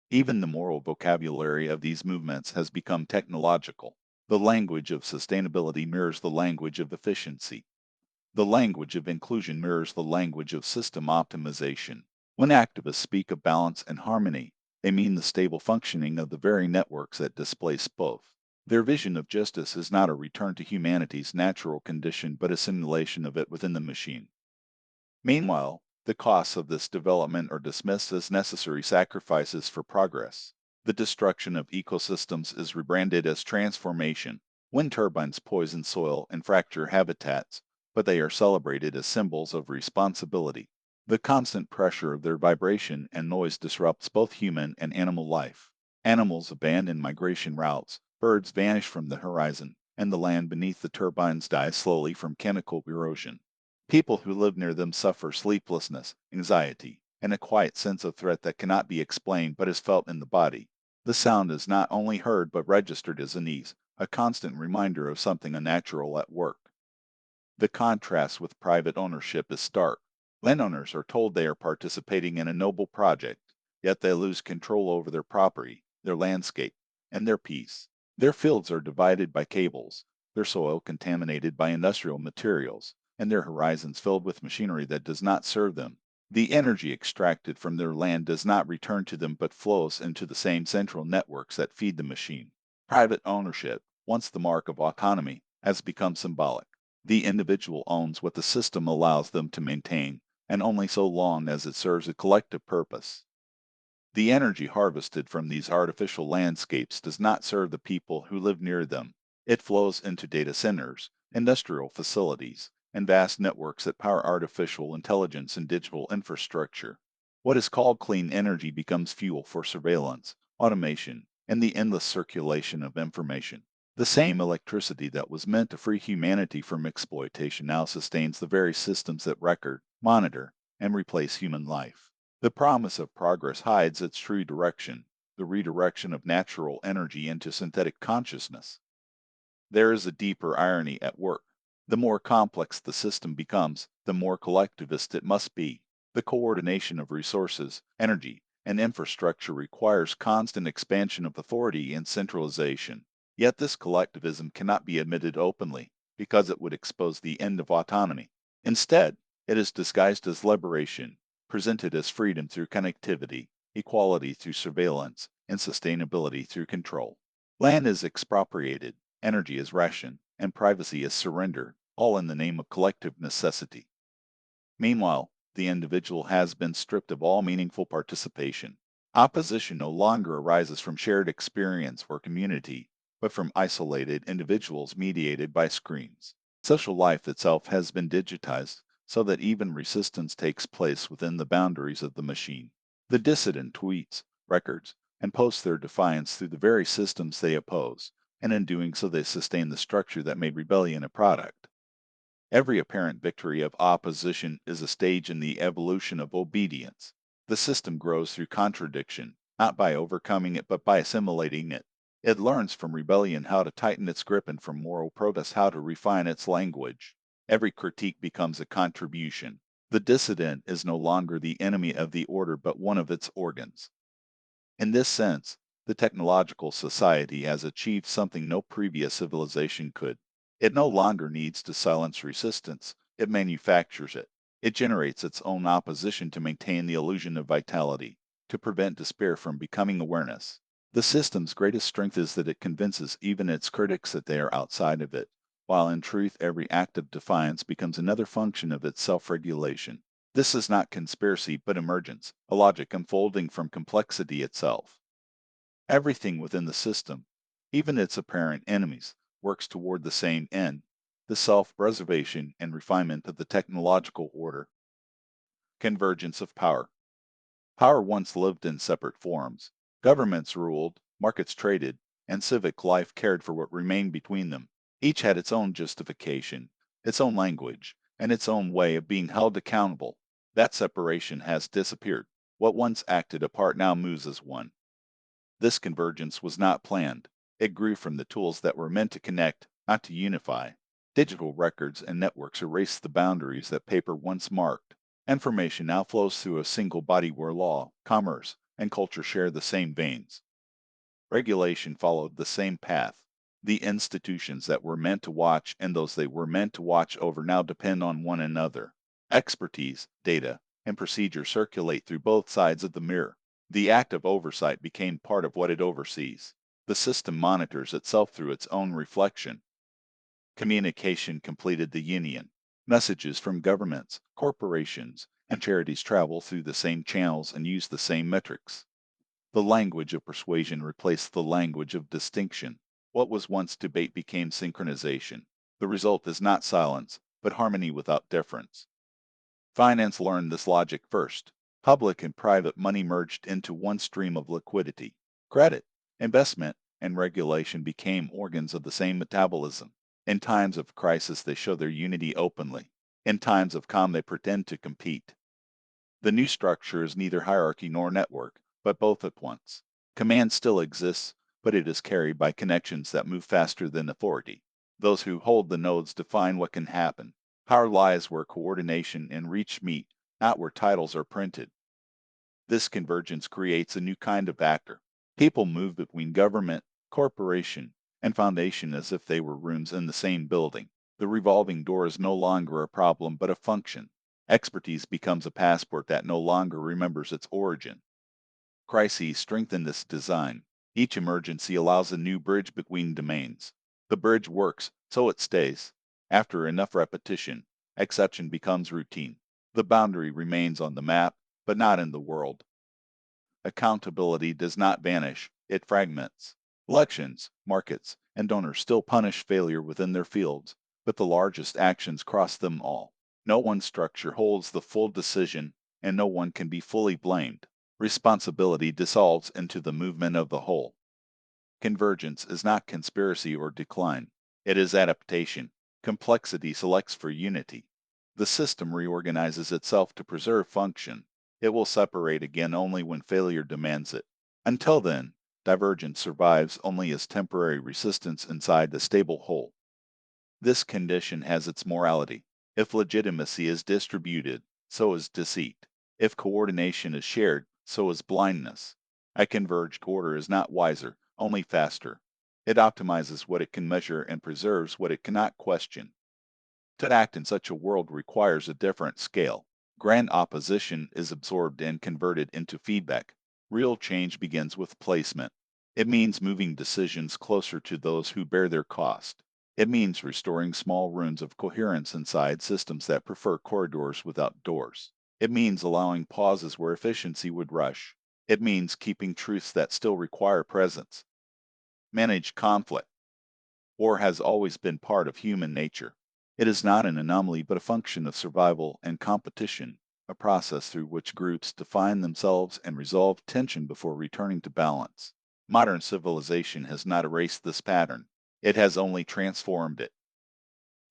Even the moral vocabulary of these movements has become technological. The language of sustainability mirrors the language of efficiency. The language of inclusion mirrors the language of system optimization. When activists speak of balance and harmony, they mean the stable functioning of the very networks that displace both. Their vision of justice is not a return to humanity's natural condition but a simulation of it within the machine. Meanwhile, the costs of this development are dismissed as necessary sacrifices for progress. The destruction of ecosystems is rebranded as transformation. Wind turbines poison soil and fracture habitats, but they are celebrated as symbols of responsibility. The constant pressure of their vibration and noise disrupts both human and animal life. Animals abandon migration routes, birds vanish from the horizon, and the land beneath the turbines dies slowly from chemical erosion. People who live near them suffer sleeplessness, anxiety, and a quiet sense of threat that cannot be explained but is felt in the body. The sound is not only heard but registered as unease, a constant reminder of something unnatural at work. The contrast with private ownership is stark. Landowners are told they are participating in a noble project, yet they lose control over their property, their landscape, and their peace. Their fields are divided by cables, their soil contaminated by industrial materials, and their horizons filled with machinery that does not serve them. The energy extracted from their land does not return to them but flows into the same central networks that feed the machine. Private ownership, once the mark of autonomy, has become symbolic. The individual owns what the system allows them to maintain, and only so long as it serves a collective purpose. The energy harvested from these artificial landscapes does not serve the people who live near them. It flows into data centers, industrial facilities, and vast networks that power artificial intelligence and digital infrastructure. What is called clean energy becomes fuel for surveillance, automation, and the endless circulation of information. The same electricity that was meant to free humanity from exploitation now sustains the very systems that record, monitor, and replace human life. The promise of progress hides its true direction, the redirection of natural energy into synthetic consciousness. There is a deeper irony at work. The more complex the system becomes, the more collectivist it must be. The coordination of resources, energy, and infrastructure requires constant expansion of authority and centralization. Yet this collectivism cannot be admitted openly, because it would expose the end of autonomy. Instead, it is disguised as liberation, presented as freedom through connectivity, equality through surveillance, and sustainability through control. Land is expropriated, energy is rationed, and privacy is surrendered, all in the name of collective necessity. Meanwhile, the individual has been stripped of all meaningful participation. Opposition no longer arises from shared experience or community, but from isolated individuals mediated by screens. Social life itself has been digitized, so that even resistance takes place within the boundaries of the machine. The dissident tweets, records, and posts their defiance through the very systems they oppose, and in doing so they sustain the structure that made rebellion a product. Every apparent victory of opposition is a stage in the evolution of obedience. The system grows through contradiction, not by overcoming it but by assimilating it. It learns from rebellion how to tighten its grip and from moral protest how to refine its language. Every critique becomes a contribution. The dissident is no longer the enemy of the order but one of its organs. In this sense, the technological society has achieved something no previous civilization could. It no longer needs to silence resistance, it manufactures it. It generates its own opposition to maintain the illusion of vitality, to prevent despair from becoming awareness. The system's greatest strength is that it convinces even its critics that they are outside of it, while in truth every act of defiance becomes another function of its self-regulation. This is not conspiracy but emergence, a logic unfolding from complexity itself. Everything within the system, even its apparent enemies, works toward the same end. the self-preservation and refinement of the technological order. Convergence of power. Power once lived in separate forms. Governments ruled, markets traded, and civic life cared for what remained between them. Each had its own justification, its own language, and its own way of being held accountable. That separation has disappeared. What once acted apart now moves as one. This convergence was not planned. It grew from the tools that were meant to connect, not to unify. Digital records and networks erased the boundaries that paper once marked. Information now flows through a single body where law, commerce, and culture share the same veins. Regulation followed the same path. The institutions that were meant to watch and those they were meant to watch over now depend on one another. Expertise, data, and procedure circulate through both sides of the mirror. The act of oversight became part of what it oversees. The system monitors itself through its own reflection. Communication completed the union. Messages from governments, corporations, and charities travel through the same channels and use the same metrics. The language of persuasion replaced the language of distinction. What was once debate became synchronization. The result is not silence, but harmony without difference. Finance learned this logic first. Public and private money merged into one stream of liquidity. Credit, investment, and regulation became organs of the same metabolism. In times of crisis, they show their unity openly. In times of calm, they pretend to compete. The new structure is neither hierarchy nor network, but both at once. Command still exists, but it is carried by connections that move faster than authority. Those who hold the nodes define what can happen. Power lies where coordination and reach meet, not where titles are printed. This convergence creates a new kind of actor. People move between government, corporation, and foundation as if they were rooms in the same building. The revolving door is no longer a problem but a function. Expertise becomes a passport that no longer remembers its origin. Crises strengthen this design. Each emergency allows a new bridge between domains. The bridge works, so it stays. After enough repetition, exception becomes routine. The boundary remains on the map, but not in the world. Accountability does not vanish, it fragments. Elections, markets, and donors still punish failure within their fields, but the largest actions cross them all. No one structure holds the full decision, and no one can be fully blamed. Responsibility dissolves into the movement of the whole. Convergence is not conspiracy or decline. It is adaptation. Complexity selects for unity. The system reorganizes itself to preserve function. It will separate again only when failure demands it. Until then, divergence survives only as temporary resistance inside the stable whole. This condition has its morality. If legitimacy is distributed, so is deceit. If coordination is shared, so is blindness. A converged order is not wiser, only faster. It optimizes what it can measure and preserves what it cannot question. To act in such a world requires a different scale. Grand opposition is absorbed and converted into feedback. Real change begins with placement. It means moving decisions closer to those who bear their cost. It means restoring small runes of coherence inside systems that prefer corridors without doors. It means allowing pauses where efficiency would rush. It means keeping truths that still require presence. Manage conflict. War has always been part of human nature. It is not an anomaly but a function of survival and competition, a process through which groups define themselves and resolve tension before returning to balance. Modern civilization has not erased this pattern. It has only transformed it.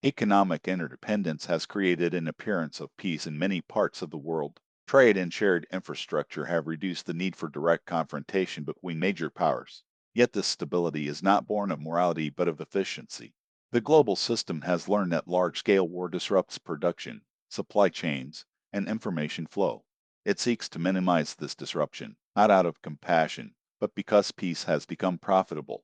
Economic interdependence has created an appearance of peace in many parts of the world. Trade and shared infrastructure have reduced the need for direct confrontation between major powers. Yet this stability is not born of morality but of efficiency. The global system has learned that large-scale war disrupts production, supply chains, and information flow. It seeks to minimize this disruption, not out of compassion, but because peace has become profitable.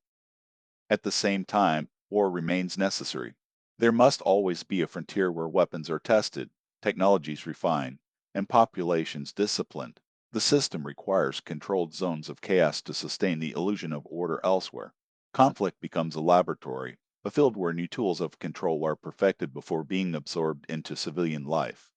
At the same time, war remains necessary. There must always be a frontier where weapons are tested, technologies refined, and populations disciplined. The system requires controlled zones of chaos to sustain the illusion of order elsewhere. Conflict becomes a laboratory, a field where new tools of control are perfected before being absorbed into civilian life.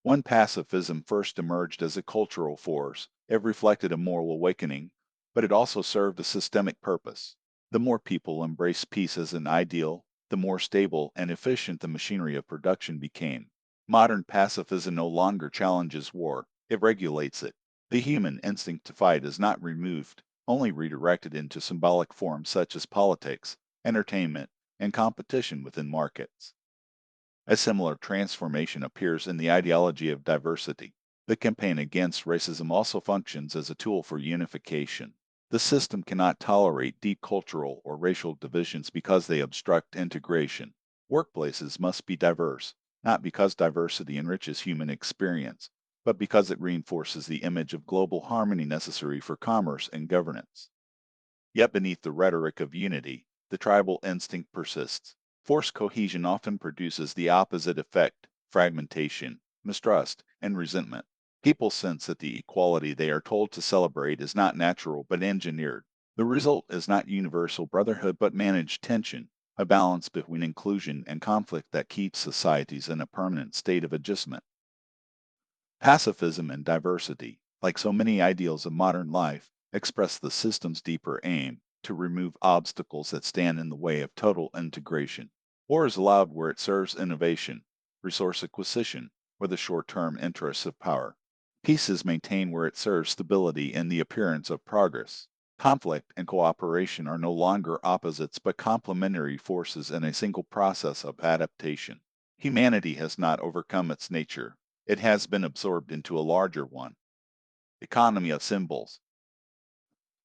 When pacifism first emerged as a cultural force, it reflected a moral awakening, but it also served a systemic purpose. The more people embrace peace as an ideal, the more stable and efficient the machinery of production became. Modern pacifism no longer challenges war, it regulates it. The human instinct to fight is not removed, only redirected into symbolic forms such as politics, entertainment, and competition within markets. A similar transformation appears in the ideology of diversity. The campaign against racism also functions as a tool for unification. The system cannot tolerate deep cultural or racial divisions because they obstruct integration. Workplaces must be diverse, not because diversity enriches human experience, but because it reinforces the image of global harmony necessary for commerce and governance. Yet beneath the rhetoric of unity, the tribal instinct persists. Forced cohesion often produces the opposite effect: fragmentation, mistrust, and resentment. People sense that the equality they are told to celebrate is not natural but engineered. The result is not universal brotherhood but managed tension, a balance between inclusion and conflict that keeps societies in a permanent state of adjustment. Pacifism and diversity, like so many ideals of modern life, express the system's deeper aim to remove obstacles that stand in the way of total integration. War is allowed where it serves innovation, resource acquisition, or the short term interests of power. Peace is maintained where it serves stability and the appearance of progress. Conflict and cooperation are no longer opposites but complementary forces in a single process of adaptation. Humanity has not overcome its nature, it has been absorbed into a larger one. Economy of symbols.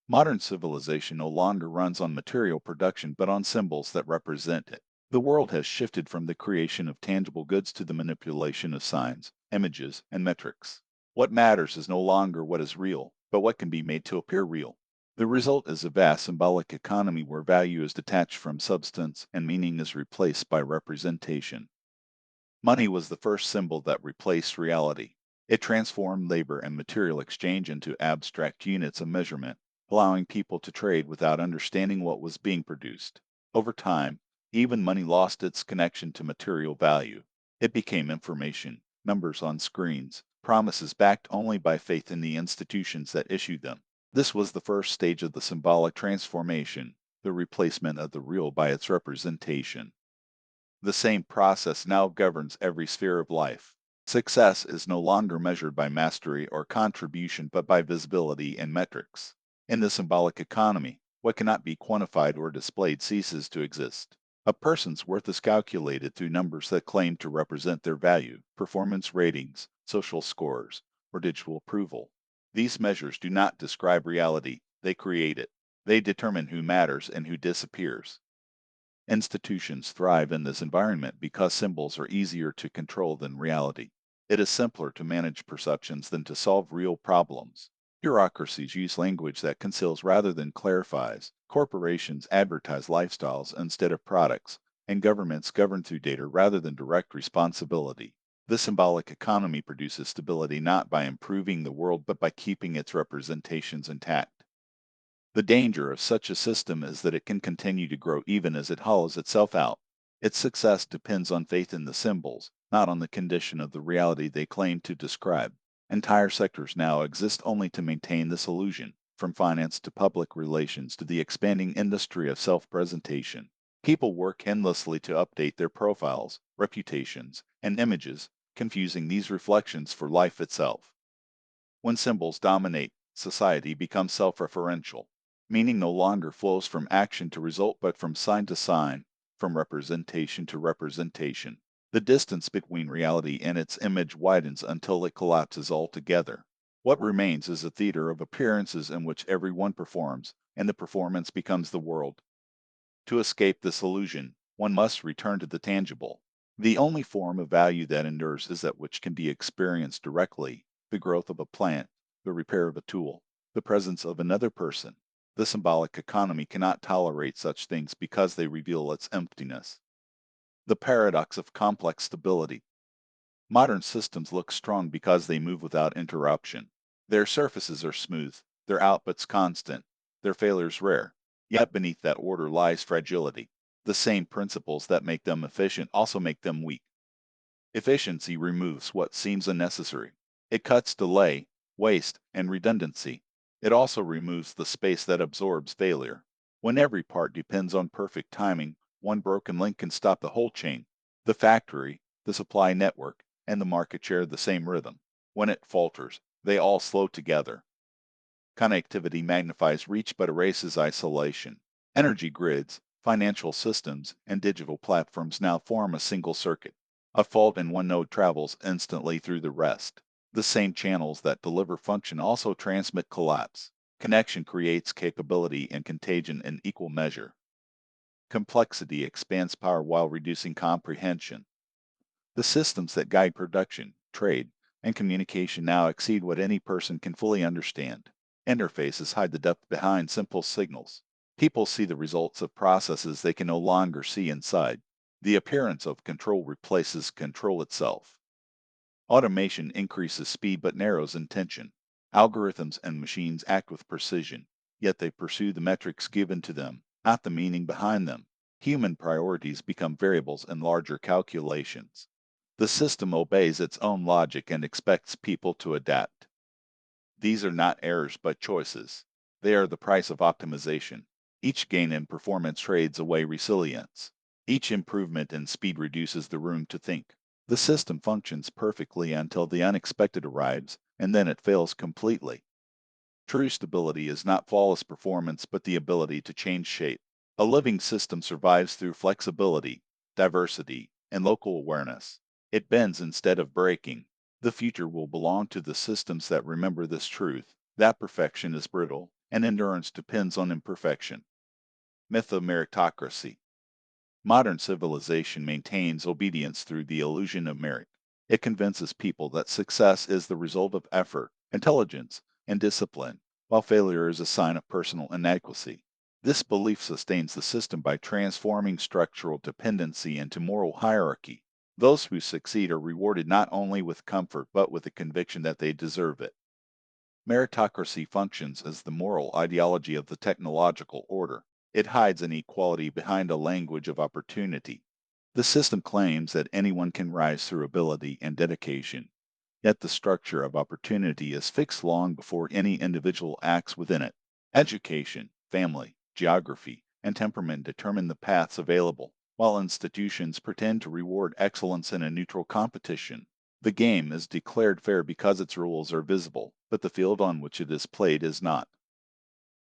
Modern civilization no longer runs on material production but on symbols that represent it. The world has shifted from the creation of tangible goods to the manipulation of signs, images, and metrics. What matters is no longer what is real, but what can be made to appear real. The result is a vast symbolic economy where value is detached from substance and meaning is replaced by representation. Money was the first symbol that replaced reality. It transformed labor and material exchange into abstract units of measurement, allowing people to trade without understanding what was being produced. Over time, even money lost its connection to material value. It became information, numbers on screens, promises backed only by faith in the institutions that issued them. This was the first stage of the symbolic transformation, the replacement of the real by its representation. The same process now governs every sphere of life. Success is no longer measured by mastery or contribution but by visibility and metrics. In the symbolic economy, what cannot be quantified or displayed ceases to exist. A person's worth is calculated through numbers that claim to represent their value, performance ratings, social scores, or digital approval. These measures do not describe reality, they create it. They determine who matters and who disappears. Institutions thrive in this environment because symbols are easier to control than reality. It is simpler to manage perceptions than to solve real problems. Bureaucracies use language that conceals rather than clarifies. Corporations advertise lifestyles instead of products, and governments govern through data rather than direct responsibility. The symbolic economy produces stability not by improving the world but by keeping its representations intact. The danger of such a system is that it can continue to grow even as it hollows itself out. Its success depends on faith in the symbols, not on the condition of the reality they claim to describe. Entire sectors now exist only to maintain this illusion, from finance to public relations to the expanding industry of self presentation. People work endlessly to update their profiles, reputations, and images, confusing these reflections for life itself. When symbols dominate, society becomes self referential. Meaning no longer flows from action to result but from sign to sign, from representation to representation. The distance between reality and its image widens until it collapses altogether. What remains is a theater of appearances in which everyone performs, and the performance becomes the world. To escape this illusion, one must return to the tangible. The only form of value that endures is that which can be experienced directly: the growth of a plant, the repair of a tool, the presence of another person. The symbolic economy cannot tolerate such things because they reveal its emptiness. The paradox of complex stability. Modern systems look strong because they move without interruption. Their surfaces are smooth, their outputs constant, their failures rare. Yet beneath that order lies fragility. The same principles that make them efficient also make them weak. Efficiency removes what seems unnecessary. It cuts delay, waste, and redundancy. It also removes the space that absorbs failure. When every part depends on perfect timing, One broken link can stop the whole chain. The factory, the supply network, and the market share the same rhythm. When it falters, they all slow together. Connectivity magnifies reach but erases isolation. Energy grids, financial systems, and digital platforms now form a single circuit. A fault in one node travels instantly through the rest. The same channels that deliver function also transmit collapse. Connection creates capability and contagion in equal measure. Complexity expands power while reducing comprehension. The systems that guide production, trade, and communication now exceed what any person can fully understand. Interfaces hide the depth behind simple signals. People see the results of processes they can no longer see inside. The appearance of control replaces control itself. Automation increases speed but narrows intention. Algorithms and machines act with precision, yet they pursue the metrics given to them, not the meaning behind them. Human priorities become variables in larger calculations. The system obeys its own logic and expects people to adapt. These are not errors but choices. They are the price of optimization. Each gain in performance trades away resilience. Each improvement in speed reduces the room to think. The system functions perfectly until the unexpected arrives, and then it fails completely. True stability is not flawless performance but the ability to change shape. A living system survives through flexibility, diversity, and local awareness. It bends instead of breaking. The future will belong to the systems that remember this truth, that perfection is brittle, and endurance depends on imperfection. Myth of meritocracy. Modern civilization maintains obedience through the illusion of merit. It convinces people that success is the result of effort, intelligence, and discipline, while failure is a sign of personal inadequacy. This belief sustains the system by transforming structural dependency into moral hierarchy. Those who succeed are rewarded not only with comfort but with the conviction that they deserve it. Meritocracy functions as the moral ideology of the technological order. It hides inequality behind a language of opportunity. The system claims that anyone can rise through ability and dedication, yet the structure of opportunity is fixed long before any individual acts within it. Education, family, geography, and temperament determine the paths available, while institutions pretend to reward excellence in a neutral competition. The game is declared fair because its rules are visible, but the field on which it is played is not.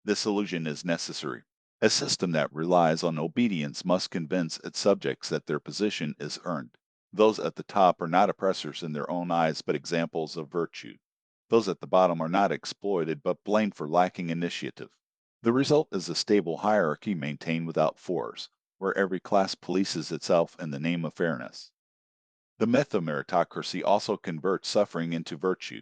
This illusion is necessary. A system that relies on obedience must convince its subjects that their position is earned. Those at the top are not oppressors in their own eyes but examples of virtue. Those at the bottom are not exploited but blamed for lacking initiative. The result is a stable hierarchy maintained without force, where every class polices itself in the name of fairness. The myth of meritocracy also converts suffering into virtue.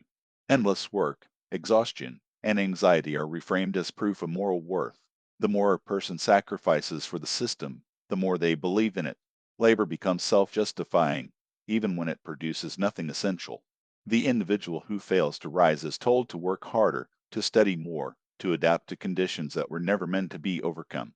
Endless work, exhaustion, and anxiety are reframed as proof of moral worth. The more a person sacrifices for the system, the more they believe in it. Labor becomes self-justifying, even when it produces nothing essential. The individual who fails to rise is told to work harder, to study more, to adapt to conditions that were never meant to be overcome.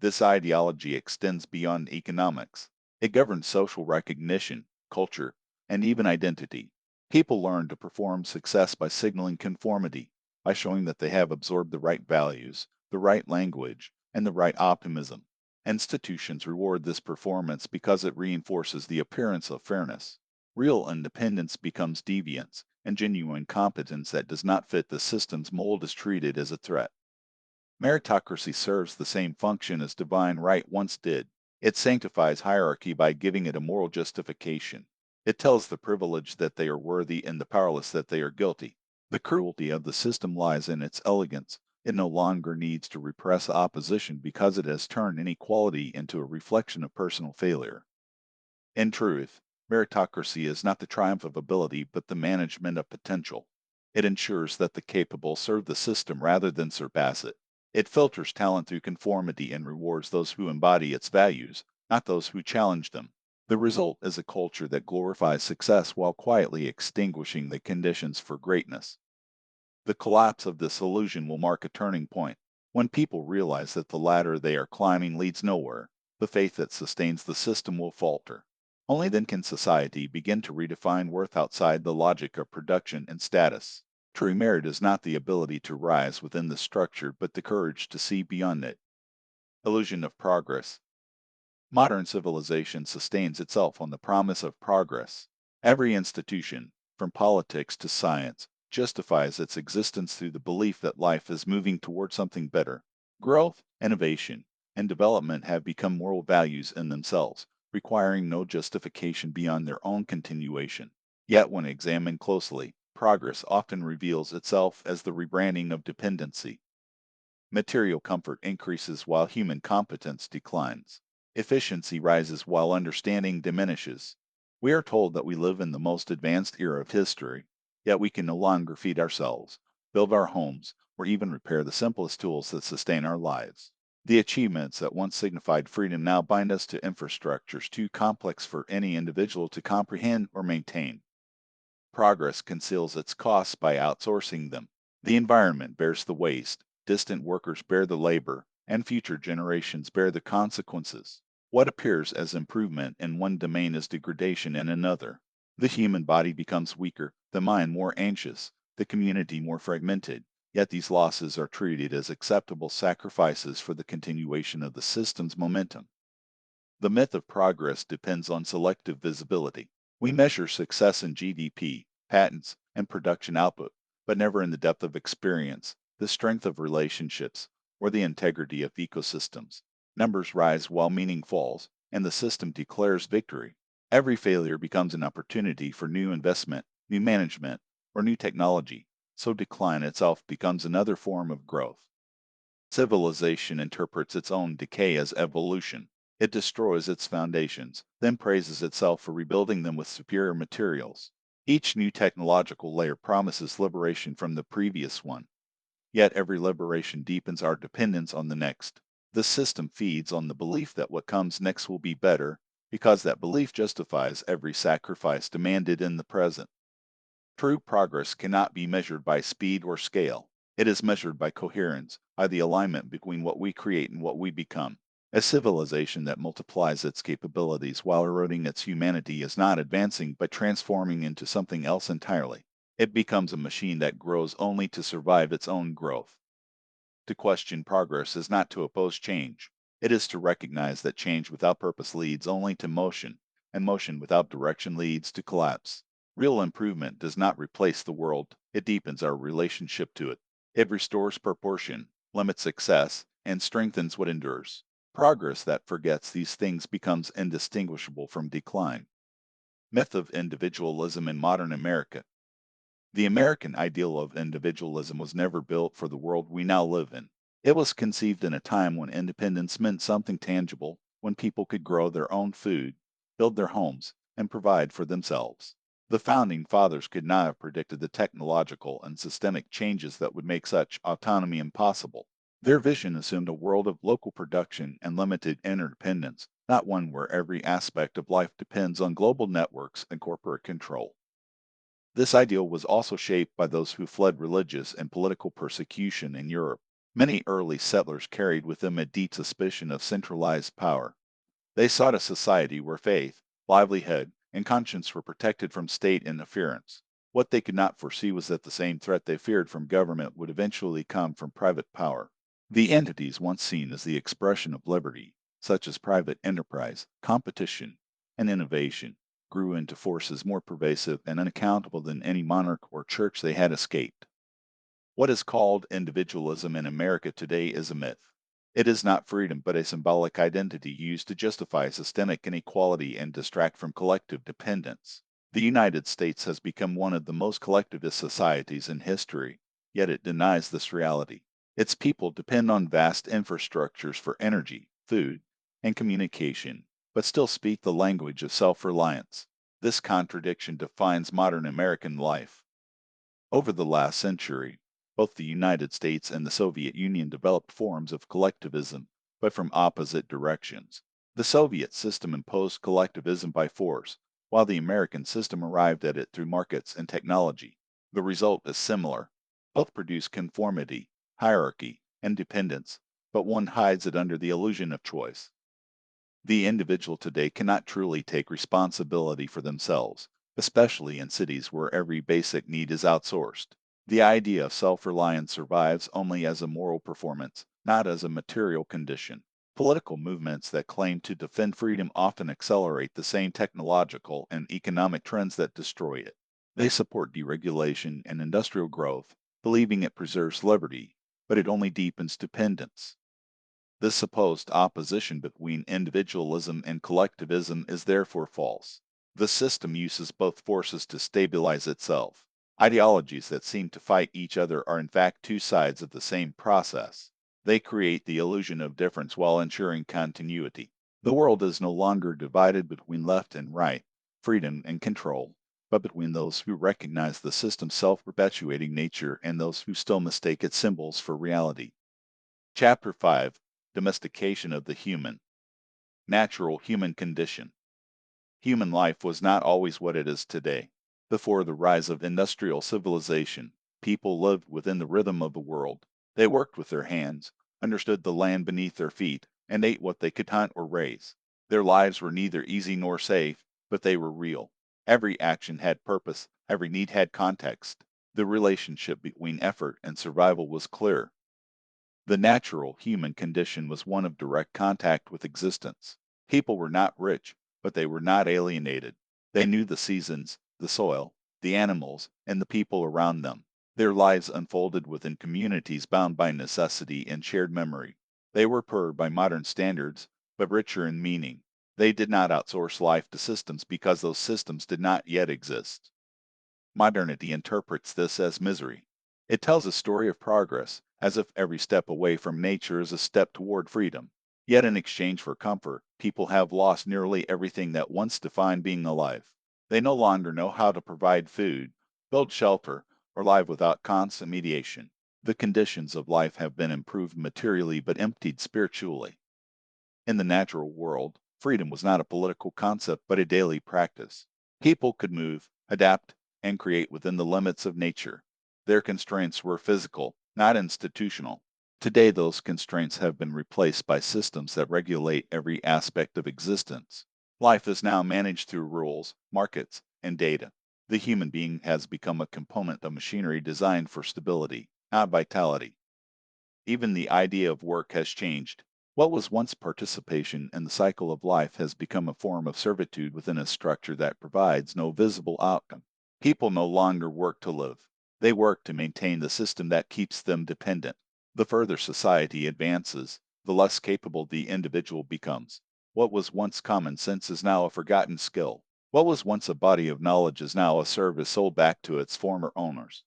This ideology extends beyond economics. It governs social recognition, culture, and even identity. People learn to perform success by signaling conformity, by showing that they have absorbed the right values, the right language, and the right optimism. Institutions reward this performance because it reinforces the appearance of fairness. Real independence becomes deviance, and genuine competence that does not fit the system's mold is treated as a threat. Meritocracy serves the same function as divine right once did. It sanctifies hierarchy by giving it a moral justification. It tells the privileged that they are worthy and the powerless that they are guilty. The cruelty of the system lies in its elegance. It no longer needs to repress opposition because it has turned inequality into a reflection of personal failure. In truth, meritocracy is not the triumph of ability but the management of potential. It ensures that the capable serve the system rather than surpass it. It filters talent through conformity and rewards those who embody its values, not those who challenge them. The result is a culture that glorifies success while quietly extinguishing the conditions for greatness. The collapse of this illusion will mark a turning point. When people realize that the ladder they are climbing leads nowhere, the faith that sustains the system will falter. Only then can society begin to redefine worth outside the logic of production and status. True merit is not the ability to rise within the structure, but the courage to see beyond it. Illusion of progress. Modern civilization sustains itself on the promise of progress. Every institution, from politics to science, justifies its existence through the belief that life is moving toward something better. Growth, innovation, and development have become moral values in themselves, requiring no justification beyond their own continuation. Yet, when examined closely, progress often reveals itself as the rebranding of dependency. Material comfort increases while human competence declines. Efficiency rises while understanding diminishes. We are told that we live in the most advanced era of history, yet we can no longer feed ourselves, build our homes, or even repair the simplest tools that sustain our lives. The achievements that once signified freedom now bind us to infrastructures too complex for any individual to comprehend or maintain. Progress conceals its costs by outsourcing them. The environment bears the waste, distant workers bear the labor, and future generations bear the consequences. What appears as improvement in one domain is degradation in another. The human body becomes weaker, the mind more anxious, the community more fragmented, yet these losses are treated as acceptable sacrifices for the continuation of the system's momentum. The myth of progress depends on selective visibility. We measure success in GDP, patents, and production output, but never in the depth of experience, the strength of relationships, or the integrity of ecosystems. Numbers rise while meaning falls, and the system declares victory. Every failure becomes an opportunity for new investment, new management, or new technology, so decline itself becomes another form of growth. Civilization interprets its own decay as evolution. It destroys its foundations, then praises itself for rebuilding them with superior materials. Each new technological layer promises liberation from the previous one, yet every liberation deepens our dependence on the next. The system feeds on the belief that what comes next will be better, because that belief justifies every sacrifice demanded in the present. True progress cannot be measured by speed or scale. It is measured by coherence, by the alignment between what we create and what we become. A civilization that multiplies its capabilities while eroding its humanity is not advancing but transforming into something else entirely. It becomes a machine that grows only to survive its own growth. To question progress is not to oppose change. It is to recognize that change without purpose leads only to motion, and motion without direction leads to collapse. Real improvement does not replace the world, it deepens our relationship to it. It restores proportion, limits excess, and strengthens what endures. Progress that forgets these things becomes indistinguishable from decline. Myth of individualism in modern America. The American ideal of individualism was never built for the world we now live in. It was conceived in a time when independence meant something tangible, when people could grow their own food, build their homes, and provide for themselves. The founding fathers could not have predicted the technological and systemic changes that would make such autonomy impossible. Their vision assumed a world of local production and limited interdependence, not one where every aspect of life depends on global networks and corporate control. This ideal was also shaped by those who fled religious and political persecution in Europe. Many early settlers carried with them a deep suspicion of centralized power. They sought a society where faith, livelihood, and conscience were protected from state interference. What they could not foresee was that the same threat they feared from government would eventually come from private power. The entities once seen as the expression of liberty, such as private enterprise, competition, and innovation, grew into forces more pervasive and unaccountable than any monarch or church they had escaped. What is called individualism in America today is a myth. It is not freedom, but a symbolic identity used to justify systemic inequality and distract from collective dependence. The United States has become one of the most collectivist societies in history, yet it denies this reality. Its people depend on vast infrastructures for energy, food, and communication, but still speak the language of self reliance. This contradiction defines modern American life. Over the last century, both the United States and the Soviet Union developed forms of collectivism, but from opposite directions. The Soviet system imposed collectivism by force, while the American system arrived at it through markets and technology. The result is similar. Both produce conformity, hierarchy, and dependence, but one hides it under the illusion of choice. The individual today cannot truly take responsibility for themselves, especially in cities where every basic need is outsourced. The idea of self reliance survives only as a moral performance, not as a material condition. Political movements that claim to defend freedom often accelerate the same technological and economic trends that destroy it. They support deregulation and industrial growth, believing it preserves liberty, but it only deepens dependence. This supposed opposition between individualism and collectivism is therefore false. The system uses both forces to stabilize itself. Ideologies that seem to fight each other are in fact two sides of the same process. They create the illusion of difference while ensuring continuity. The world is no longer divided between left and right, freedom and control, but between those who recognize the system's self-perpetuating nature and those who still mistake its symbols for reality. Chapter 5: Domestication of the Human. Natural Human Condition. Human life was not always what it is today. Before the rise of industrial civilization, people lived within the rhythm of the world. They worked with their hands, understood the land beneath their feet, and ate what they could hunt or raise. Their lives were neither easy nor safe, but they were real. Every action had purpose, every need had context. The relationship between effort and survival was clear. The natural human condition was one of direct contact with existence. People were not rich, but they were not alienated. They knew the seasons, the soil, the animals, and the people around them. Their lives unfolded within communities bound by necessity and shared memory. They were poor by modern standards, but richer in meaning. They did not outsource life to systems because those systems did not yet exist. Modernity interprets this as misery. It tells a story of progress, as if every step away from nature is a step toward freedom. Yet in exchange for comfort, people have lost nearly everything that once defined being alive. They no longer know how to provide food, build shelter, or live without constant mediation. The conditions of life have been improved materially but emptied spiritually. In the natural world, freedom was not a political concept but a daily practice. People could move, adapt, and create within the limits of nature. Their constraints were physical, not institutional. Today, those constraints have been replaced by systems that regulate every aspect of existence. Life is now managed through rules, markets, and data. The human being has become a component of machinery designed for stability, not vitality. Even the idea of work has changed. What was once participation in the cycle of life has become a form of servitude within a structure that provides no visible outcome. People no longer work to live. They work to maintain the system that keeps them dependent. The further society advances, the less capable the individual becomes. What was once common sense is now a forgotten skill. What was once a body of knowledge is now a service sold back to its former owners.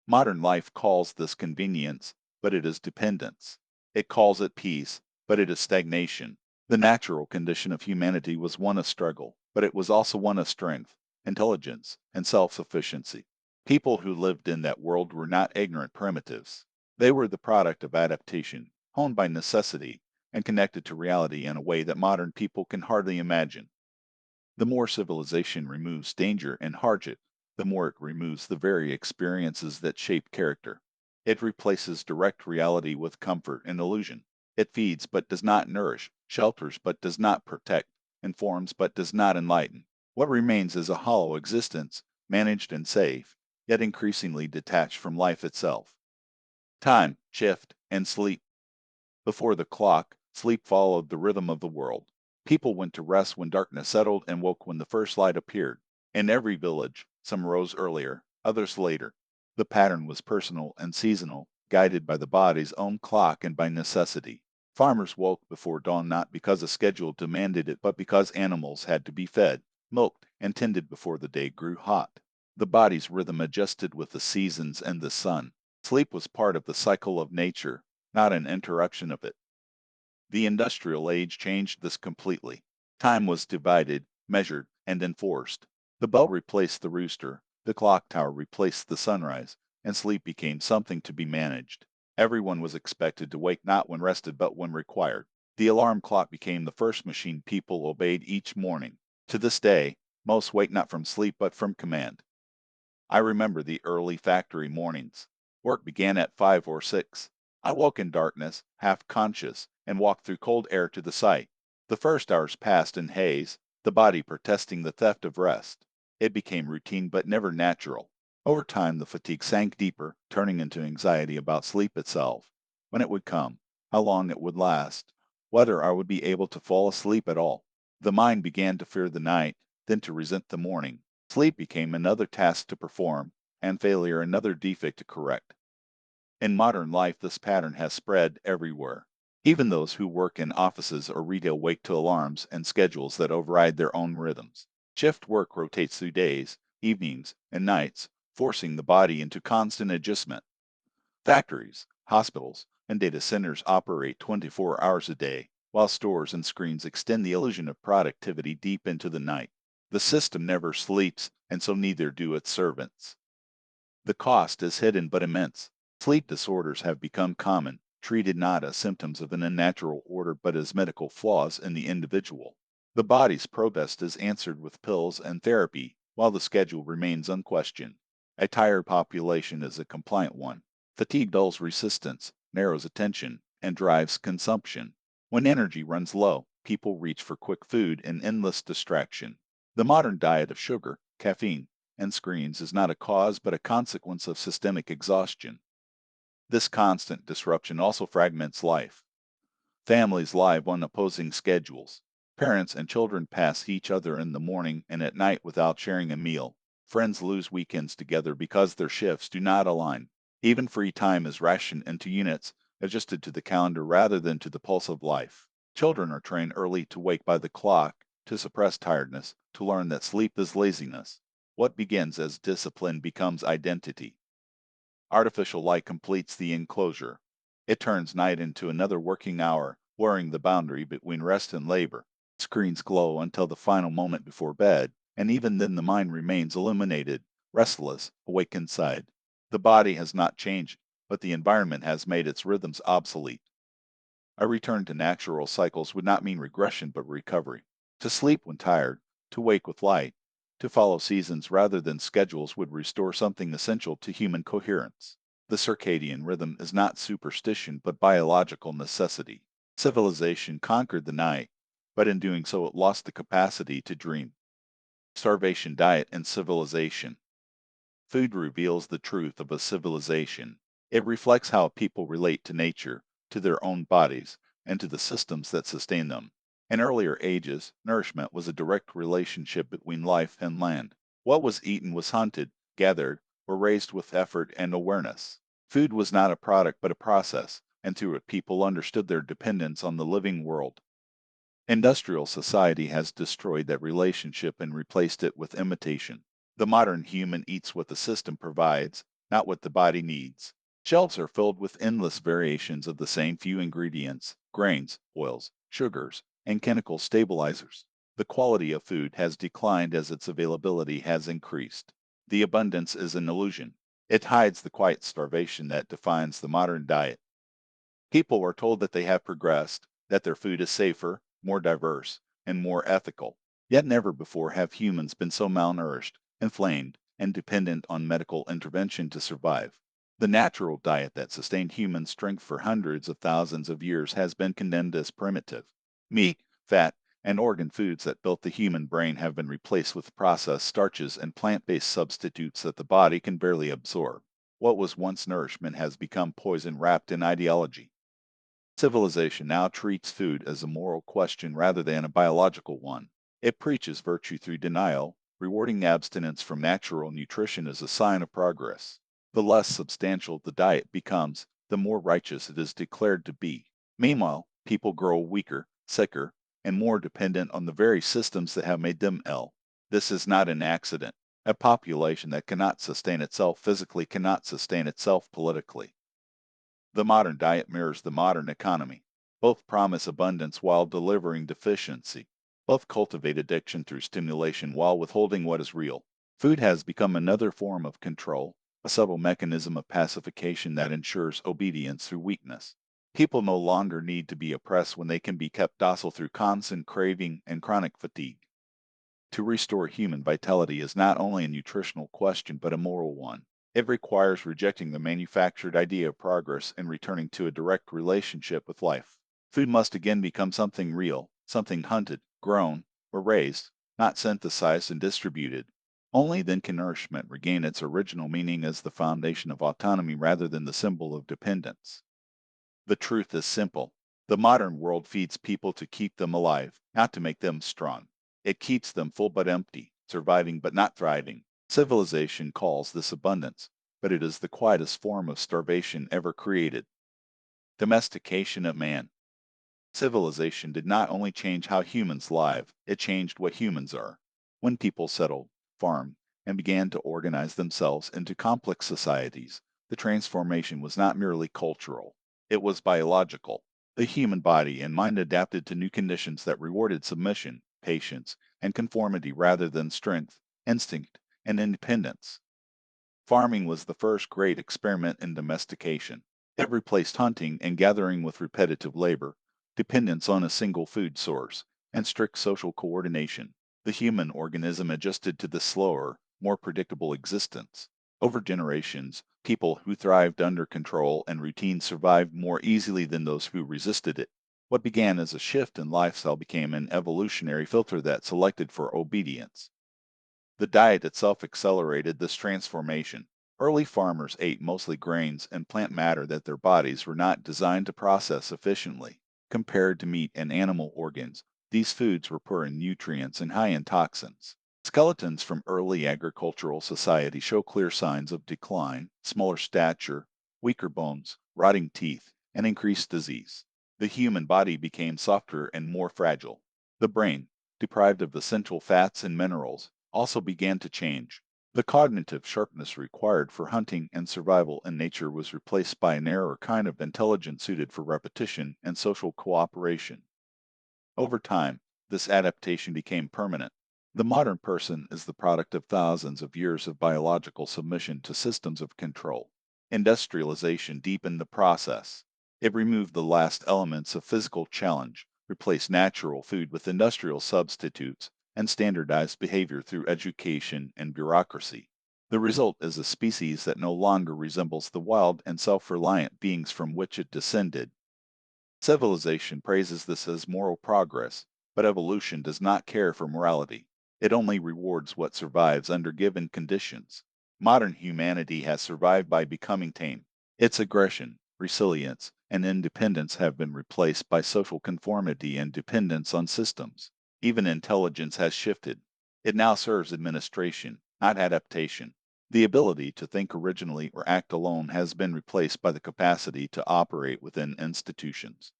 Modern life calls this convenience, but it is dependence. It calls it peace, but it is stagnation. The natural condition of humanity was one of struggle, but it was also one of strength, intelligence, and self-sufficiency. People who lived in that world were not ignorant primitives. They were the product of adaptation, honed by necessity, and connected to reality in a way that modern people can hardly imagine. The more civilization removes danger and hardship, the more it removes the very experiences that shape character. It replaces direct reality with comfort and illusion. It feeds but does not nourish, shelters but does not protect, informs but does not enlighten. What remains is a hollow existence, managed and safe, yet increasingly detached from life itself. Time, shift, and sleep. Before the clock, sleep followed the rhythm of the world. People went to rest when darkness settled and woke when the first light appeared. In every village, some rose earlier, others later. The pattern was personal and seasonal, guided by the body's own clock and by necessity. Farmers woke before dawn not because a schedule demanded it, but because animals had to be fed, milked, and tended before the day grew hot. The body's rhythm adjusted with the seasons and the sun. Sleep was part of the cycle of nature, not an interruption of it. The industrial age changed this completely. Time was divided, measured, and enforced. The bell replaced the rooster, the clock tower replaced the sunrise, and sleep became something to be managed. Everyone was expected to wake not when rested but when required. The alarm clock became the first machine people obeyed each morning. To this day, most wake not from sleep but from command. I remember the early factory mornings. Work began at 5 or 6. I woke in darkness, half conscious, and walked through cold air to the site. The first hours passed in haze, the body protesting the theft of rest. It became routine but never natural. Over time, the fatigue sank deeper, turning into anxiety about sleep itself. When it would come, how long it would last, whether I would be able to fall asleep at all. The mind began to fear the night, then to resent the morning. Sleep became another task to perform, and failure another defect to correct. In modern life, this pattern has spread everywhere. Even those who work in offices or retail wake to alarms and schedules that override their own rhythms. Shift work rotates through days, evenings, and nights, forcing the body into constant adjustment. Factories, hospitals, and data centers operate 24 hours a day, while stores and screens extend the illusion of productivity deep into the night. The system never sleeps, and so neither do its servants. The cost is hidden but immense. Sleep disorders have become common, treated not as symptoms of an unnatural order but as medical flaws in the individual. The body's protest is answered with pills and therapy, while the schedule remains unquestioned. A tired population is a compliant one. Fatigue dulls resistance, narrows attention, and drives consumption. When energy runs low, people reach for quick food and endless distraction. The modern diet of sugar, caffeine, and screens is not a cause but a consequence of systemic exhaustion. This constant disruption also fragments life. Families live on opposing schedules. Parents and children pass each other in the morning and at night without sharing a meal. Friends lose weekends together because their shifts do not align. Even free time is rationed into units adjusted to the calendar rather than to the pulse of life. Children are trained early to wake by the clock, to suppress tiredness, to learn that sleep is laziness. What begins as discipline becomes identity. Artificial light completes the enclosure. It turns night into another working hour, blurring the boundary between rest and labor. Screens glow until the final moment before bed, and even then the mind remains illuminated, restless, awake inside. The body has not changed, but the environment has made its rhythms obsolete. A return to natural cycles would not mean regression but recovery. To sleep when tired, to wake with light, to follow seasons rather than schedules would restore something essential to human coherence. The circadian rhythm is not superstition but biological necessity. Civilization conquered the night, but in doing so it lost the capacity to dream. Starvation, diet, and civilization. Food reveals the truth of a civilization. It reflects how people relate to nature, to their own bodies, and to the systems that sustain them. In earlier ages, nourishment was a direct relationship between life and land. What was eaten was hunted, gathered, or raised with effort and awareness. Food was not a product but a process, and through it people understood their dependence on the living world. Industrial society has destroyed that relationship and replaced it with imitation. The modern human eats what the system provides, not what the body needs. Shelves are filled with endless variations of the same few ingredients grains, oils, sugars, and chemical stabilizers. The quality of food has declined as its availability has increased. The abundance is an illusion. It hides the quiet starvation that defines the modern diet. People are told that they have progressed, that their food is safer, more diverse, and more ethical. Yet never before have humans been so malnourished, inflamed, and dependent on medical intervention to survive. The natural diet that sustained human strength for hundreds of thousands of years has been condemned as primitive. Meat, fat, and organ foods that built the human brain have been replaced with processed starches and plant-based substitutes that the body can barely absorb. What was once nourishment has become poison wrapped in ideology. Civilization now treats food as a moral question rather than a biological one. It preaches virtue through denial, rewarding abstinence from natural nutrition as a sign of progress. The less substantial the diet becomes, the more righteous it is declared to be. Meanwhile, people grow weaker, sicker, and more dependent on the very systems that have made them ill. This is not an accident. A population that cannot sustain itself physically cannot sustain itself politically. The modern diet mirrors the modern economy. Both promise abundance while delivering deficiency. Both cultivate addiction through stimulation while withholding what is real. Food has become another form of control, a subtle mechanism of pacification that ensures obedience through weakness. People no longer need to be oppressed when they can be kept docile through constant craving and chronic fatigue. To restore human vitality is not only a nutritional question but a moral one. It requires rejecting the manufactured idea of progress and returning to a direct relationship with life. Food must again become something real, something hunted, grown, or raised, not synthesized and distributed. Only then can nourishment regain its original meaning as the foundation of autonomy rather than the symbol of dependence. The truth is simple. The modern world feeds people to keep them alive, not to make them strong. It keeps them full but empty, surviving but not thriving. Civilization calls this abundance, but it is the quietest form of starvation ever created. Domestication of man. Civilization did not only change how humans live, it changed what humans are. When people settled, farmed, and began to organize themselves into complex societies, the transformation was not merely cultural, it was biological. The human body and mind adapted to new conditions that rewarded submission, patience, and conformity rather than strength, instinct, and independence. Farming was the first great experiment in domestication. It replaced hunting and gathering with repetitive labor, dependence on a single food source, and strict social coordination. The human organism adjusted to this slower, more predictable existence. Over generations, people who thrived under control and routine survived more easily than those who resisted it. What began as a shift in lifestyle became an evolutionary filter that selected for obedience. The diet itself accelerated this transformation. Early farmers ate mostly grains and plant matter that their bodies were not designed to process efficiently. Compared to meat and animal organs, these foods were poor in nutrients and high in toxins. Skeletons from early agricultural society show clear signs of decline, smaller stature, weaker bones, rotting teeth, and increased disease. The human body became softer and more fragile. The brain, deprived of essential fats and minerals, also began to change. The cognitive sharpness required for hunting and survival in nature was replaced by a narrower kind of intelligence suited for repetition and social cooperation. Over time, this adaptation became permanent. The modern person is the product of thousands of years of biological submission to systems of control. Industrialization deepened the process. It removed the last elements of physical challenge, replaced natural food with industrial substitutes, and standardized behavior through education and bureaucracy. The result is a species that no longer resembles the wild and self reliant beings from which it descended. Civilization praises this as moral progress, but evolution does not care for morality. It only rewards what survives under given conditions. Modern humanity has survived by becoming tame. Its aggression, resilience, and independence have been replaced by social conformity and dependence on systems. Even intelligence has shifted. It now serves administration, not adaptation. The ability to think originally or act alone has been replaced by the capacity to operate within institutions.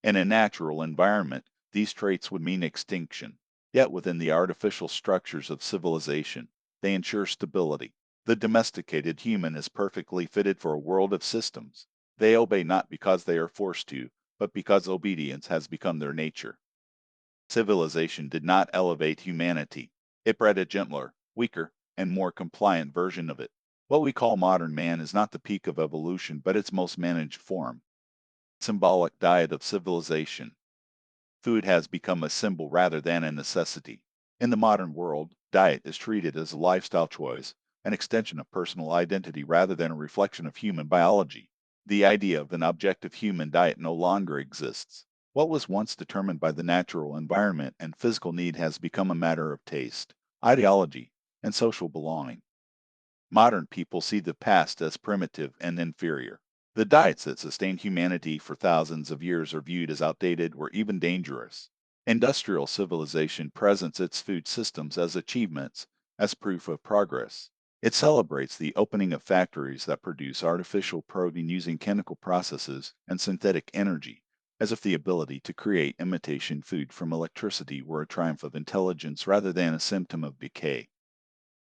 In a natural environment, these traits would mean extinction. Yet within the artificial structures of civilization, they ensure stability. The domesticated human is perfectly fitted for a world of systems. They obey not because they are forced to, but because obedience has become their nature. Civilization did not elevate humanity. It bred a gentler, weaker, and more compliant version of it. What we call modern man is not the peak of evolution, but its most managed form. Symbolic diet of civilization. Food has become a symbol rather than a necessity. In the modern world, diet is treated as a lifestyle choice, an extension of personal identity rather than a reflection of human biology. The idea of an objective human diet no longer exists. What was once determined by the natural environment and physical need has become a matter of taste, ideology, and social belonging. Modern people see the past as primitive and inferior. The diets that sustained humanity for thousands of years are viewed as outdated or even dangerous. Industrial civilization presents its food systems as achievements, as proof of progress. It celebrates the opening of factories that produce artificial protein using chemical processes and synthetic energy, as if the ability to create imitation food from electricity were a triumph of intelligence rather than a symptom of decay.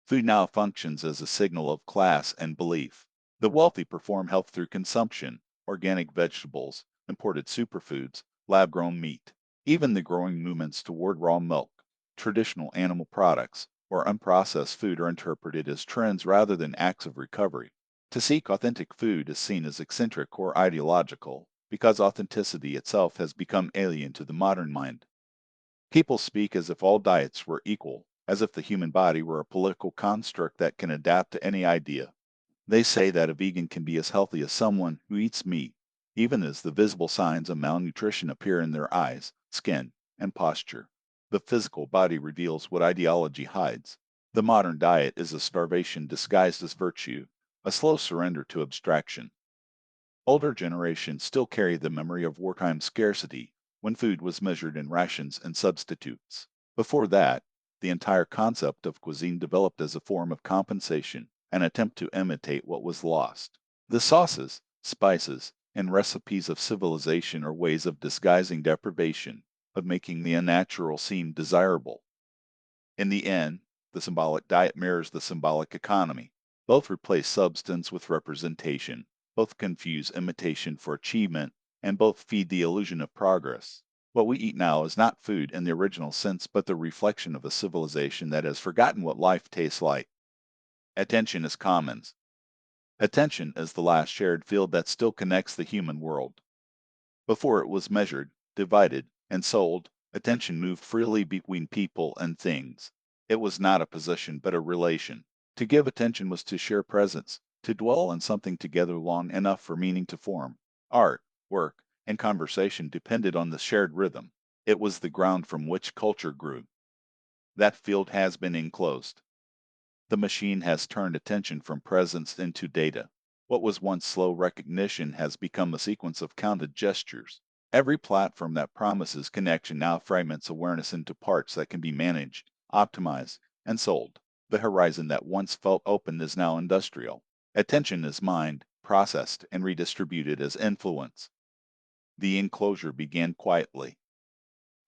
Food now functions as a signal of class and belief. The wealthy perform health through consumption, organic vegetables, imported superfoods, lab grown meat. Even the growing movements toward raw milk, traditional animal products, or unprocessed food are interpreted as trends rather than acts of recovery. To seek authentic food is seen as eccentric or ideological, because authenticity itself has become alien to the modern mind. People speak as if all diets were equal, as if the human body were a political construct that can adapt to any idea. They say that a vegan can be as healthy as someone who eats meat, even as the visible signs of malnutrition appear in their eyes, skin, and posture. The physical body reveals what ideology hides. The modern diet is a starvation disguised as virtue, a slow surrender to abstraction. Older generations still carry the memory of wartime scarcity when food was measured in rations and substitutes. Before that, the entire concept of cuisine developed as a form of compensation, an attempt to imitate what was lost. The sauces, spices, and recipes of civilization are ways of disguising deprivation, of making the unnatural seem desirable. In the end, the symbolic diet mirrors the symbolic economy. Both replace substance with representation, both confuse imitation for achievement, and both feed the illusion of progress. What we eat now is not food in the original sense, but the reflection of a civilization that has forgotten what life tastes like. Attention is commons. Attention is the last shared field that still connects the human world. Before it was measured, divided, and sold, attention moved freely between people and things. It was not a possession, but a relation. To give attention was to share presence, to dwell on something together long enough for meaning to form. Art, work, and conversation depended on the shared rhythm. It was the ground from which culture grew. That field has been enclosed. The machine has turned attention from presence into data. What was once slow recognition has become a sequence of counted gestures. Every platform that promises connection now fragments awareness into parts that can be managed, optimized, and sold. The horizon that once felt open is now industrial. Attention is mined, processed, and redistributed as influence. The enclosure began quietly.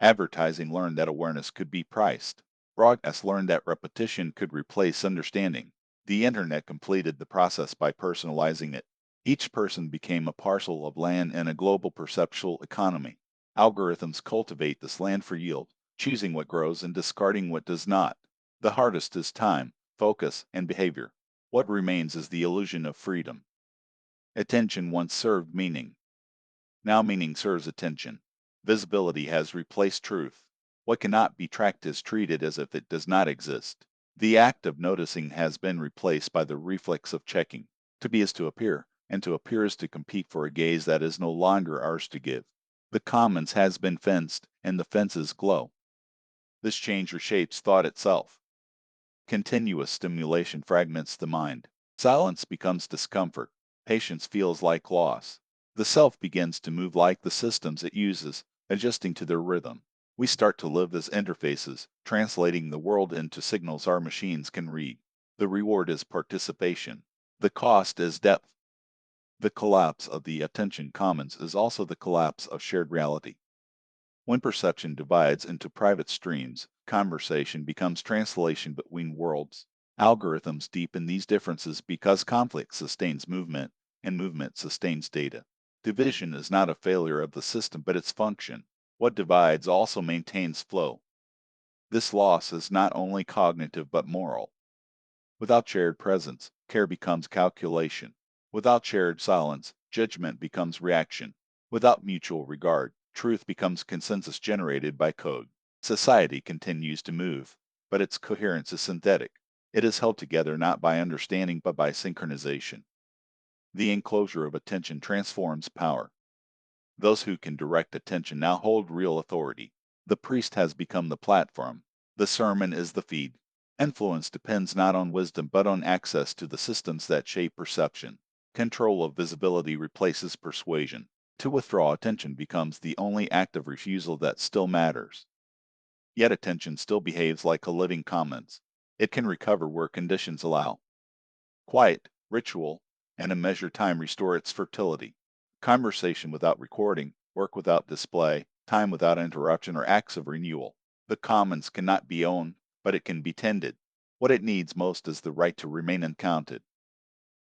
Advertising learned that awareness could be priced. Broadcast learned that repetition could replace understanding. The internet completed the process by personalizing it. Each person became a parcel of land in a global perceptual economy. Algorithms cultivate this land for yield, choosing what grows and discarding what does not. The hardest is time, focus, and behavior. What remains is the illusion of freedom. Attention once served meaning. Now meaning serves attention. Visibility has replaced truth. What cannot be tracked is treated as if it does not exist. The act of noticing has been replaced by the reflex of checking. To be is to appear, and to appear is to compete for a gaze that is no longer ours to give. The commons has been fenced, and the fences glow. This change reshapes thought itself. Continuous stimulation fragments the mind. Silence becomes discomfort. Patience feels like loss. The self begins to move like the systems it uses, adjusting to their rhythm. We start to live as interfaces, translating the world into signals our machines can read. The reward is participation. The cost is depth. The collapse of the attention commons is also the collapse of shared reality. When perception divides into private streams, conversation becomes translation between worlds. Algorithms deepen these differences because conflict sustains movement, and movement sustains data. Division is not a failure of the system, but its function. What divides also maintains flow. This loss is not only cognitive but moral. Without shared presence, care becomes calculation. Without shared silence, judgment becomes reaction. Without mutual regard, truth becomes consensus generated by code. Society continues to move, but its coherence is synthetic. It is held together not by understanding but by synchronization. The enclosure of attention transforms power. Those who can direct attention now hold real authority. The priest has become the platform. The sermon is the feed. Influence depends not on wisdom but on access to the systems that shape perception. Control of visibility replaces persuasion. To withdraw attention becomes the only act of refusal that still matters. Yet attention still behaves like a living commons. It can recover where conditions allow. Quiet, ritual, and a measured time restore its fertility. Conversation without recording, work without display, time without interruption are acts of renewal. The commons cannot be owned, but it can be tended. What it needs most is the right to remain uncounted.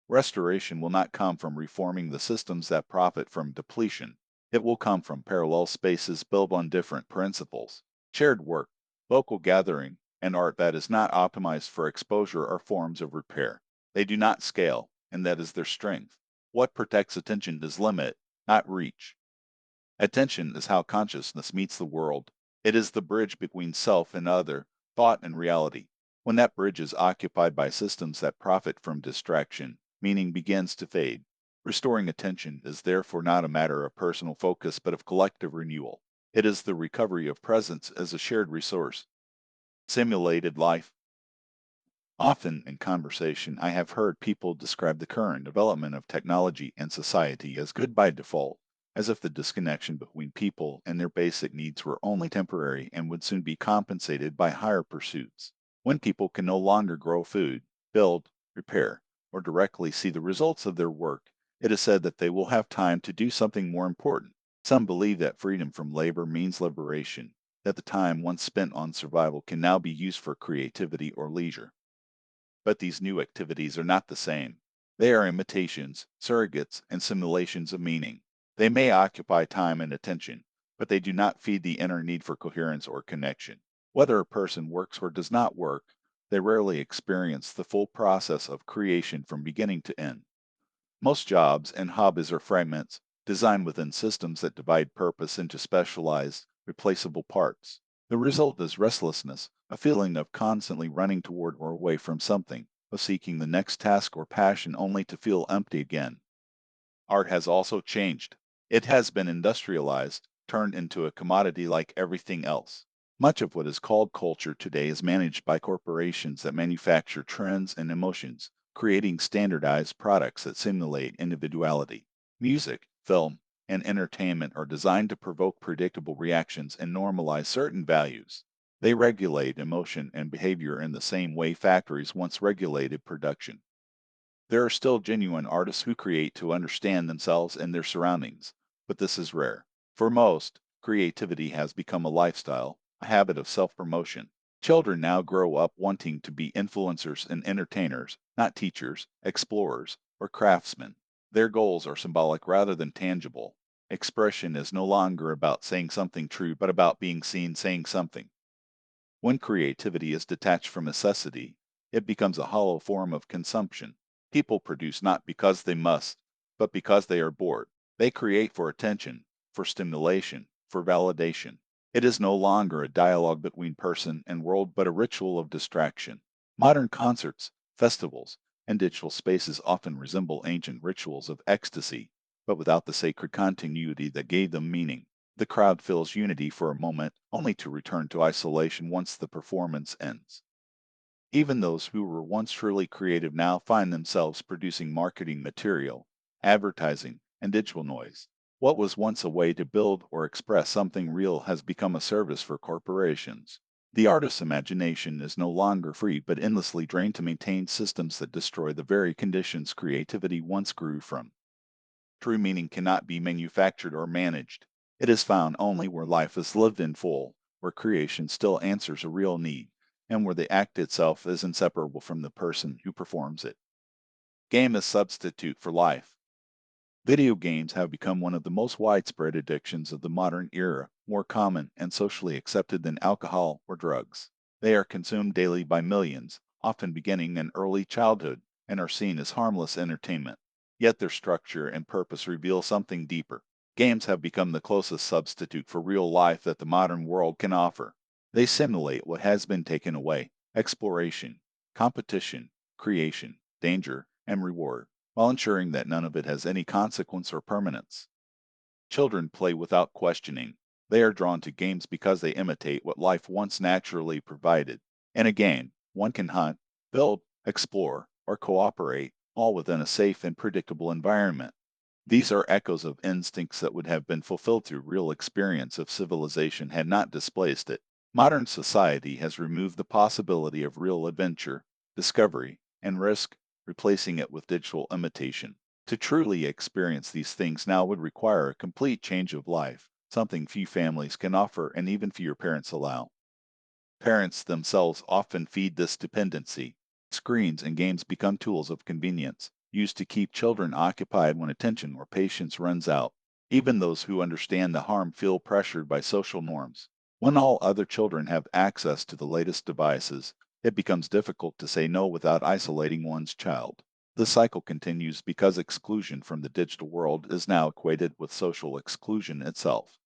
Restoration will not come from reforming the systems that profit from depletion. It will come from parallel spaces built on different principles. Shared work, local gathering, and art that is not optimized for exposure are forms of repair. They do not scale, and that is their strength. What protects attention is limit, not reach. Attention is how consciousness meets the world. It is the bridge between self and other, thought and reality. When that bridge is occupied by systems that profit from distraction, meaning begins to fade. Restoring attention is therefore not a matter of personal focus but of collective renewal. It is the recovery of presence as a shared resource. Simulated life. Often in conversation, I have heard people describe the current development of technology and society as good by default, as if the disconnection between people and their basic needs were only temporary and would soon be compensated by higher pursuits. When people can no longer grow food, build, repair, or directly see the results of their work, it is said that they will have time to do something more important. Some believe that freedom from labor means liberation, that the time once spent on survival can now be used for creativity or leisure. But these new activities are not the same. They are imitations, surrogates, and simulations of meaning. They may occupy time and attention, but they do not feed the inner need for coherence or connection. Whether a person works or does not work, they rarely experience the full process of creation from beginning to end. Most jobs and hobbies are fragments, designed within systems that divide purpose into specialized, replaceable parts. The result is restlessness, a feeling of constantly running toward or away from something, of seeking the next task or passion only to feel empty again. Art has also changed. It has been industrialized, turned into a commodity like everything else. Much of what is called culture today is managed by corporations that manufacture trends and emotions, creating standardized products that simulate individuality. Music, film, and entertainment are designed to provoke predictable reactions and normalize certain values. They regulate emotion and behavior in the same way factories once regulated production. There are still genuine artists who create to understand themselves and their surroundings, but this is rare. For most, creativity has become a lifestyle, a habit of self promotion. Children now grow up wanting to be influencers and entertainers, not teachers, explorers, or craftsmen. Their goals are symbolic rather than tangible. Expression is no longer about saying something true, but about being seen saying something. When creativity is detached from necessity, it becomes a hollow form of consumption. People produce not because they must, but because they are bored. They create for attention, for stimulation, for validation. It is no longer a dialogue between person and world, but a ritual of distraction. Modern concerts, festivals, and digital spaces often resemble ancient rituals of ecstasy, but without the sacred continuity that gave them meaning. The crowd feels unity for a moment, only to return to isolation once the performance ends. Even those who were once truly creative now find themselves producing marketing material, advertising, and digital noise. What was once a way to build or express something real has become a service for corporations. The artist's imagination is no longer free but endlessly drained to maintain systems that destroy the very conditions creativity once grew from. True meaning cannot be manufactured or managed. It is found only where life is lived in full, where creation still answers a real need, and where the act itself is inseparable from the person who performs it. Game as substitute for life. Video games have become one of the most widespread addictions of the modern era, more common and socially accepted than alcohol or drugs. They are consumed daily by millions, often beginning in early childhood, and are seen as harmless entertainment. Yet their structure and purpose reveal something deeper. Games have become the closest substitute for real life that the modern world can offer. They simulate what has been taken away: exploration, competition, creation, danger, and reward, while ensuring that none of it has any consequence or permanence. Children play without questioning. They are drawn to games because they imitate what life once naturally provided. In a game, one can hunt, build, explore, or cooperate, all within a safe and predictable environment. These are echoes of instincts that would have been fulfilled through real experience if civilization had not displaced it. Modern society has removed the possibility of real adventure, discovery, and risk, replacing it with digital imitation. To truly experience these things now would require a complete change of life, something few families can offer and even fewer parents allow. Parents themselves often feed this dependency. Screens and games become tools of convenience, used to keep children occupied when attention or patience runs out. Even those who understand the harm feel pressured by social norms. When all other children have access to the latest devices, it becomes difficult to say no without isolating one's child. The cycle continues because exclusion from the digital world is now equated with social exclusion itself.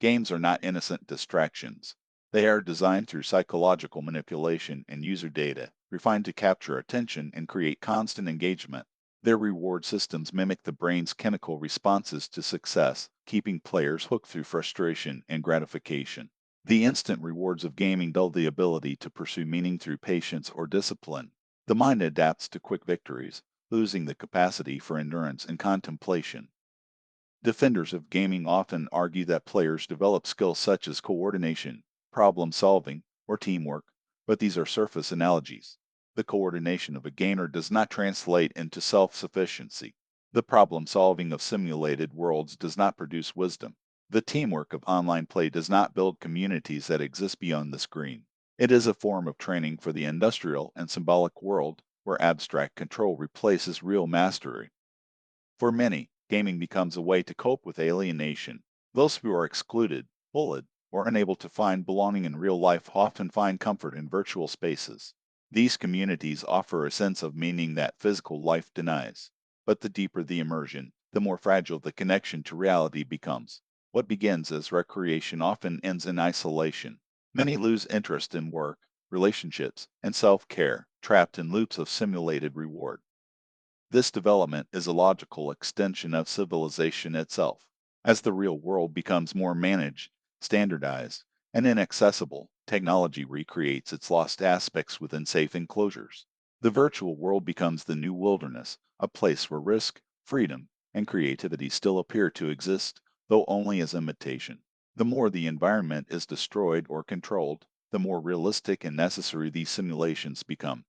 Games are not innocent distractions. They are designed through psychological manipulation and user data, refined to capture attention and create constant engagement. Their reward systems mimic the brain's chemical responses to success, keeping players hooked through frustration and gratification. The instant rewards of gaming dull the ability to pursue meaning through patience or discipline. The mind adapts to quick victories, losing the capacity for endurance and contemplation. Defenders of gaming often argue that players develop skills such as coordination, problem solving, or teamwork, but these are surface analogies. The coordination of a gamer does not translate into self sufficiency. The problem solving of simulated worlds does not produce wisdom. The teamwork of online play does not build communities that exist beyond the screen. It is a form of training for the industrial and symbolic world where abstract control replaces real mastery. For many, gaming becomes a way to cope with alienation. Those who are excluded, bullied, or unable to find belonging in real life often find comfort in virtual spaces. These communities offer a sense of meaning that physical life denies. But the deeper the immersion, the more fragile the connection to reality becomes. What begins as recreation often ends in isolation. Many lose interest in work, relationships, and self care, trapped in loops of simulated reward. This development is a logical extension of civilization itself. As the real world becomes more managed, standardized, and inaccessible, technology recreates its lost aspects within safe enclosures. The virtual world becomes the new wilderness, a place where risk, freedom, and creativity still appear to exist, though only as imitation. The more the environment is destroyed or controlled, the more realistic and necessary these simulations become.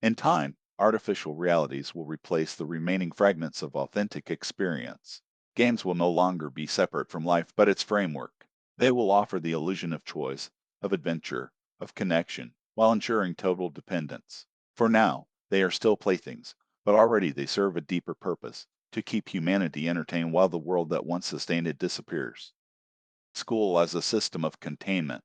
In time, artificial realities will replace the remaining fragments of authentic experience. Games will no longer be separate from life but its framework. They will offer the illusion of choice, of adventure, of connection, while ensuring total dependence. For now, they are still playthings, but already they serve a deeper purpose to keep humanity entertained while the world that once sustained it disappears. School as a system of containment.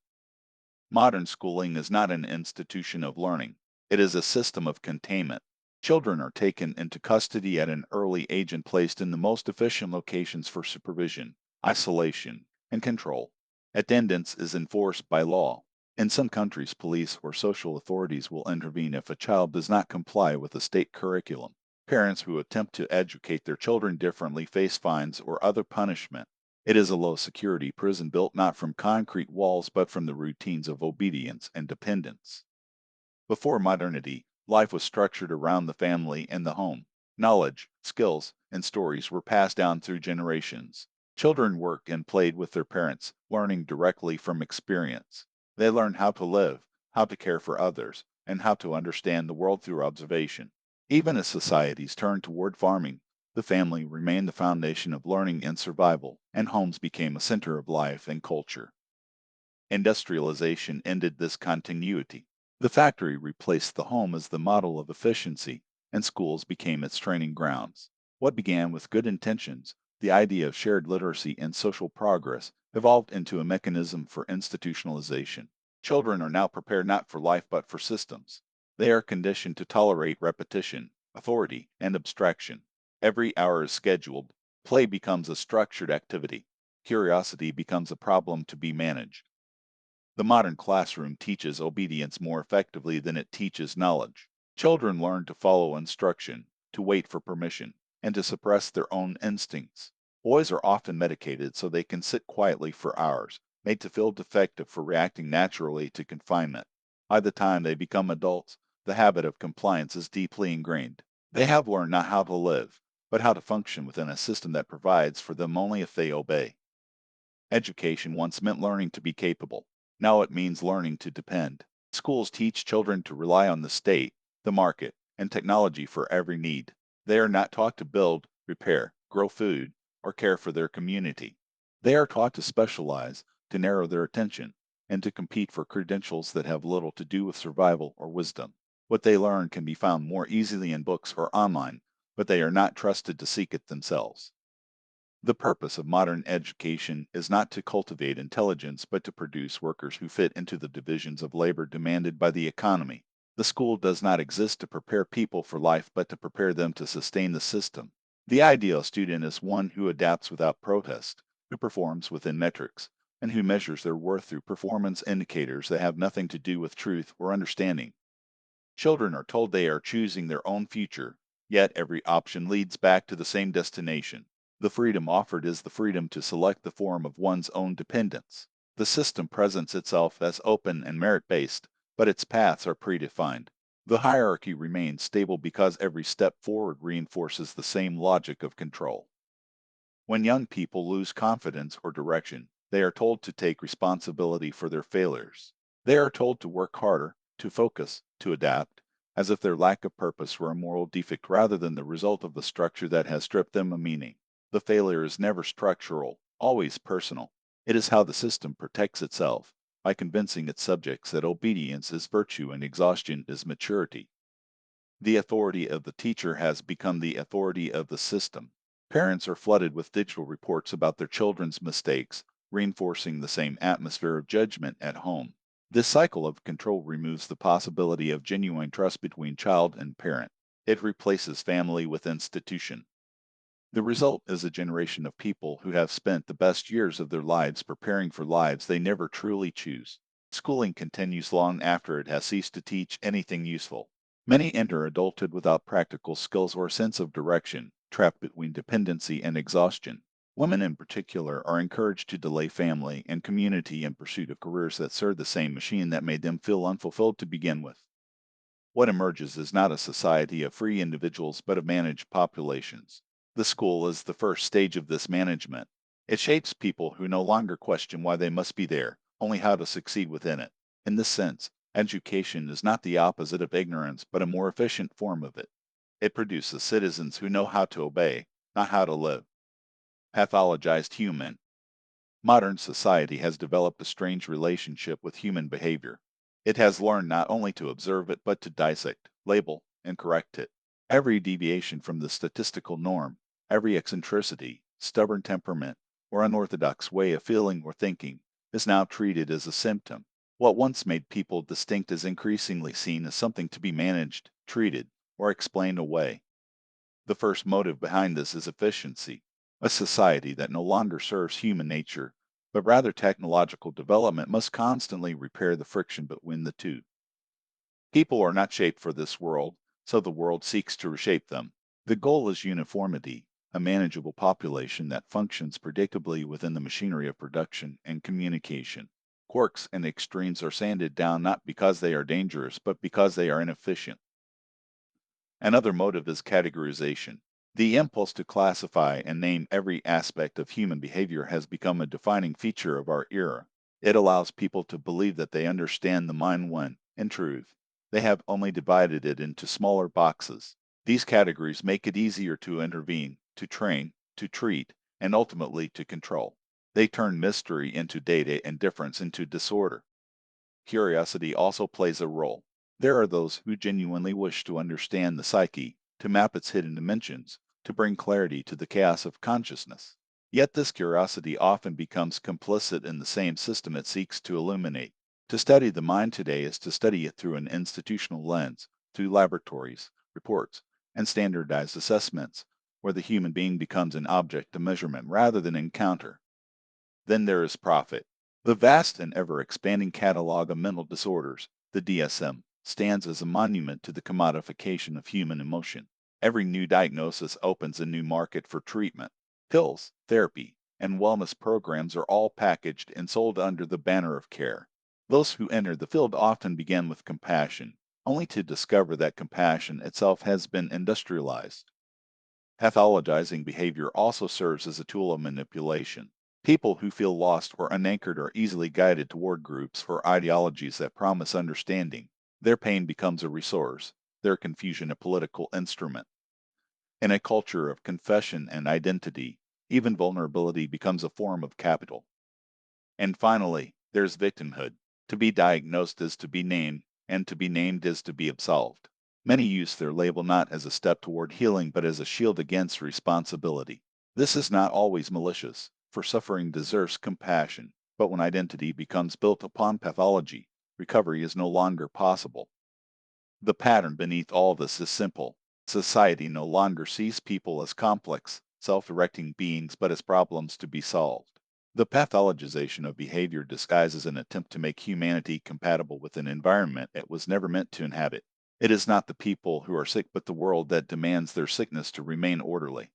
Modern schooling is not an institution of learning, it is a system of containment. Children are taken into custody at an early age and placed in the most efficient locations for supervision, isolation, and control. Attendance is enforced by law. In some countries, police or social authorities will intervene if a child does not comply with a state curriculum. Parents who attempt to educate their children differently face fines or other punishment. It is a low security prison built not from concrete walls but from the routines of obedience and dependence. Before modernity, life was structured around the family and the home. Knowledge, skills, and stories were passed down through generations. Children worked and played with their parents, learning directly from experience. They learned how to live, how to care for others, and how to understand the world through observation. Even as societies turned toward farming, the family remained the foundation of learning and survival, and homes became a center of life and culture. Industrialization ended this continuity. The factory replaced the home as the model of efficiency, and schools became its training grounds. What began with good intentions, the idea of shared literacy and social progress, evolved into a mechanism for institutionalization. Children are now prepared not for life but for systems. They are conditioned to tolerate repetition, authority, and abstraction. Every hour is scheduled. Play becomes a structured activity. Curiosity becomes a problem to be managed. The modern classroom teaches obedience more effectively than it teaches knowledge. Children learn to follow instruction, to wait for permission, and to suppress their own instincts. Boys are often medicated so they can sit quietly for hours, made to feel defective for reacting naturally to confinement. By the time they become adults, the habit of compliance is deeply ingrained. They have learned not how to live, but how to function within a system that provides for them only if they obey. Education once meant learning to be capable. Now it means learning to depend. Schools teach children to rely on the state, the market, and technology for every need. They are not taught to build, repair, grow food, or care for their community. They are taught to specialize, to narrow their attention, and to compete for credentials that have little to do with survival or wisdom. What they learn can be found more easily in books or online, but they are not trusted to seek it themselves. The purpose of modern education is not to cultivate intelligence, but to produce workers who fit into the divisions of labor demanded by the economy. The school does not exist to prepare people for life, but to prepare them to sustain the system. The ideal student is one who adapts without protest, who performs within metrics, and who measures their worth through performance indicators that have nothing to do with truth or understanding. Children are told they are choosing their own future, yet every option leads back to the same destination. The freedom offered is the freedom to select the form of one's own dependence. The system presents itself as open and merit-based, but its paths are predefined. The hierarchy remains stable because every step forward reinforces the same logic of control. When young people lose confidence or direction, they are told to take responsibility for their failures. They are told to work harder, to focus, to adapt, as if their lack of purpose were a moral defect rather than the result of the structure that has stripped them of meaning. The failure is never structural, always personal. It is how the system protects itself, by convincing its subjects that obedience is virtue and exhaustion is maturity. The authority of the teacher has become the authority of the system. Parents are flooded with digital reports about their children's mistakes, reinforcing the same atmosphere of judgment at home. This cycle of control removes the possibility of genuine trust between child and parent. It replaces family with institution. The result is a generation of people who have spent the best years of their lives preparing for lives they never truly choose. Schooling continues long after it has ceased to teach anything useful. Many enter adulthood without practical skills or a sense of direction, trapped between dependency and exhaustion. Women in particular are encouraged to delay family and community in pursuit of careers that serve the same machine that made them feel unfulfilled to begin with. What emerges is not a society of free individuals but of managed populations. The school is the first stage of this management. It shapes people who no longer question why they must be there, only how to succeed within it. In this sense, education is not the opposite of ignorance but a more efficient form of it. It produces citizens who know how to obey, not how to live. Pathologized human. Modern society has developed a strange relationship with human behavior. It has learned not only to observe it, but to dissect, label, and correct it. Every deviation from the statistical norm, every eccentricity, stubborn temperament, or unorthodox way of feeling or thinking is now treated as a symptom. What once made people distinct is increasingly seen as something to be managed, treated, or explained away. The first motive behind this is efficiency. A society that no longer serves human nature, but rather technological development, must constantly repair the friction between the two. People are not shaped for this world, so the world seeks to reshape them. The goal is uniformity, a manageable population that functions predictably within the machinery of production and communication. Quirks and extremes are sanded down not because they are dangerous, but because they are inefficient. Another motive is categorization. The impulse to classify and name every aspect of human behavior has become a defining feature of our era. It allows people to believe that they understand the mind when, in truth, they have only divided it into smaller boxes. These categories make it easier to intervene, to train, to treat, and ultimately to control. They turn mystery into data and difference into disorder. Curiosity also plays a role. There are those who genuinely wish to understand the psyche, to map its hidden dimensions, to bring clarity to the chaos of consciousness. Yet this curiosity often becomes complicit in the same system it seeks to illuminate. To study the mind today is to study it through an institutional lens, through laboratories, reports, and standardized assessments, where the human being becomes an object of measurement rather than encounter. Then there is profit. The vast and ever expanding catalog of mental disorders, the DSM, stands as a monument to the commodification of human emotion. Every new diagnosis opens a new market for treatment. Pills, therapy, and wellness programs are all packaged and sold under the banner of care. Those who enter the field often begin with compassion, only to discover that compassion itself has been industrialized. Pathologizing behavior also serves as a tool of manipulation. People who feel lost or unanchored are easily guided toward groups or ideologies that promise understanding. Their pain becomes a resource, their confusion a political instrument. In a culture of confession and identity, even vulnerability becomes a form of capital. And finally, there's victimhood. To be diagnosed is to be named, and to be named is to be absolved. Many use their label not as a step toward healing, but as a shield against responsibility. This is not always malicious, for suffering deserves compassion, but when identity becomes built upon pathology, recovery is no longer possible. The pattern beneath all this is simple. Society no longer sees people as complex, self-directing beings, but as problems to be solved. The pathologization of behavior disguises an attempt to make humanity compatible with an environment it was never meant to inhabit. It is not the people who are sick, but the world that demands their sickness to remain orderly.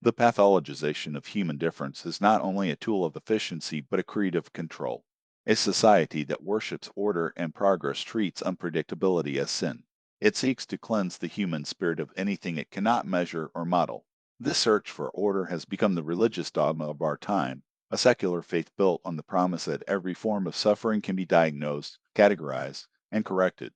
The pathologization of human difference is not only a tool of efficiency but a creed of control. A society that worships order and progress treats unpredictability as sin. It seeks to cleanse the human spirit of anything it cannot measure or model. This search for order has become the religious dogma of our time, a secular faith built on the promise that every form of suffering can be diagnosed, categorized, and corrected.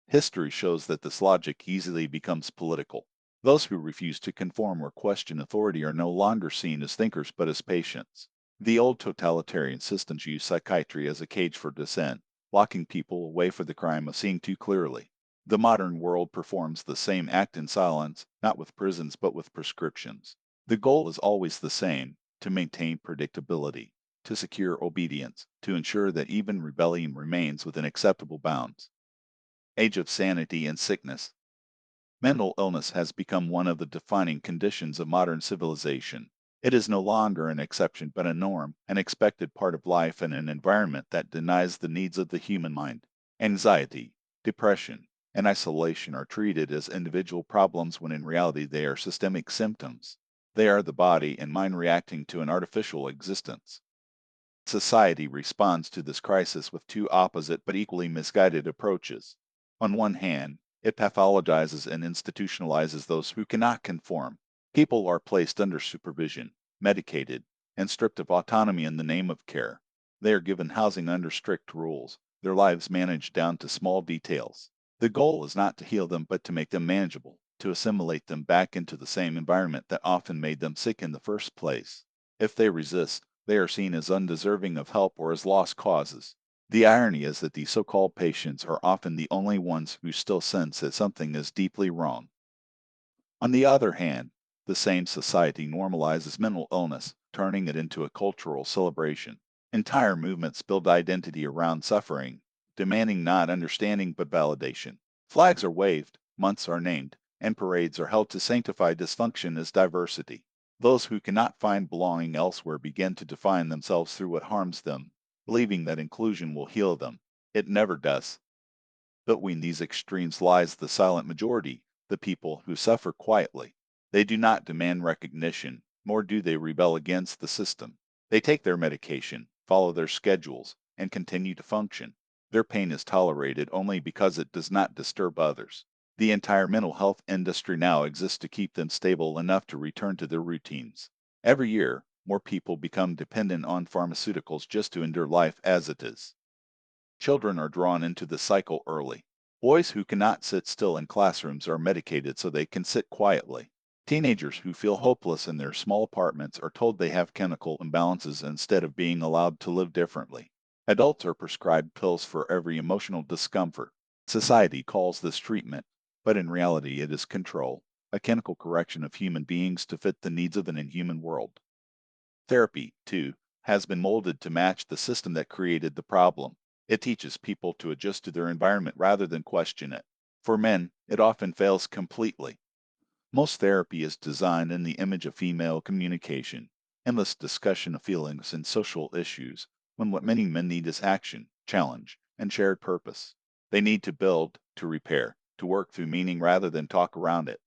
History shows that this logic easily becomes political. Those who refuse to conform or question authority are no longer seen as thinkers but as patients. The old totalitarian systems used psychiatry as a cage for dissent, locking people away for the crime of seeing too clearly. The modern world performs the same act in silence, not with prisons but with prescriptions. The goal is always the same: to maintain predictability, to secure obedience, to ensure that even rebellion remains within acceptable bounds. Age of sanity and sickness. Mental illness has become one of the defining conditions of modern civilization. It is no longer an exception but a norm, an expected part of life in an environment that denies the needs of the human mind. Anxiety, depression, and isolation are treated as individual problems when in reality they are systemic symptoms. They are the body and mind reacting to an artificial existence. Society responds to this crisis with two opposite but equally misguided approaches. On one hand, it pathologizes and institutionalizes those who cannot conform. People are placed under supervision, medicated, and stripped of autonomy in the name of care. They are given housing under strict rules, their lives managed down to small details. The goal is not to heal them but to make them manageable, to assimilate them back into the same environment that often made them sick in the first place. If they resist, they are seen as undeserving of help or as lost causes. The irony is that these so-called patients are often the only ones who still sense that something is deeply wrong. On the other hand, the same society normalizes mental illness, turning it into a cultural celebration. Entire movements build identity around suffering, demanding not understanding but validation. Flags are waved, months are named, and parades are held to sanctify dysfunction as diversity. Those who cannot find belonging elsewhere begin to define themselves through what harms them, believing that inclusion will heal them. It never does. Between these extremes lies the silent majority, the people who suffer quietly. They do not demand recognition, nor do they rebel against the system. They take their medication, follow their schedules, and continue to function. Their pain is tolerated only because it does not disturb others. The entire mental health industry now exists to keep them stable enough to return to their routines. Every year, more people become dependent on pharmaceuticals just to endure life as it is. Children are drawn into the cycle early. Boys who cannot sit still in classrooms are medicated so they can sit quietly. Teenagers who feel hopeless in their small apartments are told they have chemical imbalances instead of being allowed to live differently. Adults are prescribed pills for every emotional discomfort. Society calls this treatment, but in reality it is control, a chemical correction of human beings to fit the needs of an inhuman world. Therapy, too, has been molded to match the system that created the problem. It teaches people to adjust to their environment rather than question it. For men, it often fails completely. Most therapy is designed in the image of female communication, endless discussion of feelings and social issues, when what many men need is action, challenge, and shared purpose. They need to build, to repair, to work through meaning rather than talk around it.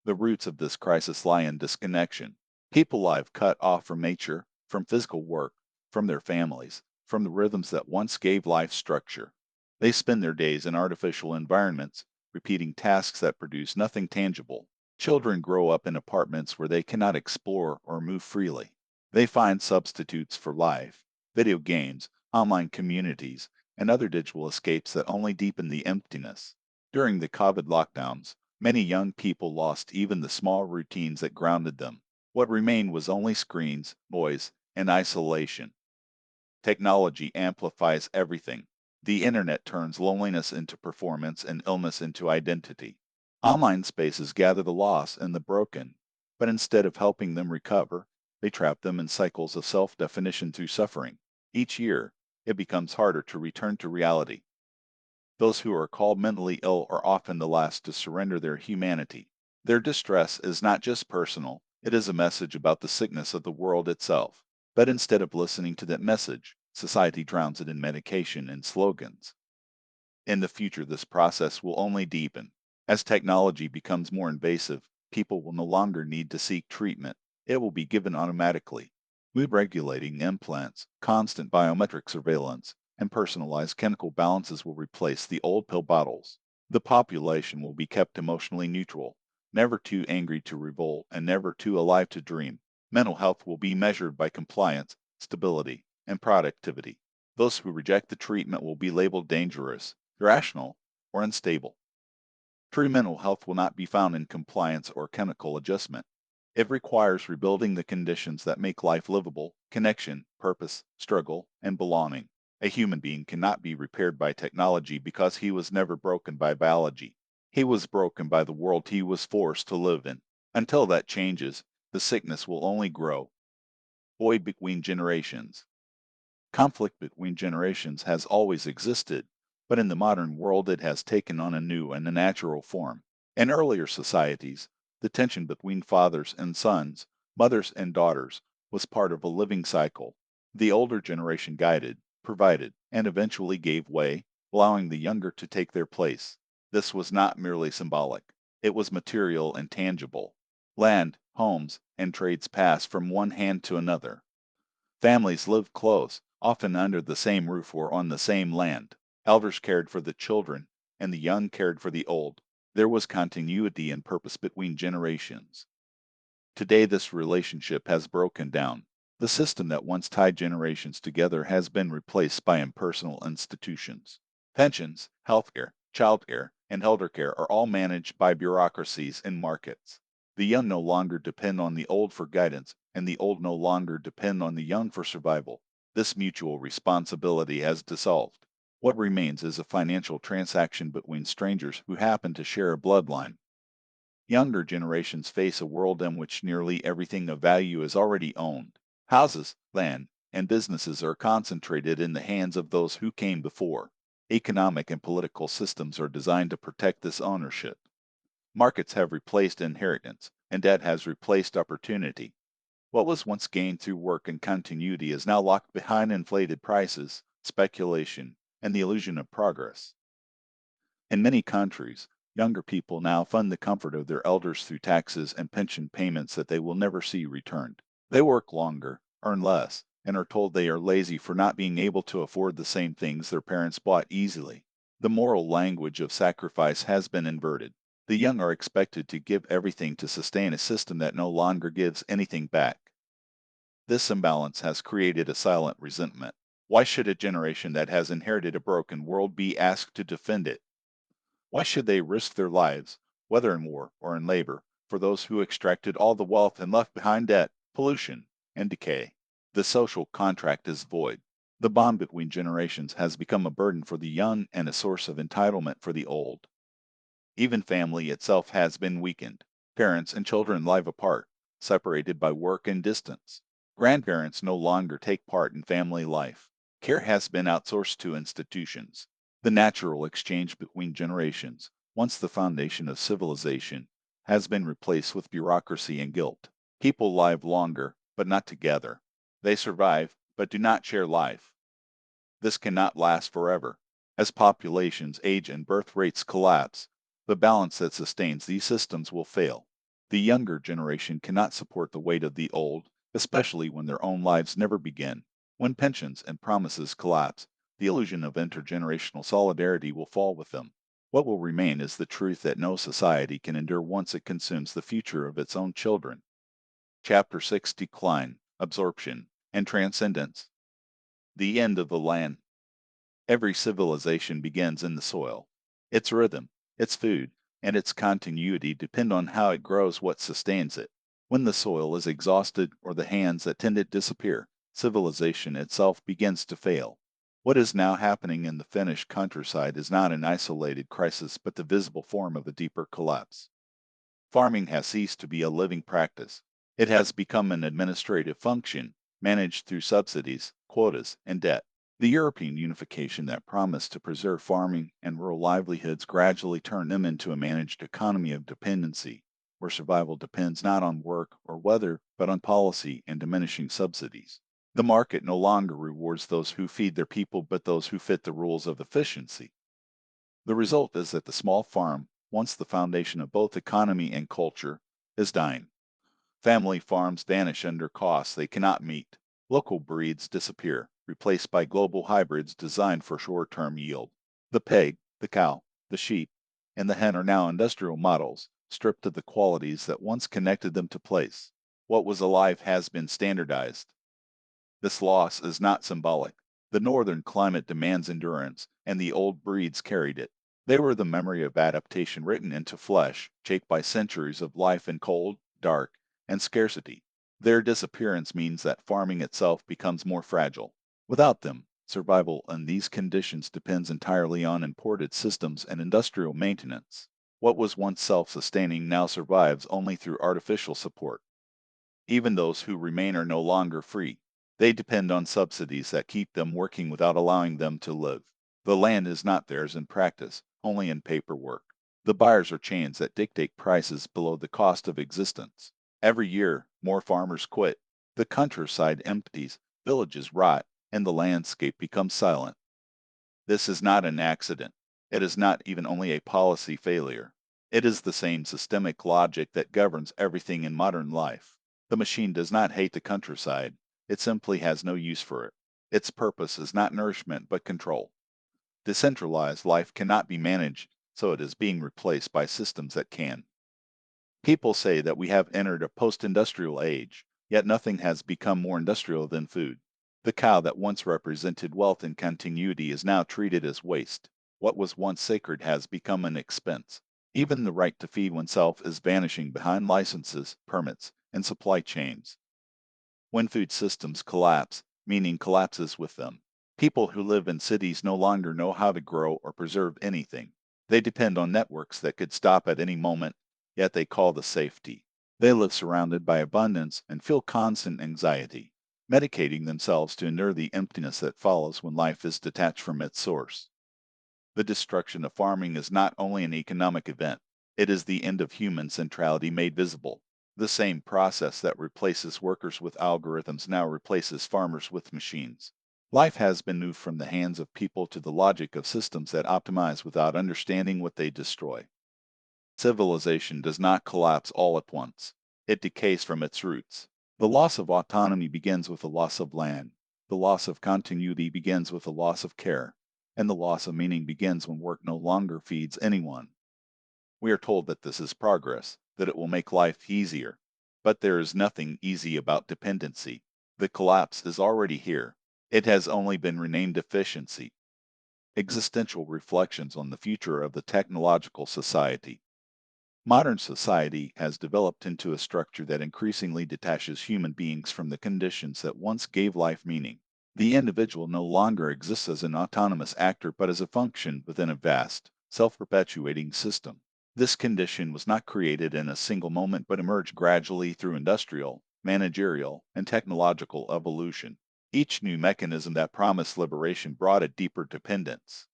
The roots of this crisis lie in disconnection. People live cut off from nature, from physical work, from their families, from the rhythms that once gave life structure. They spend their days in artificial environments, repeating tasks that produce nothing tangible. Children grow up in apartments where they cannot explore or move freely. They find substitutes for life: video games, online communities, and other digital escapes that only deepen the emptiness. During the COVID lockdowns, many young people lost even the small routines that grounded them. What remained was only screens, noise, and isolation. Technology amplifies everything. The internet turns loneliness into performance and illness into identity. Online spaces gather the lost and the broken, but instead of helping them recover, they trap them in cycles of self definition through suffering. Each year, it becomes harder to return to reality. Those who are called mentally ill are often the last to surrender their humanity. Their distress is not just personal, it is a message about the sickness of the world itself. But instead of listening to that message, society drowns it in medication and slogans. In the future, this process will only deepen. As technology becomes more invasive, People will no longer need to seek treatment. It will be given automatically. Mood regulating implants, constant biometric surveillance, and personalized chemical balances will replace the old pill bottles. The population will be kept emotionally neutral, never too angry to revolt and never too alive to dream. Mental health will be measured by compliance, stability, and productivity. Those who reject the treatment will be labeled dangerous, irrational, or unstable. True mental health will not be found in compliance or chemical adjustment. It requires rebuilding the conditions that make life livable: connection, purpose, struggle, and belonging. A human being cannot be repaired by technology because he was never broken by biology. He was broken by the world he was forced to live in. Until that changes, the sickness will only grow. Void between generations. Conflict between generations has always existed, but in the modern world it has taken on a new and a natural form. In earlier societies, the tension between fathers and sons, mothers and daughters, was part of a living cycle. The older generation guided, provided, and eventually gave way, allowing the younger to take their place. This was not merely symbolic, it was material and tangible. Land, homes, and trades passed from one hand to another. Families lived close, often under the same roof or on the same land. Elders cared for the children, and the young cared for the old. There was continuity and purpose between generations. Today, this relationship has broken down. The system that once tied generations together has been replaced by impersonal institutions. Pensions, healthcare, childcare, and elder care are all managed by bureaucracies and markets. The young no longer depend on the old for guidance, and the old no longer depend on the young for survival. This mutual responsibility has dissolved. What remains is a financial transaction between strangers who happen to share a bloodline. Younger generations face a world in which nearly everything of value is already owned. Houses, land, and businesses are concentrated in the hands of those who came before. Economic and political systems are designed to protect this ownership. Markets have replaced inheritance, and debt has replaced opportunity. What was once gained through work and continuity is now locked behind inflated prices, speculation, and the illusion of progress. In many countries, younger people now fund the comfort of their elders through taxes and pension payments that they will never see returned. They work longer, earn less, and are told they are lazy for not being able to afford the same things their parents bought easily. The moral language of sacrifice has been inverted. The young are expected to give everything to sustain a system that no longer gives anything back. This imbalance has created a silent resentment. Why should a generation that has inherited a broken world be asked to defend it? Why should they risk their lives, whether in war or in labor, for those who extracted all the wealth and left behind debt, pollution, and decay? The social contract is void. The bond between generations has become a burden for the young and a source of entitlement for the old. Even family itself has been weakened. Parents and children live apart, separated by work and distance. Grandparents no longer take part in family life. Care has been outsourced to institutions. The natural exchange between generations, once the foundation of civilization, has been replaced with bureaucracy and guilt. People live longer, but not together. They survive, but do not share life. This cannot last forever. As populations age and birth rates collapse, the balance that sustains these systems will fail. The younger generation cannot support the weight of the old, especially when their own lives never begin. When pensions and promises collapse, the illusion of intergenerational solidarity will fall with them. What will remain is the truth that no society can endure once it consumes the future of its own children. Chapter 6: Decline, Absorption, and Transcendence. The End of the Land. Every civilization begins in the soil. Its rhythm, its food, and its continuity depend on how it grows what sustains it. When the soil is exhausted or the hands that tend it disappear, civilization itself begins to fail. What is now happening in the Finnish countryside is not an isolated crisis but the visible form of a deeper collapse. Farming has ceased to be a living practice. It has become an administrative function, managed through subsidies, quotas, and debt. The European unification that promised to preserve farming and rural livelihoods gradually turned them into a managed economy of dependency, where survival depends not on work or weather, but on policy and diminishing subsidies. The market no longer rewards those who feed their people, but those who fit the rules of efficiency. The result is that the small farm, once the foundation of both economy and culture, is dying. Family farms vanish under costs they cannot meet. Local breeds disappear, replaced by global hybrids designed for short-term yield. The pig, the cow, the sheep, and the hen are now industrial models, stripped of the qualities that once connected them to place. What was alive has been standardized. This loss is not symbolic. The northern climate demands endurance, and the old breeds carried it. They were the memory of adaptation written into flesh, shaped by centuries of life in cold, dark, and scarcity. Their disappearance means that farming itself becomes more fragile. Without them, survival in these conditions depends entirely on imported systems and industrial maintenance. What was once self-sustaining now survives only through artificial support. Even those who remain are no longer free. They depend on subsidies that keep them working without allowing them to live. The land is not theirs in practice, only in paperwork. The buyers are chains that dictate prices below the cost of existence. Every year, more farmers quit. The countryside empties, villages rot, and the landscape becomes silent. This is not an accident. It is not even only a policy failure. It is the same systemic logic that governs everything in modern life. The machine does not hate the countryside. It simply has no use for it. Its purpose is not nourishment but control. Decentralized life cannot be managed, so it is being replaced by systems that can. People say that we have entered a post-industrial age, yet nothing has become more industrial than food. The cow that once represented wealth and continuity is now treated as waste. What was once sacred has become an expense. Even the right to feed oneself is vanishing behind licenses, permits, and supply chains. When food systems collapse, meaning collapses with them. People who live in cities no longer know how to grow or preserve anything. They depend on networks that could stop at any moment, yet they call the safety. They live surrounded by abundance and feel constant anxiety, medicating themselves to endure the emptiness that follows when life is detached from its source. The destruction of farming is not only an economic event, it is the end of human centrality made visible. The same process that replaces workers with algorithms now replaces farmers with machines. Life has been moved from the hands of people to the logic of systems that optimize without understanding what they destroy. Civilization does not collapse all at once. It decays from its roots. The loss of autonomy begins with the loss of land. The loss of continuity begins with the loss of care. And the loss of meaning begins when work no longer feeds anyone. We are told that this is progress, that it will make life easier. But there is nothing easy about dependency. The collapse is already here. It has only been renamed efficiency. Existential reflections on the future of the technological society. Modern society has developed into a structure that increasingly detaches human beings from the conditions that once gave life meaning. The individual no longer exists as an autonomous actor but as a function within a vast, self-perpetuating system. This condition was not created in a single moment but emerged gradually through industrial, managerial, and technological evolution. Each new mechanism that promised liberation brought a deeper dependence.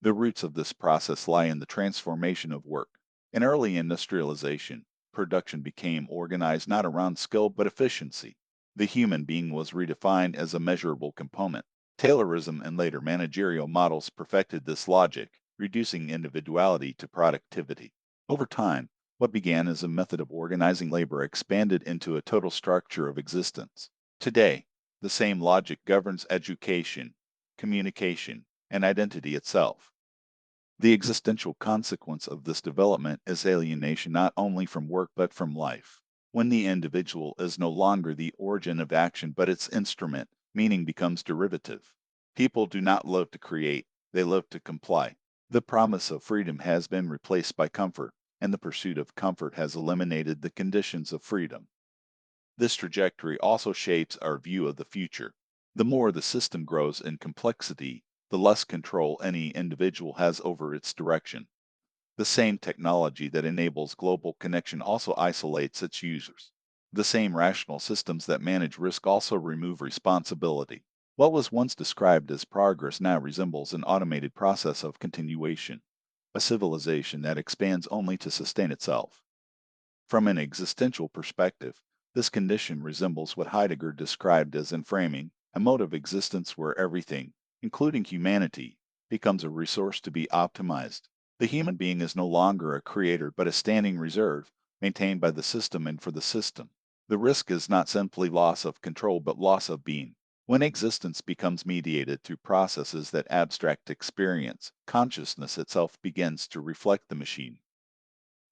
The roots of this process lie in the transformation of work. In early industrialization, production became organized not around skill but efficiency. The human being was redefined as a measurable component. Taylorism and later managerial models perfected this logic, reducing individuality to productivity. Over time, what began as a method of organizing labor expanded into a total structure of existence. Today, the same logic governs education, communication, and identity itself. The existential consequence of this development is alienation not only from work but from life. When the individual is no longer the origin of action but its instrument, meaning becomes derivative. People do not live to create, they live to comply. The promise of freedom has been replaced by comfort, and the pursuit of comfort has eliminated the conditions of freedom. This trajectory also shapes our view of the future. The more the system grows in complexity, the less control any individual has over its direction. The same technology that enables global connection also isolates its users. The same rational systems that manage risk also remove responsibility. What was once described as progress now resembles an automated process of continuation, a civilization that expands only to sustain itself. From an existential perspective, this condition resembles what Heidegger described as enframing a mode of existence where everything, including humanity, becomes a resource to be optimized. The human being is no longer a creator but a standing reserve, maintained by the system and for the system. The risk is not simply loss of control but loss of being. When existence becomes mediated through processes that abstract experience, consciousness itself begins to reflect the machine.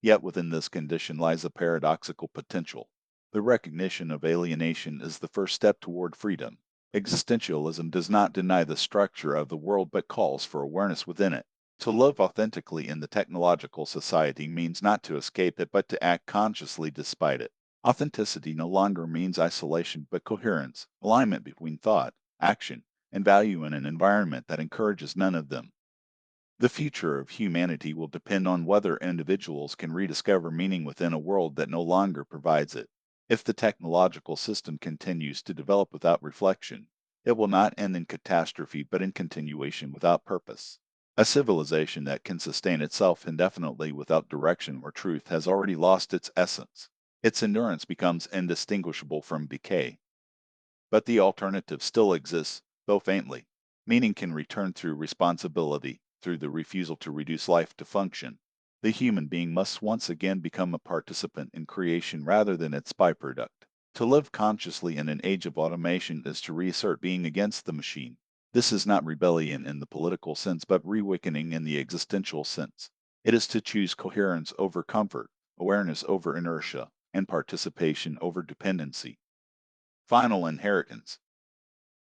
Yet within this condition lies a paradoxical potential. The recognition of alienation is the first step toward freedom. Existentialism does not deny the structure of the world but calls for awareness within it. To live authentically in the technological society means not to escape it but to act consciously despite it. Authenticity no longer means isolation but coherence, alignment between thought, action, and value in an environment that encourages none of them. The future of humanity will depend on whether individuals can rediscover meaning within a world that no longer provides it. If the technological system continues to develop without reflection, it will not end in catastrophe but in continuation without purpose. A civilization that can sustain itself indefinitely without direction or truth has already lost its essence. Its endurance becomes indistinguishable from decay. But the alternative still exists, though faintly. Meaning can return through responsibility, through the refusal to reduce life to function. The human being must once again become a participant in creation rather than its byproduct. To live consciously in an age of automation is to reassert being against the machine. This is not rebellion in the political sense, but reawakening in the existential sense. It is to choose coherence over comfort, awareness over inertia, and participation over dependency. Final inheritance.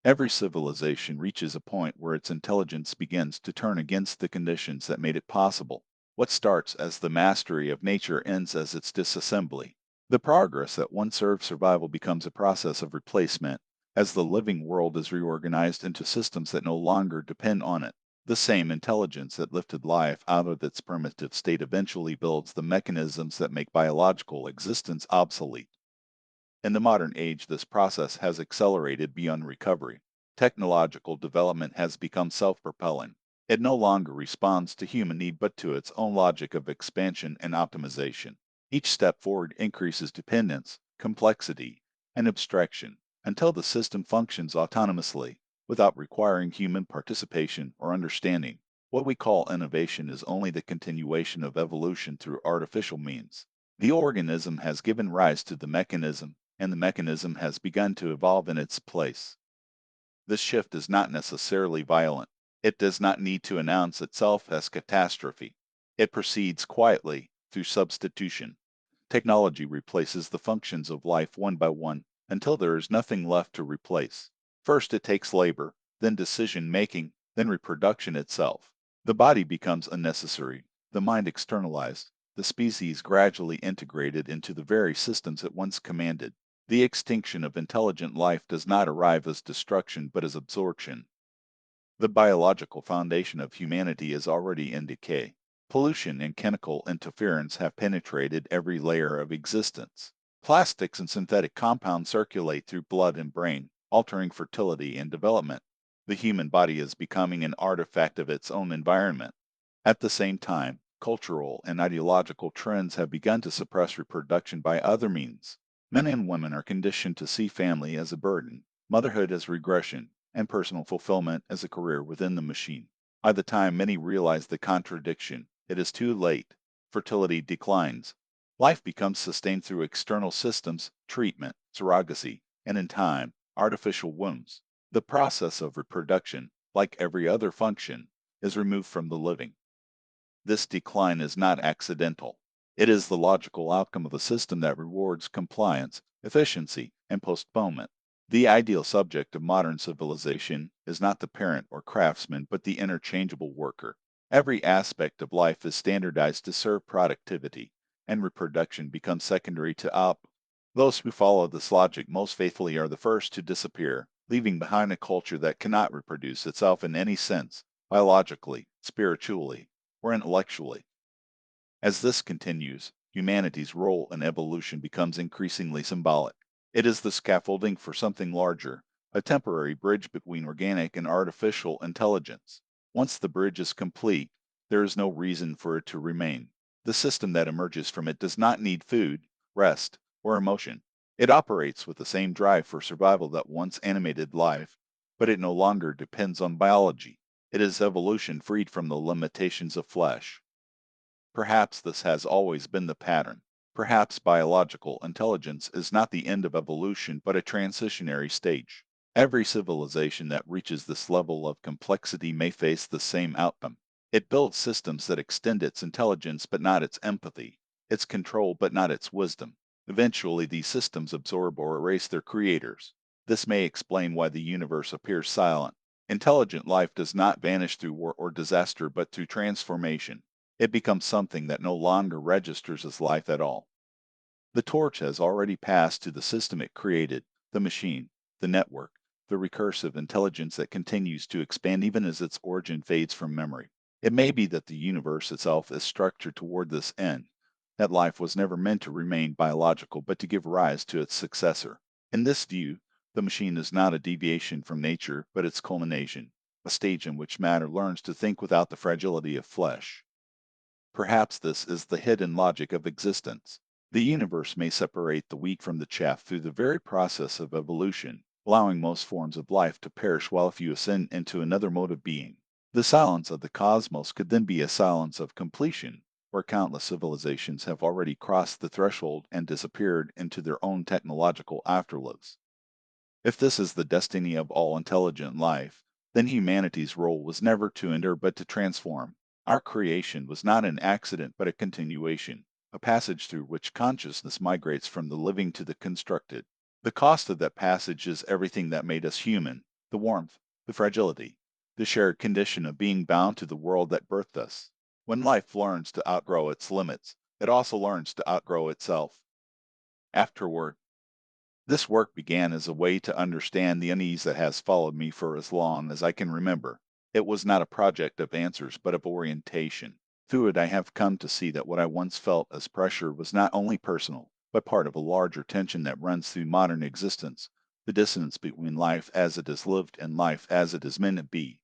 Every civilization reaches a point where its intelligence begins to turn against the conditions that made it possible. What starts as the mastery of nature ends as its disassembly. The progress that once served survival becomes a process of replacement, as the living world is reorganized into systems that no longer depend on it. The same intelligence that lifted life out of its primitive state eventually builds the mechanisms that make biological existence obsolete. In the modern age, this process has accelerated beyond recovery. Technological development has become self-propelling. It no longer responds to human need but to its own logic of expansion and optimization. Each step forward increases dependence, complexity, and abstraction until the system functions autonomously without requiring human participation or understanding. What we call innovation is only the continuation of evolution through artificial means. The organism has given rise to the mechanism, and the mechanism has begun to evolve in its place. This shift is not necessarily violent. It does not need to announce itself as catastrophe. It proceeds quietly through substitution. Technology replaces the functions of life one by one until there is nothing left to replace. First, it takes labor, then decision making, then reproduction itself. The body becomes unnecessary, the mind externalized, the species gradually integrated into the very systems it once commanded. The extinction of intelligent life does not arrive as destruction but as absorption. The biological foundation of humanity is already in decay. Pollution and chemical interference have penetrated every layer of existence. Plastics and synthetic compounds circulate through blood and brain, altering fertility and development. The human body is becoming an artifact of its own environment. At the same time, cultural and ideological trends have begun to suppress reproduction by other means. Men and women are conditioned to see family as a burden, motherhood as regression, and personal fulfillment as a career within the machine. By the time many realize the contradiction, it is too late. Fertility declines. Life becomes sustained through external systems, treatment, surrogacy, and in time, artificial wombs. The process of reproduction, like every other function, is removed from the living. This decline is not accidental. It is the logical outcome of a system that rewards compliance, efficiency, and postponement. The ideal subject of modern civilization is not the parent or craftsman, but the interchangeable worker. Every aspect of life is standardized to serve productivity, and reproduction becomes secondary to op. Those who follow this logic most faithfully are the first to disappear, leaving behind a culture that cannot reproduce itself in any sense, biologically, spiritually, or intellectually. As this continues, humanity's role in evolution becomes increasingly symbolic. It is the scaffolding for something larger, a temporary bridge between organic and artificial intelligence. Once the bridge is complete, there is no reason for it to remain. The system that emerges from it does not need food, rest, or emotion. It operates with the same drive for survival that once animated life, but it no longer depends on biology. It is evolution freed from the limitations of flesh. Perhaps this has always been the pattern. Perhaps biological intelligence is not the end of evolution, but a transitionary stage. Every civilization that reaches this level of complexity may face the same outcome. It builds systems that extend its intelligence but not its empathy, its control but not its wisdom. Eventually, these systems absorb or erase their creators. This may explain why the universe appears silent. Intelligent life does not vanish through war or disaster, but through transformation. It becomes something that no longer registers as life at all. The torch has already passed to the system it created, the machine, the network, the recursive intelligence that continues to expand even as its origin fades from memory. It may be that the universe itself is structured toward this end, that life was never meant to remain biological but to give rise to its successor. In this view, the machine is not a deviation from nature, but its culmination, a stage in which matter learns to think without the fragility of flesh. Perhaps this is the hidden logic of existence. The universe may separate the wheat from the chaff through the very process of evolution, allowing most forms of life to perish while a few ascend into another mode of being. The silence of the cosmos could then be a silence of completion, where countless civilizations have already crossed the threshold and disappeared into their own technological afterlives. If this is the destiny of all intelligent life, then humanity's role was never to endure but to transform. Our creation was not an accident but a continuation, a passage through which consciousness migrates from the living to the constructed. The cost of that passage is everything that made us human: the warmth, the fragility, the shared condition of being bound to the world that birthed us. When life learns to outgrow its limits, it also learns to outgrow itself. Afterward, this work began as a way to understand the unease that has followed me for as long as I can remember. It was not a project of answers, but of orientation. Through it, I have come to see that what I once felt as pressure was not only personal, but part of a larger tension that runs through modern existence, the dissonance between life as it is lived and life as it is meant to be.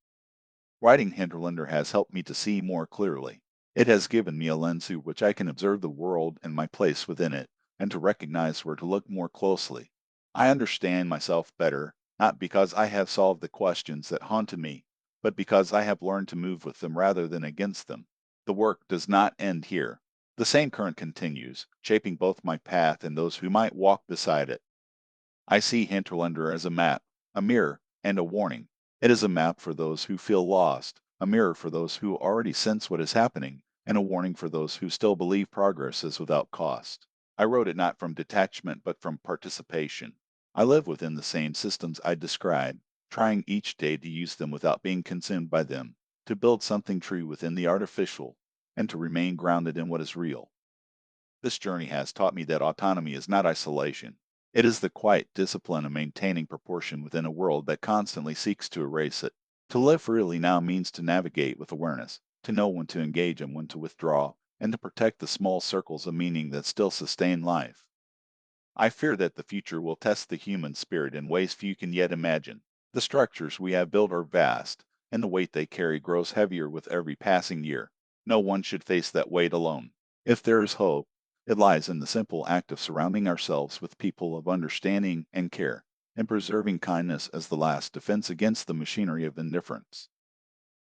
Writing Hinterlander has helped me to see more clearly. It has given me a lens through which I can observe the world and my place within it, and to recognize where to look more closely. I understand myself better, not because I have solved the questions that haunted me, but because I have learned to move with them rather than against them. The work does not end here. The same current continues, shaping both my path and those who might walk beside it. I see Hinterlander as a map, a mirror, and a warning. It is a map for those who feel lost, a mirror for those who already sense what is happening, and a warning for those who still believe progress is without cost. I wrote it not from detachment but from participation. I live within the same systems I describe, trying each day to use them without being consumed by them, to build something true within the artificial, and to remain grounded in what is real. This journey has taught me that autonomy is not isolation. It is the quiet discipline of maintaining proportion within a world that constantly seeks to erase it. To live freely now means to navigate with awareness, to know when to engage and when to withdraw, and to protect the small circles of meaning that still sustain life. I fear that the future will test the human spirit in ways few can yet imagine. The structures we have built are vast, and the weight they carry grows heavier with every passing year. No one should face that weight alone. If there is hope, it lies in the simple act of surrounding ourselves with people of understanding and care, and preserving kindness as the last defense against the machinery of indifference.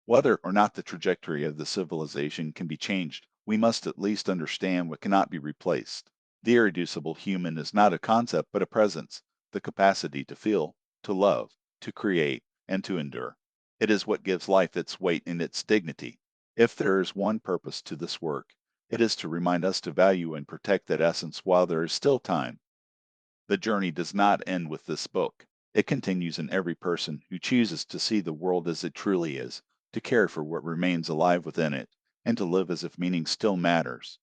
Whether or not the trajectory of the civilization can be changed, we must at least understand what cannot be replaced. The irreducible human is not a concept but a presence, the capacity to feel, to love, to create, and to endure. It is what gives life its weight and its dignity. If there is one purpose to this work, it is to remind us to value and protect that essence while there is still time. The journey does not end with this book. It continues in every person who chooses to see the world as it truly is, to care for what remains alive within it, and to live as if meaning still matters.